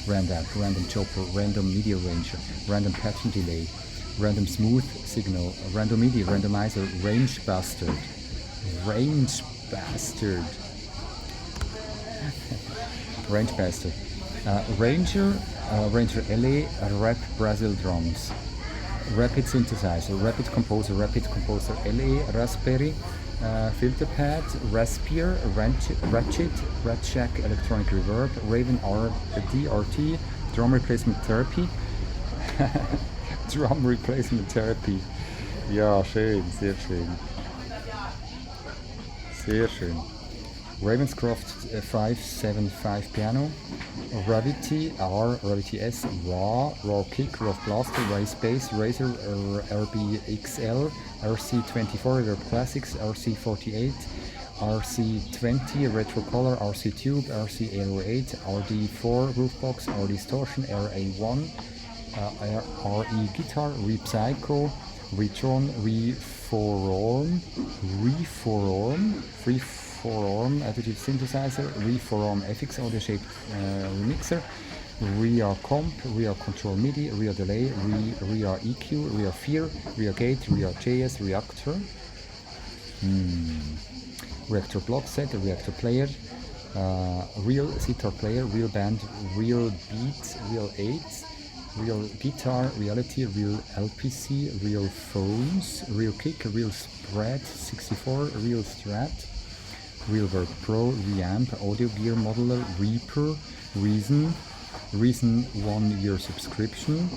Randamp, Random Chopper, Random Media Ranger, Random Pattern Delay, Random Smooth Signal, Random MIDI, Randomizer, Range Bastard, Ranger LA, Rap Brazil Drums, Rapid Synthesizer, Rapid Composer LA, Raspberry, Filter Pad, Raspier, Ratchet Electronic Reverb, Raven DRT, Drum Replacement Therapy. Drum Replacement Therapy. Ja, schön, sehr schön. Sehr schön. Ravenscroft 575 Piano, Gravity R, Gravity S, Raw Kick, Raw Blaster, Race Bass, Razer RBXL, RC24 Reverb Classics, RC48, RC20 Retro Color, RC Tube, RC808, RD4 Roofbox, R Distortion, RA1, RE Guitar, Repsycho, Retron, Freeform Additive Synthesizer, Reform FX Audio Shape Remixer, Ria Comp, Ria Control MIDI, Ria Delay, Ria EQ, Ria Fear, Ria Gate, Ria JS, Reactor, Reactor Block Set, Reactor Player, real sitar player, real band, real beat, real aids, real guitar, reality, real LPC, real phones, real kick, real spread 64, real strat, real work pro, reamp, audio gear modeler, reaper, reason 1 year subscription,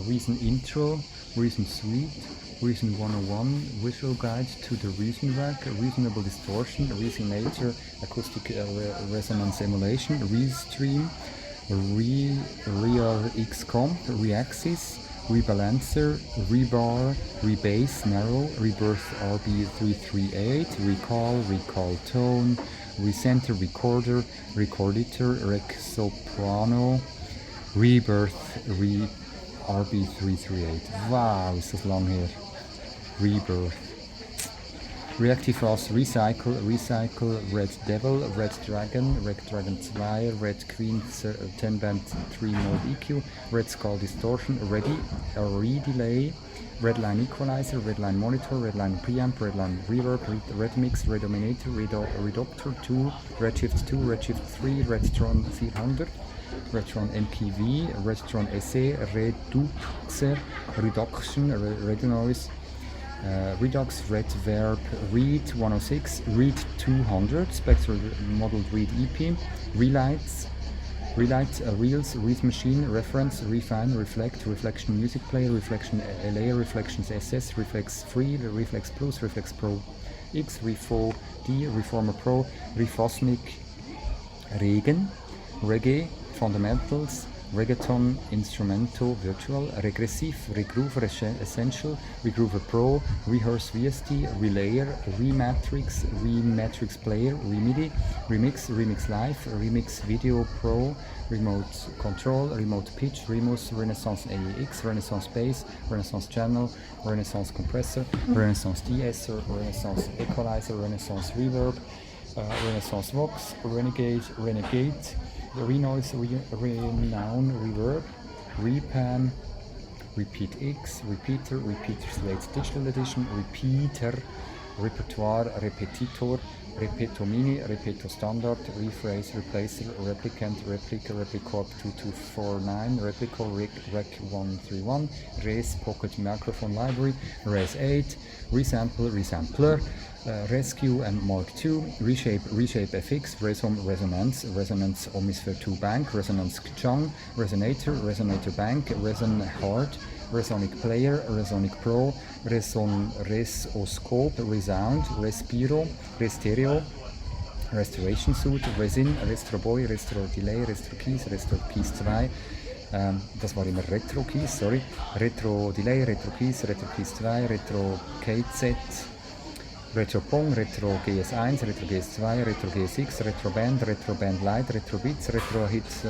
reason intro, reason suite, reason 101, visual guide to the reason rack, reasonable distortion, resonator, acoustic resonance emulation, restream, real xcomp, reaxis, rebalancer, rebar, rebase narrow, rebirth RB338, recall tone, recenter recorder, recorditor, rec soprano, rebirth RB338. Wow, ist das lang her. Rebirth. Reactive Ross, Recycle, Red Devil, Red Dragon 2, Red Queen 10 band 3 mode EQ, Red Skull Distortion, Ready, Redelay, Redline Equalizer, Redline Monitor, Redline Preamp, Redline Reverb, Red Mix, Red Dominator, Redopter 2, Redshift 2, Redshift 3, Redstron 400, Redstron MPV, Redstron SE, Reduxer, Reduction, Redenoise, Redux, Red Verb, Read 106, Read 200, Spectral Modeled Read EP, Relight, Reels, Read Machine, Reference, Refine, Reflect, Reflection Music Player, Reflection LA, Reflections SS, Reflex Free, Reflex Plus, Reflex Pro X, Refo D, Reformer Pro, Refosnic, Regen, Reggae, Fundamentals, Reggaeton, Instrumento, Virtual, Regressive, Regroover Essential, Regroover Pro, Rehearse VST, Relayer, Rematrix, Rematrix Player, Remidi, Remix Live, Remix Video Pro, Remote Control, Remote Pitch, Remus, Renaissance AEX, Renaissance Bass, Renaissance Channel, Renaissance Compressor, Renaissance De-esser, Renaissance Equalizer, Renaissance Reverb, Renaissance Vox, Renegade, Renoise, Renown, Reverb, Repan, Repeat X, Repeater Slate Digital Edition, Repeater, Repertoire, Repetitor, Repeto Mini, Repeto Standard, Rephrase, Replacer, Replicant, Replica, Replicorp 2249, Replico, Rec 131, Res Pocket Microphone Library, Res 8, Resampler, Rescue and Mark II, Reshape FX, Resonance Omnisphere 2 Bank, Resonance Chung, Resonator Bank, Reson Hard, Resonic Player, Resonic Pro, Resoscope, Resound, Respiro, Restereo, Restoration Suite, Resin, Restro Boy, Restro Delay, Restro Keys 2, das war immer Retro Keys, sorry, Retro Delay, Retro Keys 2, Retro KZ, Retro Pong, Retro GS1, Retro GS2, Retro GSX, Retro Band Lite, Retro Beats, Retro Hit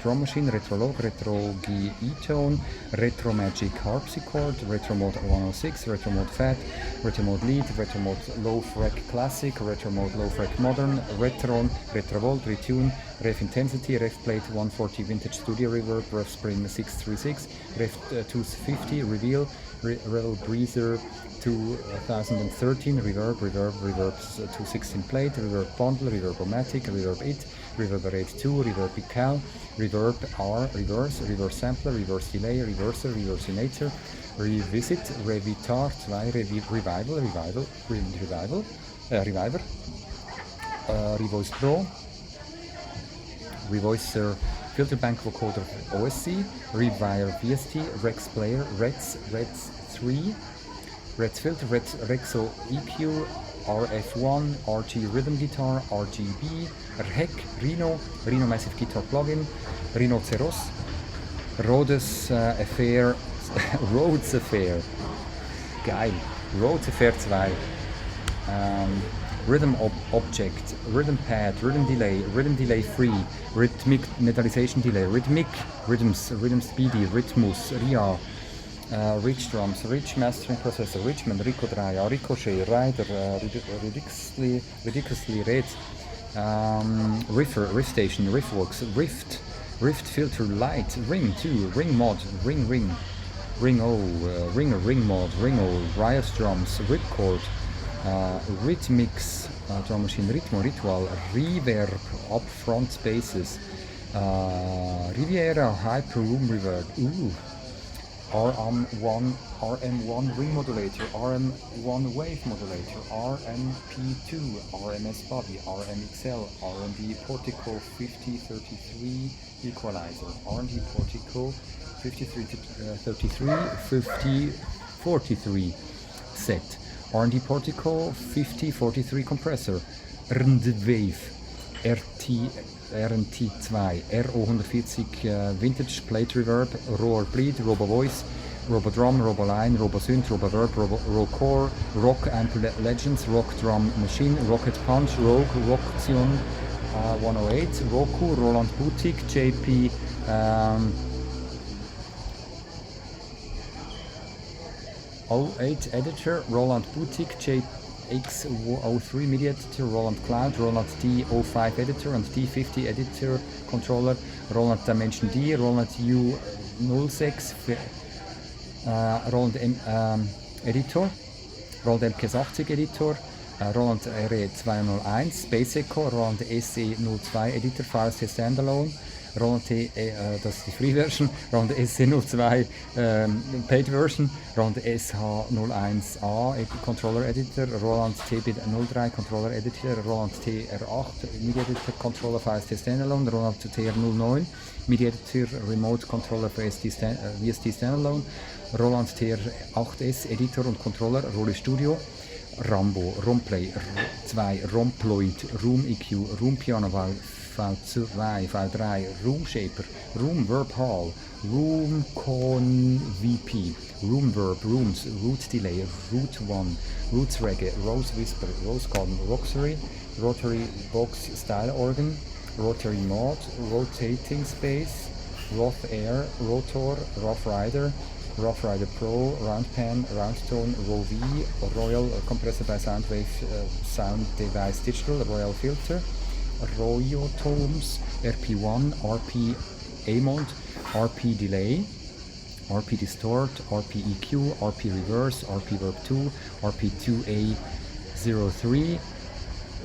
Drum Machine, Retro Log, Retro GE-Tone, Retro Magic Harpsichord, Retro Mode 106, Retro Mode Fat, Retro Mode Lead, Retro Mode Low Frec Classic, Retro Mode Low Frec Modern, Retron, Retro Volt, Retune, Ref Intensity, Ref Plate 140 Vintage Studio Reverb, Ref Spring 636, Ref 250 Reveal, Revel Breezer 2013, Reverb 216 Plate, Reverb Bundle, Reverb-O-Matic, Reverb It, Reverberate 2, Reverb Egal, Reverb R, Reverse Sampler, Reverse Delay, Reverser, Reversionator, Revisit, Revitar 2, Reviver, Revoice Pro, Revoicer Filter Bank Vocoder OSC, Rewire VST, Rex Player, Reds 3, Reds Filter, Rexo EQ, RF1, RG Rhythm Guitar, RGB, Rec, Reno Massive Guitar Plugin, Rhinoceros, Rhodes Affair, geil, Rhodes Affair 2, Rhythm Object, Rhythm Pad, Rhythm Delay Free, Rhythmic Metallization Delay, Rhythms Speedy, Rhythmus, RIA, Rich Drums, Rich Mastering Processor, Richmond, Rico 3, Ricochet, Rider, Ridiculously Red, Riff Station, Riffworks, Rift Filter Light, Ring 2, Ring Mod, Ring Mod, Ring O, Riot Drums, Ripcord, Rhythmix, drum machine Ritual, Reverb, Upfront Spaces, Riviera, Hyper Room Reverb, RM1 Ring Modulator, RM1 Wave Modulator, RMP2, RMS Body, RMXL, R&D Portico 5033 Equalizer, R&D Portico 5043 Set, R&D Portico 5043 Compressor, R&D Wave, RNT2, RO140 Vintage Plate Reverb, Roar Bleed, Robo Voice, Robo Drum, Robo Line, Robo Synth, Robo Verb, Robo Core, Rock Amp Legends, Rock Drum Machine, Rocket Punch, Rogue, Rocktion 108, Roku, Roland Boutique, JP 08 Editor, Roland Boutique, JX03 MIDI Editor, Roland Cloud, Roland D05 Editor and D50 Editor Controller, Roland Dimension D, Roland U06, Roland Editor, Roland MK80 Editor, Roland RE201, Space Echo, Roland SE02 Editor, VST Standalone, Roland T, das ist die Free Version, Roland SC02 Paid Version, Roland SH01A Controller Editor, Roland TB03 Controller Editor, Roland TR8 MIDI Editor Controller VST Standalone, Roland TR09 MIDI Editor Remote Controller VST Standalone, Roland TR8S Editor und Controller, Rolle Studio, Rambo, Romplay 2, Romploid, Room EQ, Room Piano V2, V3, Room Shaper, Room Verb Hall, Room Con VP, Room Verb, Rooms, Root Delay, Root 1, Roots Reggae, Rose Whisper, Rose Garden, Roxery, Rotary Box Style Organ, Rotary Mod, Rotating Space, Roth Air, Rotor, Rough Rider Pro, Round Pan, Round Tone, Row V, Royal Compressor by Soundwave Sound Device Digital, Royal Filter, Royo Tones, RP1, RP Amount, RP Delay, RP Distort, RP EQ, RP Reverse, RP Verb 2, RP2A03,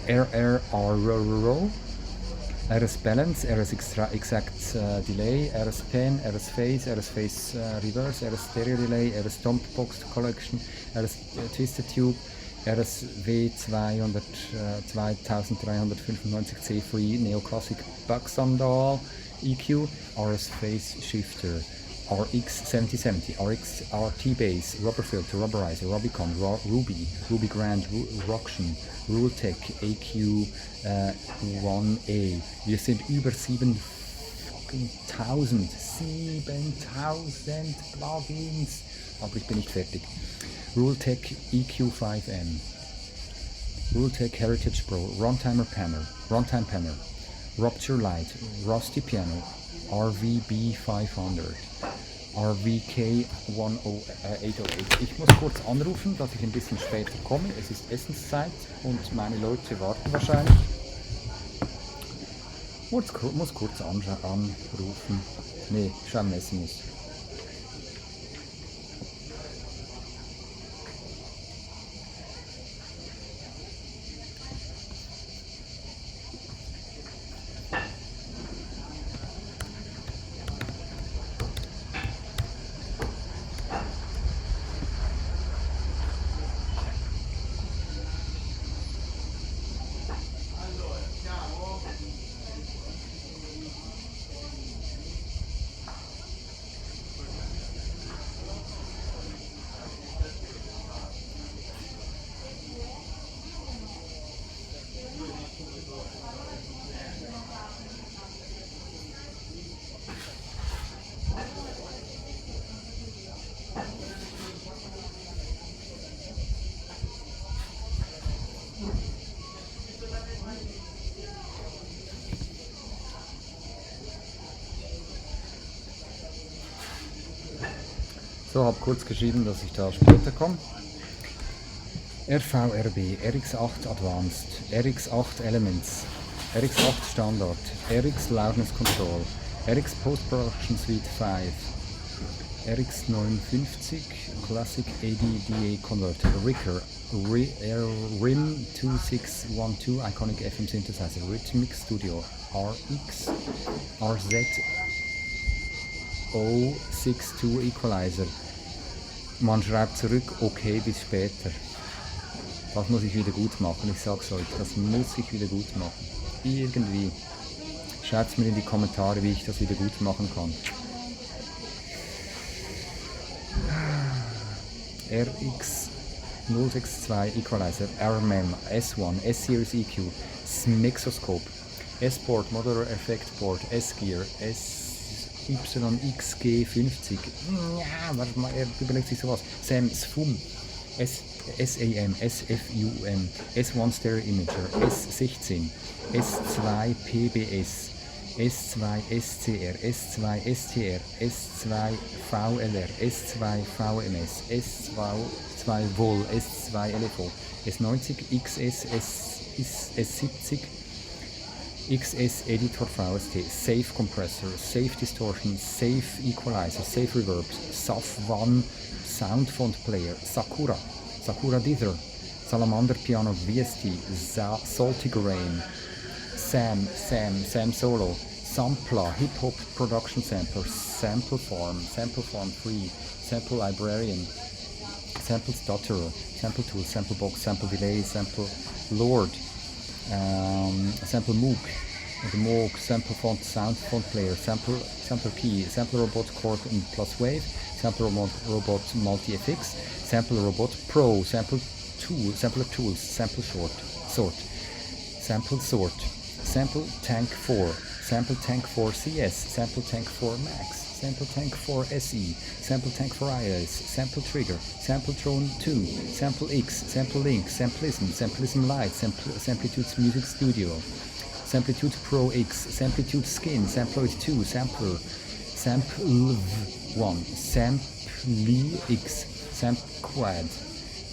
RRRRO, RS Balance, RS Exact Delay, RS Pen, RS Phase, RS Phase Reverse, RS Stereo Delay, RS Stomp Box Collection, RS Twisted Tube, RS W2395C Free Neoclassic Bugsandal EQ, RS Phase Shifter, RX 7070, RX RT Bass, Rubber Filter, Rubberizer, Rubicon, Ruby, Ruby Grand, Roction, Rultech, AQ 1A. Wir sind über 7000 Plugins, aber ich bin nicht fertig. Rultech EQ5M, Rultech Heritage Pro, Runtime Panel, Rupture Light, Rusty Piano, RVB 500, RVK 808. Ich muss kurz anrufen, dass ich ein bisschen später komme. Es ist Essenszeit und meine Leute warten wahrscheinlich. Muss kurz anrufen. Nee, schreiben SMS. So, habe kurz geschrieben, dass ich da später komme. RVRB, RX8 Advanced, RX8 Elements, RX8 Standard, RX Loudness Control, RX Post Production Suite 5, RX59 Classic AD/DA Converter, Ricker, RIM 2612 Iconic FM Synthesizer, Rhythmic Studio, RX, RZ 062 Equalizer. Man schreibt zurück, okay, bis später. Das muss ich wieder gut machen, ich sag's euch, das muss ich wieder gut machen. Irgendwie. Schreibt mir in die Kommentare, wie ich das wieder gut machen kann. RX062 Equalizer, RMM, S1, S-Series EQ, Mixoscope, S-Board, Modular Effect Board, S-Gear, SYXG50, ja, warte mal, er überlegt sich sowas, SFUM, SAM, SFUM, S1 Stereo Imager, S16, S2 PBS, S2 SCR, S2 STR, S2 VLR, S2 VMS, S2 VOL, S2 LFO, S90 XS, S70 XS Editor VST, Safe Compressor, Safe Distortion, Safe Equalizer, Safe Reverb, SAF1 Sound Font Player, Sakura Dither, Salamander Piano VST, Salty Grain, Sam Solo, Sampler, Hip Hop Production Sampler, Sample Farm 3, Sample Librarian, Sample Stutterer, Sample Tool, Sample Box, Sample Delay, Sample Lord, Sample Moog, Sample Font, Sound Font Player, Sample Key, Sample Robot Chord and Plus Wave, Sample Robot Multi FX, Sample Robot Pro, Sample Tool, Sampler Tools, Sample Sort, Sample Sort, Sample Tank 4, Sample Tank 4 CS, Sample Tank 4 Max, Sample Tank 4 SE, Sample Tank 4 iOS, Sample Trigger, Sample Tron 2, Sample X, Sample Link, Samplism Lite, Samplitude Music Studio, Samplitude Pro X, Samplitude Skin, Samploid 2, Sampler, Sample 1, Sampli X, Samquad,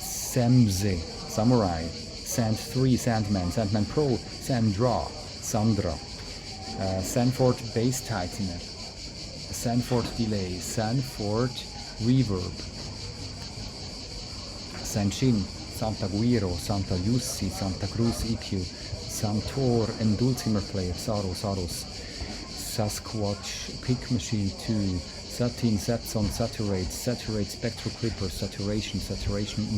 Samze, Samurai, Sand 3, Sandman Pro, Sandra, Sanford Bass Tightener, Sanford Delay, Sanford Reverb, Sanchin, Santa Guiro, Santa Jussi, Santa Cruz EQ, Santor and Dulcimer Player, Saros, Sasquatch Pick Machine 2, Satin, Satson, Saturate Spectral Clipper, Saturation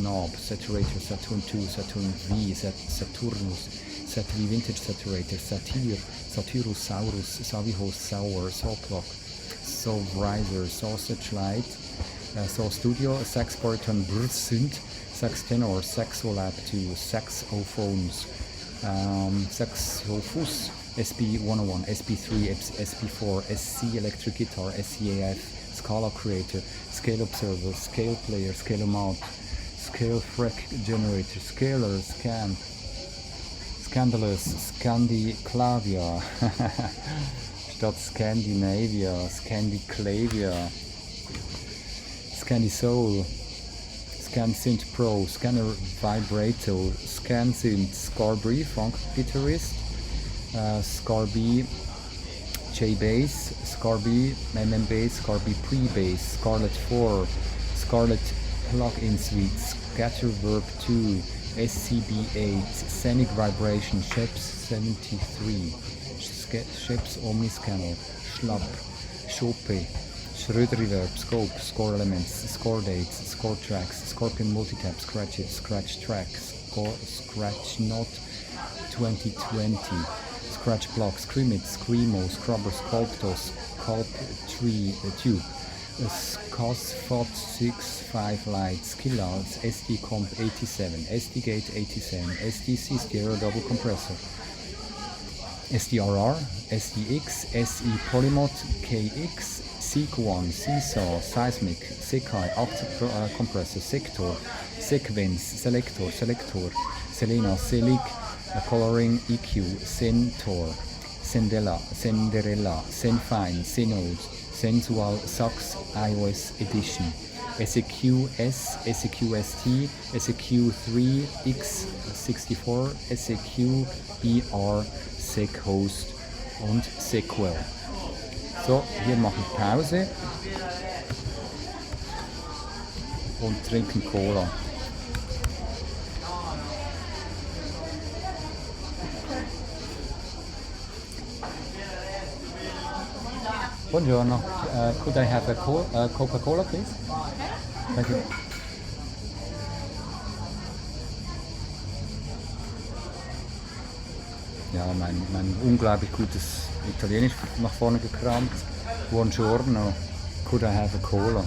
Knob, Saturator, Saturn 2, Saturn V, Saturnus, Satvi Vintage Saturator, Satyrus, Saurus, Savihos, Sour, Sawclock, Sawriser, Sausage Light, Saw Studio, Sax Baritone, Synth, Sax Tenor, Saxolab 2, Saxophones, Saxophus, SB101, SB3, SB4, SC Electric Guitar, SCAF, Scala Creator, Scale Observer, Scale Player, Scale Amount, Scale Freq Generator, Scaler, Scan, Scandalous, Scandiclavia, statt Scandinavia, Scandiclavia, Scandisoul, ScanSynth Pro, Scanner Vibrato, ScanSynth, Scarbry, Funk Guitarist, Scarby, J-Bass, Scarby, MM-Bass, Scarby Pre-Bass, Scarlett 4, Scarlett Plug-in Suite, Scatterverb 2, SCB8, Scenic Vibration, Sheps 73, Sheps Omniscanner, Schlapp, Chope, Schröder Reverb, Scope, Score Elements, Score Dates, Score Tracks, Scorpion Multitap, Scratch It, Scratch Tracks, Scratch Not 2020, Scratch Block, Screamit, Screamo, Scrubber, Sculptos, Sculpt Tree Tube, Scosfot 65 Lite, Skillouts, SD Comp 87, SD Gate 87, SDC Stereo Double Compressor, SDRR, SDX, SE Polymod, KX, Seek1, Seesaw, Seismic, Sekai, Octave Compressor, Sector, Sequence, Selector, Selena, Selic, Coloring, EQ, Centaur, Cinderella, Senfine, Synode, Sensual, Sax, iOS Edition, SEQS, SEQST, SEQ3, X64, SEQ, SecHost und Sequel. So, hier mache ich Pause. und trinken Cola. Buongiorno, could I have a Coca-Cola, please? Thank you. Ja, mein unglaublich gutes Italienisch nach vorne gekramt. Buongiorno, could I have a cola?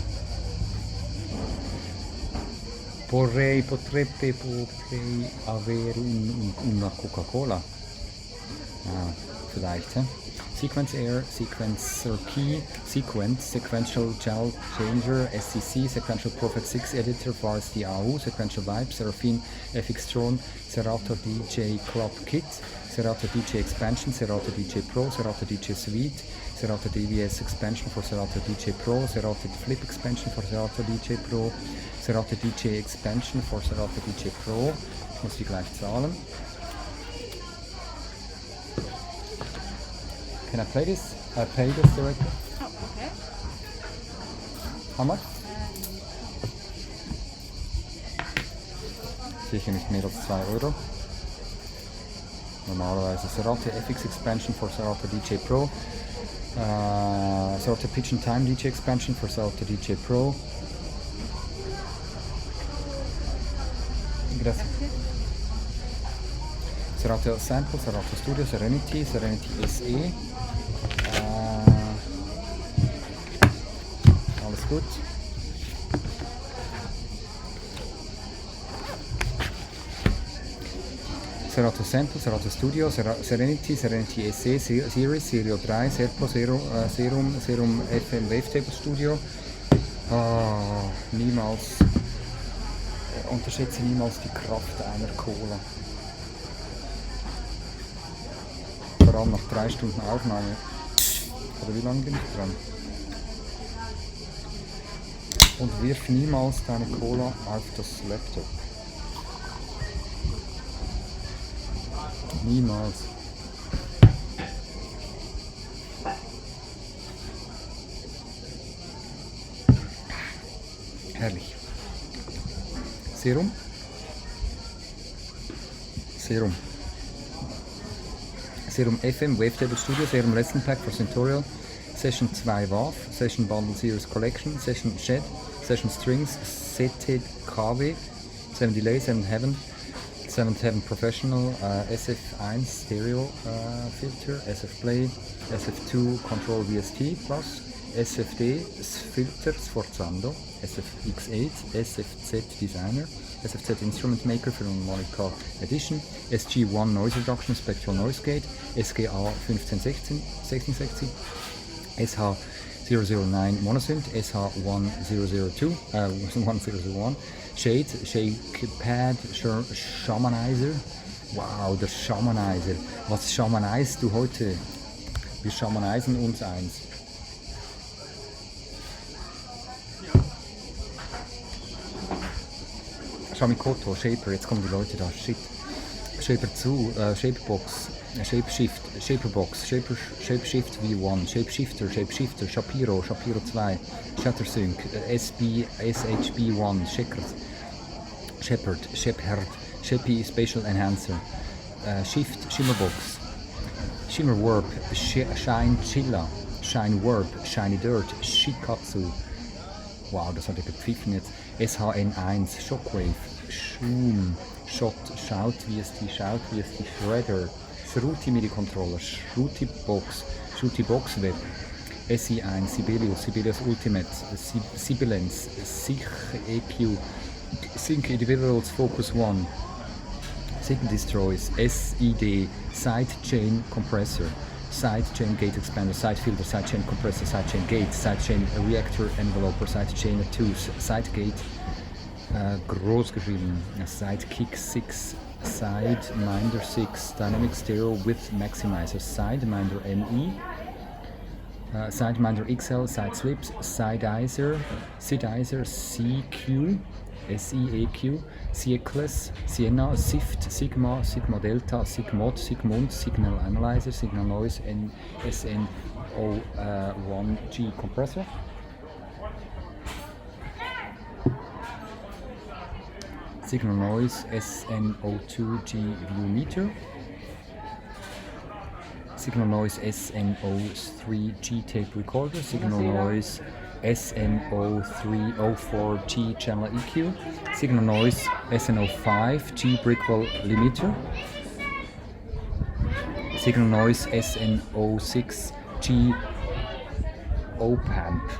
Potrebbe avere una Coca-Cola. Ja, vielleicht, hä? Sequence Air, Sequencer Key, Sequence, Sequential Gel Changer, SCC, Sequential Prophet 6 Editor, VST AU, Sequential Vibe, Seraphine FX Tron, Serato DJ Club Kit, Serato DJ Expansion, Serato DJ Pro, Serato DJ Suite, Serato DVS Expansion for Serato DJ Pro, Serato Flip Expansion for Serato DJ Pro, Serato DJ Expansion for Serato DJ Pro. Ich muss die gleich zahlen. Can I play this? I pay this directly. Oh, okay. How much? Sicher nicht mehr als 2 Euro. Normalerweise Serato FX Expansion for Serato DJ Pro. Serato Pitch and Time DJ Expansion for Serato DJ Pro. Grazie. Serato Sample, Serato Studio, Serenity SE. Alles gut. Serato Sample, Serato Studio, Serenity SE, Series, Serio 3, Serpo, Serum FM Wavetable Studio. Niemals, unterschätze niemals die Kraft einer Cola. Vor allem nach 3 Stunden Aufnahme. Oder wie lange bin ich dran? Und wirf niemals deine Cola auf das Laptop. Niemals. Herrlich. Serum. Serum FM, Wavetable Studio, Serum Lesson Pack for Centurial, Session 2 WAV, Session Bundle Series Collection, Session Shed, Session Strings, KW, 7 Delay, 7 Heaven, 7 Heaven Professional, SF1 Stereo Filter, SF Play, SF2 Control VST Plus, SFD Filter Sforzando, SFX8, SFZ Designer, SFZ Instrument Maker für Monica Edition, SG1 Noise Reduction Spectral Noise Gate, SGA 1516, SH009 Monosynth, SH1002, 1001, Shake Pad Shamanizer. Wow, der Shamanizer. Was shamanizest du heute? Wir shamanisen uns eins. Shamikoto, Shaper, jetzt kommen die Leute da, shit. Shaperbox, Shaperbox, Shapeshift V1, Shapeshifter, Shapiro 2, Shuttersync, SHB1, Shepherd, Sheppy Spatial Enhancer, Shift, Shimmerbox, Shimmerwarp, Shine Chilla, Shine Warp, Shiny Dirt, Shikatsu. Wow, das hat er gepfiffen jetzt. SHN1, Shockwave, Shoom, Shot, Shout VST, Shredder, Shruti MIDI Controller, Shruti Box Web, SI1, Sibelius Ultimate, Sibilance, Sich EQ, Sync Individuals Focus 1, Signal Destroys, SID, Sidechain Compressor, Sidechain Gate Expander, Side Filter, Sidechain Compressor, Sidechain Gate, Sidechain Reactor Enveloper, Sidechain Tools, Sidegate, groß geschrieben, Sidekick 6, Sideminder 6, Dynamic Stereo with Maximizer, Sideminder ME, Sideminder XL, Side Slips, Sidizer CQ, SIEQ, Cyclus, Sienna, Sift, Sigma Delta, Sigmod, Sigmund, Signal Analyzer, Signal Noise, SNO1G Compressor. Signal noise SNO2G view meter. Signal noise SNO3G tape recorder. Signal noise SNO304G channel EQ. Signal noise SNO5G brickwall limiter. Signal noise SNO6G op-amp.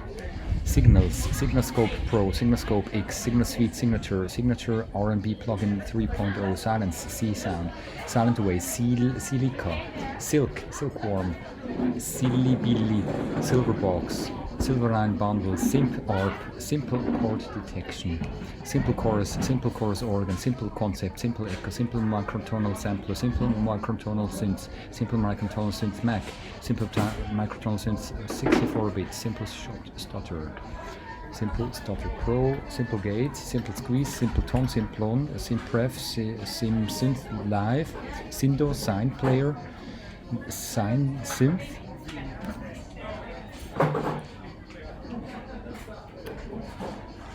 Signals, Signalscope Pro, Signalscope X, Signal Suite Signature, Signature R&B Plugin 3.0, Silence, C-Sound, Silent Away, Silica, Silk, Silkworm, Silibili, Silverbox, Silverline Bundle, Simp ARP, Simple Chord Detection, Simple Chorus Organ, Simple Concept, Simple Echo, Simple Microtonal Sampler, Simple Microtonal Synth, Simple Microtonal Synth Mac, Simple Microtonal Synth 64-bit, Simple Stutter, Simple Stutter Pro, Simple Gates, Simple Squeeze, Simple Tone, Simplon, Simpref, Sim Synth Live, Sindo, Sign Player, Sign Synth,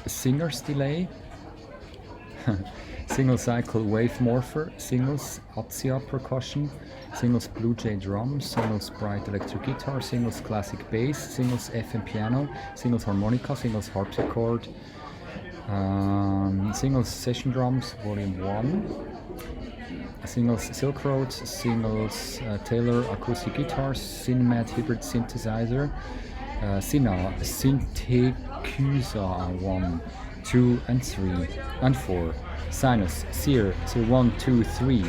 Singer's Delay, Single Cycle Wave Morpher, Singles Atsia Percussion, Singles Blue Jay Drums, Singles Bright Electric Guitar, Singles Classic Bass, Singles FM Piano, Singles Harmonica, Singles Harpsichord, Singles Session Drums Volume 1, Singles Silk Road, Singles Taylor Acoustic Guitars, Cinemat Hybrid Synthesizer, Sina Synthecusa 1, 2 and 3 and 4, Sinus, Sear, 1, 2, 3,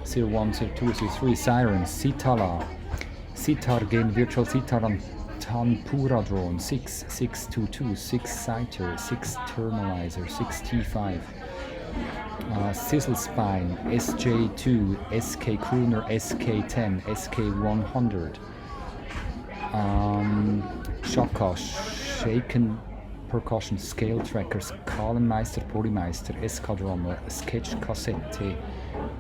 Sear 1, 2, 2, 3, Sirens, Sitala, Sitargen Virtual Sitaran Tanpura Drone, 6, 622, 6 Citer, 6 Thermalizer, 6 T5, Sizzle Spine, SJ2, SK Crooner, SK10, SK100, Shaka, Shaken Percussion, Scale Trackers, Kahlenmeister, Polymeister, Eskadrommel, Sketch Cassette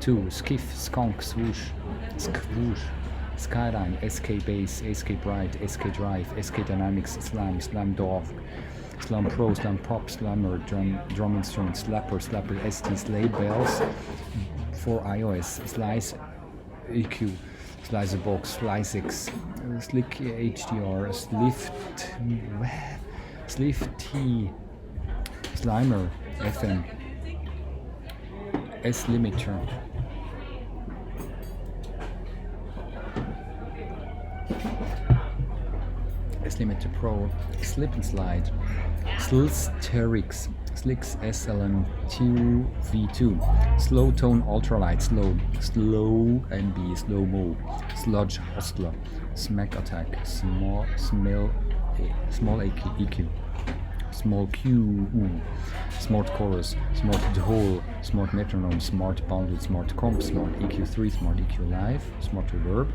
2, Skiff, Skunk, Swoosh, Skwoosh, Skyline, SK Bass, SK Bright, SK Drive, SK Dynamics, Slam, Slam Dog, Slam Pro, Slam Pop, Slammer, Drum Instrument, Slapper, ST, Sleigh Bells for iOS, Slice EQ, Slicer Box, Slicex, Slick HDR, Slift T, Slimer, FM, S Limiter, S Limiter Pro, Slip and Slide, Slsterix, Slicks SLM2 V2, Slow Tone Ultralight, Slow NB, Slow Mo, Sludge Hustler, Smack Attack, Small EQ, Small Q, Smart Chorus, Smart Whole, Smart Metronome, Smart Bundle, Smart Comp, Smart EQ3, Smart EQ Live, Smart Reverb,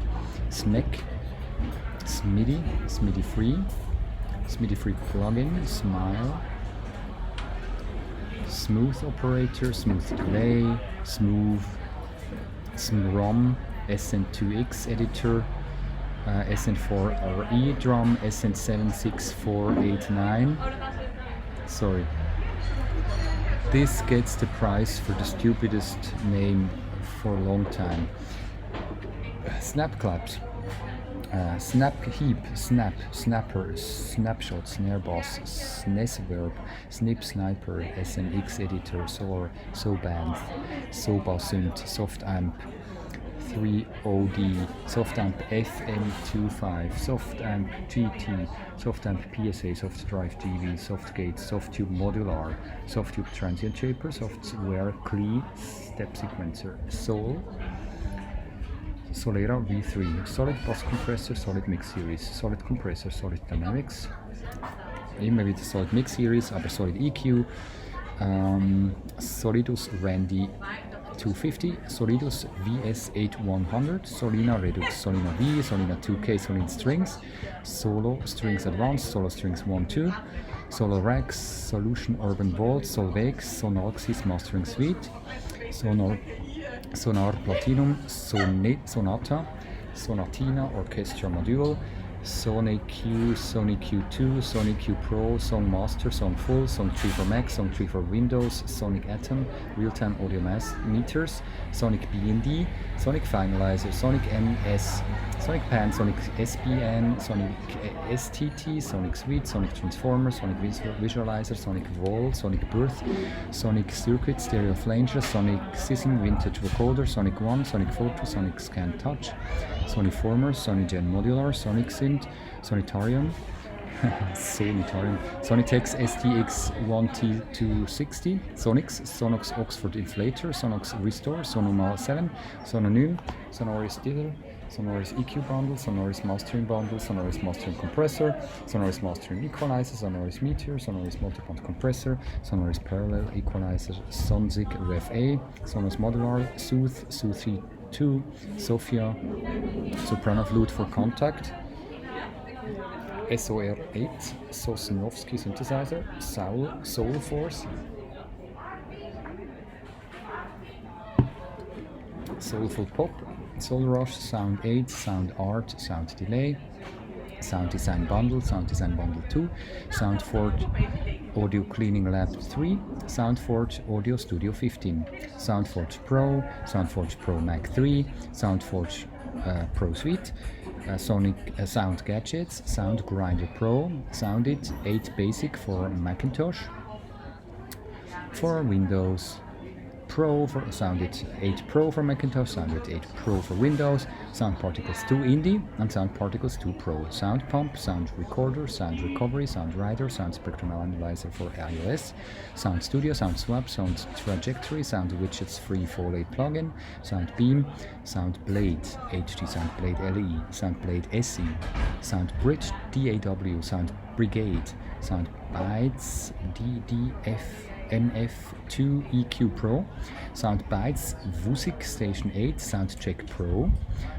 Smack, Smidi Free Plugin, Smile, Smooth Operator, Smooth Delay, Smooth, SMROM, SN2X Editor, SN4RE Drum, SN76489. Sorry. This gets the prize for the stupidest name for a long time. Snap Claps. Snap Heap, Snap, Snapper, Snapshot, Snare Boss, Snesverb, Snip Sniper, SNX Editor, Solar, Soband, Soba Synth, Soft Amp 3OD, Soft Amp FM25, Soft Amp GT, Soft Amp PSA, Soft Drive GV, Soft Gate, Soft Tube Modular, Soft Tube Transient Shaper, Software Clee, Step Sequencer, Soul, Solera V3, Solid Boss Compressor, Solid Mix Series, Solid Compressor, Solid Dynamics, immer wieder Solid Mix Series, aber Solid EQ, Solidus Randy 250, Solidus VS8100, Solina Redux, Solina V, Solina 2K, Solid Strings, Solo Strings Advanced, Solo Strings 1-2, Solo Rex, Solution Urban Vault, Solvex, Sonalxis Mastering Suite, Sonar Platinum, Sonata, Sonatina Orchestra Module, Sonic Q, Sonic Q2, Sonic Q Pro, Song Master, Song Full, Song 3 for Mac, Song 3 for Windows, Sonic Atom, Real-Time Audio Meters, Sonic BND, Sonic Finalizer, Sonic MS, Sonic Pan, Sonic SBN, Sonic STT, Sonic Suite, Sonic Transformer, Sonic Visualizer, Sonic Wall, Sonic Birth, Sonic Circuit, Stereo Flanger, Sonic Sysm Vintage Vocoder, Sonic One, Sonic Photo, Sonic Scan Touch, Sonic Former, Sonic Gen Modular, Sonic Synth, Sonitarium, Sonitarium, Sonitex STX1T260, Sonix, Sonox Oxford Inflator, Sonox Restore, Sonoma 7, Sononym, Sonoris Diller, Sonoris EQ Bundle, Sonoris Mastering Bundle, Sonoris Mastering Compressor, Sonoris Mastering Equalizer, Sonoris Meteor, Sonoris Multiband Compressor, Sonoris Parallel Equalizer, Sonzig RFA, Sonoris Modular, Sooth, Sooth 2, Sophia, Soprano Flute for Contact, SOR8, Sosnovsky Synthesizer, Soul Force, Soulful Pop, Soul Rush, Sound 8, Sound Art, Sound Delay, Sound Design Bundle 2, SoundForge Audio Cleaning Lab 3, SoundForge Audio Studio 15, SoundForge Pro, SoundForge Pro Mac 3, SoundForge Pro Suite, Sonic Sound Gadgets, Sound Grinder Pro, Soundit 8 Basic for Macintosh, for Windows, Pro for Soundit 8 Pro for Macintosh, Soundit 8 Pro for Windows, Sound Particles 2 Indie and Sound Particles 2 Pro, Sound Pump, Sound Recorder, Sound Recovery, Sound Rider, Sound Spectrum Analyzer for iOS, Sound Studio, Sound Swap, Sound Trajectory, Sound Widgets Free Foley Plugin, Sound Beam, Sound Blade, HD Sound Blade LE, Sound Blade SE, Sound Bridge DAW, Sound Brigade, Sound Bytes DDF MF2 EQ Pro, Sound Bytes Vusik Station 8, Sound Check Pro,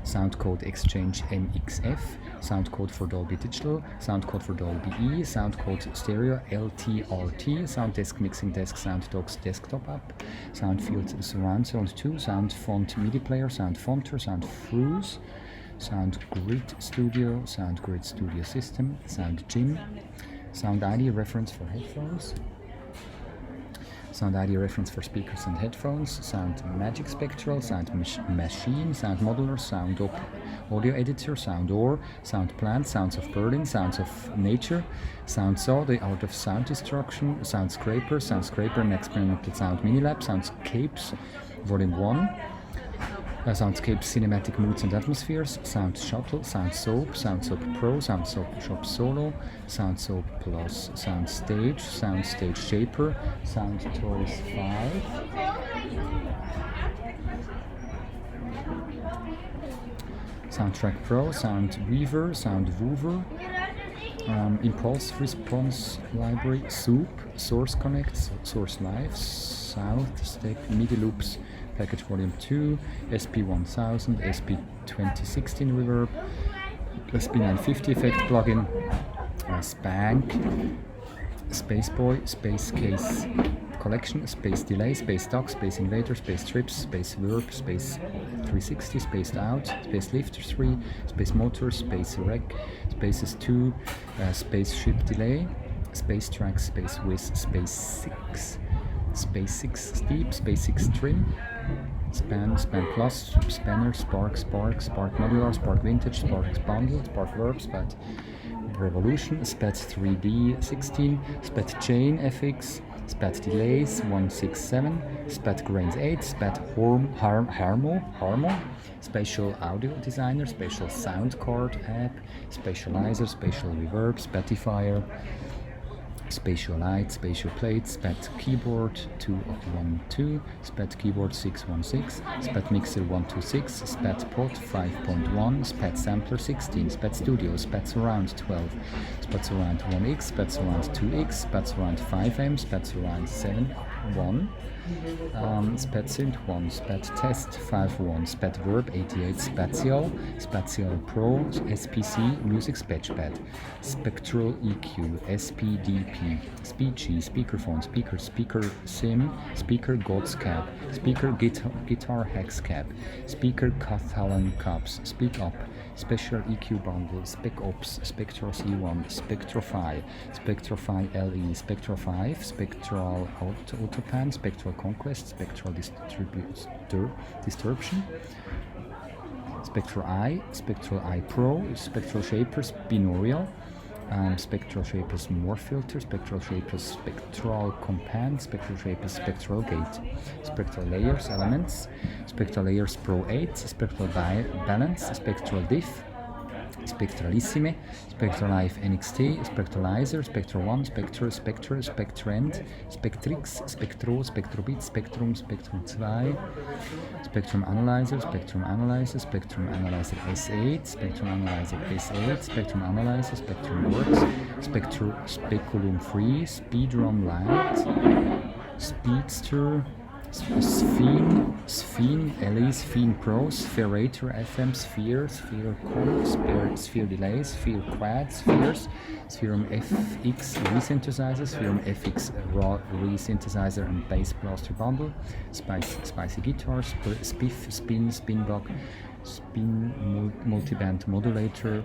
Sound Code Exchange MXF, Sound Code for Dolby Digital, Sound Code for Dolby E, Sound Code Stereo LTRT, Sound Desk Mixing Desk, Sound Docs Desktop App, Sound Field Surround Sound 2, Sound Font MIDI Player, Sound Fonter, Sound Fruze, Sound Grid Studio, Sound Grid Studio System, Sound Gym, Sound ID reference for headphones, Sound ID reference for speakers and headphones, Sound Magic Spectral, Sound Machine, Sound Modeler, Sound Op Audio Editor, Sound Or, Sound Plant, Sounds of Berlin, Sounds of Nature, Sound Saw, The Art of Sound Destruction, Sound Scraper, and Experimental Sound Minilab, Soundscapes Volume 1, Soundscape Cinematic Moods and Atmospheres, Sound Shuttle, Sound Soap Pro, Sound Shop Solo, Sound Soap Plus, Sound Stage Shaper, Sound Toys 5, Soundtrack Pro, Sound Weaver, Sound Woover, Impulse Response Library, Soup, Source Connect, Source Live, South Step, MIDI Loops, Package Volume 2, SP1000, SP2016 Reverb, SP950 Effect Plugin, Spank, Spaceboy, Space Case Collection, Space Delay, Space Duck, Space Invader, Space Trips, Space Verb, Space 360, Spaced Out, Space Lifter 3, Space Motor, Space Rec, Spaces 2, Spaceship Delay, Space Tracks, Space Whiz, Space 6, Space 6 Steep, Space 6 Trim, Span Plus, Spanner, Spark Modular, Spark Vintage, Spark Bundle, Spark Verb, Spat Revolution, Spat 3D 16, Spat Chain FX, Spat Delays 167, Spat Grains 8, Spat Harmo, Spatial Audio Designer, Spatial Sound Card App, Spatializer, Spatial Reverb, Spatifier, Spatial Light, Spatial Plate, Spat Keyboard 212, Spat Keyboard 616, Spat Mixer 126, Spat Pot 5.1, Spat Sampler 16, Spat Studio, Spat Surround 12, Spat Surround 1X, Spat Surround 2X, Spat Surround 5M, Spat Surround 7.1, Sped Synth 1, Sped Test 5.1, Sped Verb 88, Spatial, Spatial Pro, SPC, Music Sketchpad, Spectral EQ, SPDP, Speechy, Speakerphone, Speaker Sim, Speaker God's Cap, Speaker Guitar Hex Cap, Speaker Catalan Caps, Speak Up, Special EQ Bundle, Spec Ops, Spectral C1, Spectrofy, Spectrofy LE, Spectral 5, Spectral Autopan, Spectral Conquest, Spectral Distortion, Spectral I, Spectral I Pro, Spectral Shapers Binaural, Spectral Shapers Morph Filter, Spectral Shapers Spectral Compand, Spectral Shapers Spectral Gate, Spectral Layers Elements, Spectral Layers Pro 8, Spectral Balance, Spectral Diff, Spectralissime, Spectral Live NXT, Spectralizer, Spectral 1, Spectre, Spectrend, Spectrix, Spectro, Spectrobit, Spectrum, Spectrum 2, Spectrum Analyzer, Spectrum Analyzer, Spectrum Analyzer S8, Spectrum Analyzer S8, Spectrum Analyzer, Spectrum Works, Speculum Free, Speedrum Light, Speedster, Sphere, LE, Sphere Pro, Sphereator FM, Sphere, Sphere Comp, Sphere Delay, Sphere Quad, Spheres, Spherum FX Resynthesizer, Spherum FX Raw Resynthesizer and Bass Blaster Bundle, Spicy Guitar, Spiff, Spinblock, Spin Multiband Modulator,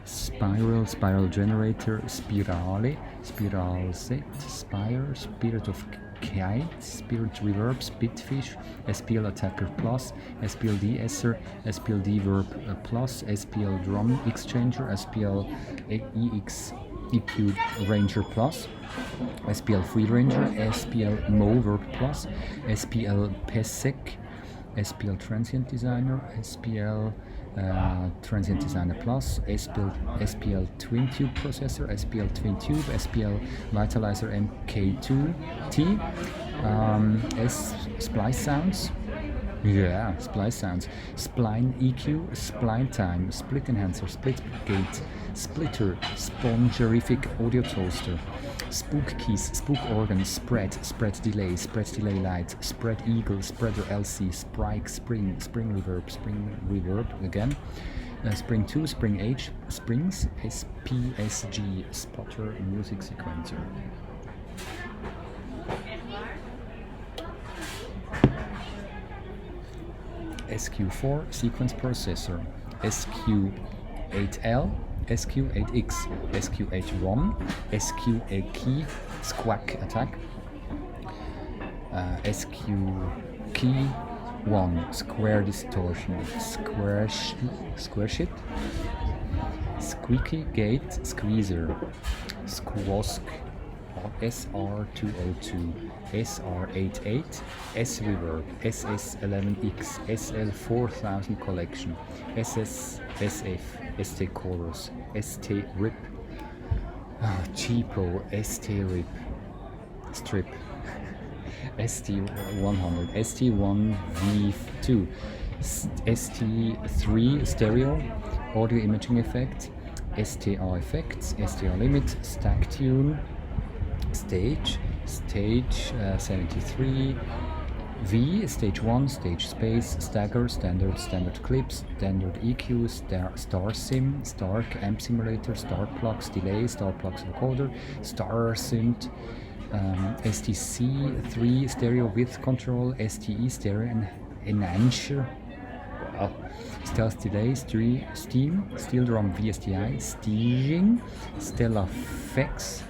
Spiral Generator, Spirale, Spiral Set, Spire, Spirit of Kite, Spirit Reverb, Spitfish, SPL Attacker Plus, SPL De-esser, SPL Verb Plus, SPL Drum Exchanger, SPL EX EQ Ranger Plus, SPL Free Ranger, SPL Mo Verb Plus, SPL PESEC, SPL Transient Designer, SPL Transient Designer Plus, SPL Twin Tube Processor, SPL Twin Tube, SPL Vitalizer MK2T, Splice Sounds, Splice Sounds, Spline EQ, Spline Time, Split Enhancer, Split Gate, Splitter, Spongerific Audio Toaster, Spook Keys, Spook Organ, Spread Delay Light, Spread Eagle, Spreader LC, Sprite Spring Reverb again, Spring 2, Spring H, Springs, SPSG, Spotter Music Sequencer. SQ4 Sequence Processor, SQ8L, SQ8X, SQ8ROM, SQ8 Key Squawk Attack, SQ Key 1 Square Distortion, Square Shit, Squeaky Gate Squeezer, Squosk, SR202, SR88, S-Reverb, SS11X, SL4000 Collection, SSSF, ST Chorus, ST Rip, Cheapo, ST Rip, Strip, ST100, ST1V2, ST3 Stereo, Audio Imaging Effect, STA Effects, STA Limit, Stack Tune, Stage 73, V, Stage 1, Stage Space, Stagger, Standard Clips, Standard EQ, Star Sim, Stark, Amp Simulator, Star Plugs, Delay, Star Plugs Encoder, Star Synth, STC3 Stereo Width Control, STE Stereo Enhancer, Stealth Delay, Steam, Steel Drum VSTI, Steering, Stella Fex,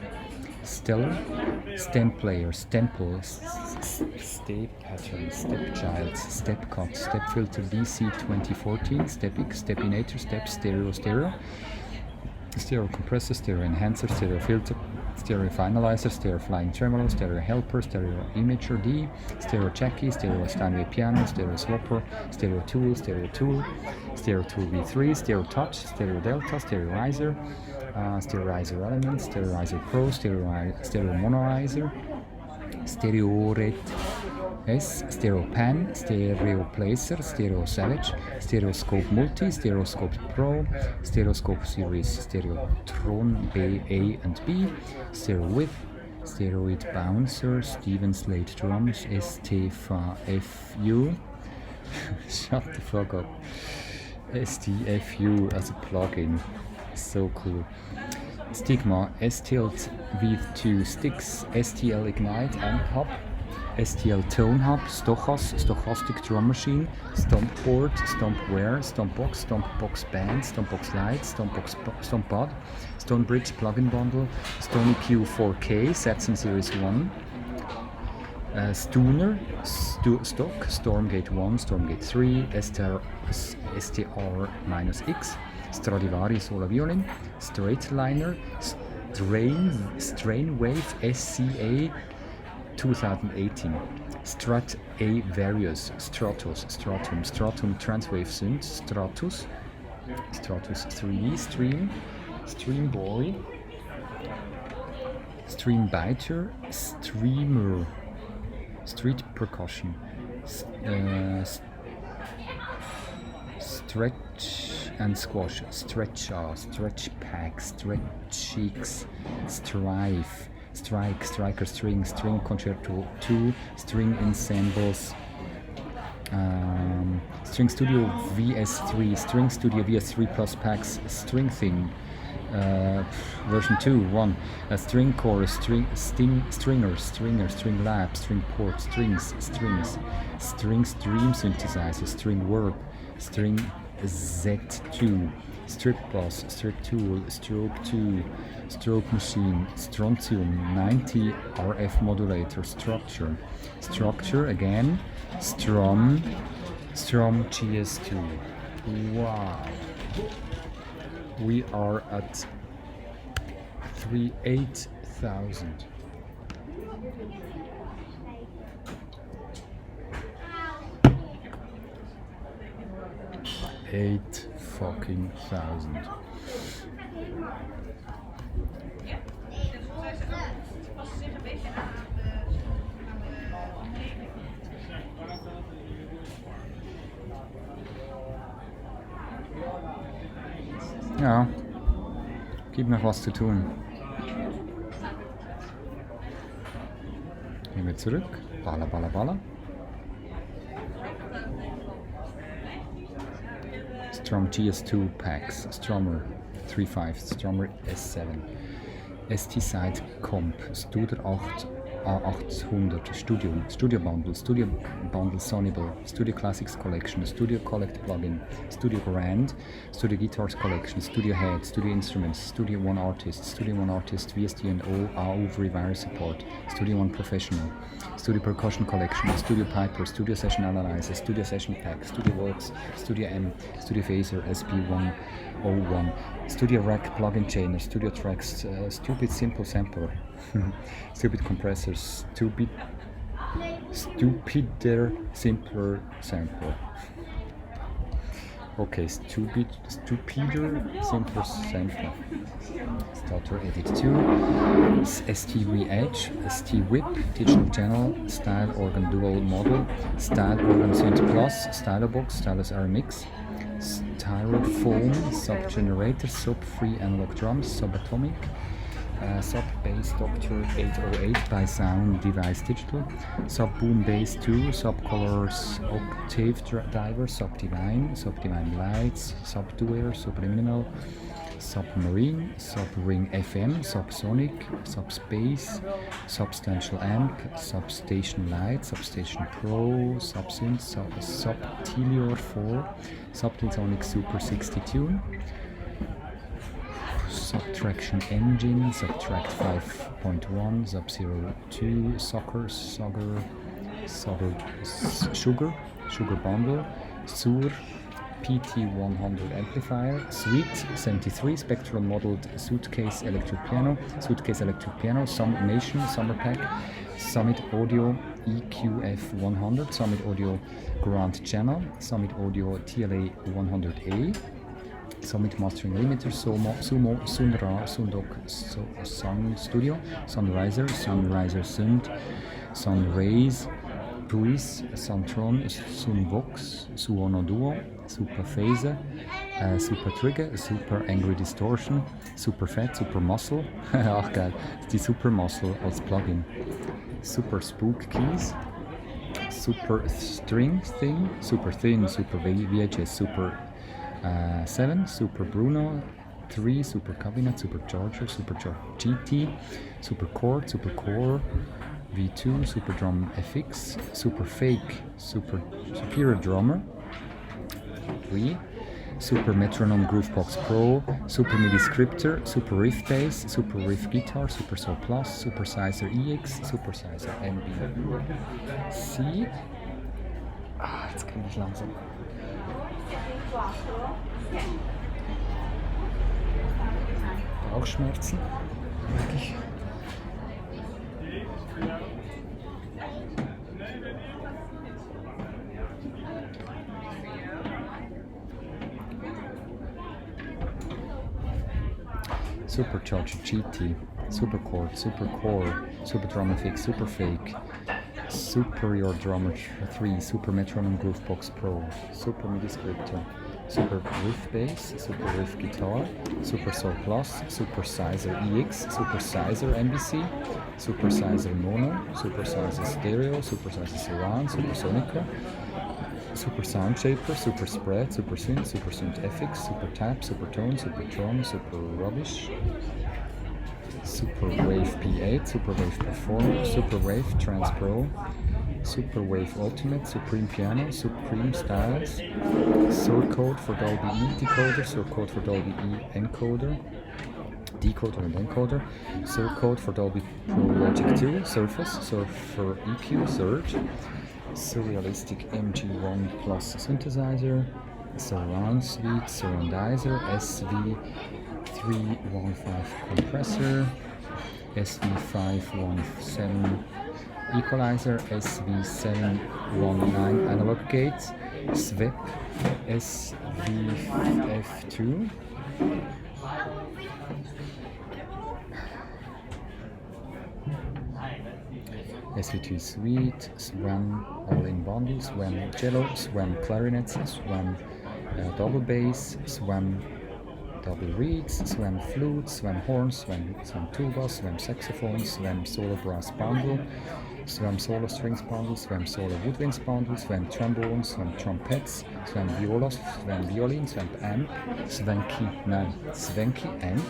Stellar, Stem Player, Stemple, Step Pattern, Step Child, Step Cut, Step Filter DC 2014, Step X, Stepinator, Step Stereo, Stereo Compressor, Stereo Enhancer, Stereo Filter, Stereo Finalizer, Stereo Flying Tremolo, Stereo Helper, Stereo Imager D, Stereo Jackie, Stereo Steinway Piano, Stereo Swapper, Stereo Tool, Stereo Tool V3, Stereo Touch, Stereo Delta, Stereo Riser, Stereo Elements, Stereo Pro, Stereo Monoizer, Stereo Red S, Stereo Pan, Stereo Placer, Stereo Savage, Stereoscope Multi, Stereoscope Pro, Stereoscope Series, Stereotron B, A and B, Stereo Width, Steroid Bouncer, Steven Slate Drums, STFU. Shut the fuck up. STFU as a plugin. So cool. Stigma, STL V2 Sticks, STL Ignite Amp Hub, STL Tone Hub, Stochas, Stochastic Drum Machine, Stomp Board, Stompware, Stompbox, Stompbox Band, Stompbox Lite, Stomp Pod, Stonebridge Plugin Bundle, Stone EQ 4K, Saxon Series 1, Stooner, Stock, Stormgate 1, Stormgate 3, STR-X, Stradivari Solar Violin, Straightliner, Strainwave SCA 2018, Strat A Various, Stratum Transwave Synth, Stratus 3D Stream Boy, Streambiter, Streamer, Street Percussion, Stretch and Squash, Stretch Pack, Stretch Cheeks, Striker String, String Concerto 2, String Ensembles, String Studio VS3, String Studio VS3 Plus Packs, String Thing, version 1, String Chorus, Stringer, String Lab, String Port, Strings, String Stream Synthesizer, String Verb, String Z2, Strip Plus, Strip Tool, Stroke 2, Stroke Machine, Strontium 90 RF Modulator, Structure again, Strum GS2. Wow, we are at 8,000. Fucking thousand. Ja, gibt noch was zu tun. Gehen wir zurück. Balla, balla, balla. Strum GS2 Packs, Strummer 3.5, Strummer S7, ST Side Comp, Studer 8 A800, Studio Bundle Sonible, Studio Classics Collection, Studio Collect Plugin, Studio Grand, Studio Guitars Collection, Studio Head, Studio Instruments, Studio One Artist, VST and AU Revirus Support, Studio One Professional, Studio Percussion Collection, Studio Piper, Studio Session Analyzer, Studio Session Pack, Studio Works, Studio M, Studio Phaser SP101, Studio Rack Plugin Chainer, Studio Tracks, Stupid Simple Sampler, Stupid Compressors, Stupider Simpler Sampler. Okay, stupider simpler sampler. Stutter Edit 2, STV Edge, ST Whip, Digital Channel, Style Organ Dual Model, Style Organ Synth Plus, Stylobox, Stylus RMX, Styrofoam, Sub Generator, Sub Free Analog Drums, Subatomic, Sub Bass Doctor 808 by Sound Device Digital, Sub Boom Bass 2, Sub Colors Octave Diver, Sub Divine Lights, Sub Duer, Subliminal, Submarine, Sub Ring FM, Subsonic, Subspace, Substantial Amp, Substation Light, Substation Pro, Subsynth, Subtilior 4, Subtelsonic Super 60 Tune, Subtraction Engine, Subtract 5.1, Sub-Zero 2, Sugar Bundle, Sur, PT100 Amplifier, Suite 73, Spectral Modeled Suitcase Electric Piano, Summation Summer Pack, Summit Audio EQF 100, Summit Audio Grand Channel, Summit Audio TLA 100A, Summit Mastering Limiter, Sumo, Sunra, Sundok, Sun Studio, Sunriser Synth, Sunrays, Puis, Suntron, Sunvox, Suono Duo, Superphase, Super Trigger, Super Angry Distortion, Super Fat, Super Muscle, ach geil, die Super Muscle als Plugin, Super Spook Keys, Super String Thing, Super Thin, Super VHS, Super 7, Super Bruno 3, Super Cabinet, Super Charger, Super GT, Super Chord, Super Core V2, Super Drum FX, Super Fake, Superior Drummer 3, Super Metronome Groovebox Pro, Super MIDI Scripter, Super Riff Bass, Super Riff Guitar, Super Soul Plus, Super Sizer EX, Super Sizer MBC. Jetzt kann ich langsam. Bauchschmerzen. Wirklich. Supercharger GT, Super Chord, Super Core, Super Drum FX, Super Fake, Superior Drummer 3, Super Metronome Groovebox Pro, Super MIDI Scripter, Super Riff Bass, Super Riff Guitar, Super Soul Plus, Super Sizer EX, Super Sizer MBC, Super Sizer Mono, Super Sizer Stereo, Super Sizer Surround, Super Sonica, Super Sound Shaper, Super Spread, Super Synth FX, Super Tap, Super Tone, Super Tron, Super Rubbish, Super Wave P8, Super Wave Performer, Super Wave Trans Pro, Super Wave Ultimate, Supreme Piano, Supreme Styles, Surcode for Dolby E decoder, Surcode for Dolby E encoder, decoder and encoder, Surcode for Dolby Pro Logic 2, Surface, Surfer EQ, Surge, Surrealistic MG1 Plus synthesizer, Surround Suite, Surroundizer, SV315 compressor, SV517 equalizer, SV719 analog gate, SWEP SVF2, SV2 Suite, Swam all-in bundle, Swam cello, Swam clarinets, Swam double bass, Swam double reeds, Swam flutes, Swam horns, Swam tubas, Swam saxophones, Swam solo brass bundle, Swam solo strings bundle, Swam solo woodwinds bundle, Swam trombones, Swam trumpets, Swam violas, Swam violins, Swam amp, Swanky amp,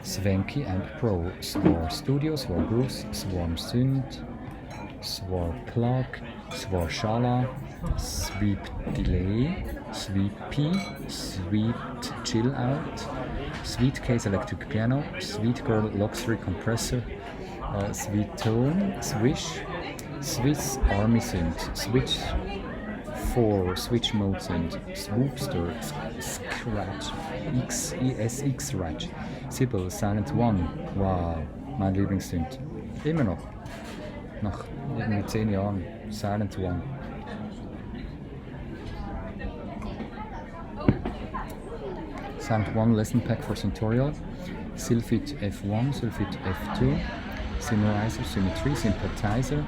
Swanky amp Pro, Swar Studio, Swar Grooves, Swarm Synth, Swar Plug, Swar Shala, Sweep Delay, Sweep P, Sweet Chill Out, Sweet Case Electric Piano, Sweet Girl Luxury Compressor, Sweet Tone, Swish, Swiss Army Synth, Switch 4, Switch Mode Synth, Swoopster, Scratch, ESX Scratch, Sybil, Silent One, wow, mein Lieblingssynth. Immer noch. Nach irgendwie 10 Jahren. Silent One. Silent One Lesson Pack for Syntorial, Sylphid F1, Sylphid F2, Symmerizer, Symmetry, Sympathizer,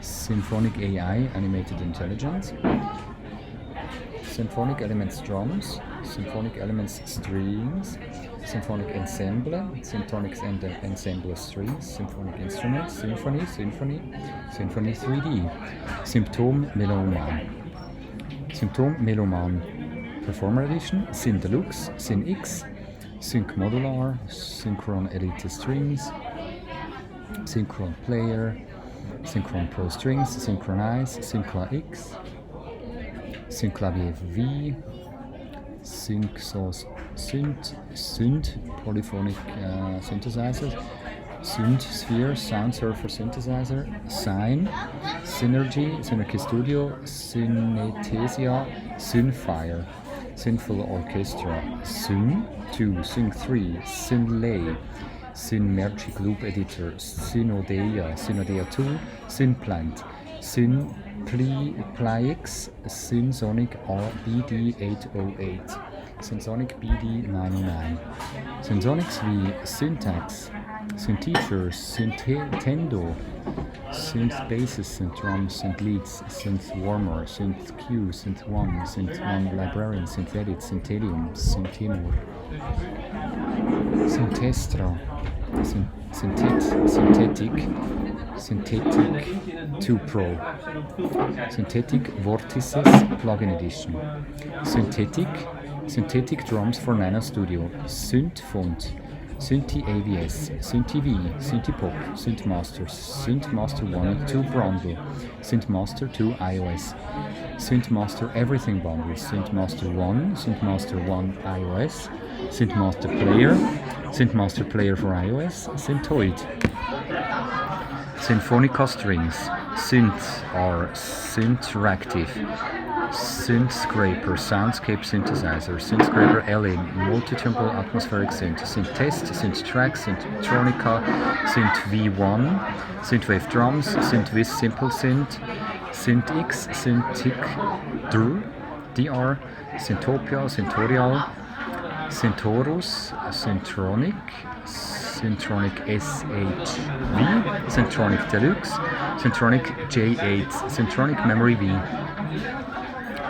Symphonic AI, Animated Intelligence, Symphonic Elements Drums, Symphonic Elements Strings, Symphonic Ensemble, Symphonic Ensemble Strings, Symphonic Instruments, Symphony 3D, Symptom Meloman, Performer Edition, Syn Deluxe, Syn X, Sync Modular, Synchron Elite Strings, Synchron Player, Synchron Pro Strings, Synchronize, Syncla X, Synclavier V, Sync-Source Synth, Polyphonic Synthesizer, Synth Sphere, Sound Surfer Synthesizer, Sign, Synergy Studio, Synesthesia, Synfire, Synful Orchestra, Syn 2, Syn 3, Synlay, Synmergic Loop Editor, Synodea 2, Synplant, Synplix, Synsonic BD808, Synsonic BD909, Synsonics wie Syntax, synth teachers, synth-tendo, synth basses, synth drums, synth leads, synth warmer, synth Q, synth one librarian, synth edit, synthedium, synthemur, synthestra, synthetic 2 Pro, synthetic vortices plugin edition, synthetic drums for Nano Studio, synth-font, Synthi AVS, Synthi V, Synthi Pop, Synthmaster, Synthmaster 1 2 Brondle, Synthmaster 2 iOS, Synthmaster Everything Boundaries, Synthmaster 1 iOS, Synthmaster Player for iOS, Synthoid, Symphonica Strings, Synth R, Synthreactive, Synth Scraper, Soundscape Synthesizer, Synth Scraper LA, Multi-Temporal Atmospheric Synth, Synth Test, Synth Track, Synthtronica, Synth V1, Synthwave Drums, Synthwiz Simple Synth, Synth X, Synthic DR, Synthopia, Synthorial, Synthorus, Syntronic SHV, Syntronic Deluxe, Syntronic J8, Syntronic Memory V,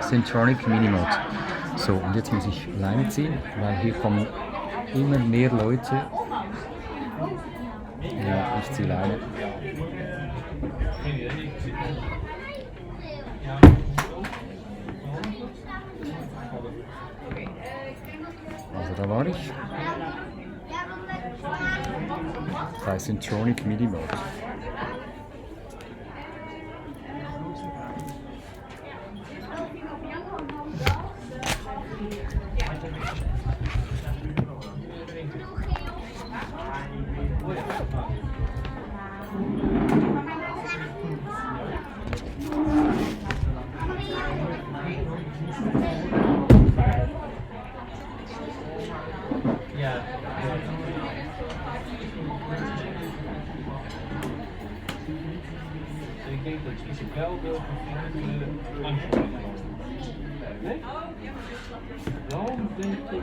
Syntronic Minimod. So, und jetzt muss ich Leine ziehen, weil hier kommen immer mehr Leute. Ja, ich ziehe Leine. Also da war ich. Bei Syntronic MIDI Mode. Ik denk dat Isabel wil aansluiten. Nee? Dan denk ik dat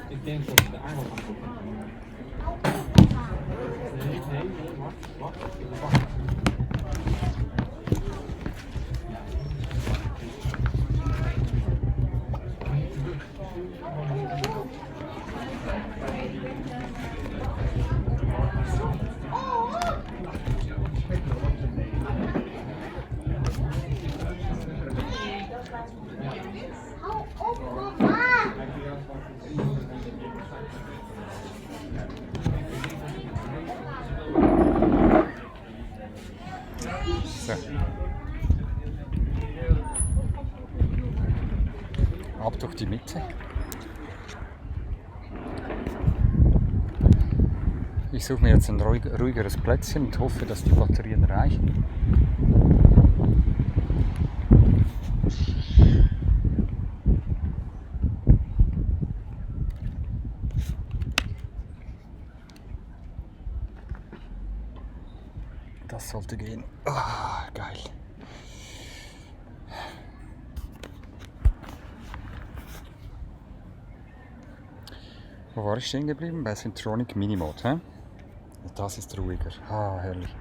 ik denk dat de aardappel gaat komen. Nee, wacht. So. Ab durch die Mitte. Ich suche mir jetzt ein ruhigeres Plätzchen und hoffe, dass die Batterien reichen. Das sollte gehen. Ah, geil. Wo war ich stehen geblieben? Bei Syntronic Minimod. He? Das ist ruhiger. Ah, herrlich.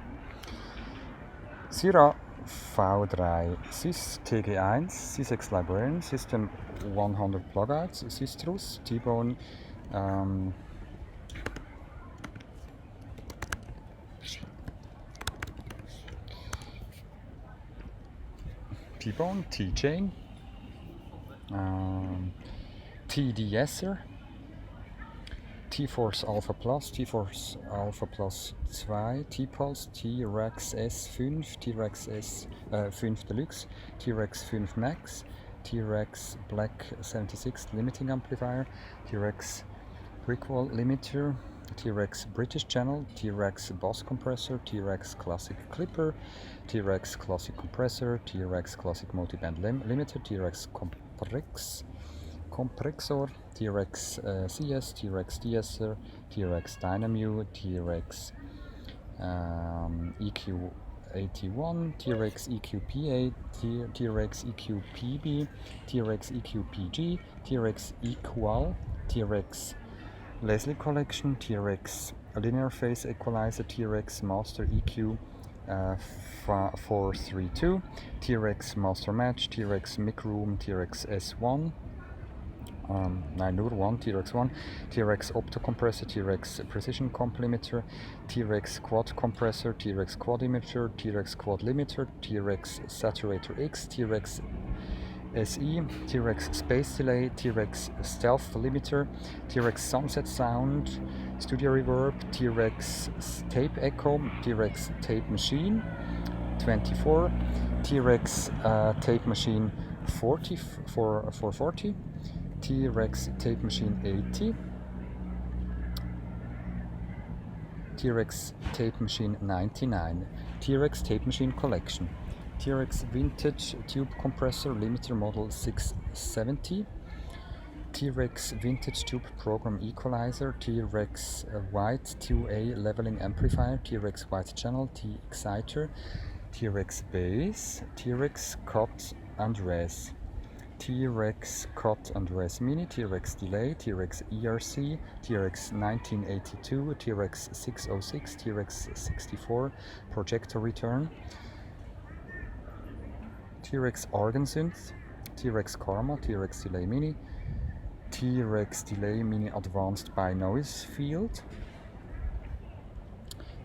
Syrah V3, Sys TG1, Sys Librarian, System 100 Plugouts, Systrus, T-Bone, T-Bone, T-Chain, TDSer, T-Force Alpha Plus, T-Force Alpha Plus 2, T-Pulse, T-Rex S5, T-Rex S5 Deluxe, T-Rex 5 Max, T-Rex Black 76 Limiting Amplifier, T-Rex Brickwall Limiter, T-Rex British Channel, T-Rex Boss Compressor, T-Rex Classic Clipper, T-Rex Classic Compressor, T-Rex Classic Multiband Limiter, T-Rex Compressor, T-Rex CS, T-Rex DSer, T-Rex Dynamo, T-Rex EQ 81, TRX EQPA, TRX EQPB, TRX EQPG, TRX Equal, TRX Leslie Collection, TRX Linear Phase Equalizer, TRX Master EQ 432, TRX Master Match, TRX Mic Room, TRX S1, nein, nur one, TRX 1, TRX Opto Compressor, TRX Precision Comp Limiter, TRX Quad Compressor, TRX Quad Limiter, TRX Quad Limiter, TRX Saturator X, TRX SE, TRX Space Delay, TRX Stealth Limiter, TRX Sunset Sound, Studio Reverb, TRX Tape Echo, TRX Tape Machine 24, TRX Tape Machine 40 for 40, TRX Tape Machine 80, TRX Tape Machine 99, TRX Tape Machine Collection, TRX Vintage Tube Compressor Limiter Model 670, TRX Vintage Tube Program Equalizer, TRX White 2A Leveling Amplifier, TRX White Channel, T Exciter, TRX Bass, TRX Cut and Res, TRX Cut and Res Mini, TRX Delay, TRX ERC, TRX 1982, TRX 606, TRX 64, Projector Return, TRX Organ Synth, TRX Karma, TRX Delay Mini, TRX Delay Mini Advanced by Noise Field,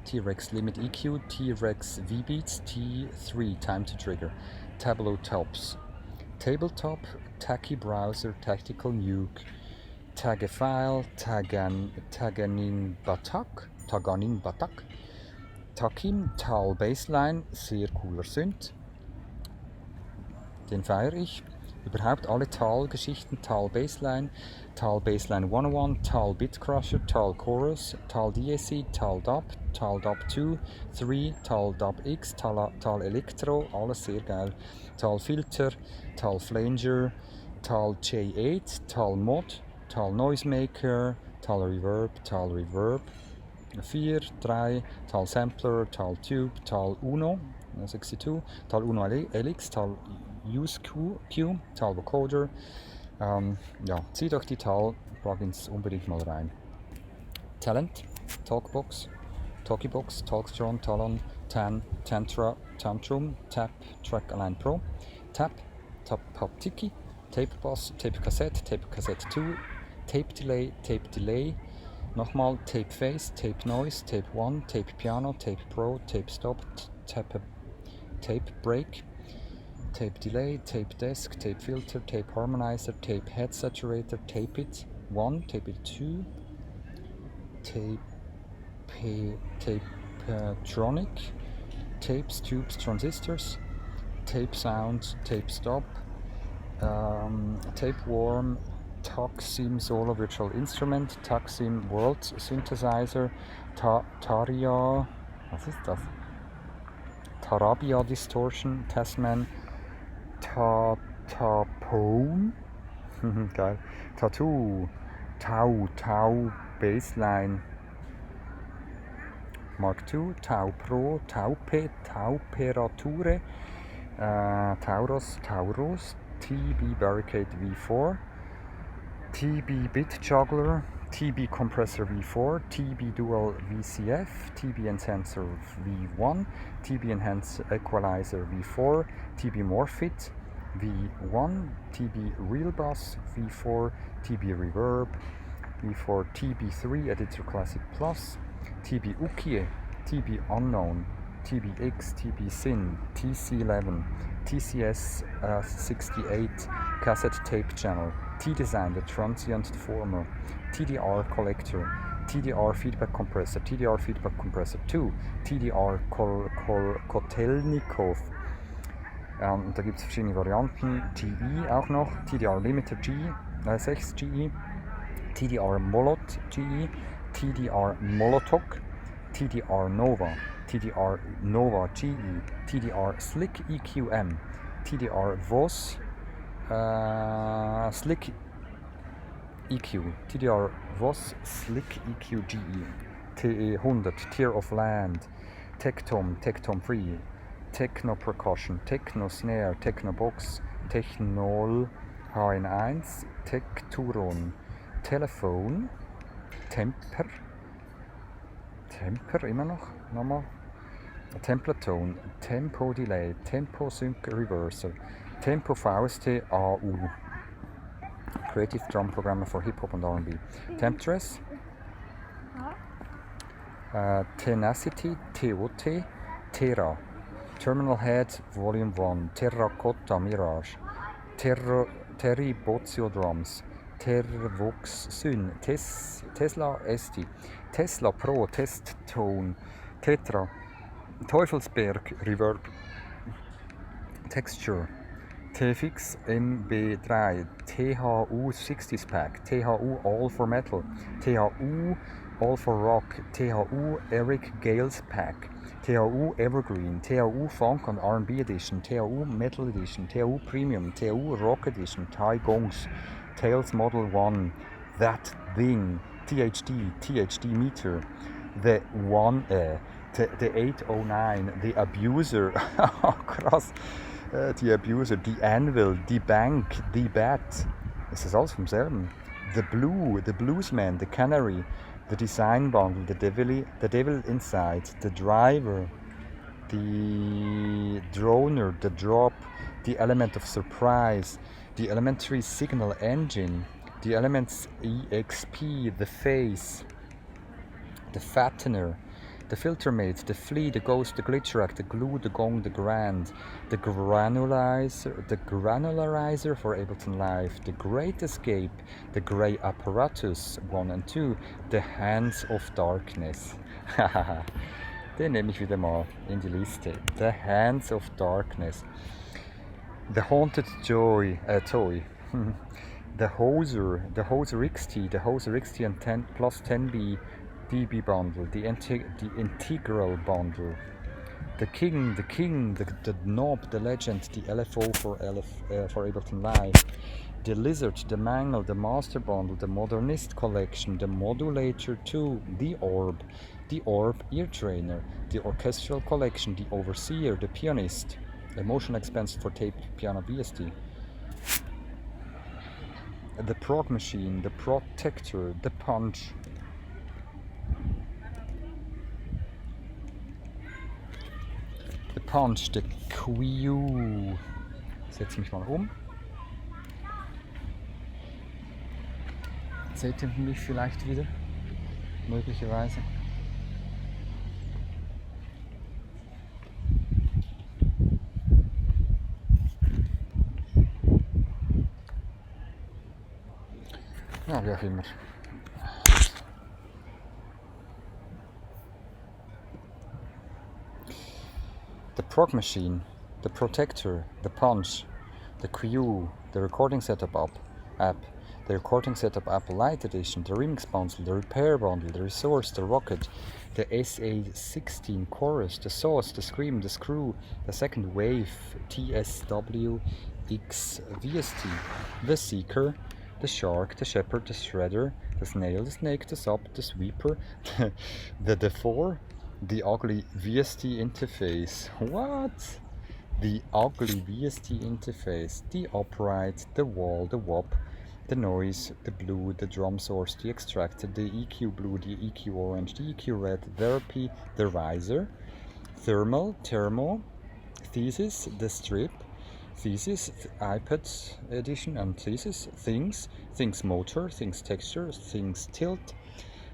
TRX Limit EQ, TRX V-Beats, T3 Time to Trigger, Tableau Tops, Tabletop, Tacky Browser, Tactical Nuke, Tagefile, Taganin Batak, Takim, Tal Bassline, sehr cooler Synth, den feiere ich. Überhaupt alle Tal-Geschichten, Tal Bassline 101, Tal Bitcrusher, Tal Chorus, Tal DAC, Tal DAB, Tal DAB 2, 3, Tal DAB X, Tal Electro, alles sehr geil. Tal Filter, Tal Flanger, Tal J8, Tal Mod, Tal Noisemaker, Tal Reverb, 4, 3, Tal Sampler, Tal Tube, Tal Uno 62, Tal Uno LX, Tal Use Q, Tal Vocoder. Ja, zieht euch die Tal-Plugins unbedingt mal rein. Talent, Talkbox, Talkybox, Talkstron, Talon, Tan, Tantra, Tantrum, Tap, Track Align Pro, Tap, Haptiki, Tape Bass, Tape Cassette 2, Tape Delay, nochmal Tape Phase, Tape Noise, Tape 1, Tape Piano, Tape Pro, Tape Stop, Tape Break, Tape Delay, Tape Desk, Tape Filter, Tape Harmonizer, Tape Head Saturator, Tape It 1, Tape It 2, Tapetronic, Tapes, Tubes, Transistors, Tape Sound, Tape Stop, Tapeworm, Taksim Solo Virtual Instrument, Taksim World Synthesizer, Taria, was ist das? Tarabia Distortion, Tasman, Tapone, geil, Tattoo, Tau Bassline, Mark II, Tau Pro, Taupe, Tauperature, Taurus, TB Barricade V4, TB Bit Juggler, TB Compressor V4, TB Dual VCF, TB Enhancer V1, TB Enhancer Equalizer V4, TB Morphit V1, TB Real Bass V4, TB Reverb V4, TB3 Editor Classic Plus, TB Ukie, TB Unknown, TBX, TB Sin, TC11, TCS 68 Cassette Tape Channel, T-Design, the Transient Deformer, TDR Collector, TDR Feedback Compressor, TDR Feedback Compressor 2, TDR Kotelnikov, da gibt es verschiedene Varianten, GE auch noch, TDR Limiter 6 GE, TDR Molot GE, TDR Molotok, TDR Nova, TDR Nova GE, TDR Slick EQM, TDR Voss Slick EQ, TDR Voss Slick EQ GE, TE100, Tear of Land, Tectom 3, Techno Percussion, Techno Snare, Techno Box, Technol HN1, Tekturon, Telefon, Temper immer noch, nochmal, Templatone, Tempo Delay, Tempo Sync Reverser, Tempo VST AU, Creative Drum Programmer for Hip Hop and R&B, Temptress, Tenacity, TOT, Terra, Terminal Head Volume 1, Terracotta Mirage, Terry Bozio Drums, Tervox Syn, Tesla ST, Tesla Pro Test Tone, Tetra, Teufelsberg Reverb, Texture, TFX MB3, THU 60s Pack, THU All for Metal, THU All for Rock, THU Eric Gales Pack, THU Evergreen, THU Funk and R&B Edition, THU Metal Edition, THU Premium, THU Rock Edition, Thai Gongs, Tails Model 1, That Thing, THD Meter, the 809, the Abuser, krass, die Abuser, die Anvil, die Bank, die Bat, ist das alles vom selben? The Blue, the Bluesman, the Canary, the Design Bundle, the Devil Inside, the Driver, the Droner, the Drop, the Element of Surprise, the Elementary Signal Engine, the Elements EXP, the Face, the Fattener, the Filtermate, the Flea, the Ghost, the Glitcherack, the Glue, the Gong, the Grand, the Granularizer for Ableton Live, the Great Escape, the Grey Apparatus 1 and 2, the Hands of Darkness. Den nehme ich wieder mal in die Liste. The Hands of Darkness. The Haunted Toy. The Hoser XT, the Hoser XT and 10 plus 10B dB bundle, the integral bundle, the King, the Knob, the Legend, the LFO for Ableton Live, the Lizard, the Mangle, the Master Bundle, the Modernist Collection, the Modulator 2, the Orb Ear Trainer, the Orchestral Collection, the Overseer, the Pianist, Emotional Expense for Tape Piano VST, the Prog Machine, the Protector, the Punch, the Q. Setze mich mal um. Seht ihr mich vielleicht wieder? Möglicherweise. Ja, wie auch immer. The Prog Machine, the Protector, the Punch, the Q, the Recording Setup app, the Recording Setup app Lite Edition, the Remix Bundle, the Repair Bundle, the Resource, the Rocket, the SA16 Chorus, the Sauce, the Scream, the Screw, the Second Wave, TSW X VST, the Seeker, the Shark, the Shepherd, the Shredder, the Snail, the Snake, the Sub, the Sweeper, the D4, the Ugly VST Interface. What? The Ugly VST Interface, the Upright, the Wall, the WOP, the Noise, the Blue, the Drum Source, the Extractor, the EQ Blue, the EQ Orange, the EQ Red, Therapy, the Riser, Thermal, Thermo, Thesis, the Strip, Thesis, iPad Edition and Thesis, Things Motor, Things Texture, Things Tilt,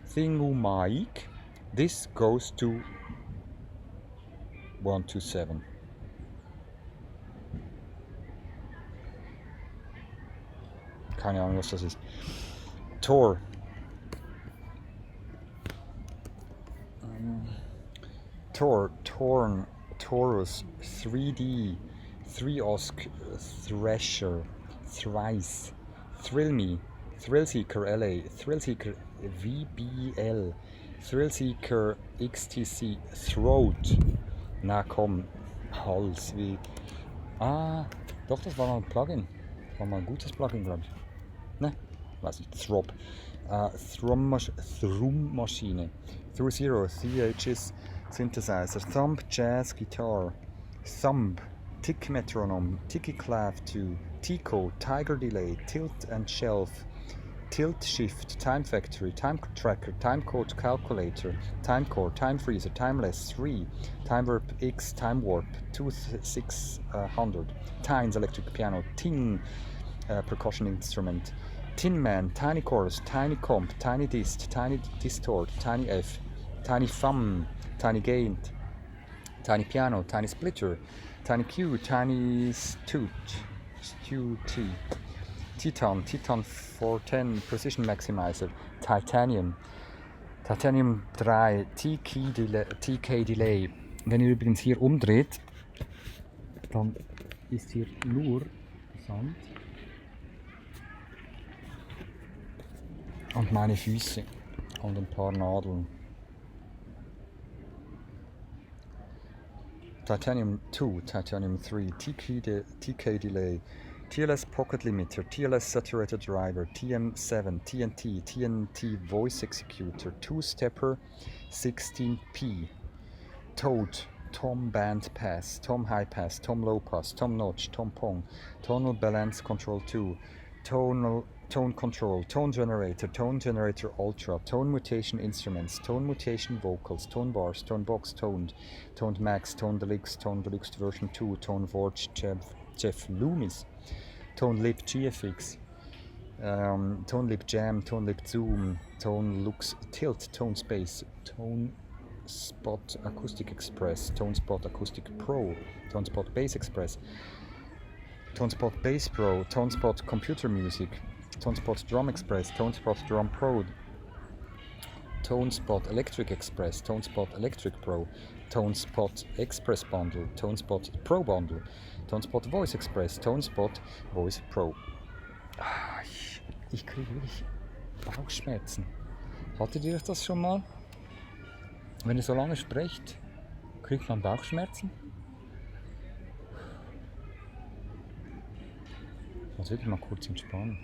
Thingumic. This goes to 127. Keine Ahnung, was das ist. Tor. Torn, Taurus, 3D, Thriosk, Thresher, Thrice, Thrill Me, Thrillseeker LA, Thrillseeker VBL, Thrillseeker XTC, Throat. Na komm, Hals, wie. Ah, doch, das war mal ein Plugin. Das war mal ein gutes Plugin, glaube ich. Ne? Weiß nicht. Throb. Thrum-Maschine. Through Zero, THS Synthesizer, Thumb Jazz Guitar, thumb, tick metronome, ticky clav 2, Tico, tiger delay, tilt and shelf, tilt shift, time factory, time tracker, time code calculator, time core, time freezer, timeless 3, time warp X, time warp 2600, Tines electric piano, Ting percussion instrument, Tin Man, tiny chorus, tiny comp, tiny dist, tiny distort, tiny F, tiny thumb, tiny gain, tiny piano, tiny splitter, tiny Q, tiny stute, Titan 410 Precision Maximizer, Titanium 3 TK Delay. Wenn ihr übrigens hier umdreht, dann ist hier nur Sand und meine Füße und ein paar Nadeln. Titanium 2, Titanium 3, TK Delay, TLS Pocket Limiter, TLS Saturated Driver, TM7, TNT Voice Executor, 2-Stepper 16P, Toad, Tom Band Pass, Tom High Pass, Tom Low Pass, Tom Notch, Tom Pong, Tonal Balance Control 2, Tone Control, Tone Generator Ultra, Tone Mutation Instruments, Tone Mutation Vocals, Tone Bars, Tone Box Toned Max, Tone Deluxe version 2, Tone Forge Jeff Loomis, Tone Lip GFX, Tone Lip Jam, Tone Lip Zoom, Tone Lux Tilt, Tone Space, Tone Spot Acoustic Express, Tone Spot Acoustic Pro, Tone Spot Bass Express, Tone Spot Bass Pro, Tone Spot Computer Music, Tone Spot Drum Express, Tone Spot Drum Pro, Tone Spot Electric Express, Tone Spot Electric Pro, Tone Spot Express Bundle, Tone Spot Pro Bundle, Tone Spot Voice Express, Tone Spot Voice Pro. Ich kriege wirklich Bauchschmerzen. Hattet ihr das schon mal? Wenn ihr so lange sprecht, kriegt man Bauchschmerzen? Ich muss wirklich mal kurz entspannen.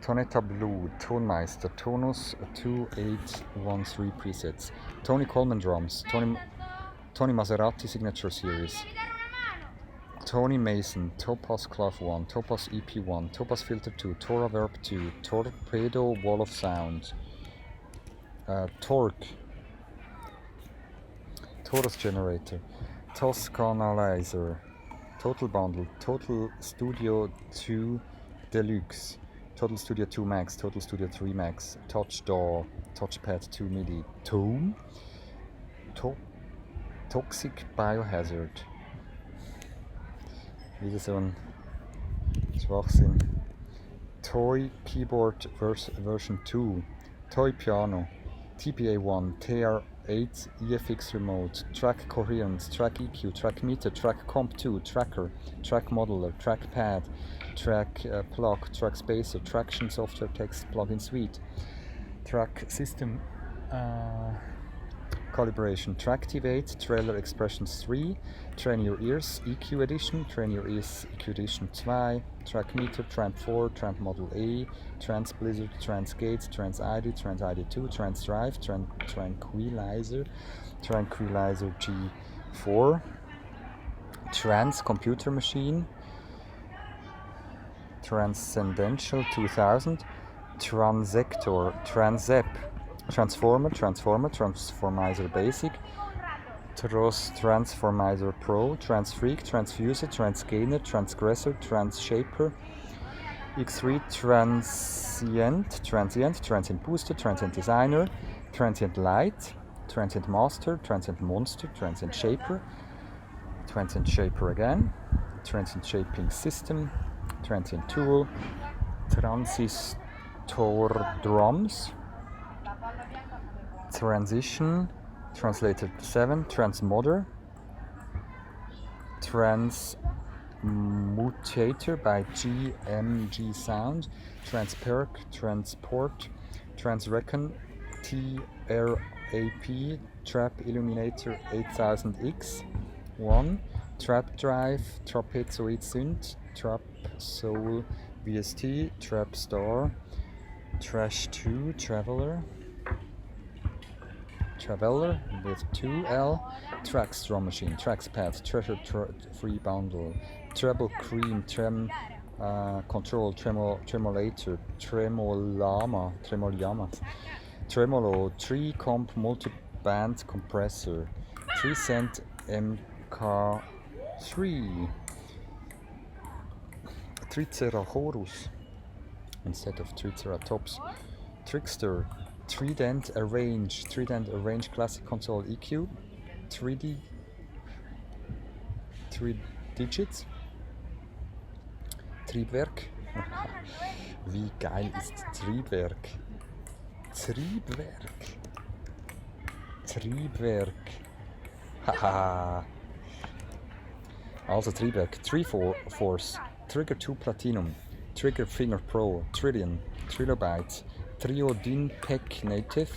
Tonetta Blue, Tonmeister, Tonus 2813 presets, Tony Coleman drums, Tony Maserati signature series, Tony Mason, Topaz Clav 1, Topaz EP1, Topaz Filter 2, Tora Verb 2, Torpedo Wall of Sound, Torque, Taurus Generator, Toscanalizer, Total Bundle, Total Studio 2 Deluxe, Total Studio 2 Max, Total Studio 3 Max, Touch DAW, Touchpad 2 MIDI, Tone, Toxic Biohazard. Wieder so ein Schwachsinn. Toy Keyboard Version 2, Toy Piano, TPA1, TR8 EFX Remote, Track Coherence, Track EQ, Track Meter, Track Comp 2, Tracker, Track Modeler, Track Pad, Track Plug, Track Spacer, Traction Software Text Plugin Suite, Track System Calibration, Tractivate, Trailer Expressions 3, Train Your Ears EQ Edition, Train Your Ears EQ Edition 2, Track Meter, Tramp 4, Tramp Model A, Trans Blizzard, Trans Gates, Trans ID 2, Trans Drive, Tranquilizer G4, Trans Computer Machine, Transcendental 2000, Transector, Transep, Transformizer Basic, Transformizer Pro, Transfreak, Transfuser, Transgainer, Transgressor, Transshaper, X3, Transient Booster, Transient Designer, Transient Light, Transient Master, Transient Monster, Transient Shaper again, Transient Shaping System, Transient Tool, Transistor Drums, Transition, Translator 7, Transmodder, Transmutator by GMG Sound, Transperk, Transport, Transrecon, AP Trap Illuminator 8000X 1, Trap Drive, Trapezoid Synth, Trap Soul VST, Trap Star, Trash 2, Traveler with 2L, Tracks Drum Machine, Tracks Pad, Treasure Free Bundle, Treble Cream, Control, Tremolator, Tremolama, Tremolo, 3 Comp Multi-Band Compressor, 3 Cent MK3, Triceratops instead of Triceratops, Trickster, Trident Arrange Classic Console EQ, 3 Digits, Triebwerk. Wie geil ist Triebwerk? Triebwerk. Haha. Also Triebwerk. Force, Trigger 2 Platinum, Trigger Finger Pro, Trilobyte, Triodin Pack Native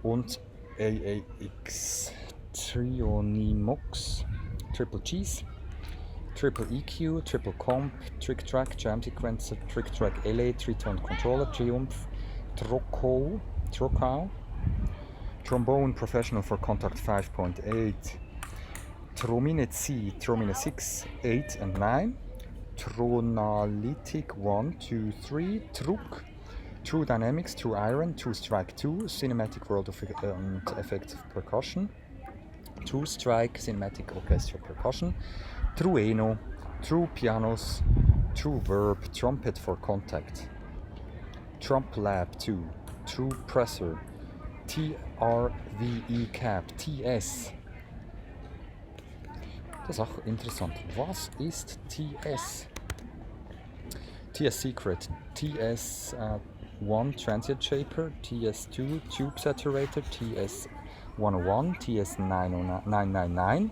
und AAX, Trionimox, Triple Cheese, Triple EQ, Triple Comp, Trick Track, Jam Sequencer, Trick Track LA, Tritone Controller, Triumph, Trocow, Trombone Professional for Contact 5.8, Tromine C, Tromine 6, 8 and 9, Tronalytic 1, 2, 3, Truck, True Dynamics, True Iron, True Strike 2, Cinematic World of Effects Percussion, True Strike, Cinematic Orchestral Percussion, True Eno, True Pianos, True Verb, Trumpet for Contact, Trump Lab 2, True Presser, TRVE Cap, TS. Das ist auch interessant. Was ist TS? TS Secret, TS1 Transient Shaper, TS2 Tube Saturator, TS101, TS999,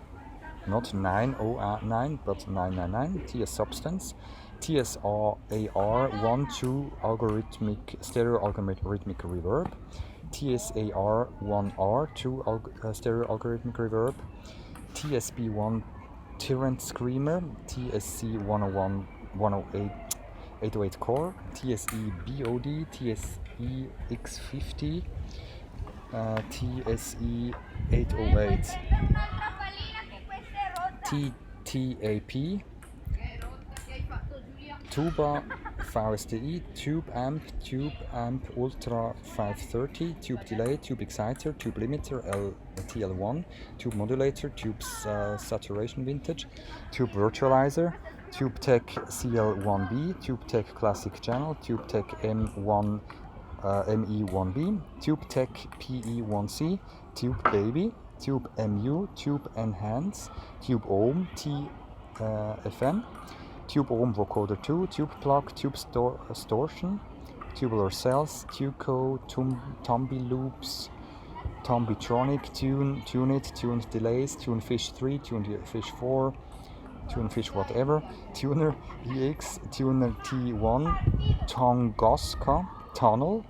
not 909 but 999, TS Substance, TSAR1 2 stereo algorithmic reverb, TSAR1R 2 stereo algorithmic reverb, TSB1 Tyrant Screamer, TSC101 808 Core, TSE BOD, TSE X50, TSE 808, TTAP, Tuba VST, Tube Amp Ultra 530, Tube Delay, Tube Exciter, Tube Limiter TL1, Tube Modulator, Tube Saturation Vintage, Tube Virtualizer, Tube Tech CL1B, Tube Tech Classic Channel, Tube Tech ME1B, Tube Tech PE1C, Tube Baby, Tube MU, Tube Enhance, Tube Ohm FM, Tube Ohm Vocoder 2, Tube Plug, Tube Distortion, Tubular Cells, Tuco, Tumbi Loops, Tumbitronic, Tune It, Tune Delays, Tune Fish 3, Tune Fish 4, Tune Fish whatever, Tuner EX, Tuner T1, Tunguska, Tunnel.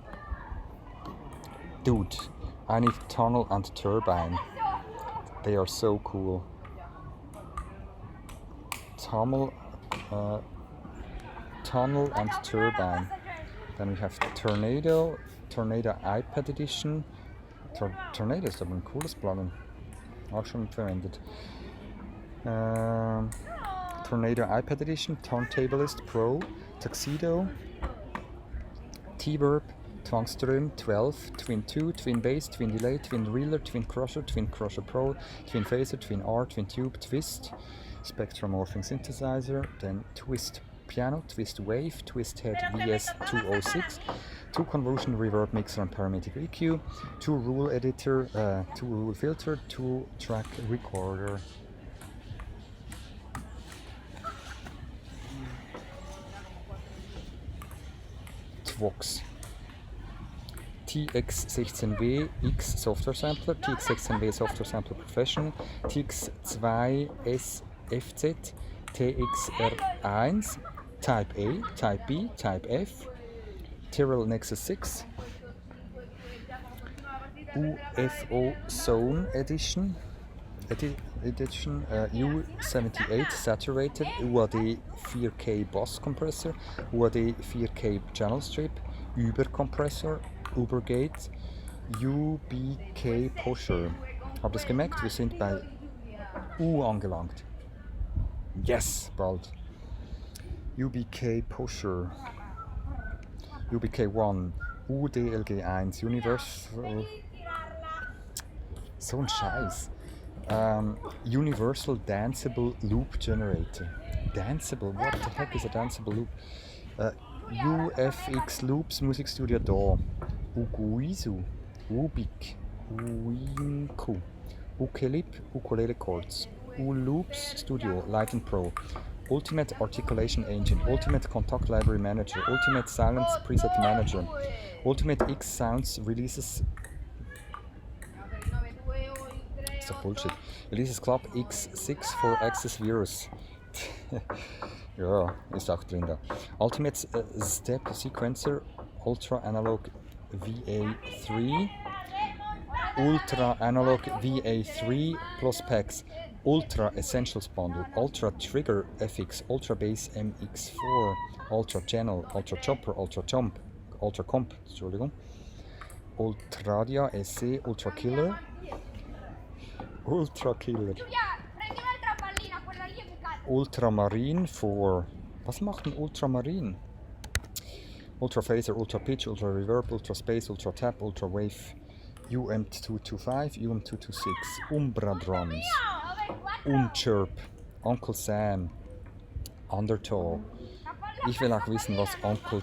Dude, I need tunnel and turbine. They are so cool. Tunnel and turbine. Then we have Tornado iPad Edition. Tornado ist aber ein cooles Plugin. Auch schon verwendet. Tornado iPad Edition, Turntablist Pro, Tuxedo, T-Verb, Twangström 12, Twin 2, Twin Bass, Twin Delay, Twin Reeler, Twin Crusher Pro, Twin Phaser, Twin R, Twin Tube, Twist, Spectrum Morphing Synthesizer, then Twist Piano, Twist Wave, Twist Head VS206, 2 Convolution Reverb Mixer and Parametric EQ, 2 Rule Editor, 2 Rule Filter, 2 Track Recorder. Vox, TX16W X Software Sampler, TX16W Software Sampler Professional, TX2 SFZ, TXR1, Type A, Type B, Type F, Tyrrell Nexus 6, UFO Zone Edition, U78 Saturated, UAD 4K Bass Compressor, UAD 4K Channel Strip, Überkompressor, Ubergate, UBK Pusher. Habt ihr es gemerkt? Wir sind bei U angelangt. Yes, bald. UBK Pusher, UBK1, UDLG1, Universal. So ein Scheiß. Universal Danceable Loop Generator. Danceable? What the heck is a danceable loop? UFX Loops Music Studio DAW. Uguizu. Ubik. Uinku. Ukelip. Ukulele Chords. Uloops Studio Light & Pro. Ultimate Articulation Engine. Ultimate Contact Library Manager. Ultimate Silence Preset Manager. Ultimate X Sounds Releases. Ist doch Bullshit. Releases Club X6 for Access Virus. Ja, ist auch drin da. Ultimate Step Sequencer, Ultra Analog VA3, Ultra Analog VA3 plus Packs, Ultra Essentials Bundle, Ultra Trigger FX, Ultra Bass MX4, Ultra Channel, Ultra Chopper, Ultra Jump, Ultra Comp, Entschuldigung, Ultradia SC, Ultra Killer, Ultra Killer. Ultramarine for. Was macht ein Ultramarine? Ultra Phaser, Ultra Pitch, Ultra Reverb, Ultra Space, Ultra Tap, Ultra Wave, UM225, UM226, Umbra Drums, Unchirp, Uncle Sam, Undertow. Ich will auch wissen, was Uncle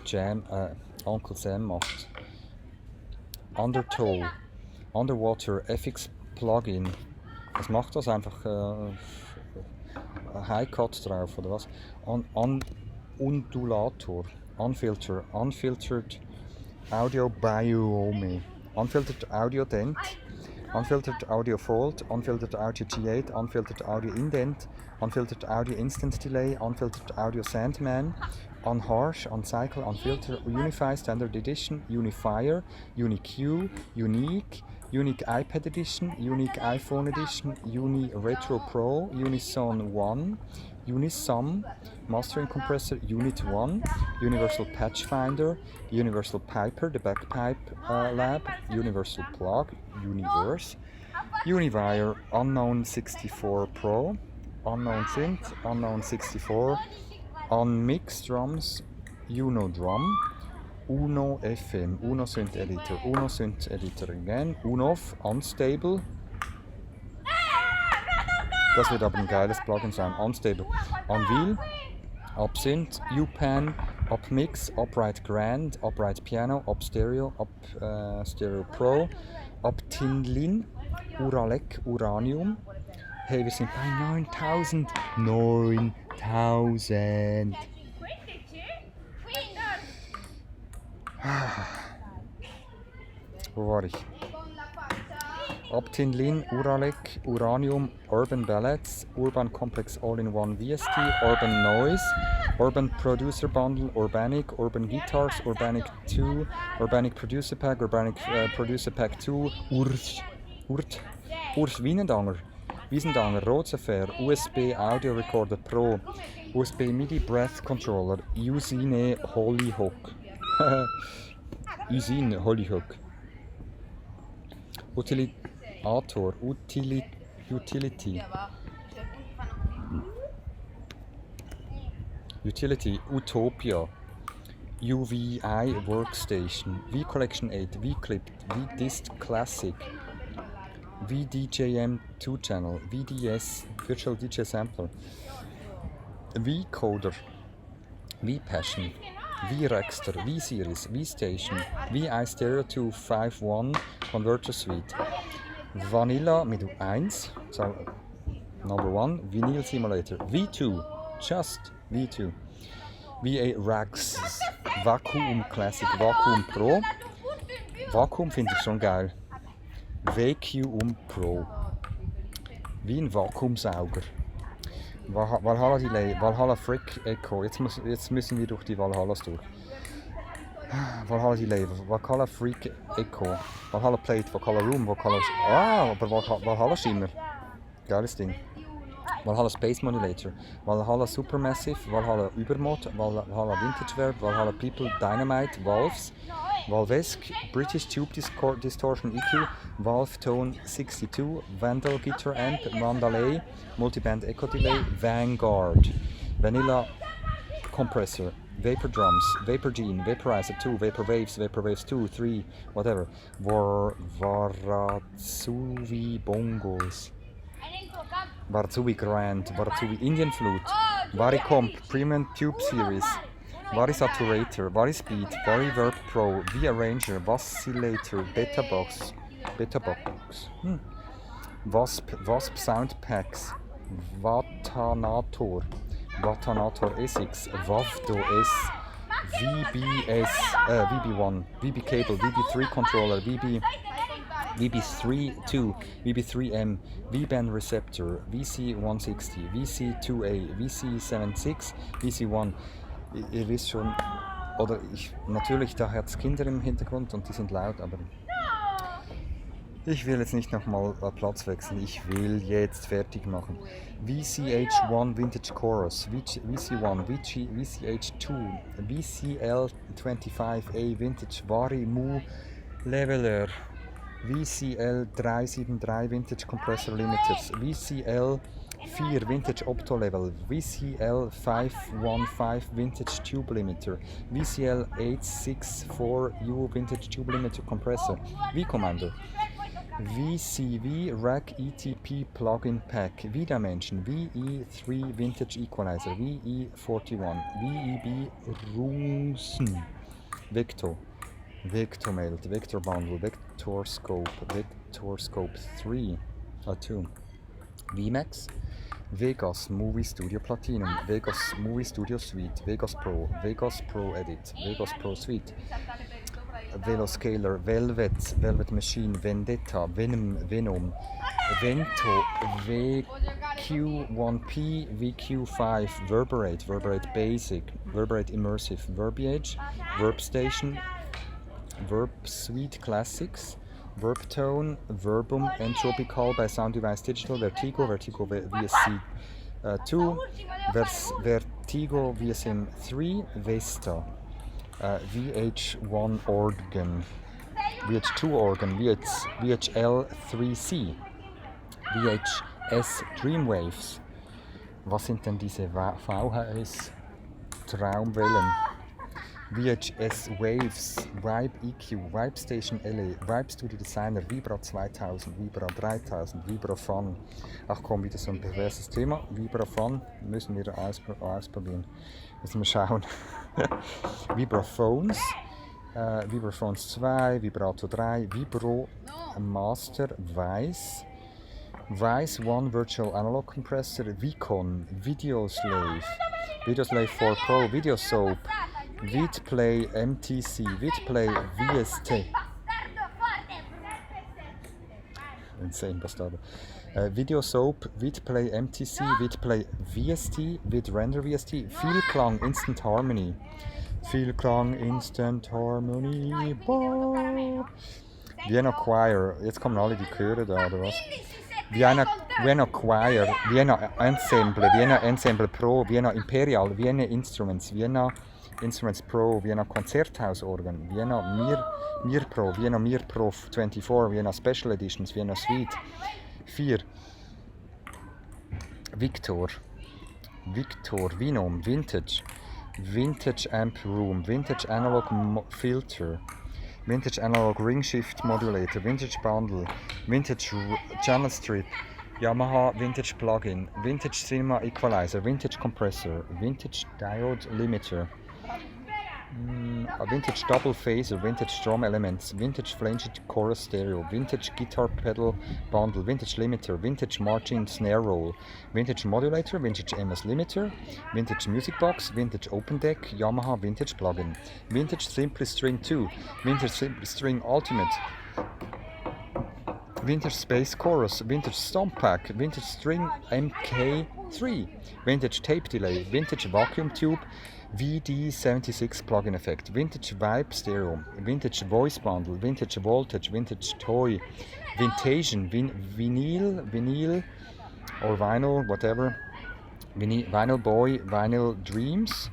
Sam macht. Undertow, Underwater FX Plugin. Was macht das? Einfach High-Cut drauf oder was? Undulator, Unfilter, Unfiltered Audio Biome, Unfiltered Audio Dent, Unfiltered Audio Fault, Unfiltered Audio G8, Unfiltered Audio Indent, Unfiltered Audio Instant Delay, Unfiltered Audio Sandman, Unharsh, Uncycle, Unfilter, Unify Standard Edition, Unifier, UniQ, Unique, Unique iPad Edition, Unique iPhone Edition, Uni Retro Pro, Unison 1, Unisum, Mastering Compressor, Unit 1, Universal Patch Finder, Universal Piper, the Backpipe Lab, Universal Plug, Universe, Uniwire, Unknown 64 Pro, Unknown Synth, Unknown 64, Unmixed Drums, Uno Drum, Uno FM, Uno Synth Editor again, Unoff, Unstable. Das wird aber ein geiles Plugin sein. Unstable, Unwheel, Upsynth, Upan, Upmix, Upright Grand, Upright Piano, Upstereo, Stereo Pro, Uptinlin, Uralec, Uranium. Hey, wir sind bei 9000. 9000. Wo war ich? Optinlin, Uralec, Uranium, Urban Ballads, Urban Complex All-in-One VST, Urban Noise, Urban Producer Bundle, Urbanic, Urban Guitars, Urbanic 2, Urbanic Producer Pack, Urbanic Producer Pack 2, Urt, Wiesendanger, Rhodes Affair, USB Audio Recorder Pro, USB MIDI Breath Controller, Usine Hollyhock. Usine Hollyhock. Utilisator, Utility, Utopia, UVI Workstation, V-Collection 8, V-Clipped, V-Dist Classic, VDJM 2-Channel, VDS Virtual DJ Sampler, V-Coder, V-Passion, V-Rexter, V-Series, V-Station, V-iStereo 251 Converter Suite, Vanilla mit 1, so number 1, Vinyl Simulator, V2, just V2, VA Rax, Vacuum Classic, Vacuum Pro, Vacuum finde ich schon geil, VQum Pro, wie ein Vakuumsauger. Valhalla Delay, Valhalla Frick Echo. Jetzt müssen wir durch die Valhallas durch. Valhalla Delay, Valhalla Freak Echo, Valhalla Plate, Valhalla Room, Valhalla... aber Valhalla Shimmer. Geiles Ding. Valhalla Space Modulator, Valhalla Supermassive, Valhalla Übermod, Valhalla Vintage Verb, Valhalla People, Dynamite, Valves, Valvesque, British Tube Distortion EQ, Valve Tone 62, Vandal Guitar Amp, Vandalay, Multiband Echo Delay, Vanguard, Vanilla Compressor, Vapor Drums, Vapor Gene, Vaporizer 2, Vapor Waves 2, 3, whatever, Varatsuvi Bongos, Varatsuvi Grand, Varatsuvi Indian Flute, Varicomp Premium Tube Series, Varisaturator, Varispeed, Variverb Pro, V-Arranger, Vacillator, Beta Box, Wasp Sound Packs, Vatanator SX, Vavdo S, VB1, VB Cable, VB3 Controller, VB3-2, VB3M, V-Band Receptor, VC160, VC2A, VC76, VC1. Ihr wisst schon, oder natürlich, da hat es Kinder im Hintergrund und die sind laut, aber ich will jetzt nicht nochmal Platz wechseln, ich will jetzt fertig machen. VCH1 Vintage Chorus, VC1, VCH2, VCL25A Vintage Vari Mu Leveler, VCL373 Vintage Compressor Limiters, VCL4 Vintage Opto Level, VCL515 Vintage Tube Limiter, VCL864U Vintage Tube Limiter Compressor, V-Commander, VCV Rack ETP Plugin Pack, V-Dimension, VE3 Vintage Equalizer, VE41, VEB Rungsen, Vectomeld, Vector Bundle, Vector Scope 2, VMAX, Vegas Movie Studio Platinum, Vegas Movie Studio Suite, Vegas Pro Edit, Vegas Pro Suite, Veloscaler, Velvet Machine, Vendetta, Venom, Vento, VQ1P, VQ5, Verberate Basic, Verberate Immersive, Verbiage, Verbstation, Verb Suite Classics, Verbtone, Verbum, Entropical by Sound Device Digital, Vertigo VSC 2, Vertigo VSM 3, Vesta, VH1 Organ, VH2 Organ, VHL 3C, VHS Dreamwaves. Was sind denn diese VHS Traumwellen? VHS Waves, Vibe EQ, Vibe Station LA, Vibe Studio Designer, Vibra 2000, Vibra 3000, Vibrafon. Ach komm, wieder so ein perverses Thema. Vibrafon müssen wir ausprobieren. Müssen wir schauen. Vibraphones, Vibraphones 2, Vibrato 3, Vibro Master, Vice 1 Virtual Analog Compressor, Vicon, Videoslave 4 Pro, Videosoap, Vidplay MTC, Vidplay VST. Insane Bastardo. Videosoap, Vidplay MTC, Vidplay VST, Vidrender VST, Vielklang Instant Harmony. Vienna Choir, jetzt kommen alle die Chöre da, oder was? Vienna Choir, Vienna Ensemble Pro, Vienna Imperial, Vienna Instruments Pro, Vienna Konzerthausorgan, Vienna Mir Pro, Vienna Mir Pro 24, Vienna Special Editions, Vienna Suite 4, Victor Vinom, Vintage Amp Room, Vintage Analog Filter, Vintage Analog Ring Shift Modulator, Vintage Bundle, Vintage Channel Strip, Yamaha Vintage Plugin, Vintage Cinema Equalizer, Vintage Compressor, Vintage Diode Limiter, Vintage Double Phaser, Vintage Drum Elements, Vintage Flanged Chorus Stereo, Vintage Guitar Pedal Bundle, Vintage Limiter, Vintage Marching Snare Roll, Vintage Modulator, Vintage MS Limiter, Vintage Music Box, Vintage Open Deck, Yamaha Vintage Plugin, Vintage Simply String 2, Vintage Simply String Ultimate, Vintage Space Chorus, Vintage Stomp Pack, Vintage String MK3, Vintage Tape Delay, Vintage Vacuum Tube, VD76 Plugin Effect, Vintage Vibe Stereo, Vintage Voice Bundle, Vintage Voltage, Vintage Toy, Vintation, Vinyl or Vinyl, whatever, Vinyl Boy, Vinyl Dreams,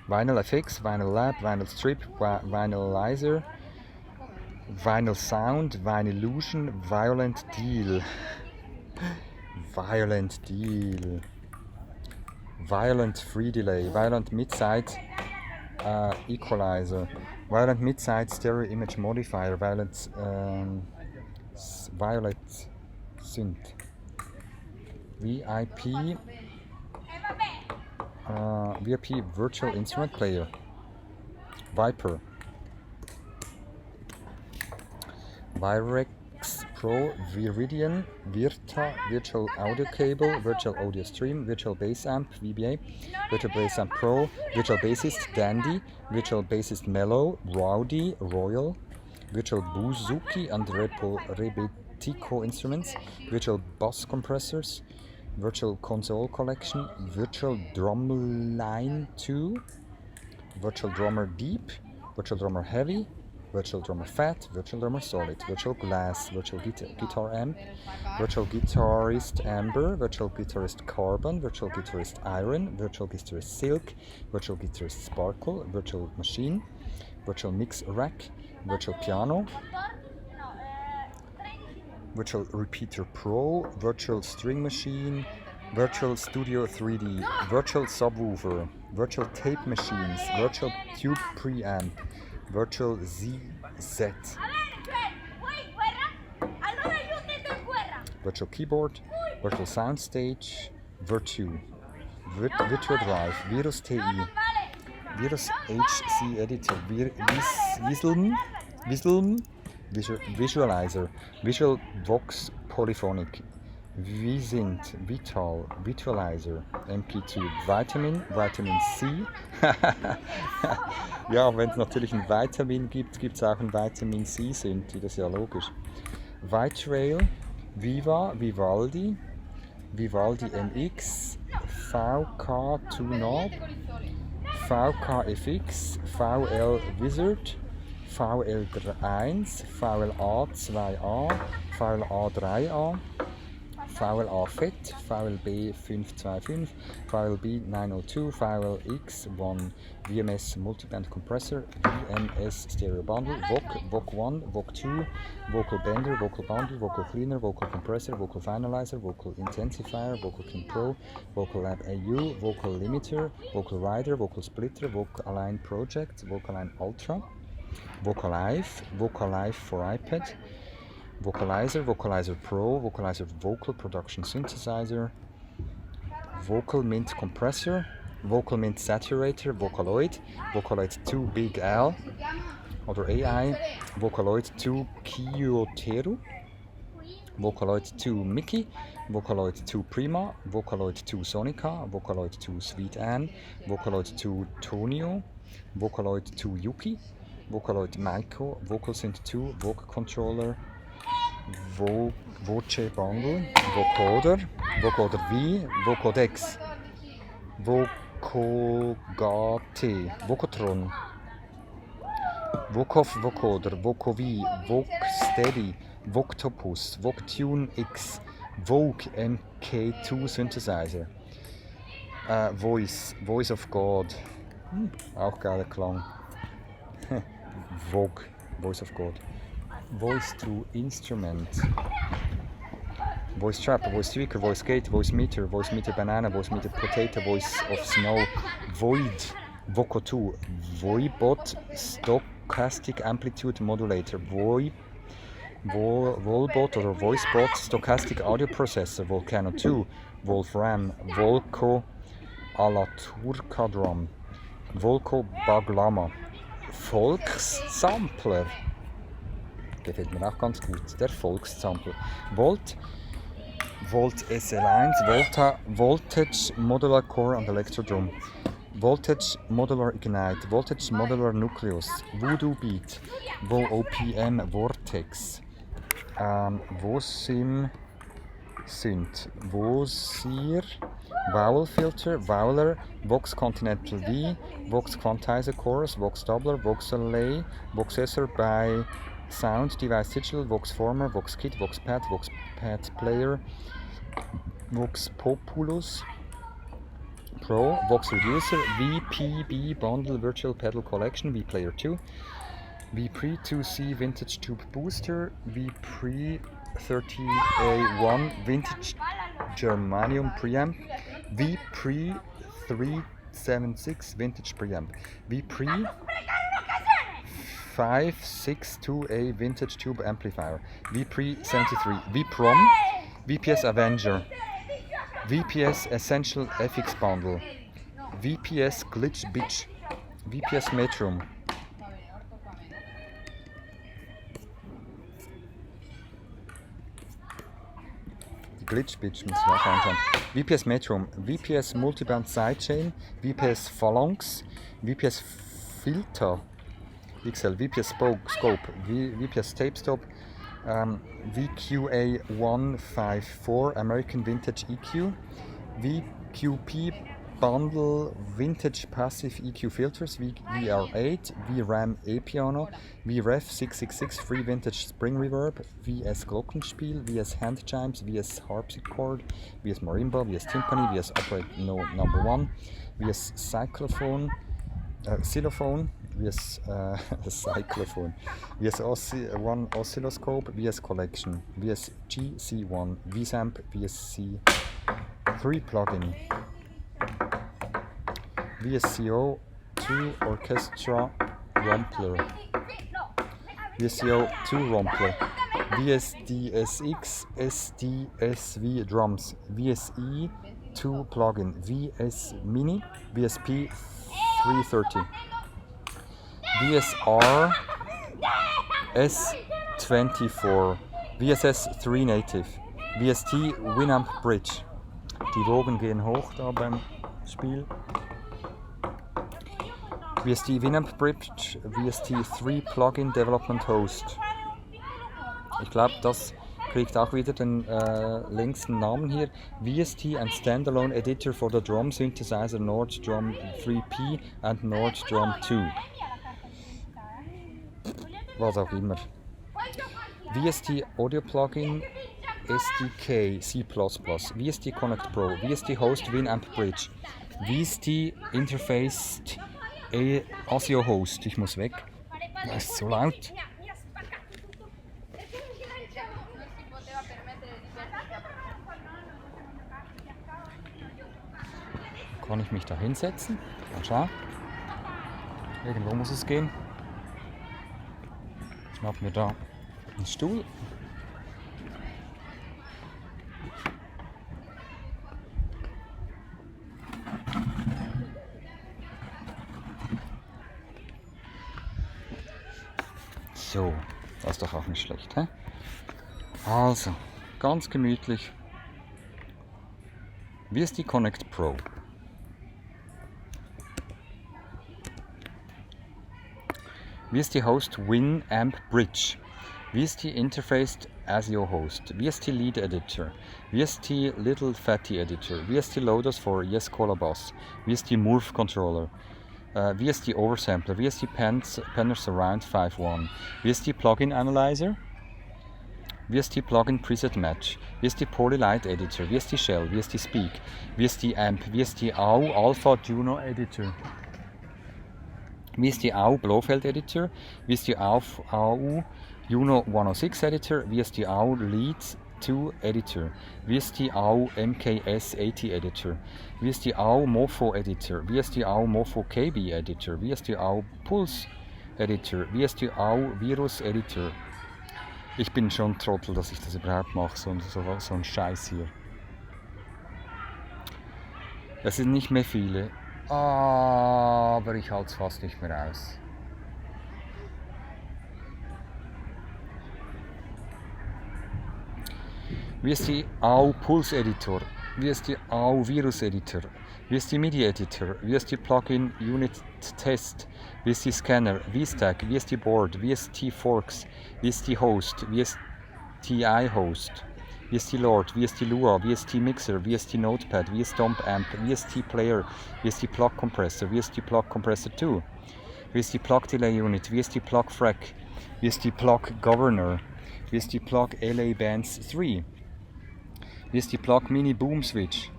Vinyl FX, Vinyl Lab, Vinyl Strip, Vinylizer, Vinyl Sound, Vinylution, Violent Deal, Violent Free Delay, Violent Mid-Side Equalizer, Violent Mid-Side Stereo Image Modifier, Violet Synth, VIP Virtual Instrument Player, Viper, Virex Pro, Viridian, Virta, Virtual Audio Cable, Virtual Audio Stream, Virtual Bass Amp, VBA, Virtual Bass Amp Pro, Virtual Bassist Dandy, Virtual Bassist Mellow, Rowdy, Royal, Virtual Bouzouki and Rebetiko instruments, Virtual Bass Compressors, Virtual Console Collection, Virtual Drumline 2, Virtual Drummer Deep, Virtual Drummer Heavy, Virtual Drummer Fat, Virtual Drummer Solid, Virtual Glass, Virtual Guitar Amp, Virtual Guitarist Amber, Virtual Guitarist Carbon, Virtual Guitarist Iron, Virtual Guitarist Silk, Virtual Guitarist Sparkle, Virtual Machine, Virtual Mix Rack, Virtual Piano, Virtual Repeater Pro, Virtual String Machine, Virtual Studio 3D, Virtual Subwoofer, Virtual Tape Machines, Virtual Tube Preamp, Virtual ZZ, Virtual Keyboard, Virtual Soundstage, Virtue, Virtual Drive, Virus TI, Virus HC Editor, Vislim, Visualizer, Visual Vox Polyphonic, Visint, Vital, Visualizer, MP2, Vitamin C. Ja, wenn es natürlich ein Vitamin gibt, gibt es auch ein Vitamin C Synthi, das ist ja logisch. Vitrail, Viva, Vivaldi, Vivaldi MX, VK2 Knob, VKFX, VL Wizard, VL1, VLA2A, VLA3A, VLA FET, VLB 525, VLB 902, VLX1, VMS Multiband Compressor, VMS Stereo Bundle, VOC 1, VOC 2, Vocal Bender, Vocal Bundle, Vocal Cleaner, Vocal Compressor, Vocal Finalizer, Vocal Intensifier, Vocal King Pro, Vocal Lab AU, Vocal Limiter, Vocal Rider, Vocal Splitter, Vocal Align Project, Vocal Align Ultra, Vocalive for iPad, Vocalizer Pro, Vocalizer Vocal Production Synthesizer, Vocal Mint Compressor, Vocal Mint Saturator, Vocaloid 2 Big L oder AI, Vocaloid 2 Kyoteru, Vocaloid 2 Mickey, Vocaloid 2 Prima, Vocaloid 2 Sonica, Vocaloid 2 Sweet Anne, Vocaloid 2 Tonio, Vocaloid 2 Yuki, Vocaloid Maiko, Vocal Synth 2, Vocal Controller, Voce Bundle, Vocoder, Vocoder V, Vocodex, Vocogate, Vocotron, Vocof Vocoder, Vocovi, Vocsteady, Voctopus, Voctune X, Vogue MK2 Synthesizer, Voice of God, auch geiler Klang. Vogue, Voice of God. Voice to Instrument, Voice Trap, Voice Tweaker, Voice Gate, Voice Meter Banana, Voice Meter Potato, Voice of Snow, Void, Voco 2, Voibot Stochastic Amplitude Modulator, Volbot oder Voicebot Stochastic Audio Processor, Volcano 2, Wolfram, Volco Alaturka Drum, Volco Baglama, Volkssampler. Gefällt mir auch ganz gut, der Volkssampler. Volt SL1, Voltage Modular Core and Electrodrum, Voltage Modular Ignite, Voltage Modular Nucleus, Voodoo Beat, VOPM Vortex, Vosim Synth, Vosir, Vowel Filter, Vowler, Vox Continental V, Vox Quantizer Chorus, Vox Doubler, Vox Delay, Voxessor by Sound Device Digital, Vox Former, Vox Kit, Vox Pad Player, Vox Populus Pro, Vox Reducer, VPB Bundle Virtual Pedal Collection, V Player 2, V Pre 2C Vintage Tube Booster, V Pre 30A1 Vintage Germanium Preamp, V Pre 376 Vintage Preamp, V Pre 562A Vintage Tube Amplifier, V Pre 73, V Prom, VPS Avenger, VPS Essential FX Bundle, VPS Glitch Bitch, VPS Metrum, Glitch Bitch muss ich auch anschauen. VPS Metrum, VPS Multiband Sidechain, VPS Phalanx, VPS Filter XL, VPS Scope, VPS Tape Stop, VQA154 American Vintage EQ, VQP Bundle Vintage Passive EQ Filters, VR8, VRAM E-Piano, VREF 666 Free Vintage Spring Reverb, VS Glockenspiel, VS Hand Chimes, VS Harpsichord, VS Marimba, VS Timpani, VS Operator No. 1, VS Xylophone, VS Cyclophone, VS One Oscilloscope, VS Collection, VS GC1, VSamp, VSC3 Plugin, VSCO 2 Orchestra Rompler, VSCO 2 Rompler, VSDSX SDSV Drums, VSE 2 Plugin, VS Mini, VSP 330, VSR S24, VSS 3 Native, VST Winamp Bridge. Die Wogen gehen hoch da beim Spiel. VST Winamp Bridge, VST 3 Plugin Development Host. Ich glaube, das kriegt auch wieder den längsten Namen hier. VST and Standalone Editor for the Drum Synthesizer Nord Drum 3P and Nord Drum 2. Was auch immer. VST Audio Plugin SDK C++, VST Connect Pro, VST Host Winamp Bridge, VST Interfaced ASIO Host. Ich muss weg. Das ist so laut. Kann ich mich da hinsetzen? Mal schauen. Irgendwo muss es gehen. Ich schnapp mir da einen Stuhl. So, das ist doch auch nicht schlecht, hä? Also, ganz gemütlich. VST Connect Pro. VST Host Winamp Bridge, VST Interfaced ASIO Host, VST Lead Editor, VST Little Fatty Editor, VST Loaders for Yes Cola Bass, VST Morph Controller, VST Oversampler, VST Penner Surround 5.1, VST Plugin Analyzer, VST Plugin Preset Match, VST Polylight Editor, VST Shell, VST Speak, VST Amp, VST AU Alpha Juno Editor, VST AU Blofeld Editor, VST AU Juno 106 Editor, VST AU Leads 2 Editor, VST AU MKS 80 Editor, VST AU Mofo Editor, VST AU Mofo KB Editor, VST AU Pulse Editor, VST AU Virus Editor. Ich bin schon Trottel, dass ich das überhaupt mache, so ein Scheiß hier. Es sind nicht mehr viele, aber ich halte es fast nicht mehr aus. VST AU Pulse Editor, VST AU Virus Editor, VST MIDI Editor, VST Plugin Unit Test, VST Scanner, VStack, VST Board, VST Forks, VST Host, VSTI Host, VST Lord, VST Lua, VST Mixer, VST Notepad, VST Dump Amp, VST Player, VST Plug Compressor, VST Plug Compressor 2, VST Plug Delay Unit, VST Plug Frac, VST Plug Governor, VST Plug LA Bands 3, VST Plug Mini Boom Switch,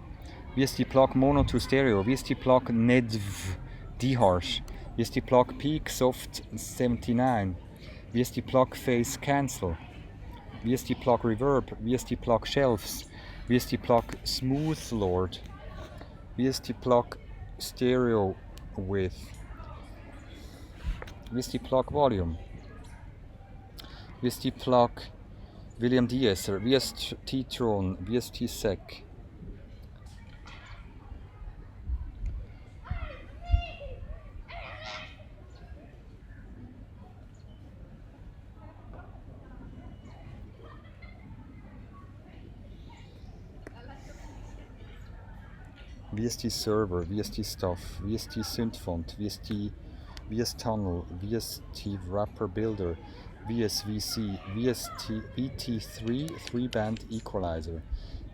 VST Plug Mono to Stereo, VST Plug NEDV D-Harsh, VST Plug Peak Soft 79, VST Plug Phase Cancel, VST Plug Reverb, VST Plug Shelves, VST Plug Smooth Lord, VST Plug Stereo Width, VST Plug Volume, VST Plug William Diesser, VST Tron, VST Sec, VST Server, VST Stuff, VST Synthfont, VS Tunnel, VST Wrapper Builder, VSVC, VT3 3-band Equalizer,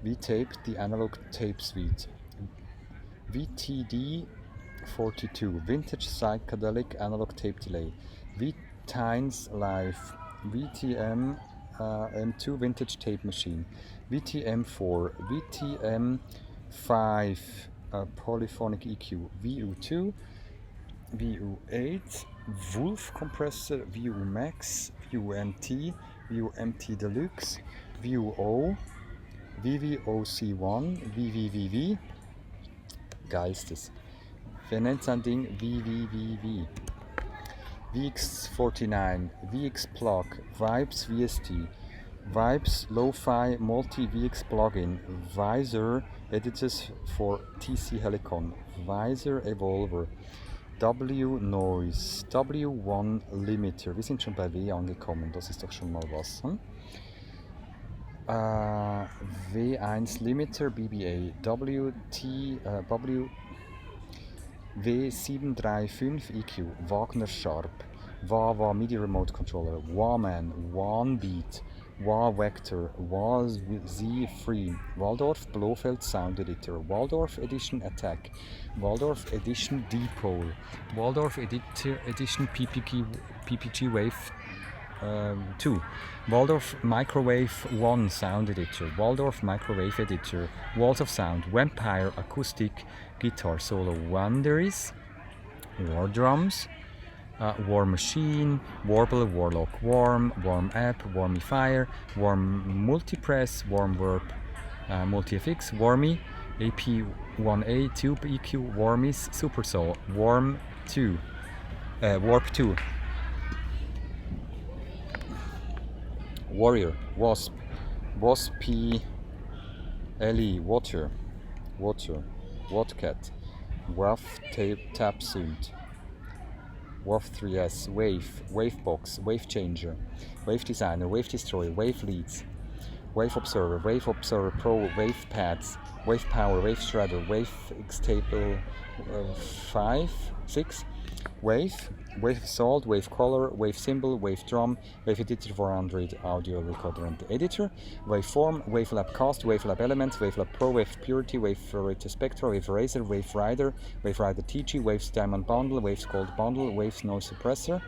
VTape, the Analog Tape Suite, VTD42, Vintage Psychedelic Analog Tape Delay, VTines Live, VTM M2 Vintage Tape Machine, VTM4, VTM5 Polyphonic EQ, VU2, VU8, Wolf Compressor, VU Max, VUMT, VUMT Deluxe, VUO, VVOC1, VVVV, geilstes. Wer nennt sein Ding VVVV? VX49, VX Plug, Vibes VST, Vibes Lo-Fi Multi VX Plugin, Visor Editors for TC Helicon, Visor Evolver, W Noise, W1 Limiter. Wir sind schon bei W angekommen, das ist doch schon mal was. W1 Limiter BBA, W735 EQ, Wagner Sharp, Wah MIDI Remote Controller, Wahman, Beat, Wah Vector, Wah Z3, Waldorf Blofeld Sound Editor, Waldorf Edition Attack, Waldorf Edition Dipole, Waldorf Edition PPG Wave 2, Waldorf Microwave 1 Sound Editor, Waldorf Microwave Editor, Walls of Sound, Vampire Acoustic Guitar Solo, Wanderers, War Drums, War Machine, Warble, Warlock, Warm App, Warmifier, Warm Multipress, Warm Verb, Multi-FX, Warmy, AP1A, Tube EQ, Warmis, Supersoul, Warp 2, Warrior, Wasp, P, LE, Water, Wildcat, Waff Tap Synth, WAV 3S, Wavebox, Wave Changer, Wave Designer, Wave Destroyer, Wave Leads, Wave Observer Pro, Wave Pads, Wave Power, Wave Shredder, Wave Xtable 6, Wave Salt, Wave Color, Wave Symbol, Wave Drum, Wave Editor for Android Audio Recorder and Editor, Waveform, Wavelab Cast, Wavelab Elements, Wavelab Pro, Wave Purity, Wave Ferrita Spectra, Wave Eraser, Wave Rider TG, Waves Diamond Bundle, Waves Gold Bundle, Waves Noise Suppressor,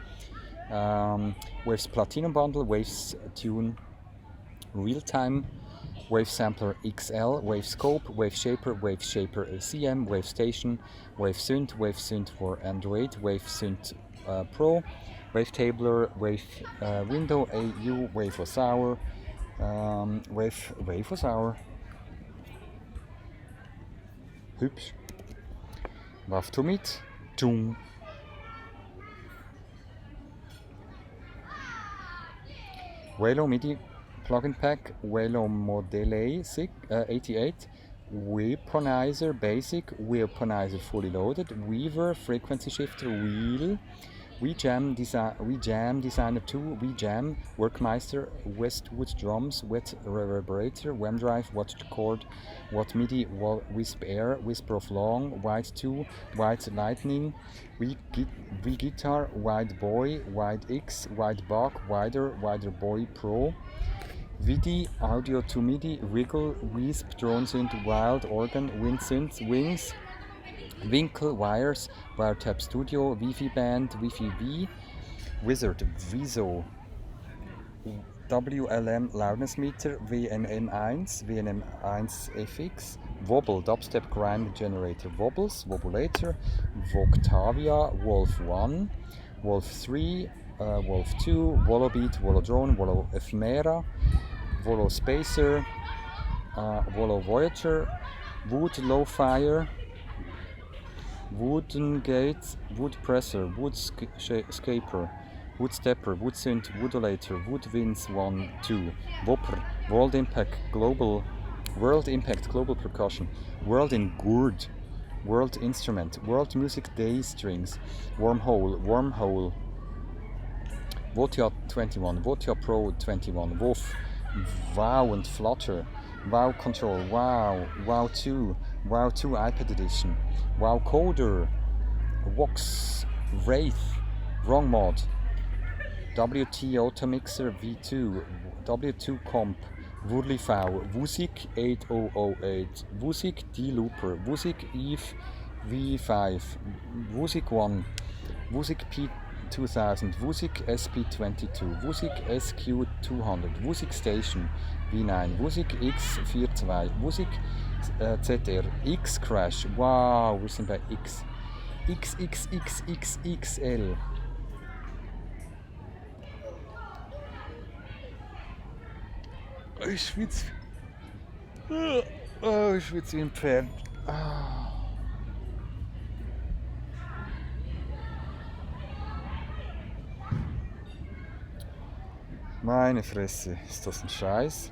Waves Platinum Bundle, Waves Tune Real Time, Wave Sampler XL, Wave Scope, Wave Shaper CM, Wave Station, Wave Synth for Android, Wave Synth Pro, Wave Tabler, Wave Window AU, Wave was Hour, Wave was Hour. Hübsch. Wav Damit, Tschung. Velo MIDI Plugin Pack, Velo Modele 88, Weaponizer Basic, Weaponizer Fully Loaded, Weaver Frequency Shifter, Wheel, WeJam Designer 2, WeJam Workmeister, Westwood Drums, Wet Reverberator, WemDrive, Watchcord, Watt MIDI, Wisp Air, Whisper of Long, White 2, White Lightning, Guitar, Wide Boy, Wide X, Wide Bach, Wider Boy Pro, VIDI, Audio to MIDI, Wiggle, Wisp, Drone-Synth, Wild, Organ, Wind-Synth, Wings, Winkel, Wires, Wiretap Studio, Wi-Fi Band, Wi-Fi V, Wizard, Wieso, WLM Loudness Meter, WNM1, WNM1 FX, Wobble, Dubstep Grind Generator, Wobbles, Wobulator, Voctavia, Wolf 1, Wolf 3, Wolf 2, Wolobeat, Wolodrone, Wolo Ephemera, Wolo Spacer, Wolo Voyager, Wood Low-Fire, Wooden Gates, Wood Presser, Wood Scaper, Wood Stepper, Wood Synth, Woodulator, Wood Winds 1, 2, Whopper, World Impact Global Percussion, World in Gourd, World Instrument, World Music Day Strings, Wormhole, Votia 21, Votia Pro 21, Wolf, Wow and Flutter, Wow Control, Wow 2, Wow 2 iPad Edition, Wow Coder, Vox, Wraith, Wrong Mod, WT Automixer V2, W2 Comp, Wurlivau, Wusik 8008, Wusik D-Looper, Wusik Eve V5, Wusik 1, Wusik P2000, Wusik SP22, Wusik SQ200, Wusik Station V9, Wusik X42, Wusik ZR, X-Crash, wow, wir sind bei X, XXXXXL. Ich schwitze. Oh, ich schwitze wie ein Pferd. Ah. Meine Fresse, ist das ein Scheiß?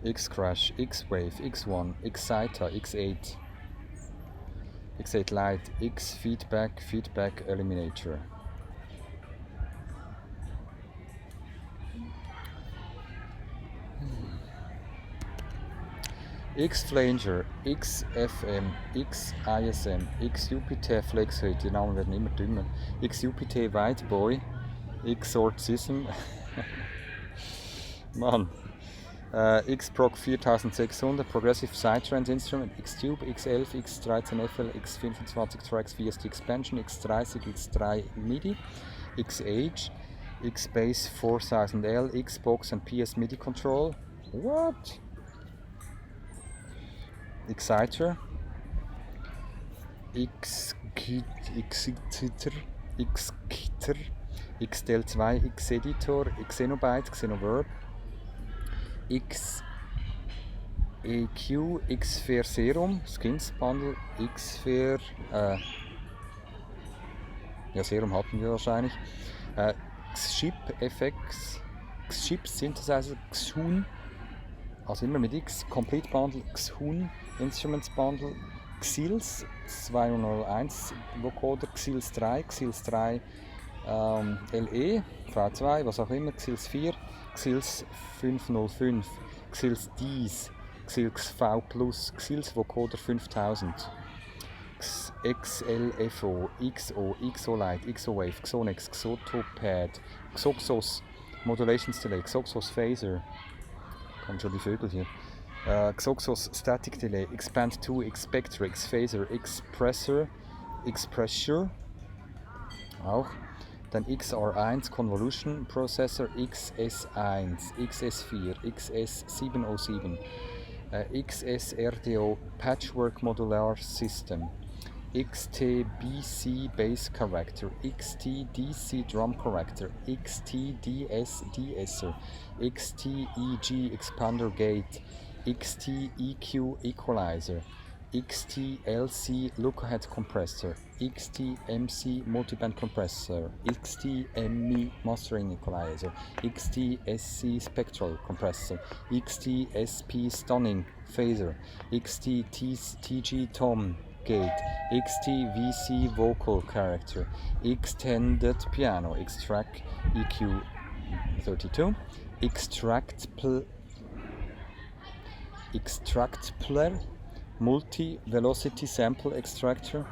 X-Crash, X-Wave, X1, Exciter, X8, X8 Lite, X-Feedback, Feedback Eliminator. X-Flanger, X-FM, X-ISM, X-UPT Flexrate, die Namen werden immer dümmer, X-UPT Whiteboy, X-Sortism, Mann, X-Proc 4600, Progressive Sidetrans Instrument, X-Tube, X11, X13FL, X25 Tracks VST Expansion, X30, X3 MIDI, X-Age, X-Bass 4000L, Xbox and PS MIDI Control, what? Exciter, X-Gitter, X-Del2, X-Editor, Xenobyte, Xenoverb, X-EQ, X-Fair Serum, Skins Bundle, X-Fair, ja, Serum hatten wir wahrscheinlich, X-Ship FX, X-Ship Synthesizer, Xun, also immer mit X, Complete Bundle, Xun, Instruments Bundle, Xils 201 Vocoder, Xils 3, Xils 3 LE, V2, was auch immer, Xils 4, Xils 505, Xils Dies, Xils V+, Xils Vocoder 5000, XLFO, XO, XO-Lite, XO-Wave, Xonex, Xotopad, Xoxos, Modulations Delay, Xoxos Phaser, kommen schon die Vögel hier. Xoxos Static Delay, Expand 2, Xspectre, Xphaser, Xpressor, Xpressure, auch. Dann XR1 Convolution Processor, XS1, XS4, XS707, XSRDO Patchwork Modular System, XTBC Bass Character, XTDC Drum Character, XTDS De-esser, XTEG Expander Gate, XTEQ Equalizer, XTLC Lookahead Compressor, XTMC Multiband Compressor, XTME Mastering Equalizer, XTSC Spectral Compressor, XTSP Stunning Phaser, XTTG Tom Gate, XTVC Vocal Character, Extended Piano, Extract EQ 32, Extractpler Multi-Velocity Sample Extractor.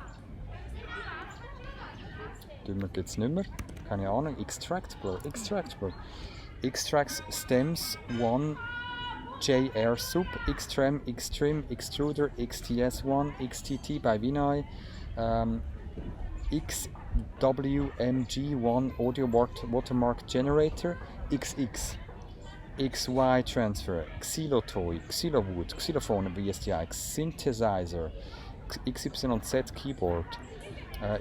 Dümmer geht's nicht mehr. keine Ahnung, extractable. Extracts stems 1 JR sub, Xtrim, Xtrim, Extruder, XTS1, XTT by Vinay, XWMG1 audio watermark generator, XX, XY transfer, Xylotoy, Xylowood, Xylophone VSTX, synthesizer, XYZ keyboard,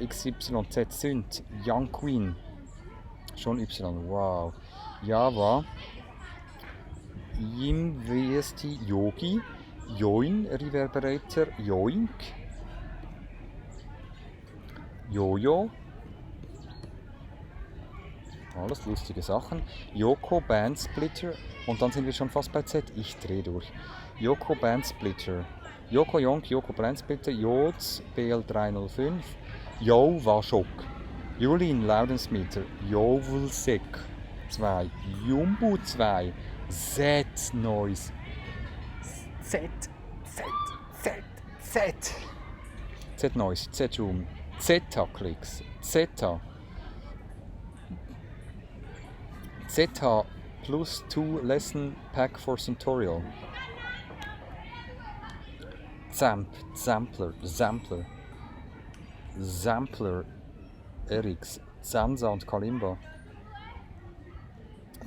XYZ synth, Young Queen, schon Y, wow, Java, Yim VST Yogi, Join Reverberator, Yoink, Jojo, alles lustige Sachen, Yoko Band Splitter und dann sind wir schon fast bei Z, ich drehe durch, Yoko Band Splitter, Yoko Yonk, Yoko Band Splitter, Jods BL305, Jo Washok, Julin Laudensmeter, Jovelsek 2, Jumbo 2, Z Noise, Z Noise, Z Room, Zeta Clicks, Zeta plus 2 lesson pack for Centurial, Sampler, Erix, Zanza und Kalimba,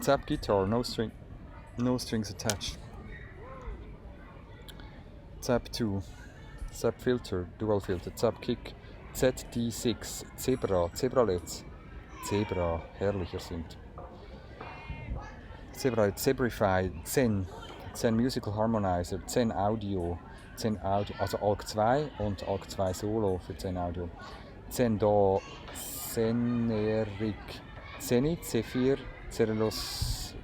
Zap Guitar, no strings attached, Zap 2, Zap Filter, Dual Filter, Zap Kick, ZD6, Zebralets, Zebra, herrlicher Synth, Zebrify, Zen Musical Harmonizer, Zen Audio, also ALK 2 und ALK 2 Solo für Zen Audio, Zen DAW, Zeneric, Zenit, C4,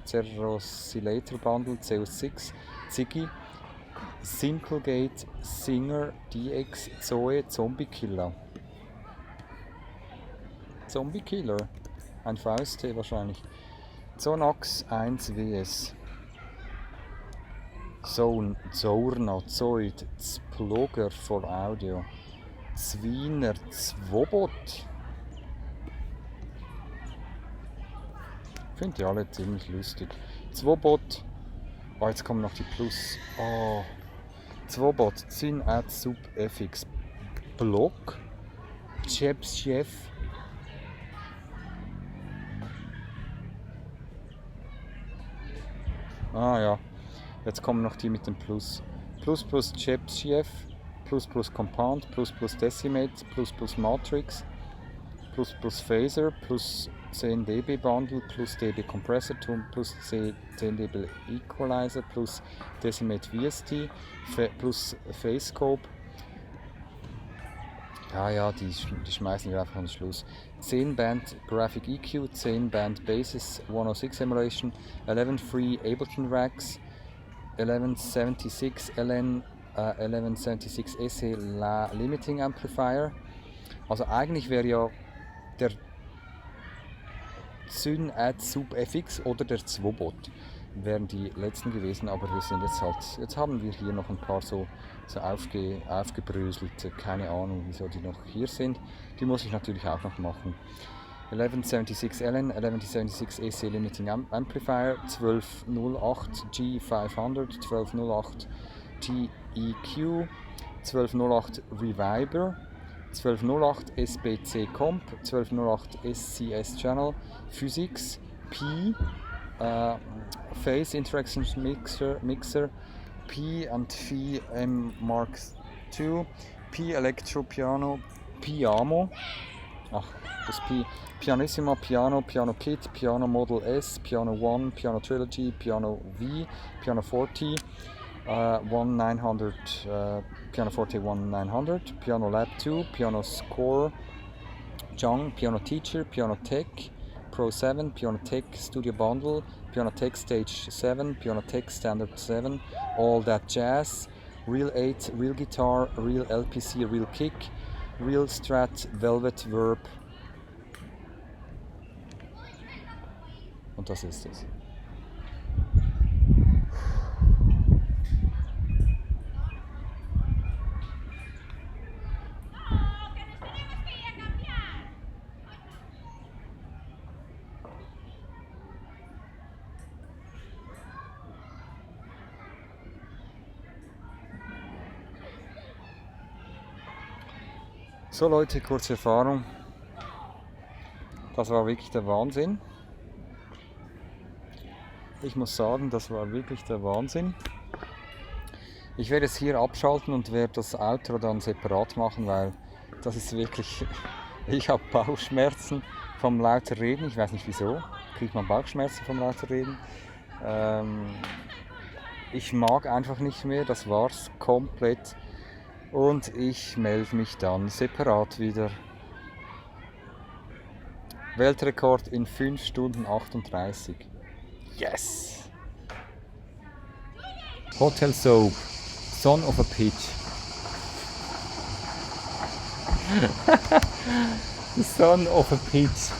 Ceroscillator Bundle, CO6, Ziggy, Simplegate, Singer, DX, Zoe, Zombie Killer, ein VST wahrscheinlich, Zonax 1 WS, Zorna, Zoid, Sploger for Audio, Zwiener, Zwobot. Finde ich alle ziemlich lustig. Zwobot. Oh, jetzt kommen noch die Plus. Oh. Zwobot, Zin Ad Sub FX Block, Chef. Ah ja. Jetzt kommen noch die mit dem Plus. Plus Chef, plus Compound, plus Decimate, plus Matrix, plus Phaser, plus 10 dB Bundle, plus dB Compressor, plus 10 dB Equalizer, plus Decimate VST, plus Phase Scope. Ja, die schmeißen wir einfach an den Schluss. 10 Band Graphic EQ, 10 Band Basis 106 Emulation, 11 Free Ableton Racks, 1176 LN, 1176 SE Limiting Amplifier. Also eigentlich wäre ja der Zyn Ad Sub FX oder der Zwobot wären die letzten gewesen, aber wir sind jetzt haben wir hier noch ein paar so aufgebröselte, keine Ahnung wieso die noch hier sind, die muss ich natürlich auch noch machen. 1176 LN, 1176 AC Limiting Amplifier, 1208 G500, 1208 GEQ, 1208 Reviber, 1208 SBC Comp, 1208 SCS Channel, Physics, P, Phase Interaction Mixer, P and Phi M Mark II, P Electro Piano, Piano, das P, Pianissima, Piano Kit, Piano Model S, Piano 1, Piano Trilogy, Piano V, Piano Forte, 1900, Piano Forte 1900, Piano Lab 2, Piano Score, Jung, Piano Teacher, Piano Tech, Pro 7, Piano Tech Studio Bundle, Piano Tech Stage 7, Piano Tech Standard 7, All That Jazz, Real 8, Real Guitar, Real LPC, Real Kick, Real Strat, Velvet Verb. Und das ist es. So Leute, kurze Erfahrung. Das war wirklich der Wahnsinn. Ich muss sagen, das war wirklich der Wahnsinn. Ich werde es hier abschalten und werde das Outro dann separat machen, weil das ist wirklich... Ich habe Bauchschmerzen vom lauter Reden. Ich weiß nicht wieso. Kriegt man Bauchschmerzen vom lauter Reden? Ich mag einfach nicht mehr. Das war's komplett. Und ich melde mich dann separat wieder. Weltrekord in 5 Stunden 38. Yes! Hotel Soap. Son of a Pitch. Son of a Pitch.